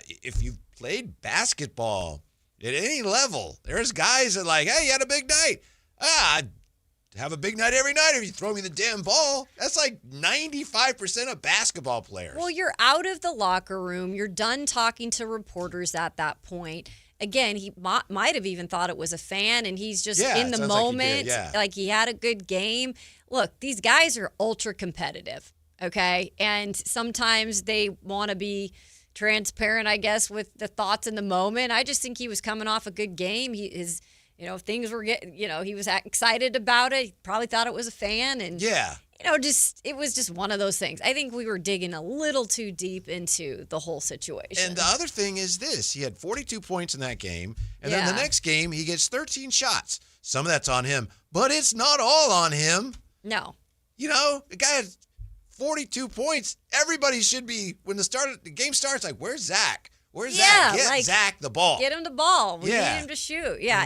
If you've played basketball at any level, there's guys that like, hey, you had a big night. I'd have a big night every night if you throw me the damn ball. That's like 95% of basketball players. Well, you're out of the locker room. You're done talking to reporters at that point. Again, he might have even thought it was a fan, and he's just in the moment. Like he had a good game. Look, these guys are ultra competitive, okay? And sometimes they want to be transparent, I guess, with the thoughts in the moment. I just think he was coming off a good game. Things were getting, he was excited about it. He probably thought it was a fan. And, it was just one of those things. I think we were digging a little too deep into the whole situation. And the other thing is this. He had 42 points in that game. And then the next game, he gets 13 shots. Some of that's on him. But it's not all on him. No. The guy had 42 points. Everybody should be, when the game starts, like, where's Zach? Where's Zach? Get Zach the ball. Get him the ball. We need him to shoot. Yeah,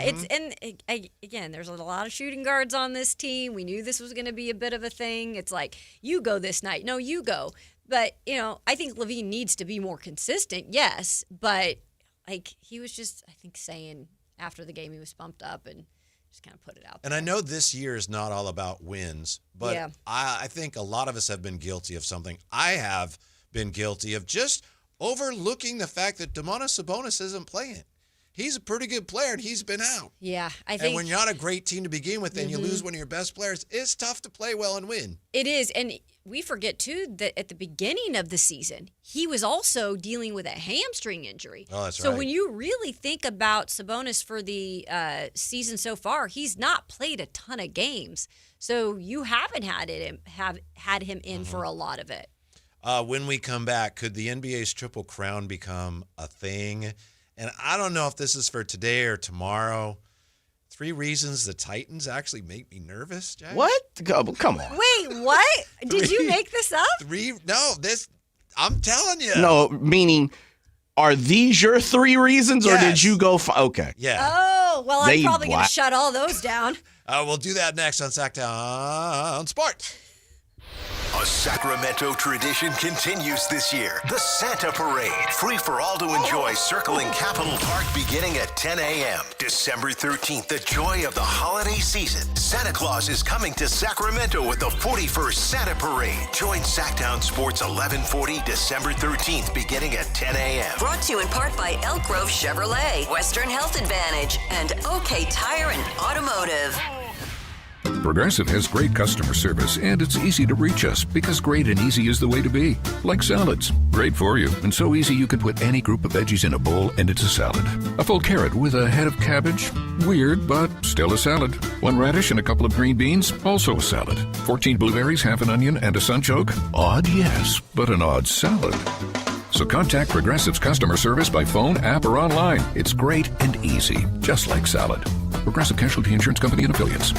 again, there's a lot of shooting guards on this team. We knew this was going to be a bit of a thing. It's like, you go this night. No, you go. But, I think LaVine needs to be more consistent, yes. But, he was just, I think, saying after the game he was pumped up and just kind of put it out there. And I know this year is not all about wins, but I think a lot of us have been guilty of something. I have been guilty of just overlooking the fact that Domantas Sabonis isn't playing. He's a pretty good player, and he's been out. Yeah, I think. And when you're not a great team to begin with, and you lose one of your best players, it's tough to play well and win. It is, and we forget, too, that at the beginning of the season, he was also dealing with a hamstring injury. Oh, that's right. So when you really think about Sabonis for the season so far, he's not played a ton of games. So you haven't had him in for a lot of it. When we come back, could the NBA's Triple Crown become a thing? And I don't know if this is for today or tomorrow. 3 reasons the Titans actually make me nervous, Jay. What? Come on. Wait, what? Did you make this up? I'm telling you. No, meaning, are these your 3 reasons, or did you go? Okay. Yeah. Oh, well, I'm probably going to shut all those down. We'll do that next on Sactown Sports. A Sacramento tradition continues this year. The Santa Parade, free for all to enjoy, circling Capitol Park beginning at 10 a.m. December 13th, the joy of the holiday season. Santa Claus is coming to Sacramento with the 41st Santa Parade. Join Sactown Sports 1140 December 13th beginning at 10 a.m. Brought to you in part by Elk Grove Chevrolet, Western Health Advantage, and OK Tire and Automotive. Progressive has great customer service, and it's easy to reach us because great and easy is the way to be. Like salads, great for you, and so easy you can put any group of veggies in a bowl and it's a salad. A full carrot with a head of cabbage, weird, but still a salad. 1 radish and a couple of green beans, also a salad. 14 blueberries, half an onion, and a sunchoke. Odd, yes, but an odd salad. So contact Progressive's customer service by phone, app, or online. It's great and easy, just like salad. Progressive Casualty Insurance Company and Affiliates.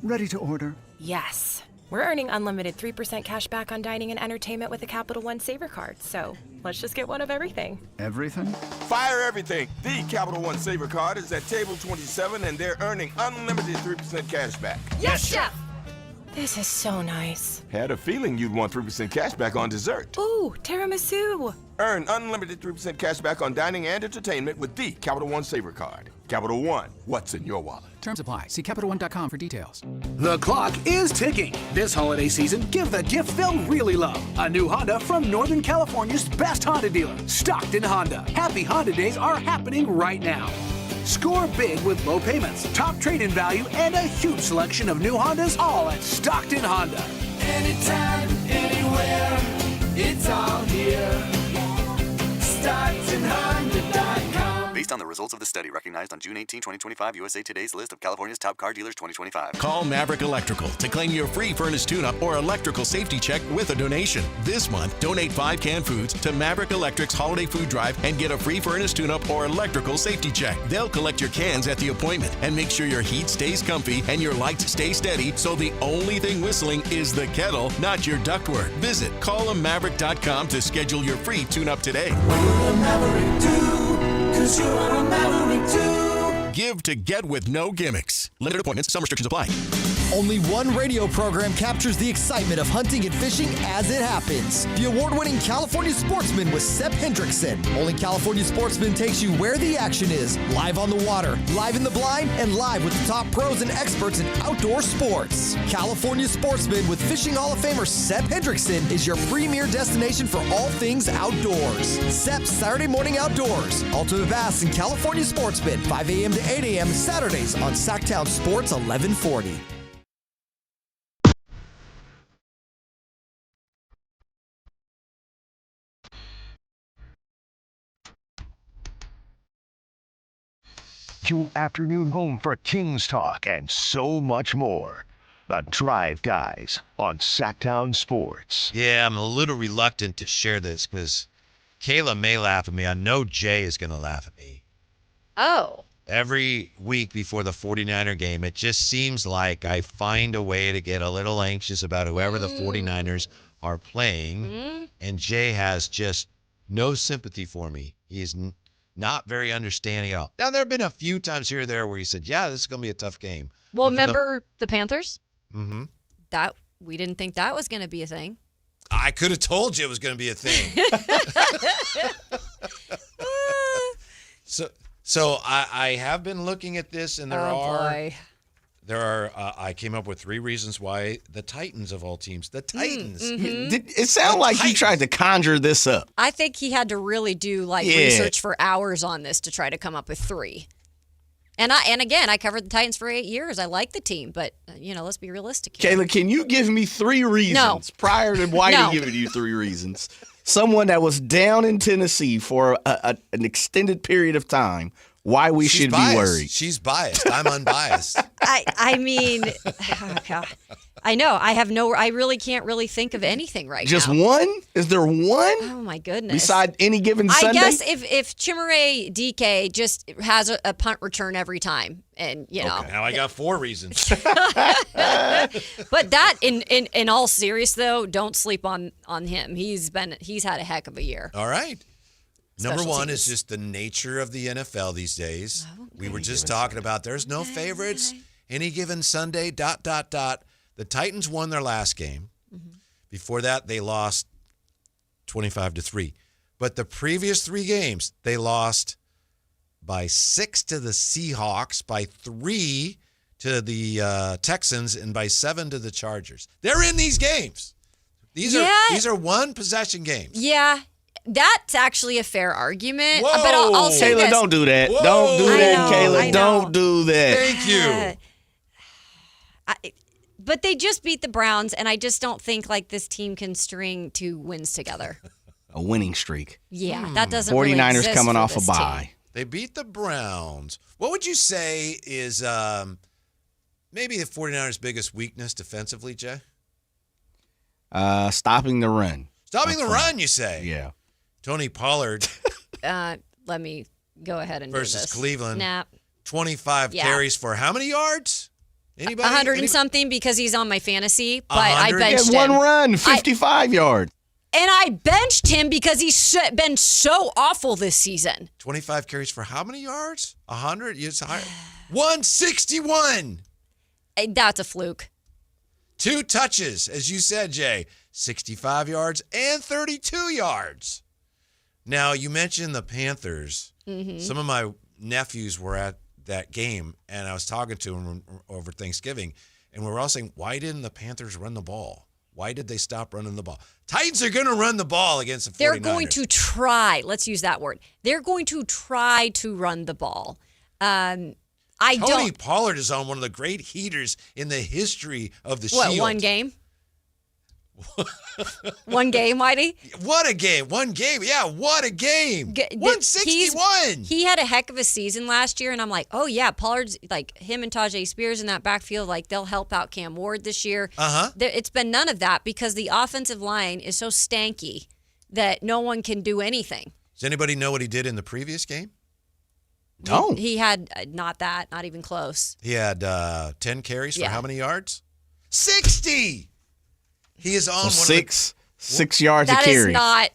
Ready to order? Yes. We're earning unlimited 3% cash back on dining and entertainment with a Capital One Saver card, so let's just get one of everything. Everything? Fire everything. The Capital One Saver card is at table 27, and they're earning unlimited 3% cash back. Yes, Chef! This is so nice. Had a feeling you'd want 3% cash back on dessert. Ooh, tiramisu. Earn unlimited 3% cash back on dining and entertainment with the Capital One Saver card. Capital One, what's in your wallet? Terms apply. See CapitalOne.com for details. The clock is ticking. This holiday season, give the gift they'll really love. A new Honda from Northern California's best Honda dealer, Stockton Honda. Happy Honda days are happening right now. Score big with low payments, top trade-in value, and a huge selection of new Hondas, all at Stockton Honda. Anytime, anywhere, it's all here. StocktonHonda.com. Based on the results of the study recognized on June 18, 2025, USA Today's list of California's top car dealers 2025. Call Maverick Electrical to claim your free furnace tune-up or electrical safety check with a donation. This month, donate 5 canned foods to Maverick Electric's holiday food drive and get a free furnace tune-up or electrical safety check. They'll collect your cans at the appointment and make sure your heat stays comfy and your lights stay steady, so the only thing whistling is the kettle, not your ductwork. Visit callamaverick.com to schedule your free tune-up today. Cause you are a Maverick too. Give to get with no gimmicks. Limited appointments, some restrictions apply. Only one radio program captures the excitement of hunting and fishing as it happens. The award-winning California Sportsman with Sepp Hendrickson. Only California Sportsman takes you where the action is. Live on the water, live in the blind, and live with the top pros and experts in outdoor sports. California Sportsman with Fishing Hall of Famer Sepp Hendrickson is your premier destination for all things outdoors. Sepp's Saturday Morning Outdoors. Ultimate Bass and California Sportsman, 5 a.m. to 8 a.m. Saturdays on Sactown Sports 1140. Your afternoon home for Kings talk and so much more. The Drive Guys on Sactown Sports. Yeah, I'm a little reluctant to share this because Kayla may laugh at me. I know Jay is going to laugh at me. Oh. Every week before the 49er game, it just seems like I find a way to get a little anxious about whoever the 49ers are playing, and Jay has just no sympathy for me. He's not very understanding at all. Now, there have been a few times here or there where he said, yeah, this is going to be a tough game. Well, remember the Panthers? Mm-hmm. That we didn't think that was going to be a thing. I could have told you it was going to be a thing. So I have been looking at this, and there are I came up with 3 reasons why the Titans of all teams, the Titans. It sounded like he tried to conjure this up. I think he had to really do research for hours on this to try to come up with 3. And again, I covered the Titans for 8 years. I like the team, but let's be realistic here. Kayla, can you give me 3 reasons prior to Whitey giving you 3 reasons? Someone that was down in Tennessee for an extended period of time why we should be worried. She's biased. I'm unbiased. I mean, oh God. I know. I really can't really think of anything right Just now. one? Is there one? Oh, my goodness. Beside any given Sunday? I guess if Chimere DK just has a punt return every time, and, you know. Okay, now I got 4 reasons. But that, in all serious, though, don't sleep on him. He's had a heck of a year. All right. Number Special one teams. is just the nature of the NFL these days. We were just talking about there's no favorites. Any given Sunday, ... The Titans won their last game. Before that, they lost 25-3. But the previous 3 games, they lost by 6 to the Seahawks, by 3 to the Texans, and by 7 to the Chargers. They're in these games. These are one possession games. Yeah. That's actually a fair argument. Whoa. But I'll say Kayla, this. don't do that. Whoa. Don't do that, I know, Kayla. Don't do that. Thank you. But they just beat the Browns, and I just don't think like this team can string 2 wins together. A winning streak. Yeah, that doesn't 49ers really exist coming for off a this bye. team. They beat the Browns. What would you say is maybe the 49ers' biggest weakness defensively, Jay? Stopping the run. Stopping the run, you say? Yeah. Tony Pollard Let me go ahead and versus do this. Cleveland. Nah. 25 carries for how many yards? Anybody? 100 and something because he's on my fantasy, but I 100? benched him. One run, 55 yards. And I benched him because he's been so awful this season. 25 carries for how many yards? 100? It's higher. 161. That's a fluke. 2 touches, as you said, Jay. 65 yards and 32 yards. Now, you mentioned the Panthers. Mm-hmm. Some of my nephews were at that game, and I was talking to them over Thanksgiving, and we were all saying, why didn't the Panthers run the ball? Why did they stop running the ball? Titans are going to run the ball against the 49ers. They're going to try. Let's use that word. They're going to try to run the ball. Tony Pollard is on one of the great heaters in the history of the Shield. What, one game? One game, Whitey? What a game. One game. Yeah, what a game. 161. He had a heck of a season last year, and I'm like, oh, yeah, Pollard's like him and Tajay Spears in that backfield, like they'll help out Cam Ward this year. It's been none of that because the offensive line is so stanky that no one can do anything. Does anybody know what he did in the previous game? No. He had not even close. He had 10 carries for how many yards? 60. He is on So 6 yards a That carry. is not,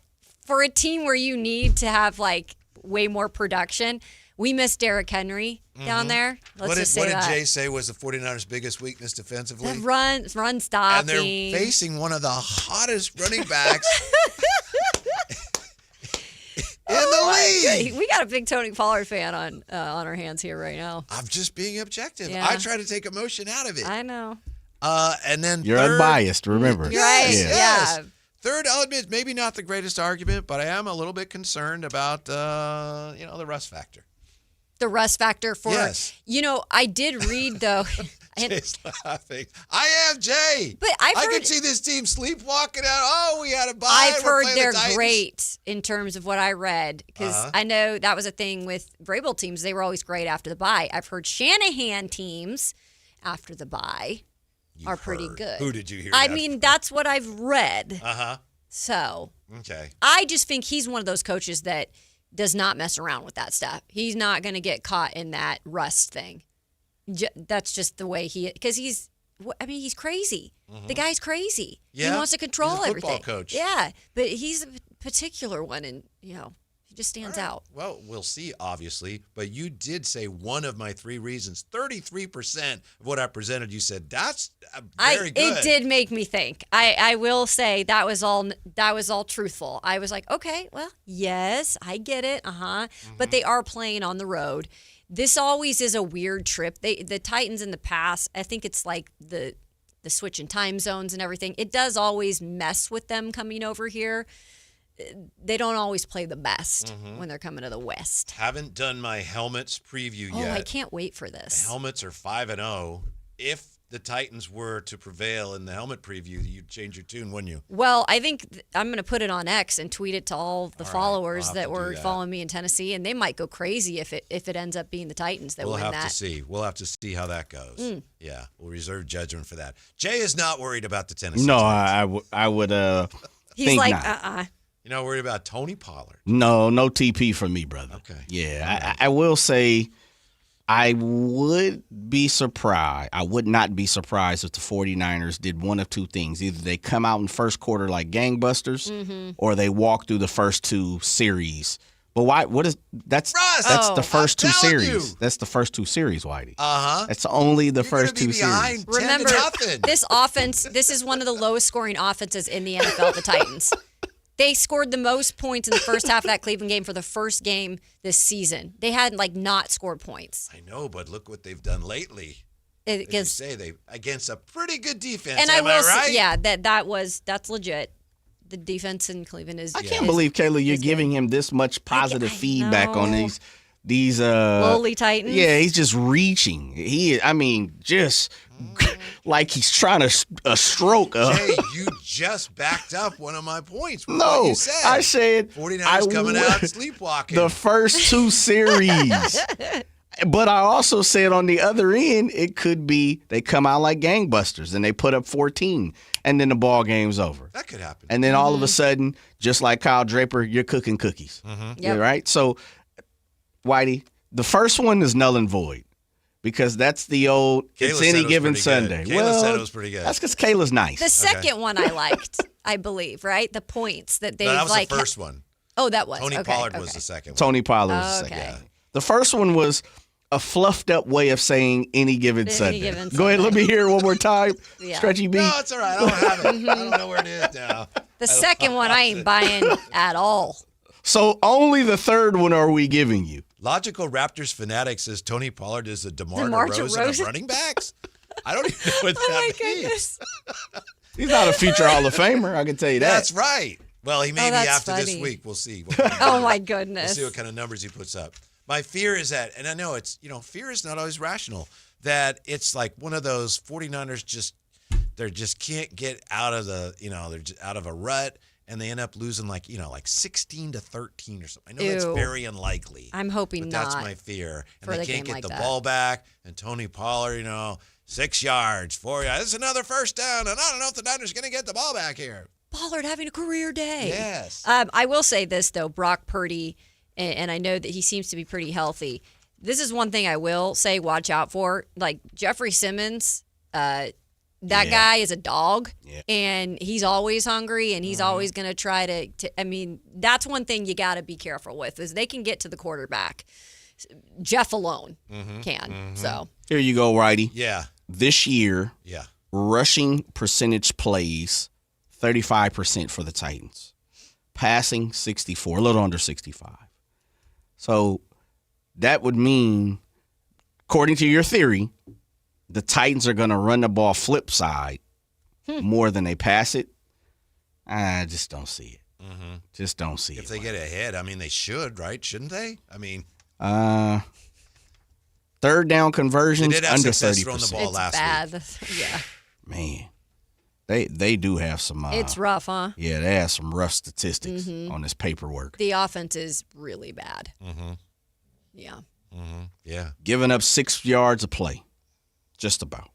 for a team where you need to have like way more production. We miss Derrick Henry down there. Let's just say what that. did Jay say was the 49ers' biggest weekness defensively? The run stopping. And they're facing one of the hottest running backs in the league. We got a big Tony Pollard fan on our hands here right now. I'm just being objective. Yeah. I try to take emotion out of it. I know. And then You're third, unbiased, remember. Yes, Right, yes. yeah. Third, I'll admit, maybe not the greatest argument, but I am a little bit concerned about the rust factor. The rust factor for, Yes. I did read though. Jay's laughing. I am Jay. But I can see this team sleepwalking out. Oh, we had a bye. I've We're heard playing they're the Titans. great in terms of what I read because I know that was a thing with Vrabel teams. They were always great after the bye. I've heard Shanahan teams after the bye are pretty good. Who did you hear? I mean, that's what I've read. Uh-huh. So Okay. I just think he's one of those coaches that does not mess around with that stuff. He's not going to get caught in that rust thing. That's just the way because he's crazy. The guy's crazy. Yeah, He wants to control he's a football everything. coach. Yeah, but he's a particular one, and he just stands out. Well, we'll see, obviously. But you did say one of my 3 reasons. 33% of what I presented, you said that's very good. It did make me think. I will say that was all truthful. I was like, okay, well, yes, I get it. But they are playing on the road. This always is a weird trip. The Titans in the past, I think it's like the switch in time zones and everything. It does always mess with them coming over here. They don't always play the best when they're coming to the West. Haven't done my helmets preview yet. Oh, I can't wait for this. The helmets are 5-0. If the Titans were to prevail in the helmet preview, you'd change your tune, wouldn't you? Well, I think I'm going to put it on X and tweet it to all the followers that were following me in Tennessee, and they might go crazy if it ends up being the Titans that win that. We'll have to see. We'll have to see how that goes. Yeah, we'll reserve judgment for that. Jay is not worried about the Tennessee No, Titans. I would He's think like, not. You're not worried about Tony Pollard? No TP for me, brother. Okay. Yeah, I will say I would be surprised. I would not be surprised if the 49ers did one of two things. Either they come out in first quarter like gangbusters or they walk through the first two series. But why? That's the first two series. That's the first two series, Whitey. That's only the first two series. Remember, this offense, this is one of the lowest scoring offenses in the NFL, the Titans. They scored the most points in the first half of that Cleveland game for the first game this season. They had not scored points. I know, but look what they've done lately. Against a pretty good defense. And am I right? say, yeah, that's legit. The defense in Cleveland is. I can't believe, Kayla, you're giving him this much positive feedback on these lowly Titans. Yeah, he's just reaching. Just like he's trying to stroke. Jay, you just backed up one of my points. No, what you said. I said 49ers coming out sleepwalking. The first two series. But I also said on the other end, it could be they come out like gangbusters and they put up 14 and then the ball game's over. That could happen. And then all of a sudden, just like Kyle Draper, you're cooking cookies. Yep. Right? So, Whitey, the first one is null and void because that's the old, it's any given Sunday. Kayla said it was pretty good. That's because Kayla's nice. The second one I liked, I believe, right? The points that they that was the first one. Oh, that was. Tony Pollard was the second one. Tony Pollard was the second. Okay. The first one was a fluffed up way of saying any given Sunday. Go ahead, let me hear it one more time. Stretchy B. No, it's all right. I don't have it. I don't know where it is now. The second one I ain't buying at all. So only the third one are we giving you. Logical Raptors fanatic says Tony Pollard is a DeMar DeRozan of running backs. I don't even know what that means. He's not a future Hall of Famer, I can tell you that. That's right. Well, he may be after this week. We'll see. Oh, my goodness. We'll see what kind of numbers he puts up. My fear is that, and I know it's, fear is not always rational, that it's like one of those 49ers they just can't get out of they're just out of a rut and they end up losing like 16-13 or something. I know that's very unlikely. I'm hoping but not. That's my fear. And for they can't get the ball back and Tony Pollard, 6 yards, 4 yards. This is another first down and I don't know if the Niners are going to get the ball back here. Pollard having a career day. Yes. I will say this though, Brock Purdy, and I know that he seems to be pretty healthy. This is one thing I will say, watch out for. Like Jeffrey Simmons, that guy is a dog, and he's always hungry, and he's always going to try to. That's one thing you got to be careful with is they can get to the quarterback. Jeff alone can. So here you go, Righty. Yeah. This year, rushing percentage plays 35% for the Titans, passing 64, a little under 65. So that would mean, according to your theory, the Titans are going to run the ball flip side more than they pass it. I just don't see it. Just don't see it. If they get ahead, they should, right? Shouldn't they? Third down conversions they did have under success 30%. throwing the ball last bad. week. Yeah. Man, they do have some. It's rough, huh? Yeah, they have some rough statistics on this paperwork. The offense is really bad. Yeah. Yeah. Giving up 6 yards a play. Just about.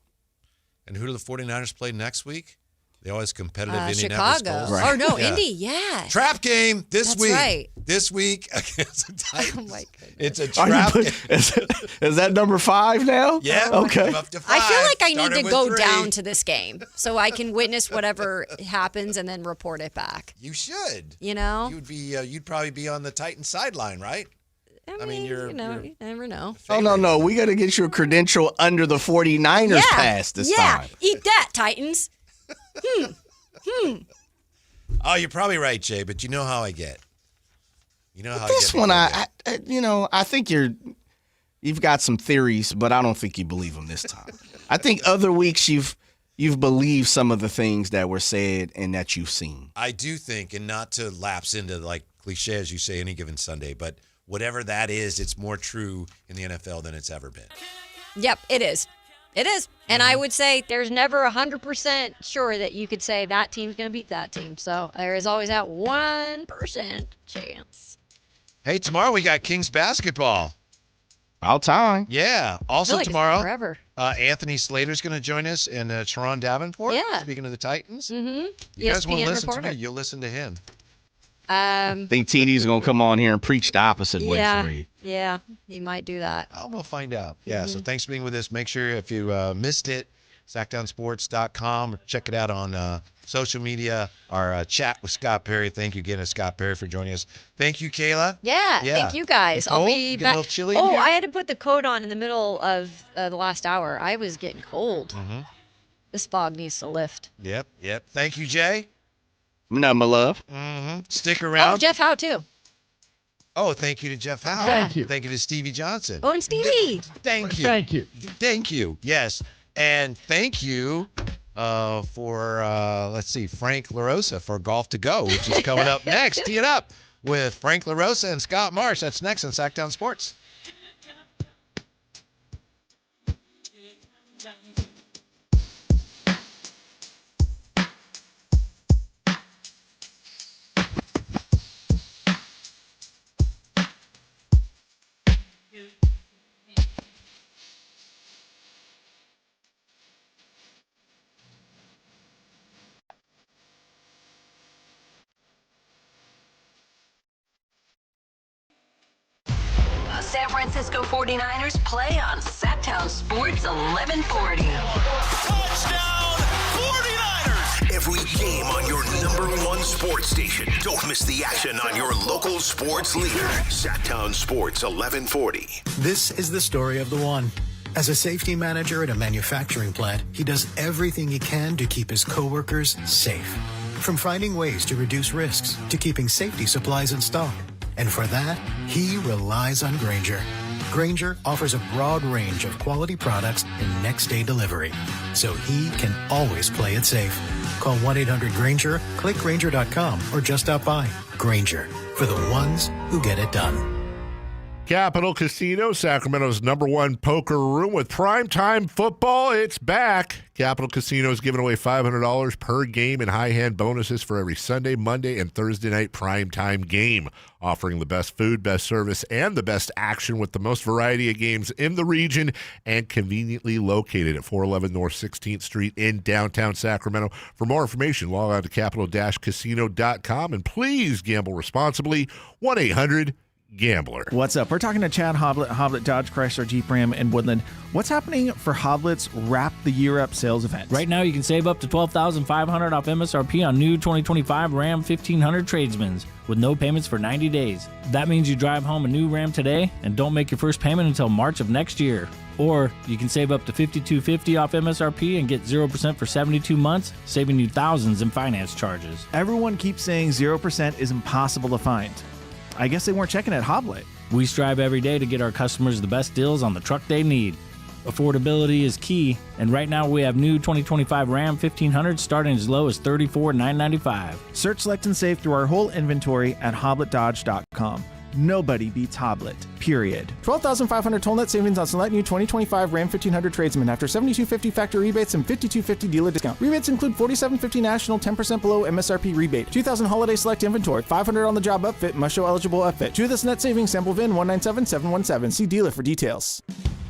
And who do the 49ers play next week? They always competitive Indianapolis Chicago. Colts. Right. Oh, no, Indy, yeah. Trap game this week. Right. This week against the Titans. Oh, my goodness. It's a trap game. Is that number 5 now? Yeah. Okay. Up to 5. I feel like I need to go 3. down to this game so I can witness whatever happens and then report it back. You should. You'd probably be on the Titans sideline, right? You never know. Oh, no. We got to get you a credential under the 49ers pass this time. Eat that, Titans. Oh, you're probably right, Jay, but you know how I get. You know how this I get. This one, I think you've got some theories, but I don't think you believe them this time. I think other weeks you've believed some of the things that were said and that you've seen. I do think, and not to lapse into like cliche as you say any given Sunday, but whatever that is, it's more true in the NFL than it's ever been. Yep, it is. It is. And I would say there's never 100% sure that you could say that team's going to beat that team. So there is always that 1% chance. Hey, tomorrow we got Kings basketball. About time. Yeah. Also like tomorrow, forever. Anthony Slater's going to join us in Sharon Davenport. Yeah. Speaking of the Titans. Mm-hmm. You guys want to listen reporter. to me? You'll listen to him. I think TD's going to come on here and preach the opposite way for you. Yeah, he might do that. We'll find out. Yeah, so thanks for being with us. Make sure if you missed it, Sactownsports.com. Check it out on social media. Our chat with Scott Perry. Thank you again to Scott Perry for joining us. Thank you, Kayla. Yeah. Thank you guys. Nicole, I'll be get back. a little chilly in Oh, here? I had to put the coat on in the middle of the last hour. I was getting cold. Mm-hmm. This fog needs to lift. Yep. Thank you, Jay. No, my love. Mm-hmm. Stick around. Oh, Jeff Howe, too. Oh, thank you to Jeff Howe. Thank you. Thank you to Stevie Johnson. Oh, and Stevie. Thank you. Thank you. Yes. And thank you for, let's see, Frank LaRosa for Golf to Go, which is coming up next. Tee it up with Frank LaRosa and Scott Marsh. That's next on Sactown Sports. San Francisco 49ers play on Sactown Sports 1140. Touchdown 49ers! Every game on your #1 sports station. Don't miss the action on your local sports leader. Sactown Sports 1140. This is the story of the one. As a safety manager at a manufacturing plant, he does everything he can to keep his coworkers safe. From finding ways to reduce risks to keeping safety supplies in stock. And for that, he relies on Grainger. Grainger offers a broad range of quality products and next-day delivery, so he can always play it safe. Call 1-800-GRAINGER, click Grainger.com, or just stop by. Grainger, for the ones who get it done. Capital Casino, Sacramento's #1 poker room with primetime football. It's back. Capital Casino is giving away $500 per game and high-hand bonuses for every Sunday, Monday, and Thursday night primetime game. Offering the best food, best service, and the best action with the most variety of games in the region and conveniently located at 411 North 16th Street in downtown Sacramento. For more information, log on to capital-casino.com and please gamble responsibly. 1-800-GAMBLER. What's up? We're talking to Chad Hoblet Dodge Chrysler Jeep Ram in Woodland. What's happening for Hoblet's Wrap the Year Up sales event? Right now, you can save up to $12,500 off MSRP on new 2025 Ram 1500 Tradesmans with no payments for 90 days. That means you drive home a new Ram today and don't make your first payment until March of next year. Or you can save up to $5,250 off MSRP and get 0% for 72 months, saving you thousands in finance charges. Everyone keeps saying 0% is impossible to find. I guess they weren't checking at Hoblet. We strive every day to get our customers the best deals on the truck they need. Affordability is key, and right now we have new 2025 Ram 1500 starting as low as $34,995. Search, select, and save through our whole inventory at hobletdodge.com. Nobody beats Hoblet, period. $12,500 toll net savings on select new 2025 Ram 1500 Tradesman after $7,250 factory rebates and $5,250 dealer discount. Rebates include $4,750 national, 10% below MSRP rebate. $2,000 holiday select inventory, $500 on the job upfit, must show eligible upfit. To this net savings, sample VIN 197717. See dealer for details.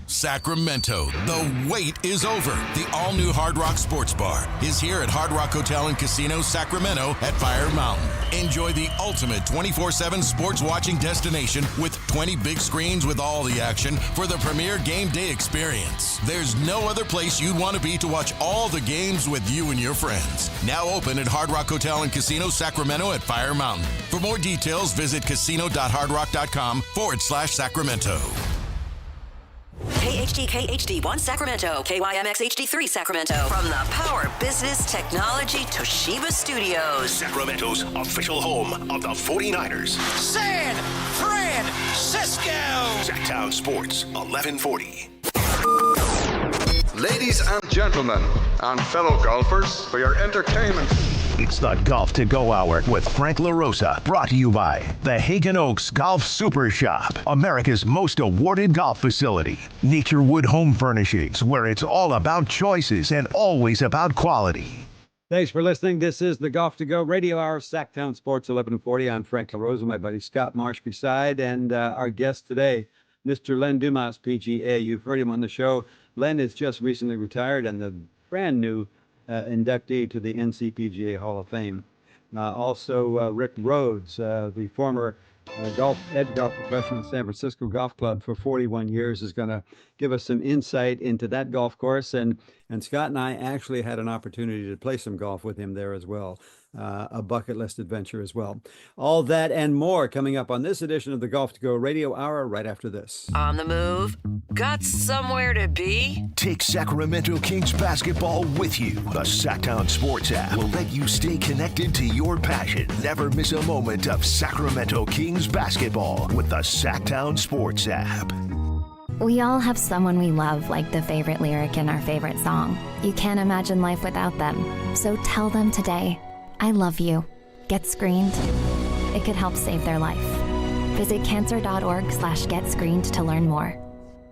Sacramento, the wait is over. The all-new Hard Rock Sports Bar is here at Hard Rock Hotel and Casino Sacramento at Fire Mountain. Enjoy the ultimate 24/7 sports watching destination with 20 big screens with all the action for the premier game day experience. There's no other place you'd want to be to watch all the games with you and your friends. Now open at Hard Rock Hotel and Casino Sacramento at Fire Mountain. For more details, visit casino.hardrock.com/Sacramento. KHD1 Sacramento, KYMX HD3 Sacramento. From the Power Business Technology Toshiba Studios. Sacramento's official home of the 49ers. San Francisco! Sactown Sports 1140. Ladies and gentlemen, and fellow golfers, for your entertainment, It's the Golf to Go Hour with Frank LaRosa, brought to you by the Hagen Oaks Golf Super Shop, America's most awarded golf facility. Nature Wood Home Furnishings, where it's all about choices and always about quality. Thanks for listening. This is the Golf to Go Radio Hour, Sactown Sports 1140. I'm Frank LaRosa, my buddy Scott Marsh beside, and our guest today, Mr. Len Dumas, PGA. You've heard him on the show. Len is just recently retired and the brand new inductee to the NCPGA Hall of Fame. Also, Rick Rhodes, the former head golf professional at San Francisco Golf Club for 41 years, is going to give us some insight into that golf course. And Scott and I actually had an opportunity to play some golf with him there as well. A bucket list adventure as well. All that and more coming up on this edition of the Golf to Go Radio Hour right after this. On the move? Got somewhere to be? Take Sacramento Kings basketball with you. The Sactown Sports app will let you stay connected to your passion. Never miss a moment of Sacramento Kings basketball with the Sactown Sports app. We all have someone we love, like the favorite lyric in our favorite song. You can't imagine life without them. So tell them today, I love you. Get screened. It could help save their life. Visit cancer.org/getscreened to learn more.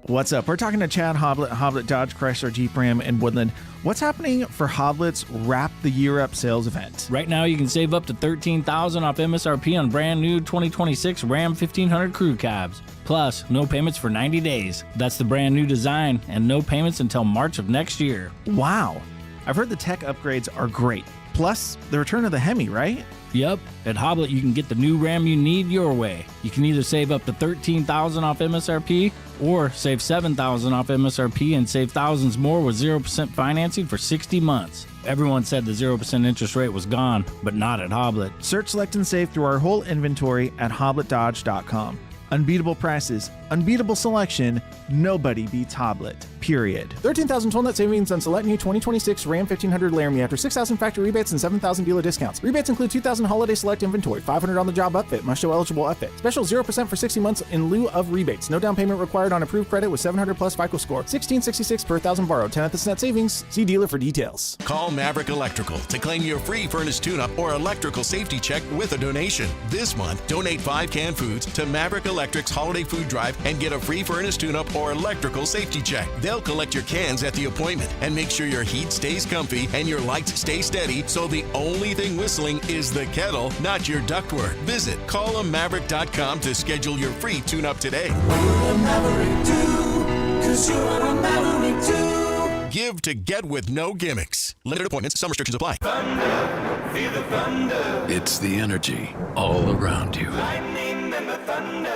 What's up? We're talking to Chad Hoblet Dodge Chrysler Jeep Ram in Woodland. What's happening for Hoblet's Wrap the Year Up sales event? Right now, you can save up to $13,000 off MSRP on brand new 2026 Ram 1500 Crew Cabs. Plus, no payments for 90 days. That's the brand new design, and no payments until March of next year. Wow. I've heard the tech upgrades are great. Plus, the return of the Hemi, right? Yep. At Hoblet, you can get the new Ram you need your way. You can either save up to $13,000 off MSRP or save $7,000 off MSRP and save thousands more with 0% financing for 60 months. Everyone said the 0% interest rate was gone, but not at Hoblet. Search, select, and save through our whole inventory at hobletdodge.com. Unbeatable prices, unbeatable selection, nobody beats Hoblet, period. 13,000 total net savings on select new 2026 Ram 1500 Laramie after 6,000 factory rebates and 7,000 dealer discounts. Rebates include 2,000 holiday select inventory, 500 on the job upfit, must show eligible upfit. Special 0% for 60 months in lieu of rebates. No down payment required on approved credit with 700 plus FICO score. 1666 per thousand borrowed. 10th net savings. See dealer for details. Call Maverick Electrical to claim your free furnace tune-up or electrical safety check with a donation. This month, donate 5 canned foods to Maverick Electric's Holiday Food Drive and get a free furnace tune-up or electrical safety check. They'll collect your cans at the appointment and make sure your heat stays comfy and your lights stay steady, so the only thing whistling is the kettle, not your ductwork. Visit callamaverick.com to schedule your free tune-up today. What would a Maverick do? 'Cause you're a Maverick too. Give to get with no gimmicks. Limited appointments, some restrictions apply. Thunder, feel the thunder. It's the energy all around you. Lightning and the thunder.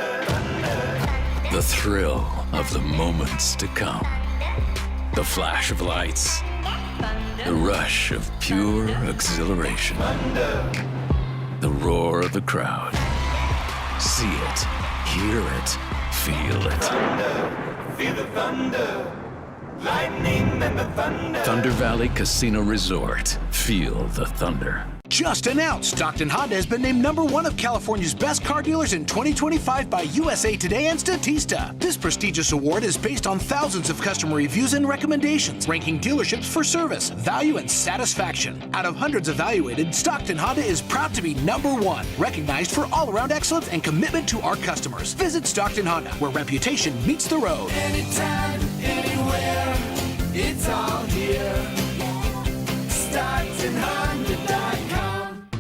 The thrill of the moments to come. The flash of lights. The rush of pure exhilaration. The roar of the crowd. See it, hear it, feel it. Feel the thunder. Lightning and the thunder. Thunder Valley Casino Resort. Feel the thunder. Just announced, Stockton Honda has been named #1 of California's best car dealers in 2025 by USA Today and Statista. This prestigious award is based on thousands of customer reviews and recommendations, ranking dealerships for service, value, and satisfaction. Out of hundreds evaluated, Stockton Honda is proud to be #1, recognized for all-around excellence and commitment to our customers. Visit Stockton Honda, where reputation meets the road. Anytime, anywhere, it's all here. StocktonHonda.com.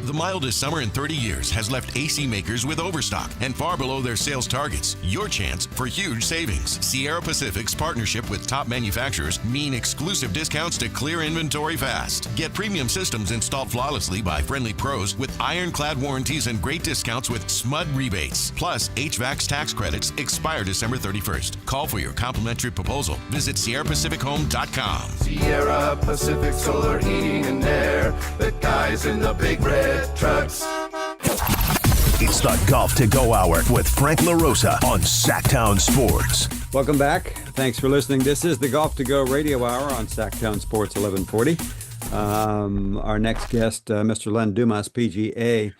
The mildest summer in 30 years has left AC makers with overstock and far below their sales targets. Your chance for huge savings. Sierra Pacific's partnership with top manufacturers mean exclusive discounts to clear inventory fast. Get premium systems installed flawlessly by friendly pros with ironclad warranties and great discounts with SMUD rebates. Plus, HVAC's tax credits expire December 31st. Call for your complimentary proposal. Visit SierraPacificHome.com. Sierra Pacific Solar Heating and Air. The guys in the big red trucks. It's the Golf to Go Hour with Frank LaRosa on Sactown Sports. Welcome back. Thanks for listening. This is the Golf to Go Radio Hour on Sactown Sports 1140. Our next guest, Mr. Len Dumas, PGA,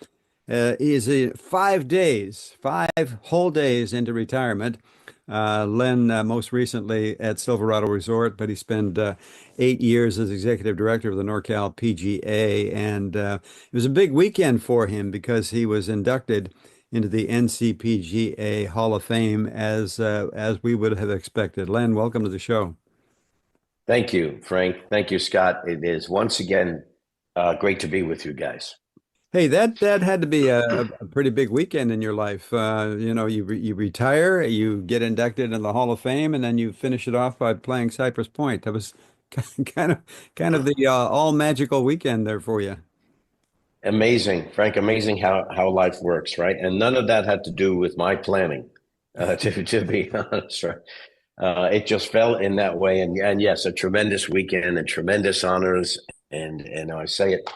is 5 whole days into retirement. Len, most recently at Silverado Resort, but he spent 8 years as executive director of the NorCal PGA. And it was a big weekend for him because he was inducted into the NCPGA Hall of Fame as we would have expected. Len, welcome to the show. Thank you, Frank. Thank you, Scott. It is once again great to be with you guys. Hey, that had to be a pretty big weekend in your life. You retire, you get inducted into the Hall of Fame, and then you finish it off by playing Cypress Point. That was kind of the all magical weekend there for you. Amazing, Frank. Amazing how life works, right? And none of that had to do with my planning, to be honest, right? It just fell in that way, and yes, a tremendous weekend and tremendous honors, and I say it.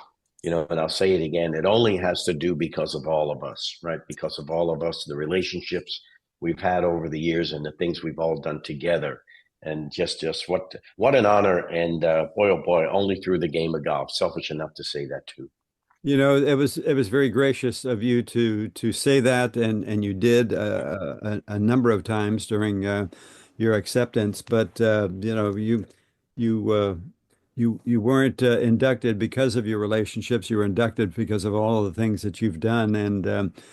And I'll say it again, it only has to do because of all of us, right? Because of all of us, the relationships we've had over the years and the things we've all done together. And just what an honor. And boy, oh boy, only through the game of golf. Selfish enough to say that too. It was very gracious of you to say that, and you did a number of times during your acceptance. But you weren't inducted because of your relationships. You were inducted because of all of the things that you've done. And